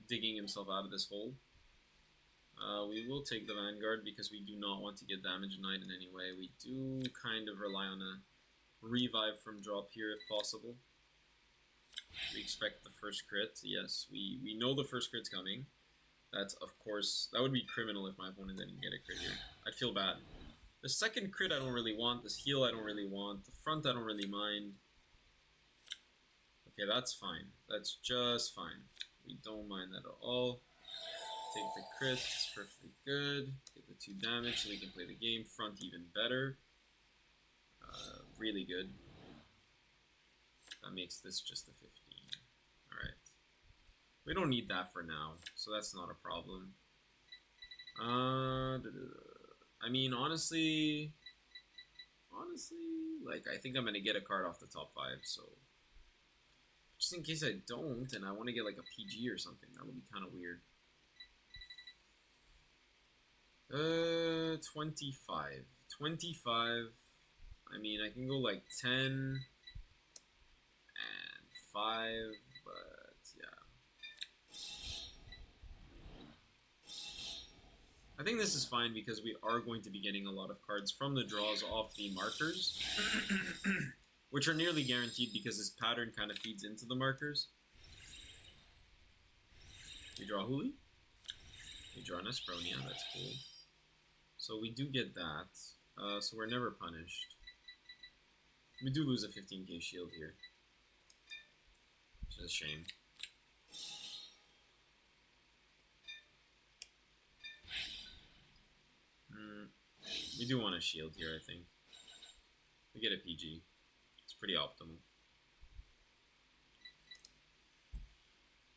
digging himself out of this hole. We will take the Vanguard because we do not want to get damage denied in any way. We do kind of rely on a revive from drop here if possible. We expect the first crit. Yes, we know the first crit's coming. That's, of course, that would be criminal if my opponent didn't get a crit here. I'd feel bad. The second crit I don't really want. This heal I don't really want. The front I don't really mind. Okay, that's fine. That's just fine. We don't mind that at all. Take the crit, it's perfectly good. Get the 2 damage so we can play the game. Front even better. Really good. That makes this just a 15. Alright. We don't need that for now, so that's not a problem. I mean, honestly, like, I think I'm going to get a card off the top 5, so... Just in case I don't, and I want to get, like, a PG or something, that would be kind of weird. 25. 25. I mean, I can go, like, 10 and 5, but, yeah. I think this is fine because we are going to be getting a lot of cards from the draws off the markers, which are nearly guaranteed because this pattern kind of feeds into the markers. We draw Huli. We draw an Aspronia, that's cool. So we do get that, so we're never punished. We do lose a 15k shield here, which is a shame. We do want a shield here, I think. We get a PG. It's pretty optimal.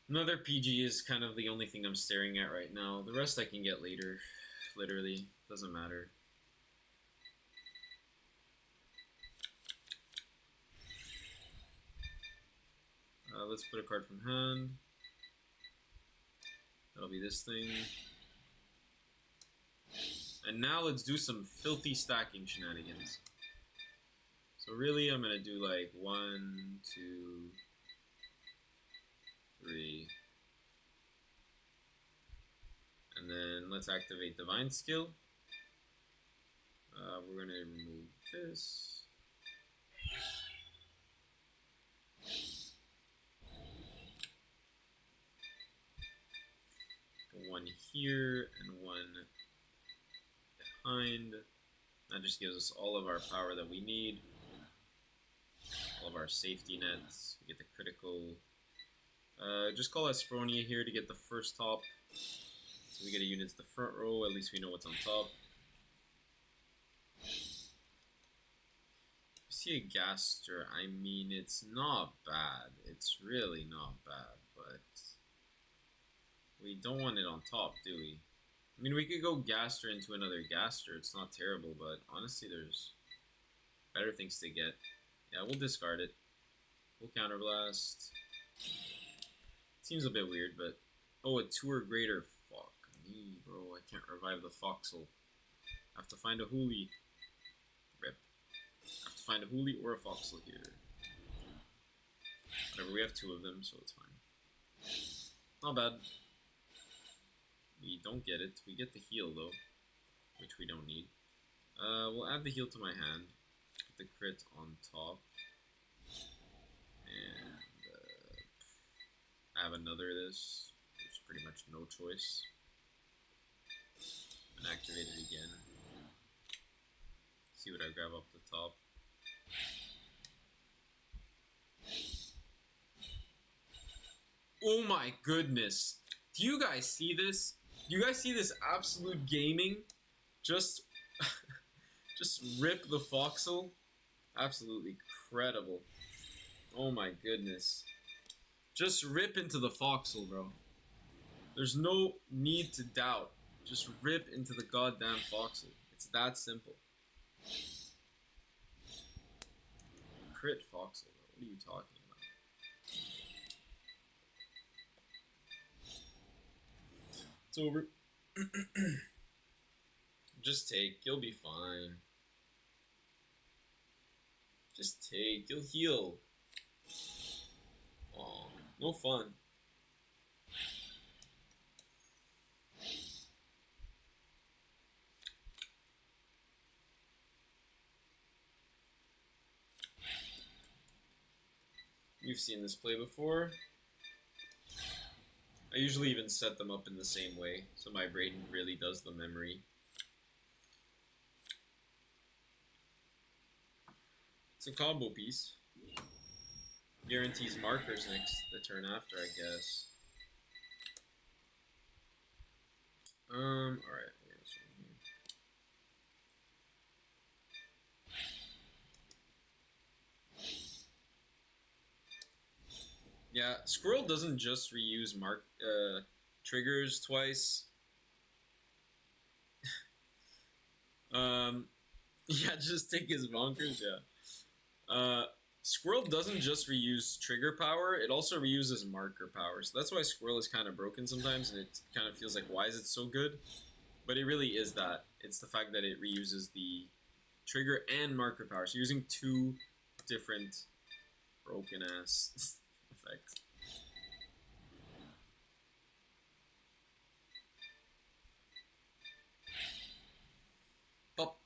Another PG is kind of the only thing I'm staring at right now. The rest I can get later. Literally. Doesn't matter. Let's put a card from hand. That'll be this thing. And now let's do some filthy stacking shenanigans. So really, I'm gonna do like 1, 2, 3. And then let's activate Divine Skill. We're gonna remove this. One here and one behind. That just gives us all of our power that we need. All of our safety nets. We get the critical. Just call Aspronia here to get the first top. So we get a unit to the front row. At least we know what's on top. See a Gaster. I mean, it's not bad. It's really not bad, but we don't want it on top, do we? I mean, we could go Gaster into another Gaster. It's not terrible, but honestly, there's better things to get. Yeah, we'll discard it. We'll Counterblast. Seems a bit weird, but... Oh, a 2 or greater. Fuck me, bro. I can't revive the Foxel. I have to find a Huli. Rip. I have to find a Huli or a Foxel here. Whatever, we have 2 of them, so it's fine. Not bad. We don't get it. We get the heal, though, which we don't need. We'll add the heal to my hand. Put the crit on top. And have another of this. There's pretty much no choice. And activate it again. See what I grab up the top. Oh my goodness. Do you guys see this? Do you guys see this absolute gaming? Just rip the Foxel. Absolutely credible. Oh my goodness. Just rip into the Foxel, bro. There's no need to doubt. Just rip into the goddamn Foxel. It's that simple. Crit Foxel, bro. What are you talking about? It's over. Just take. You'll be fine. Just take. You'll heal. Aw, no fun. You've seen this play before. I usually even set them up in the same way, so my brain really does the memory. It's a combo piece. Guarantees markers next the turn after, I guess. Alright. Yeah, Squirrel doesn't just reuse triggers twice. Yeah, just take his bonkers, yeah. Squirrel doesn't just reuse trigger power, it also reuses marker power. So that's why Squirrel is kind of broken sometimes, and it kind of feels like, why is it so good? But it really is that. It's the fact that it reuses the trigger and marker power. So using two different broken-ass effects. Pop.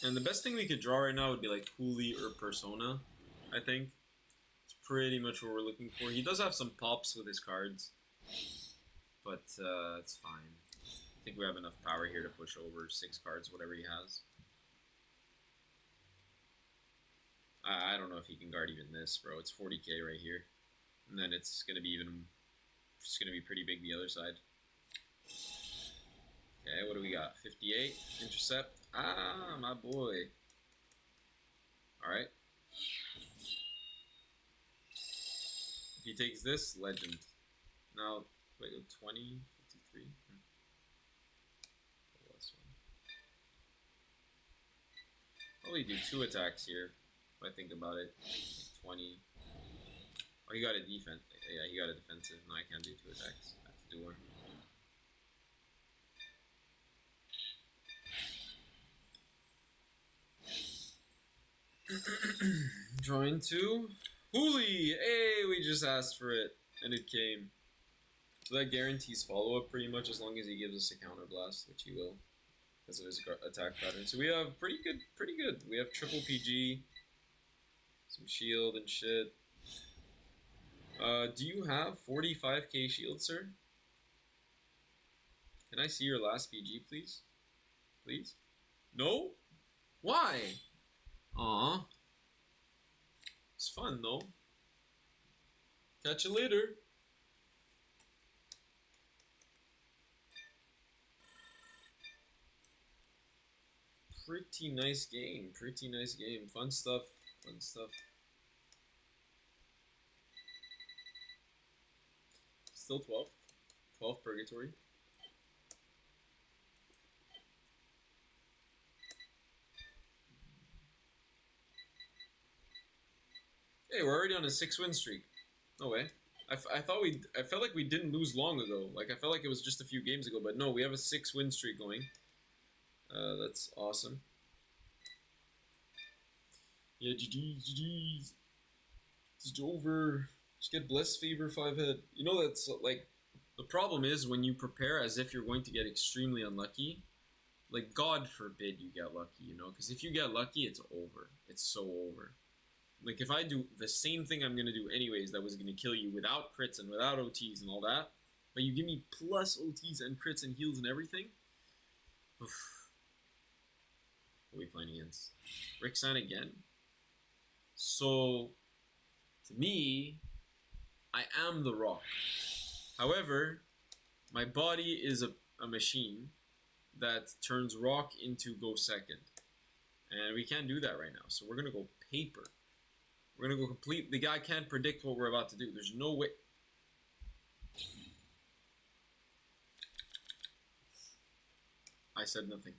And the best thing we could draw right now would be like Hooli or Persona, I think. It's pretty much what we're looking for. He does have some pops with his cards, but it's fine. I think we have enough power here to push over 6 cards, whatever he has. I don't know if he can guard even this, bro. It's 40k right here. And then it's going to be pretty big the other side. Okay, what do we got? 58, intercept. Ah, my boy. Alright. If he takes this, legend. Now, wait, 20, 53. Probably do 2 attacks here, if I think about it. 20. Oh, he got a defense. Yeah, he got a defensive. No, I can't do 2 attacks. I have to do 1. Drawing 2. Hooli! Hey, we just asked for it, and it came. So that guarantees follow-up pretty much as long as he gives us a counter blast, which he will, because of his attack pattern. So we have pretty good. We have triple PG, some shield and shit. Do you have 45k shield, sir? Can I see your last PG, please? Please? No? Why? Aw. It's fun, though. Catch you later. Pretty nice game. Pretty nice game. Fun stuff. Fun stuff. Still 12. 12 purgatory. Hey, we're already on a 6-win streak. No way. I felt like we didn't lose long ago. Like, I felt like it was just a few games ago, but no, we have a 6-win streak going. That's awesome. Yeah, GG's. It's over. Just get Blessed Fever 5 head. You know, that's like, the problem is when you prepare as if you're going to get extremely unlucky, like, God forbid you get lucky, you know? Because if you get lucky, it's over. It's so over. Like, if I do the same thing I'm going to do anyways that was going to kill you without crits and without OTs and all that, but you give me plus OTs and crits and heals and everything, oof. What are we playing against? Rixan again? So, to me, I am the Rock. However, my body is a machine that turns Rock into go second. And we can't do that right now, so we're going to go paper. We're going to go complete. The guy can't predict what we're about to do. There's no way. I said nothing.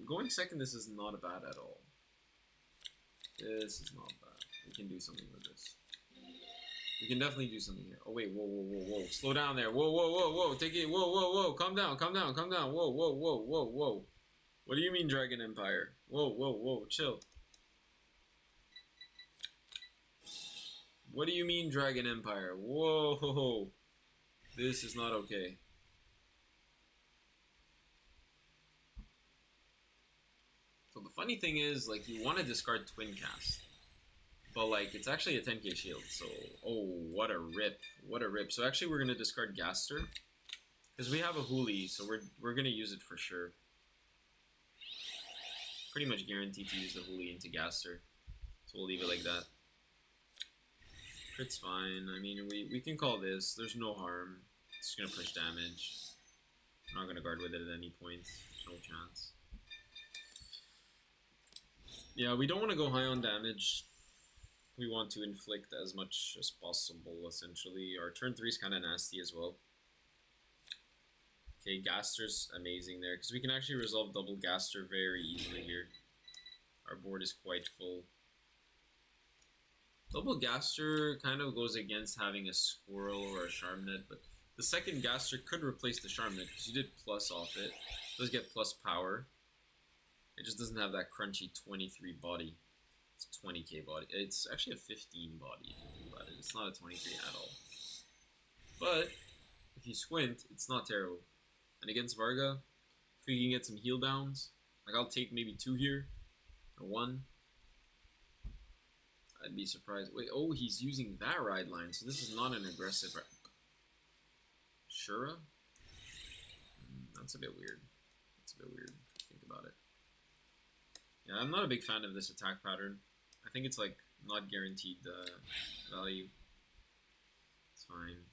Going second, this is not bad at all. This is not bad. We can do something with this. We can definitely do something here. Oh, wait. Whoa, whoa, whoa, whoa. Slow down there. Whoa, whoa, whoa, whoa. Take it. Whoa, whoa, whoa. Calm down, calm down, calm down. Whoa, whoa, whoa, whoa, whoa. What do you mean, Dragon Empire? Whoa, whoa, whoa. Chill. What do you mean, Dragon Empire? Whoa. This is not okay. So the funny thing is, like, you want to discard Twin Cast. But, like, it's actually a 10k shield, so... Oh, what a rip. What a rip. So actually we're going to discard Gaster. Because we have a Hooli, so we're going to use it for sure. Pretty much guaranteed to use the Hooli into Gaster. So we'll leave it like that. Crit's fine. I mean, we can call this. There's no harm. Just gonna push damage. I'm not gonna guard with it at any point. There's no chance. Yeah, we don't want to go high on damage. We want to inflict as much as possible, essentially. Our turn 3 is kind of nasty as well. Okay, Gaster's amazing there, because we can actually resolve double Gaster very easily here. Our board is quite full. Double Gaster kind of goes against having a Squirrel or a Sharmnet, but the second Gaster could replace the Sharmnet, because you did plus off it. It does get plus power. It just doesn't have that crunchy 23 body. It's a 20k body. It's actually a 15 body if you think about it. It's not a 23 at all. But if you squint, it's not terrible. And against Varga, if we can get some heal downs, like I'll take maybe 2 here, or 1. I'd be surprised. Wait, oh, he's using that ride line, so this is not an aggressive ride. Shura? That's a bit weird. That's a bit weird. Think about it. Yeah, I'm not a big fan of this attack pattern. I think it's like not guaranteed value. It's fine.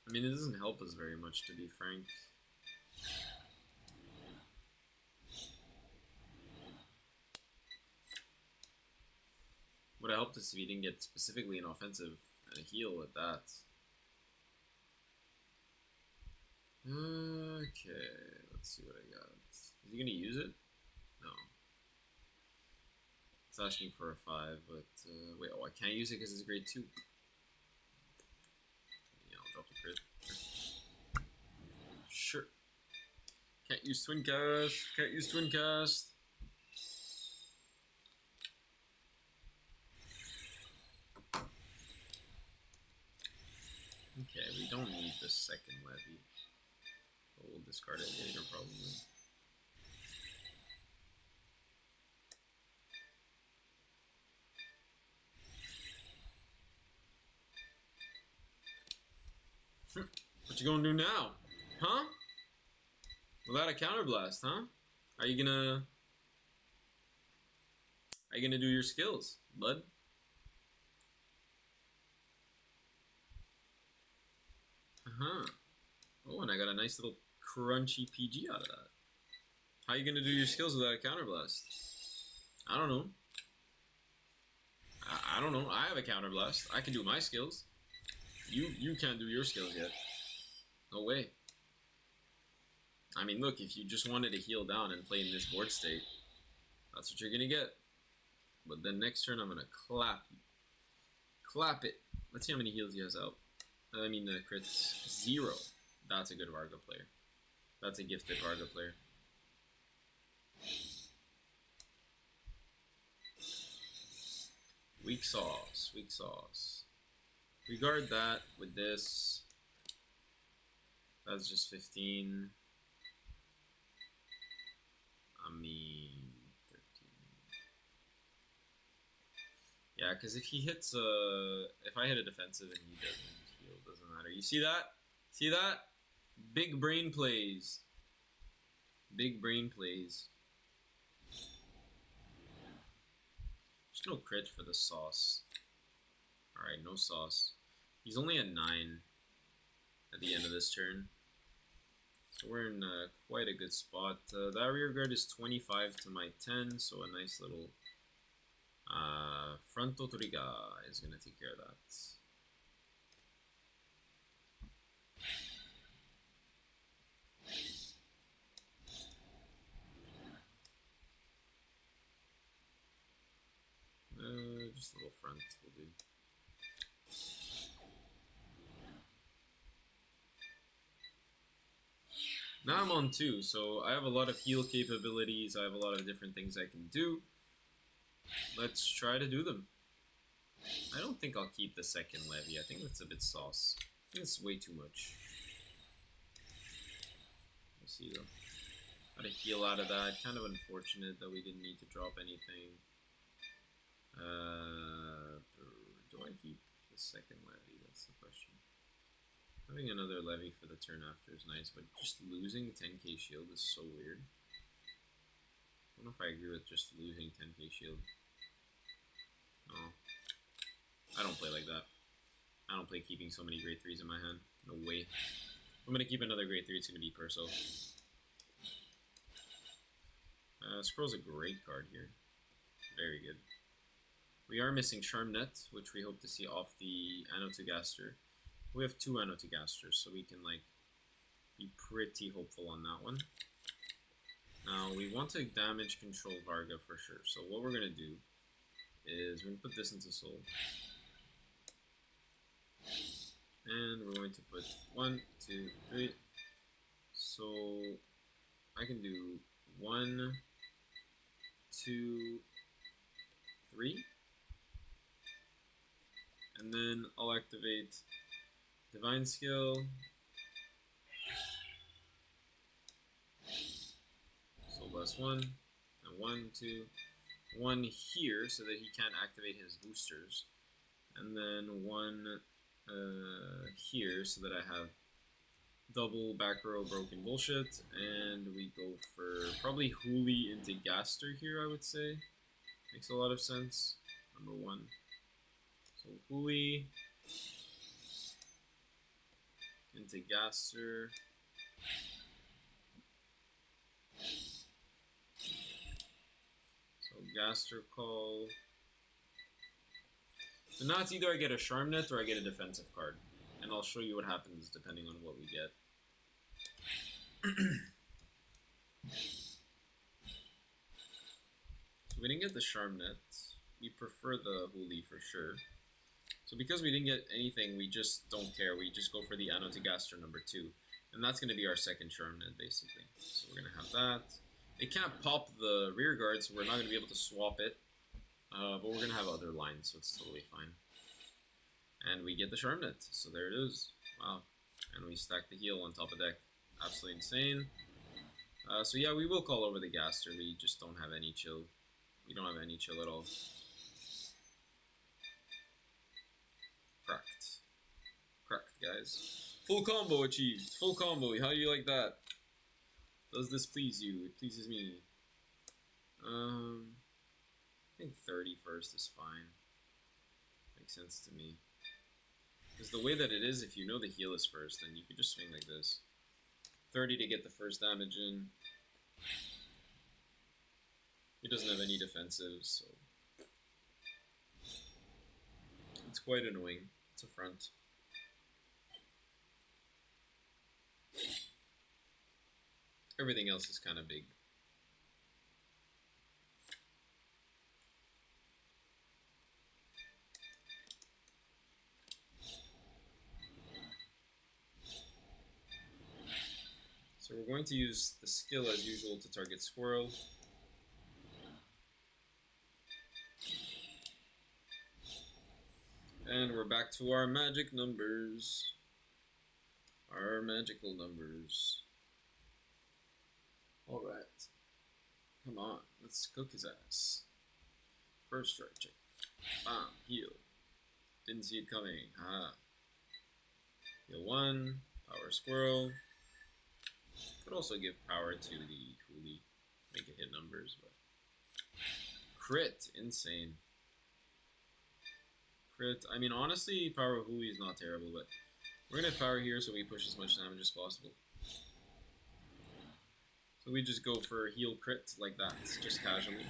I mean, it doesn't help us very much, to be frank. Would have helped us if he didn't get specifically an offensive and a heal at that. Okay, let's see what I got. Is he gonna use it? No. It's asking for a 5, but wait, oh, I can't use it because it's grade 2. Yeah, I'll drop the crit. Sure. Can't use Twin Cast. Can't use Twin Cast. Okay, we don't need the second levy. We'll discard it later, probably. What you gonna do now? Huh? Without a counterblast, huh? Are you gonna do your skills, bud? Oh, and I got a nice little crunchy PG out of that. How are you gonna do your skills without a counterblast? I don't know. I don't know. I have a counterblast. I can do my skills. You can't do your skills yet. No way. I mean, look, if you just wanted to heal down and play in this board state, that's what you're gonna get. But then next turn, I'm gonna clap you. Clap it. Let's see how many heals he has out. I mean, the crits. 0. That's a good Varga player. That's a gifted Varga player. Weak sauce. Weak sauce. We guard that with this. That's just 15. I mean, 13. Yeah, because if he hits if I hit a defensive and he doesn't heal, doesn't matter. You see that? See that? Big brain plays. Big brain plays. There's no crit for the sauce. Alright, no sauce. He's only at 9 at the end of this turn. So we're in quite a good spot. That rear guard is 25 to my 10, so a nice little Fronto Toriga is going to take care of that. Just a little front will do. Now I'm on 2, so I have a lot of heal capabilities, I have a lot of different things I can do. Let's try to do them. I don't think I'll keep the second levy, I think that's a bit sauce. I think it's way too much. We'll see though. Got to heal out of that, kind of unfortunate that we didn't need to drop anything. Do I keep the second levy? That's the question. Having another levy for the turn after is nice, but just losing 10k shield is so weird. I don't know if I agree with just losing 10k shield. No. I don't play like that. I don't play keeping so many grade 3s in my hand. No way. If I'm going to keep another grade 3, it's going to be Perso. Scroll's a great card here. Very good. We are missing Charmnet, which we hope to see off the Anotogaster. We have 2 Anotogasters, so we can like be pretty hopeful on that one. Now, we want to damage control Varga for sure. So what we're going to do is we're going to put this into Soul. And we're going to put 1, 2, 3. So I can do 1, 2, 3. And then I'll activate Divine Skill. Soul Blast 1. And 1, 2, 1 here so that he can't activate his boosters. And then 1 here so that I have double back row broken bullshit, and we go for probably Hooli into Gaster here, I would say. Makes a lot of sense. Number 1. So Hooli into Gaster. So Gaster call. So now it's either I get a Charmnet or I get a defensive card. And I'll show you what happens depending on what we get. So we didn't get the Charmnet. We prefer the Hooli for sure. So because we didn't get anything, we just don't care. We just go for the Anotogaster number 2. And that's going to be our second Charmnet, basically. So we're going to have that. It can't pop the rear guard, so we're not going to be able to swap it. But we're going to have other lines, so it's totally fine. And we get the Charmnet, so there it is. Wow. And we stack the heal on top of deck. Absolutely insane. So yeah, we will call over the Gaster. We just don't have any chill. We don't have any chill at all. Cracked. Cracked, guys. Full combo achieved. Full combo. How do you like that? Does this please you? It pleases me. I think 30 first is fine. Makes sense to me. Because the way that it is, if you know the heal is first, then you could just swing like this. 30 to get the first damage in. He doesn't have any defensives, so it's quite annoying. It's a front. Everything else is kind of big. So we're going to use the skill as usual to target Squirrel. And we're back to our magic numbers. Our magical numbers. Alright. Come on, let's cook his ass. First strike check. Bam, heal. Didn't see it coming. Ah. Heal 1, power Squirrel. Could also give power to the Hooli, make it hit numbers, but crit, insane. Crit, I mean honestly, power Hooli is not terrible, but we're gonna have power here so we push as much damage as possible. So we just go for heal crit like that, just casually.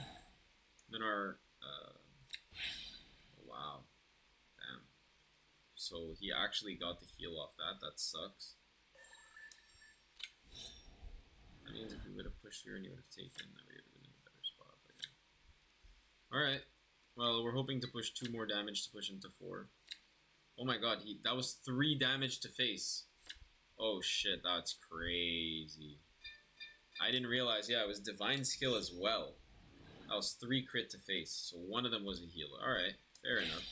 Then our, oh, wow, damn. So he actually got the heal off that, that sucks. That means if we would have pushed through and he would have taken, that we would have been in a better spot. But yeah. Alright. Well, we're hoping to push 2 more damage to push him to 4. Oh my god, that was 3 damage to face. Oh shit, that's crazy. I didn't realize, yeah, it was Divine Skill as well. That was 3 crit to face, so one of them was a heal. Alright, fair enough.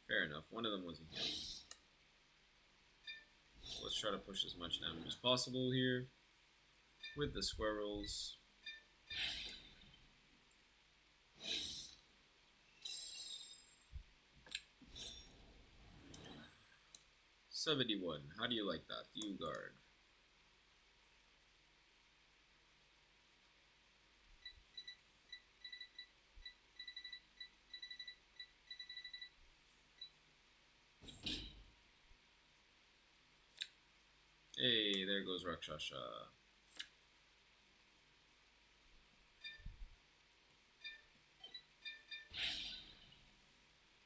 Fair enough, one of them was a heal. So let's try to push as much damage as possible here. With the squirrels. 71. How do you like that? You guard. Hey, there goes Rakshasha.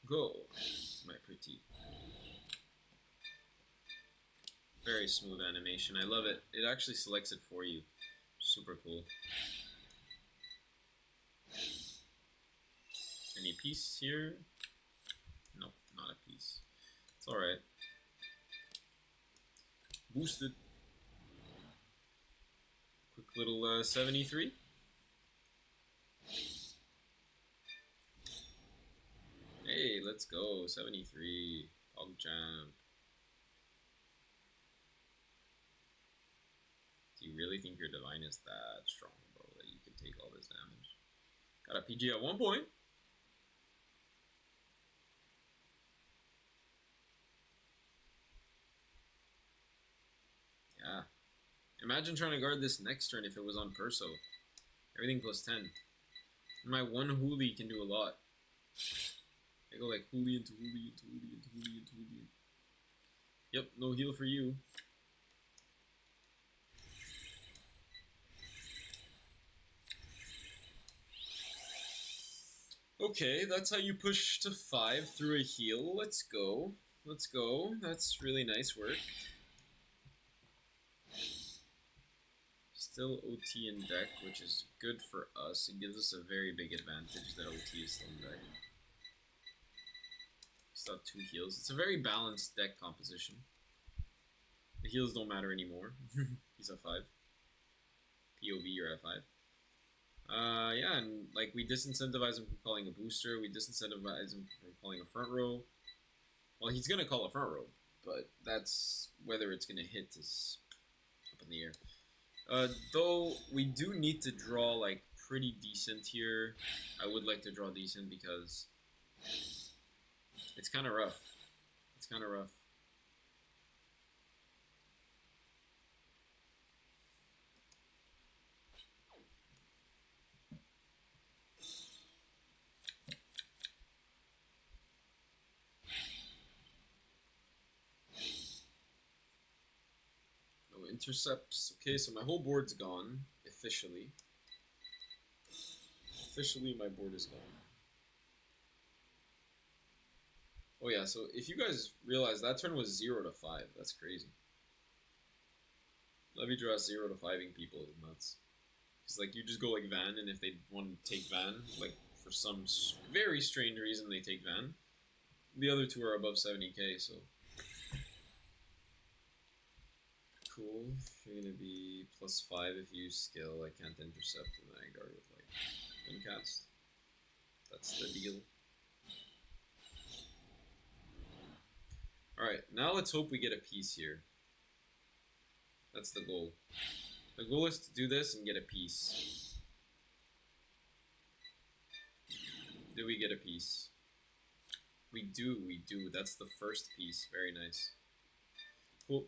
Go, my pretty. Very smooth animation. I love it. It actually selects it for you. Super cool. Any piece here? Nope, not a piece. It's alright. Boosted. Quick little 73. Hey, let's go. 73. PogChamp. Do you really think your divine is that strong, bro, that you can take all this damage? Got a PG at 1 point. Yeah. Imagine trying to guard this next turn if it was on Perso. Everything plus 10. My one Hooli can do a lot. I go like Hooli into Hooli into Hooli into Hooli into Hooli. Yep, no heal for you. Okay, that's how you push to 5 through a heal. Let's go. Let's go. That's really nice work. Still OT in deck, which is good for us. It gives us a very big advantage that OT is still in deck. Still have 2 heals. It's a very balanced deck composition. The heals don't matter anymore. He's at 5. POV, you're at 5. Yeah, and like we disincentivize him from calling a booster. We disincentivize him from calling a front row. Well, he's gonna call a front row, but that's whether it's gonna hit is up in the air. Though we do need to draw like pretty decent here. I would like to draw decent because it's kind of rough. It's kind of rough. No intercepts. Okay, so my whole board's gone officially. Officially, my board is gone. Oh yeah, so if you guys realize that turn was 0 to 5, that's crazy. Levy draw 0 to 5ing people is nuts. It's like you just go like Van, and if they want to take Van, like for some very strange reason they take Van. The other two are above 70k, so cool. You're gonna be plus 5 if you skill. I can't intercept the Vanguard with like Windcast. That's the deal. Alright, now let's hope we get a piece here. That's the goal. The goal is to do this and get a piece. Do we get a piece? We do. That's the first piece. Very nice. Cool.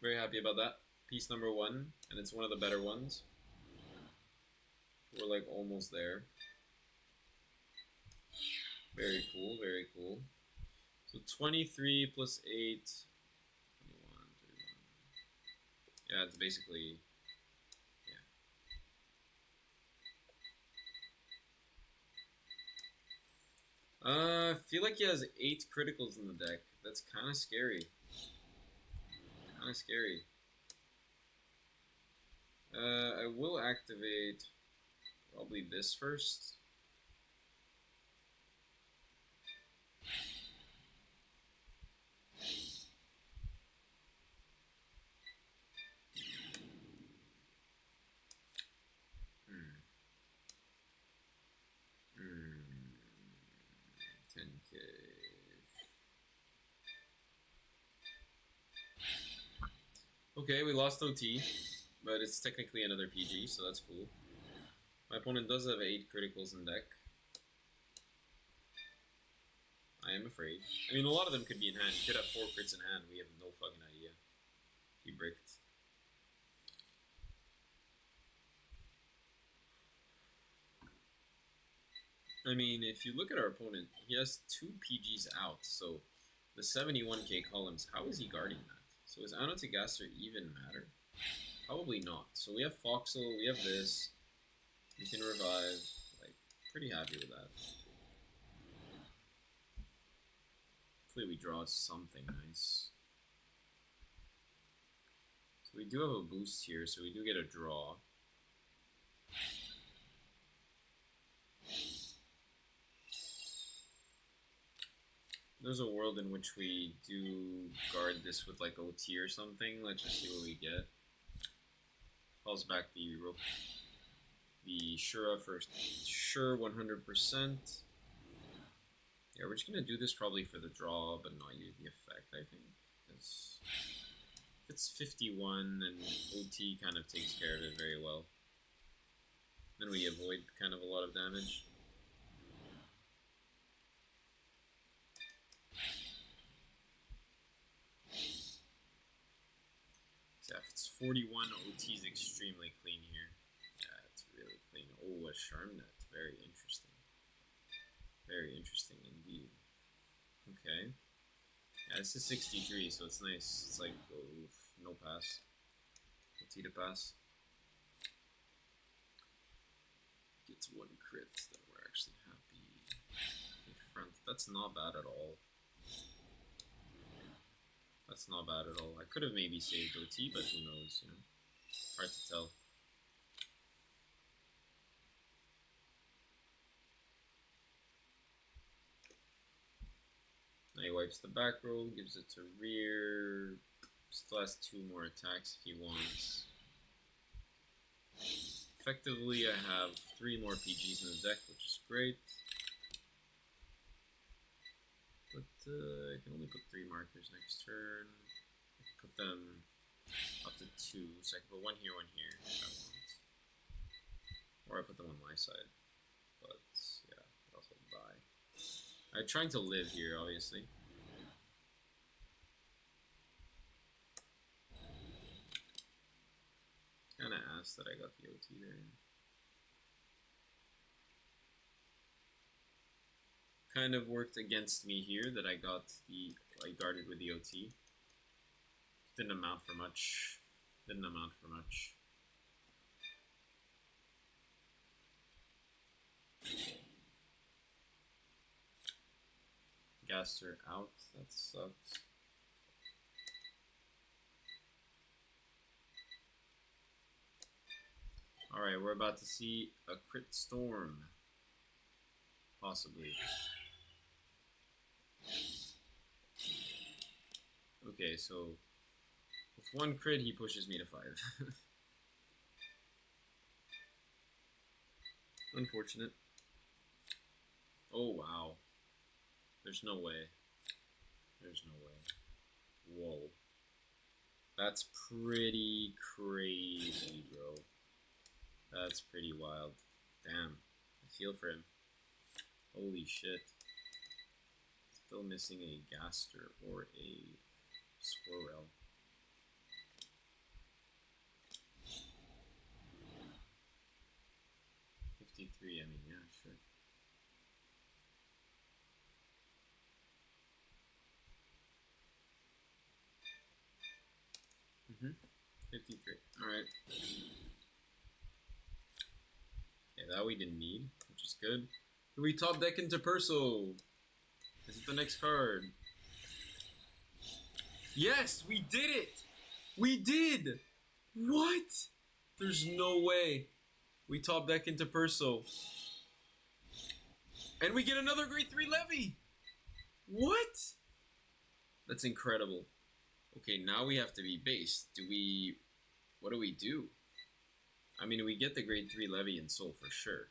Very happy about that. Piece number 1, and it's one of the better ones. We're like almost there. Very cool, very cool. So 23 plus 8, 21, 31. Yeah, it's basically, I feel like he has 8 criticals in the deck. That's kind of scary. Kind of scary. I will activate probably this first. Okay, we lost OT, but it's technically another PG, so that's cool. My opponent does have 8 criticals in deck. I am afraid. I mean, a lot of them could be in hand. You could have 4 crits in hand. We have no fucking idea. He bricked. I mean, if you look at our opponent, he has 2 PGs out, so the 71k columns, how is he guarding that? So is Anno to Gaster even matter? Probably not. So we have Foxel, we have this. We can revive. Like, pretty happy with that. Hopefully we draw something nice. So we do have a boost here, so we do get a draw. There's a world in which we do guard this with like OT or something. Let's just see what we get. Calls back the rope. The Shura for sure 100%. Yeah, we're just gonna do this probably for the draw, but not use the effect, I think. Because if it's 51, then OT kind of takes care of it very well. Then we avoid kind of a lot of damage. Yeah, if it's 41, OT is extremely clean here. Yeah, it's really clean. Oh, a Charmnet. Very interesting. Very interesting indeed. Okay. Yeah, this is 63, so it's nice. It's like, oh, no pass. OT to pass. Gets 1 crit, then we're actually happy. In front. That's not bad at all. That's not bad at all. I could have maybe saved OT, but who knows, you know. Hard to tell. Now he wipes the back row, gives it to rear. Still has 2 more attacks if he wants. Effectively, I have 3 more PGs in the deck, which is great. But I can only put 3 markers next turn. I can put them up to 2, so I can put 1 here, 1 here if I want. Or I put them on my side. But yeah, I'll also die. I'm trying to live here, obviously. Kinda ass that I got the OT there. Kind of worked against me here that I guarded with the OT. Didn't amount for much. Didn't amount for much. Gaster out, that sucks. Alright, we're about to see a crit storm. Possibly. Okay, so with 1 crit he pushes me to 5. Unfortunate. Oh wow. There's no way. There's no way. Whoa. That's pretty crazy, bro. That's pretty wild. Damn. I feel for him. Holy shit. Still missing a Gaster or a Swirl. I mean, yeah, sure. Mm-hmm. 53. Alright. Yeah, that we didn't need, which is good. We top deck into Perso. Is it the next card? Yes, we did it! We did! What? There's no way. We top deck into Perso. And we get another grade 3 Levy! What? That's incredible. Okay, now we have to be based. What do we do? I mean, we get the grade 3 Levy in Soul for sure.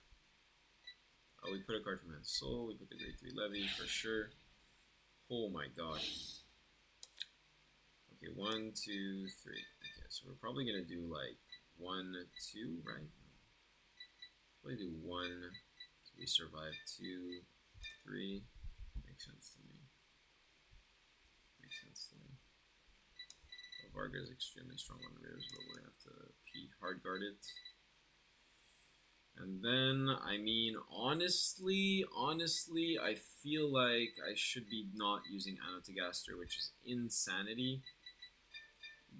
Oh, we put a card from hand Soul, we put the grade 3 Levy for sure. Oh my god. Okay, 1, 2, 3. Okay, so we're probably gonna do like 1, 2, right? Probably do 1. So we survive 2, 3. Make Makes sense to me. Makes sense to me. Well, Varga is extremely strong on the rears, but we're gonna have to hard guard it. And then, I mean, honestly, I feel like I should be not using Anotagaster, which is insanity.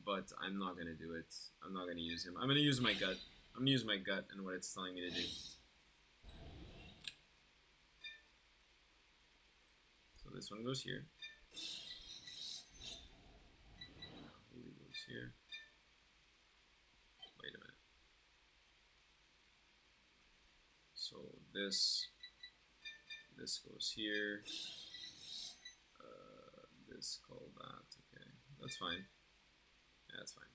But I'm not gonna do it. I'm not gonna use him. I'm gonna use my gut. I'm gonna use my gut and what it's telling me to do. So this one goes here. Holy goes here. Wait a minute. So this goes here. This call that. Okay, that's fine. Yeah, that's fine.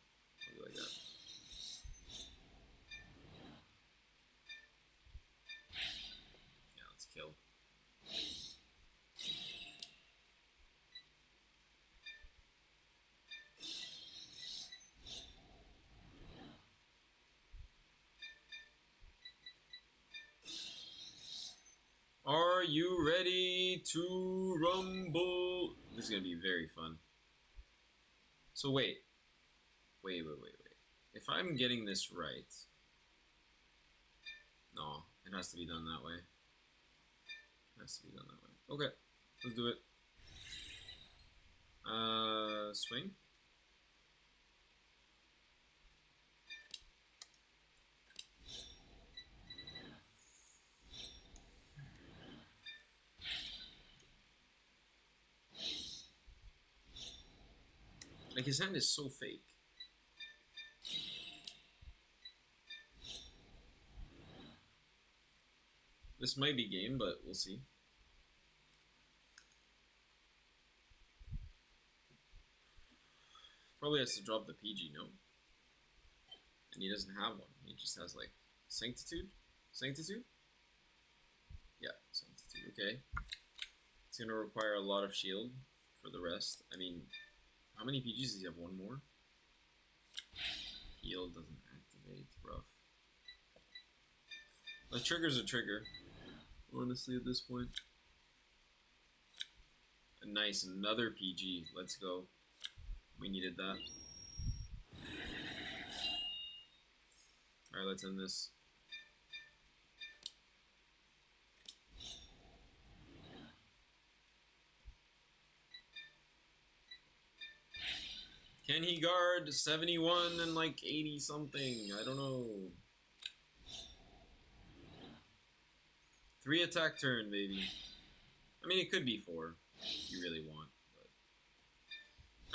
I'll do like that. Yeah, let's kill. Are you ready to rumble? This is gonna be very fun. So wait. If I'm getting this right, no, it has to be done that way. It has to be done that way. Okay, let's do it. Swing. Like, his hand is so fake. This might be game, but we'll see. Probably has to drop the PG, no? And he doesn't have one. He just has, like, Sanctitude? Sanctitude? Yeah, Sanctitude, okay. It's gonna require a lot of shield for the rest. I mean, how many PGs does he have? One more? Heal doesn't activate. Rough. A trigger's a trigger. Honestly, at this point. Nice, another PG. Let's go. We needed that. Alright, let's end this. Can he guard 71 and like 80 something? I don't know. 3 attack turn, baby. I mean, it could be 4 if you really want, but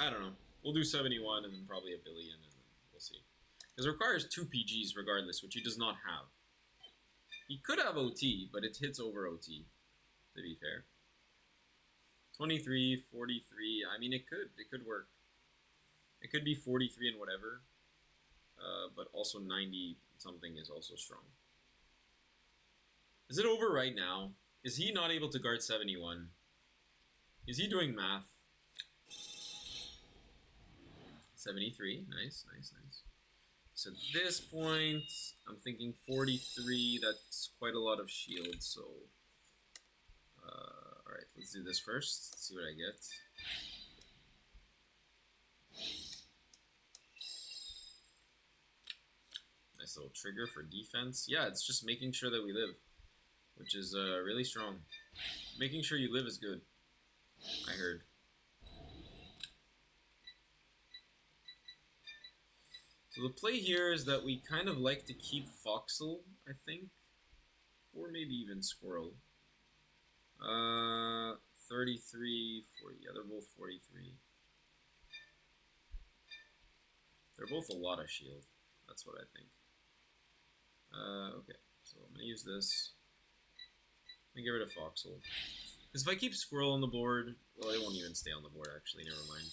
I don't know. We'll do 71 and then probably a billion, and then we'll see. Because it requires 2 PGs regardless, which he does not have. He could have OT, but it hits over OT, to be fair. 23, 43, I mean, it could work. It could be 43 and whatever, but also 90 something is also strong. Is it over right now? Is he not able to guard 71? Is he doing math? 73, nice. So at this point, I'm thinking 43, that's quite a lot of shield, so... Alright, let's do this first, see what I get. Nice little trigger for defense. Yeah, it's just making sure that we live, which is really strong. Making sure you live is good, I heard. So the play here is that we kind of like to keep Foxel, I think, or maybe even Squirrel. 33, 40, yeah, they're both 43. They're both a lot of shield, that's what I think. Okay, so I'm going to use this. I'm going to get rid of Foxel. Because if I keep Squirrel on the board, well, it won't even stay on the board, actually, never mind.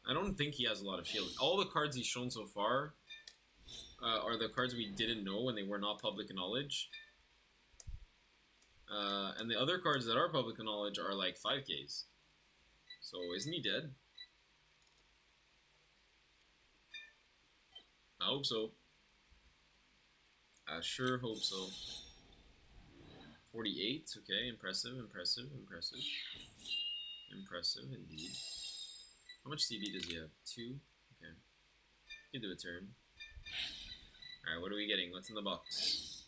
I don't think he has a lot of shield. All the cards he's shown so far are the cards we didn't know when they were not public knowledge. And the other cards that are public knowledge are like 5Ks. So isn't he dead? I hope so. I sure hope so. 48, okay, impressive, impressive, impressive. Impressive indeed. How much CB does he have? 2? Okay. You can do a turn. Alright, what are we getting? What's in the box?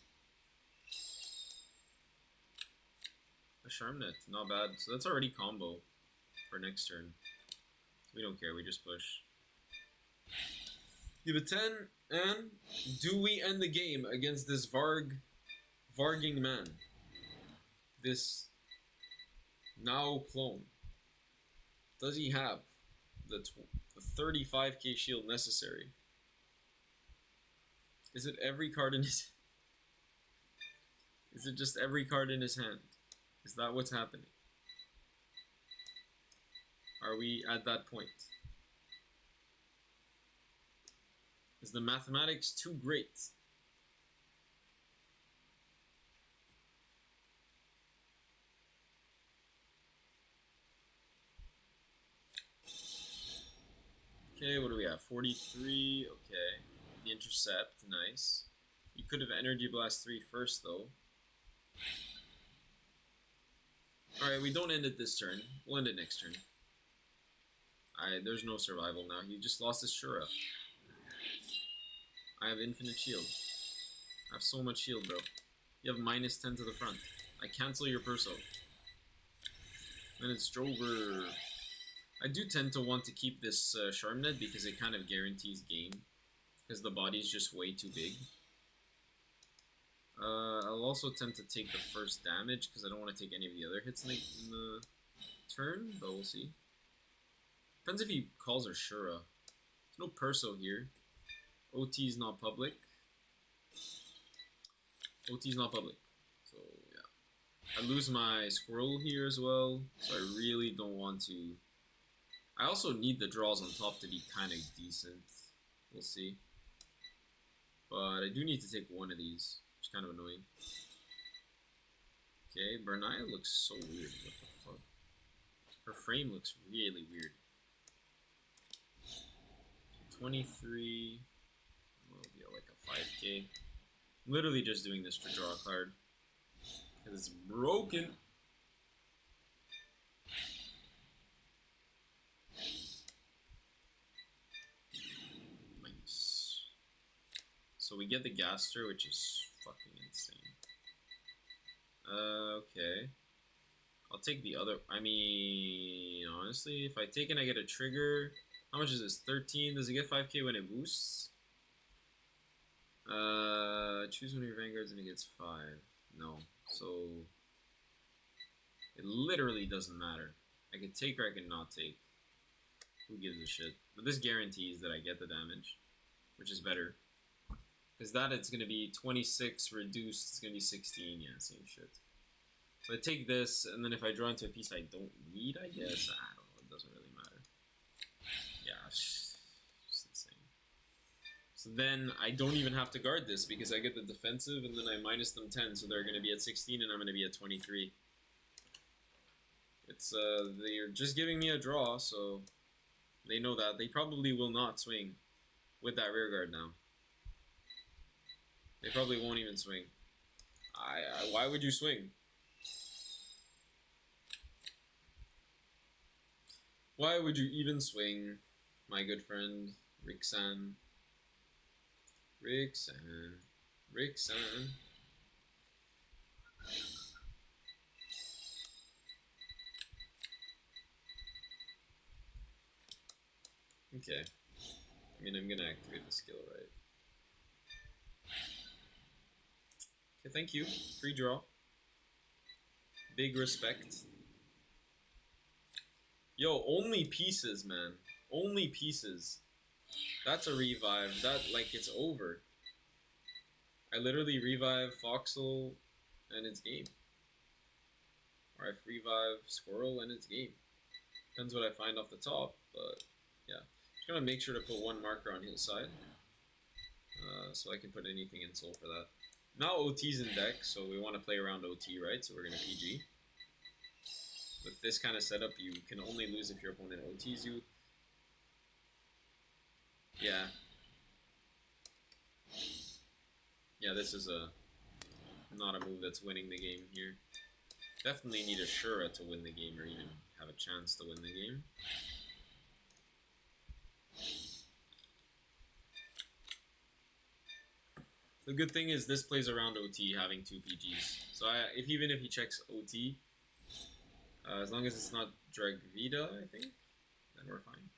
A Charmnet, not bad. So that's already combo for next turn. We don't care, we just push. Give it 10, and do we end the game against this Varging man? This now clone. Does he have the 35k shield necessary? Is it every card in his... Is it just every card in his hand? Is that what's happening? Are we at that point? Is the mathematics too great? Okay, what do we have? 43, okay. The intercept, nice. You could have Energy Blast 3 first, though. Alright, we don't end it this turn. We'll end it next turn. Alright, there's no survival now. He just lost his Shura. I have infinite shield. I have so much shield, bro. You have minus 10 to the front. I cancel your Perso. Then it's Drover. I do tend to want to keep this Charmnet because it kind of guarantees game. Because the body's just way too big. I'll also tend to take the first damage because I don't want to take any of the other hits in the turn, but we'll see. Depends if he calls Ashura. There's no Perso here. OT is not public. OT is not public. So, yeah. I lose my Squirrel here as well, so I really don't want to... I also need the draws on top to be kind of decent. We'll see. But I do need to take one of these, which is kind of annoying. Okay, Bernaya looks so weird. What the fuck? Her frame looks really weird. 23... Will be like a 5k. I'm literally just doing this to draw a card. Because it's broken. Nice. So we get the Gaster, which is fucking insane. Okay. I'll take the other. I mean, honestly, if I take it, I get a trigger. How much is this? 13. Does it get 5k when it boosts? Choose one of your Vanguards and it gets 5. No. So, it literally doesn't matter. I can take or I can not take. Who gives a shit? But this guarantees that I get the damage, which is better. Because that it's going to be 26 reduced, it's going to be 16. Yeah, same shit. So I take this, and then if I draw into a piece I don't need, I guess. I don't know, it doesn't really matter. Yeah, just insane. So then I don't even have to guard this because I get the defensive and then I minus them 10, so they're going to be at 16 and I'm going to be at 23. It's, they're just giving me a draw, so they know that. They probably will not swing with that rear guard now. They probably won't even swing. Why would you swing? Why would you even swing, my good friend, Ricksan? Ricksan. Ricksan. Okay. I mean, I'm gonna activate the skill, right? Okay, thank you. Free draw. Big respect. Yo, only pieces, man. Only pieces. That's a revive. That, like, it's over. I literally revive Foxel and it's game. Or I revive Squirrel and it's game. Depends what I find off the top, but yeah. Just gonna make sure to put one marker on his side. So I can put anything in soul for that. Now OT's in deck, so we want to play around OT, right? So we're gonna PG. With this kind of setup, you can only lose if your opponent OTs you. Yeah. Yeah, this is not a move that's winning the game here. Definitely need a Shura to win the game, or even have a chance to win the game. The good thing is this plays around OT having 2 PGs. So even if he checks OT, as long as it's not Dragvita, I think, then we're fine.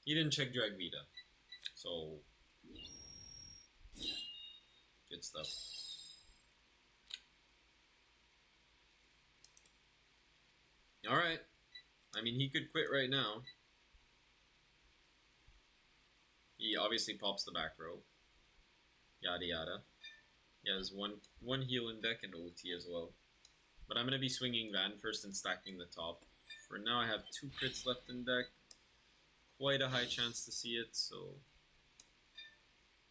He didn't check Dragvita, so good stuff. Alright. I mean, he could quit right now. He obviously pops the back row. Yada yada. He has one heal in deck and OT as well. But I'm going to be swinging Van first and stacking the top. For now, I have 2 crits left in deck. Quite a high chance to see it, so...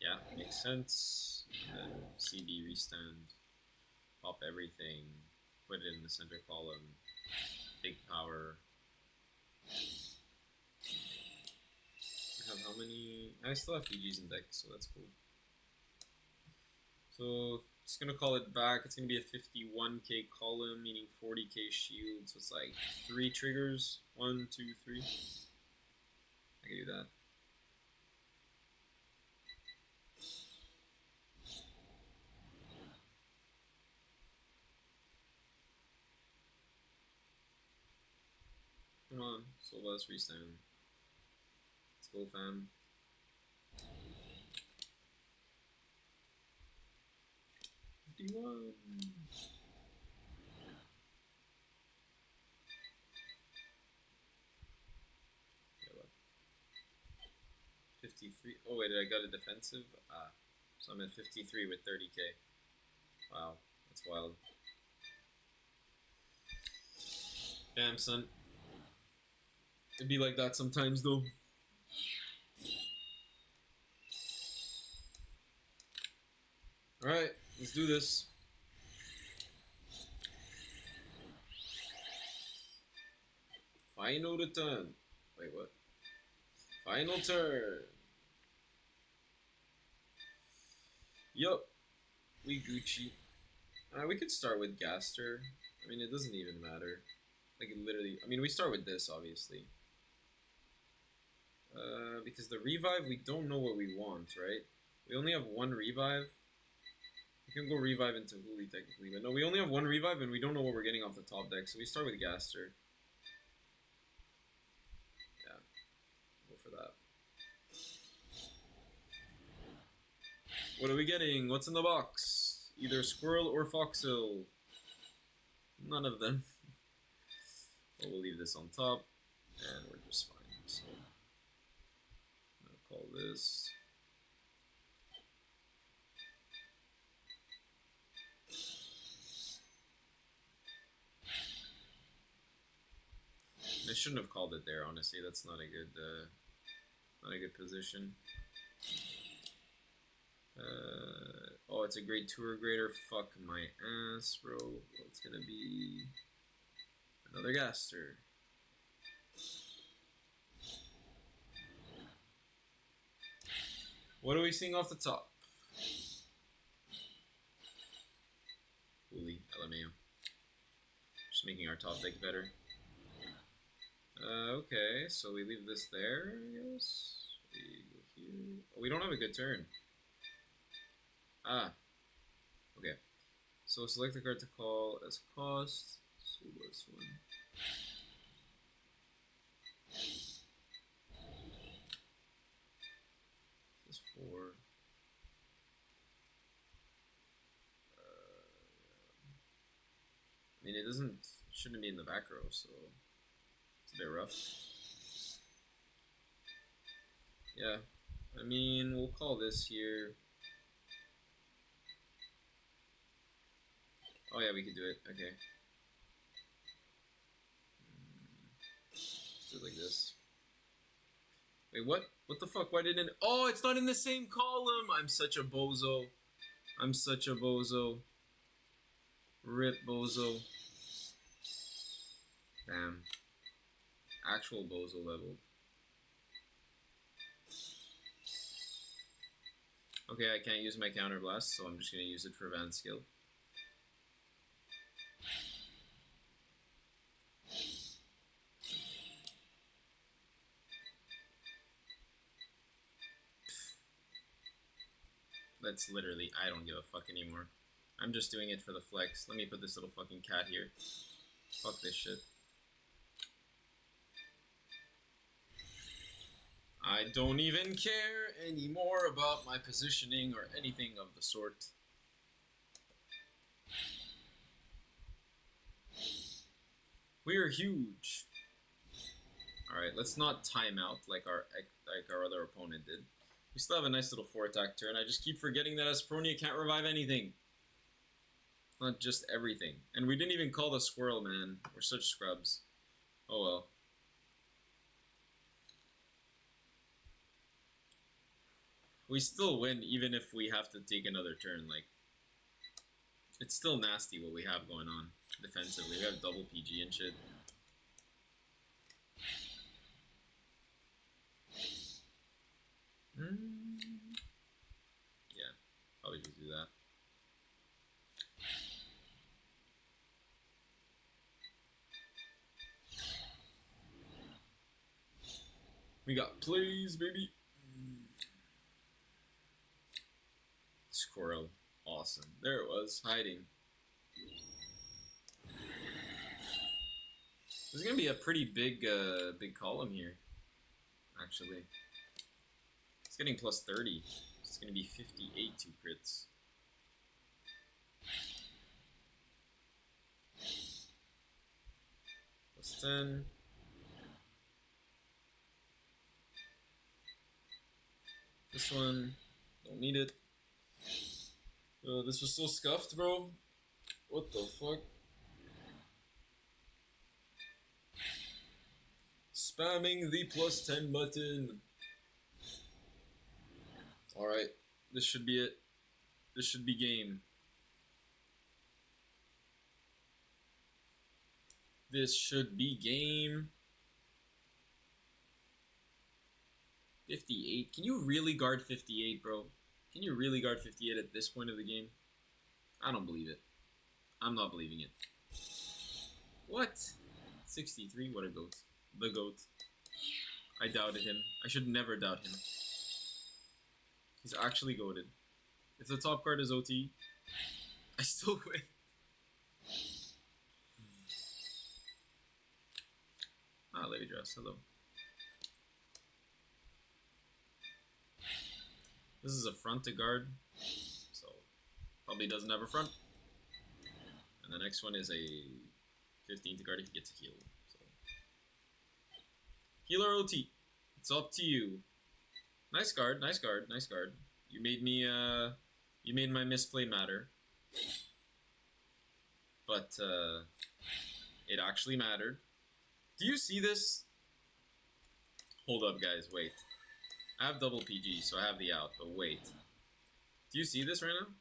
yeah, makes sense. And then CD, restand, pop everything, put it in the center column. Big power. I have how many? I still have PGs in deck, so that's cool. So just gonna call it back. It's gonna be a 51k column, meaning 40k shield. So it's like 3 triggers. 1, 2, 3. I can do that. Come on, Solvas restand. Let's go, fam. Okay, what? 53. Oh wait, I got a defensive? Ah, so I'm at 53 with 30k. Wow, that's wild. Damn, son. It'd be like that sometimes, though. Alright, let's do this. Final turn. Wait, what? Final turn. Yup. We Gucci. We could start with Gaster. I mean, it doesn't even matter. Like, literally. I mean, we start with this, obviously. Because the revive, we don't know what we want, right? We only have 1 revive. We can go revive into Huli, technically. But no, we only have 1 revive, and we don't know what we're getting off the top deck. So we start with Gaster. Yeah. Go for that. What are we getting? What's in the box? Either Squirrel or Foxhill. None of them. But we'll leave this on top, and we're just fine. So I'm gonna call this. I shouldn't have called it there. Honestly, that's not a good position. Oh, it's a grade 2 or greater. Fuck my ass, bro. Well, it's gonna be another Gaster. What are we seeing off the top? Holy LMAO. Just making our top deck better. Okay, so we leave this there, I guess. We go here. Oh, we don't have a good turn. Ah. Okay. So select the card to call as cost. So what's one? This is 4. I mean, shouldn't be in the back row, so it's a bit rough. Yeah, I mean, we'll call this here. Oh yeah, we could do it. Okay. Let's do it like this. Wait, what? What the fuck? Why didn't... Oh, it's not in the same column! I'm such a bozo. I'm such a bozo. Rip bozo. Damn. Actual bozo level. Okay, I can't use my counterblast, so I'm just gonna use it for Van skill. That's literally, I don't give a fuck anymore. I'm just doing it for the flex. Let me put this little fucking cat here. Fuck this shit. I don't even care anymore about my positioning or anything of the sort. We are huge. Alright, let's not time out like our other opponent did. We still have a nice little 4-attack turn. I just keep forgetting that Aspronia can't revive anything. Not just everything. And we didn't even call the squirrel, man. We're such scrubs. Oh well. We still win even if we have to take another turn. Like, it's still nasty what we have going on defensively. We have double PG and shit. Yeah, probably just do that. We got plays, baby. Squirrel. Awesome. There it was, hiding. There's gonna be a pretty big column here, actually. It's getting plus 30. It's gonna be 58 2 crits. Plus 10. This one, don't need it. This was so scuffed, bro. What the fuck? Spamming the plus 10 button. Alright, this should be it. This should be game. This should be game. 58. Can you really guard 58, bro? Can you really guard 58 at this point of the game? I don't believe it. I'm not believing it. What? 63? What a goat. The GOAT. I doubted him. I should never doubt him. He's actually goated. If the top card is OT, I still win. Ah, Lady Dress, hello. This is a front to guard, so probably doesn't have a front. And the next one is a 15 to guard if he gets a heal. So. Healer OT, it's up to you. Nice guard, nice guard, nice guard. You made me, you made my misplay matter. But, it actually mattered. Do you see this? Hold up, guys, wait. I have double PG, so I have the out, but wait. Do you see this right now?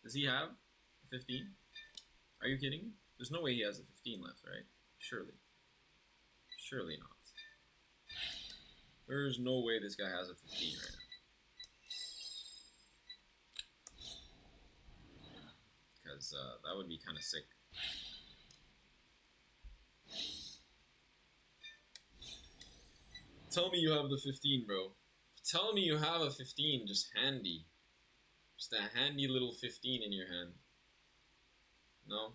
Does he have a 15? Are you kidding me? There's no way he has a 15 left, right? Surely. Surely not. There's no way this guy has a 15 right now. Because that would be kind of sick. Tell me you have the 15, bro. Tell me you have a 15, just handy. Just a handy little 15 in your hand. No?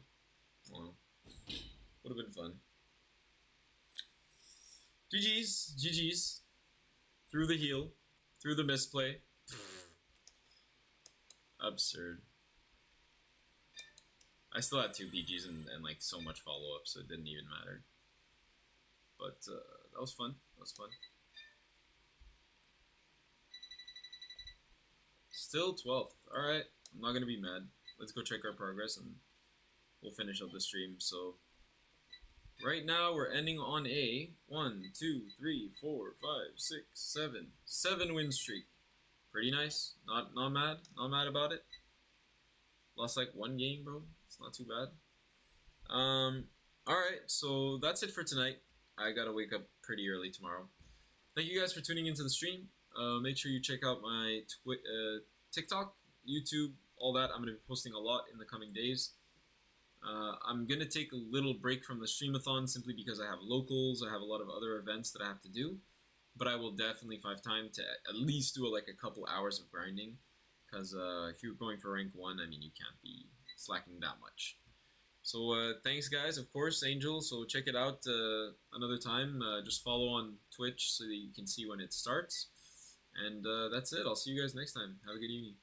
Well, would have been fun. GG's, GG's. Through the heel, through the misplay. Absurd. I still had 2 PGs and like so much follow-up, so it didn't even matter. But that was fun. That was fun. Still 12th. Alright, I'm not gonna be mad. Let's go check our progress and we'll finish up the stream. So, right now we're ending on a 1, 2, 3, 4, 5, 6, 7. 7-win streak. Pretty nice. Not mad. Not mad about it. Lost like 1 game, bro. It's not too bad. Alright, so that's it for tonight. I gotta wake up pretty early tomorrow. Thank you guys for tuning into the stream. Make sure you check out my TikTok, YouTube, all that. I'm going to be posting a lot in the coming days. I'm going to take a little break from the streamathon simply because I have locals. I have a lot of other events that I have to do. But I will definitely find time to at least do like a couple hours of grinding. Because if you're going for rank 1, I mean, you can't be slacking that much. So thanks, guys. Of course, Angel. So check it out another time. Just follow on Twitch so that you can see when it starts. And that's it. I'll see you guys next time. Have a good evening.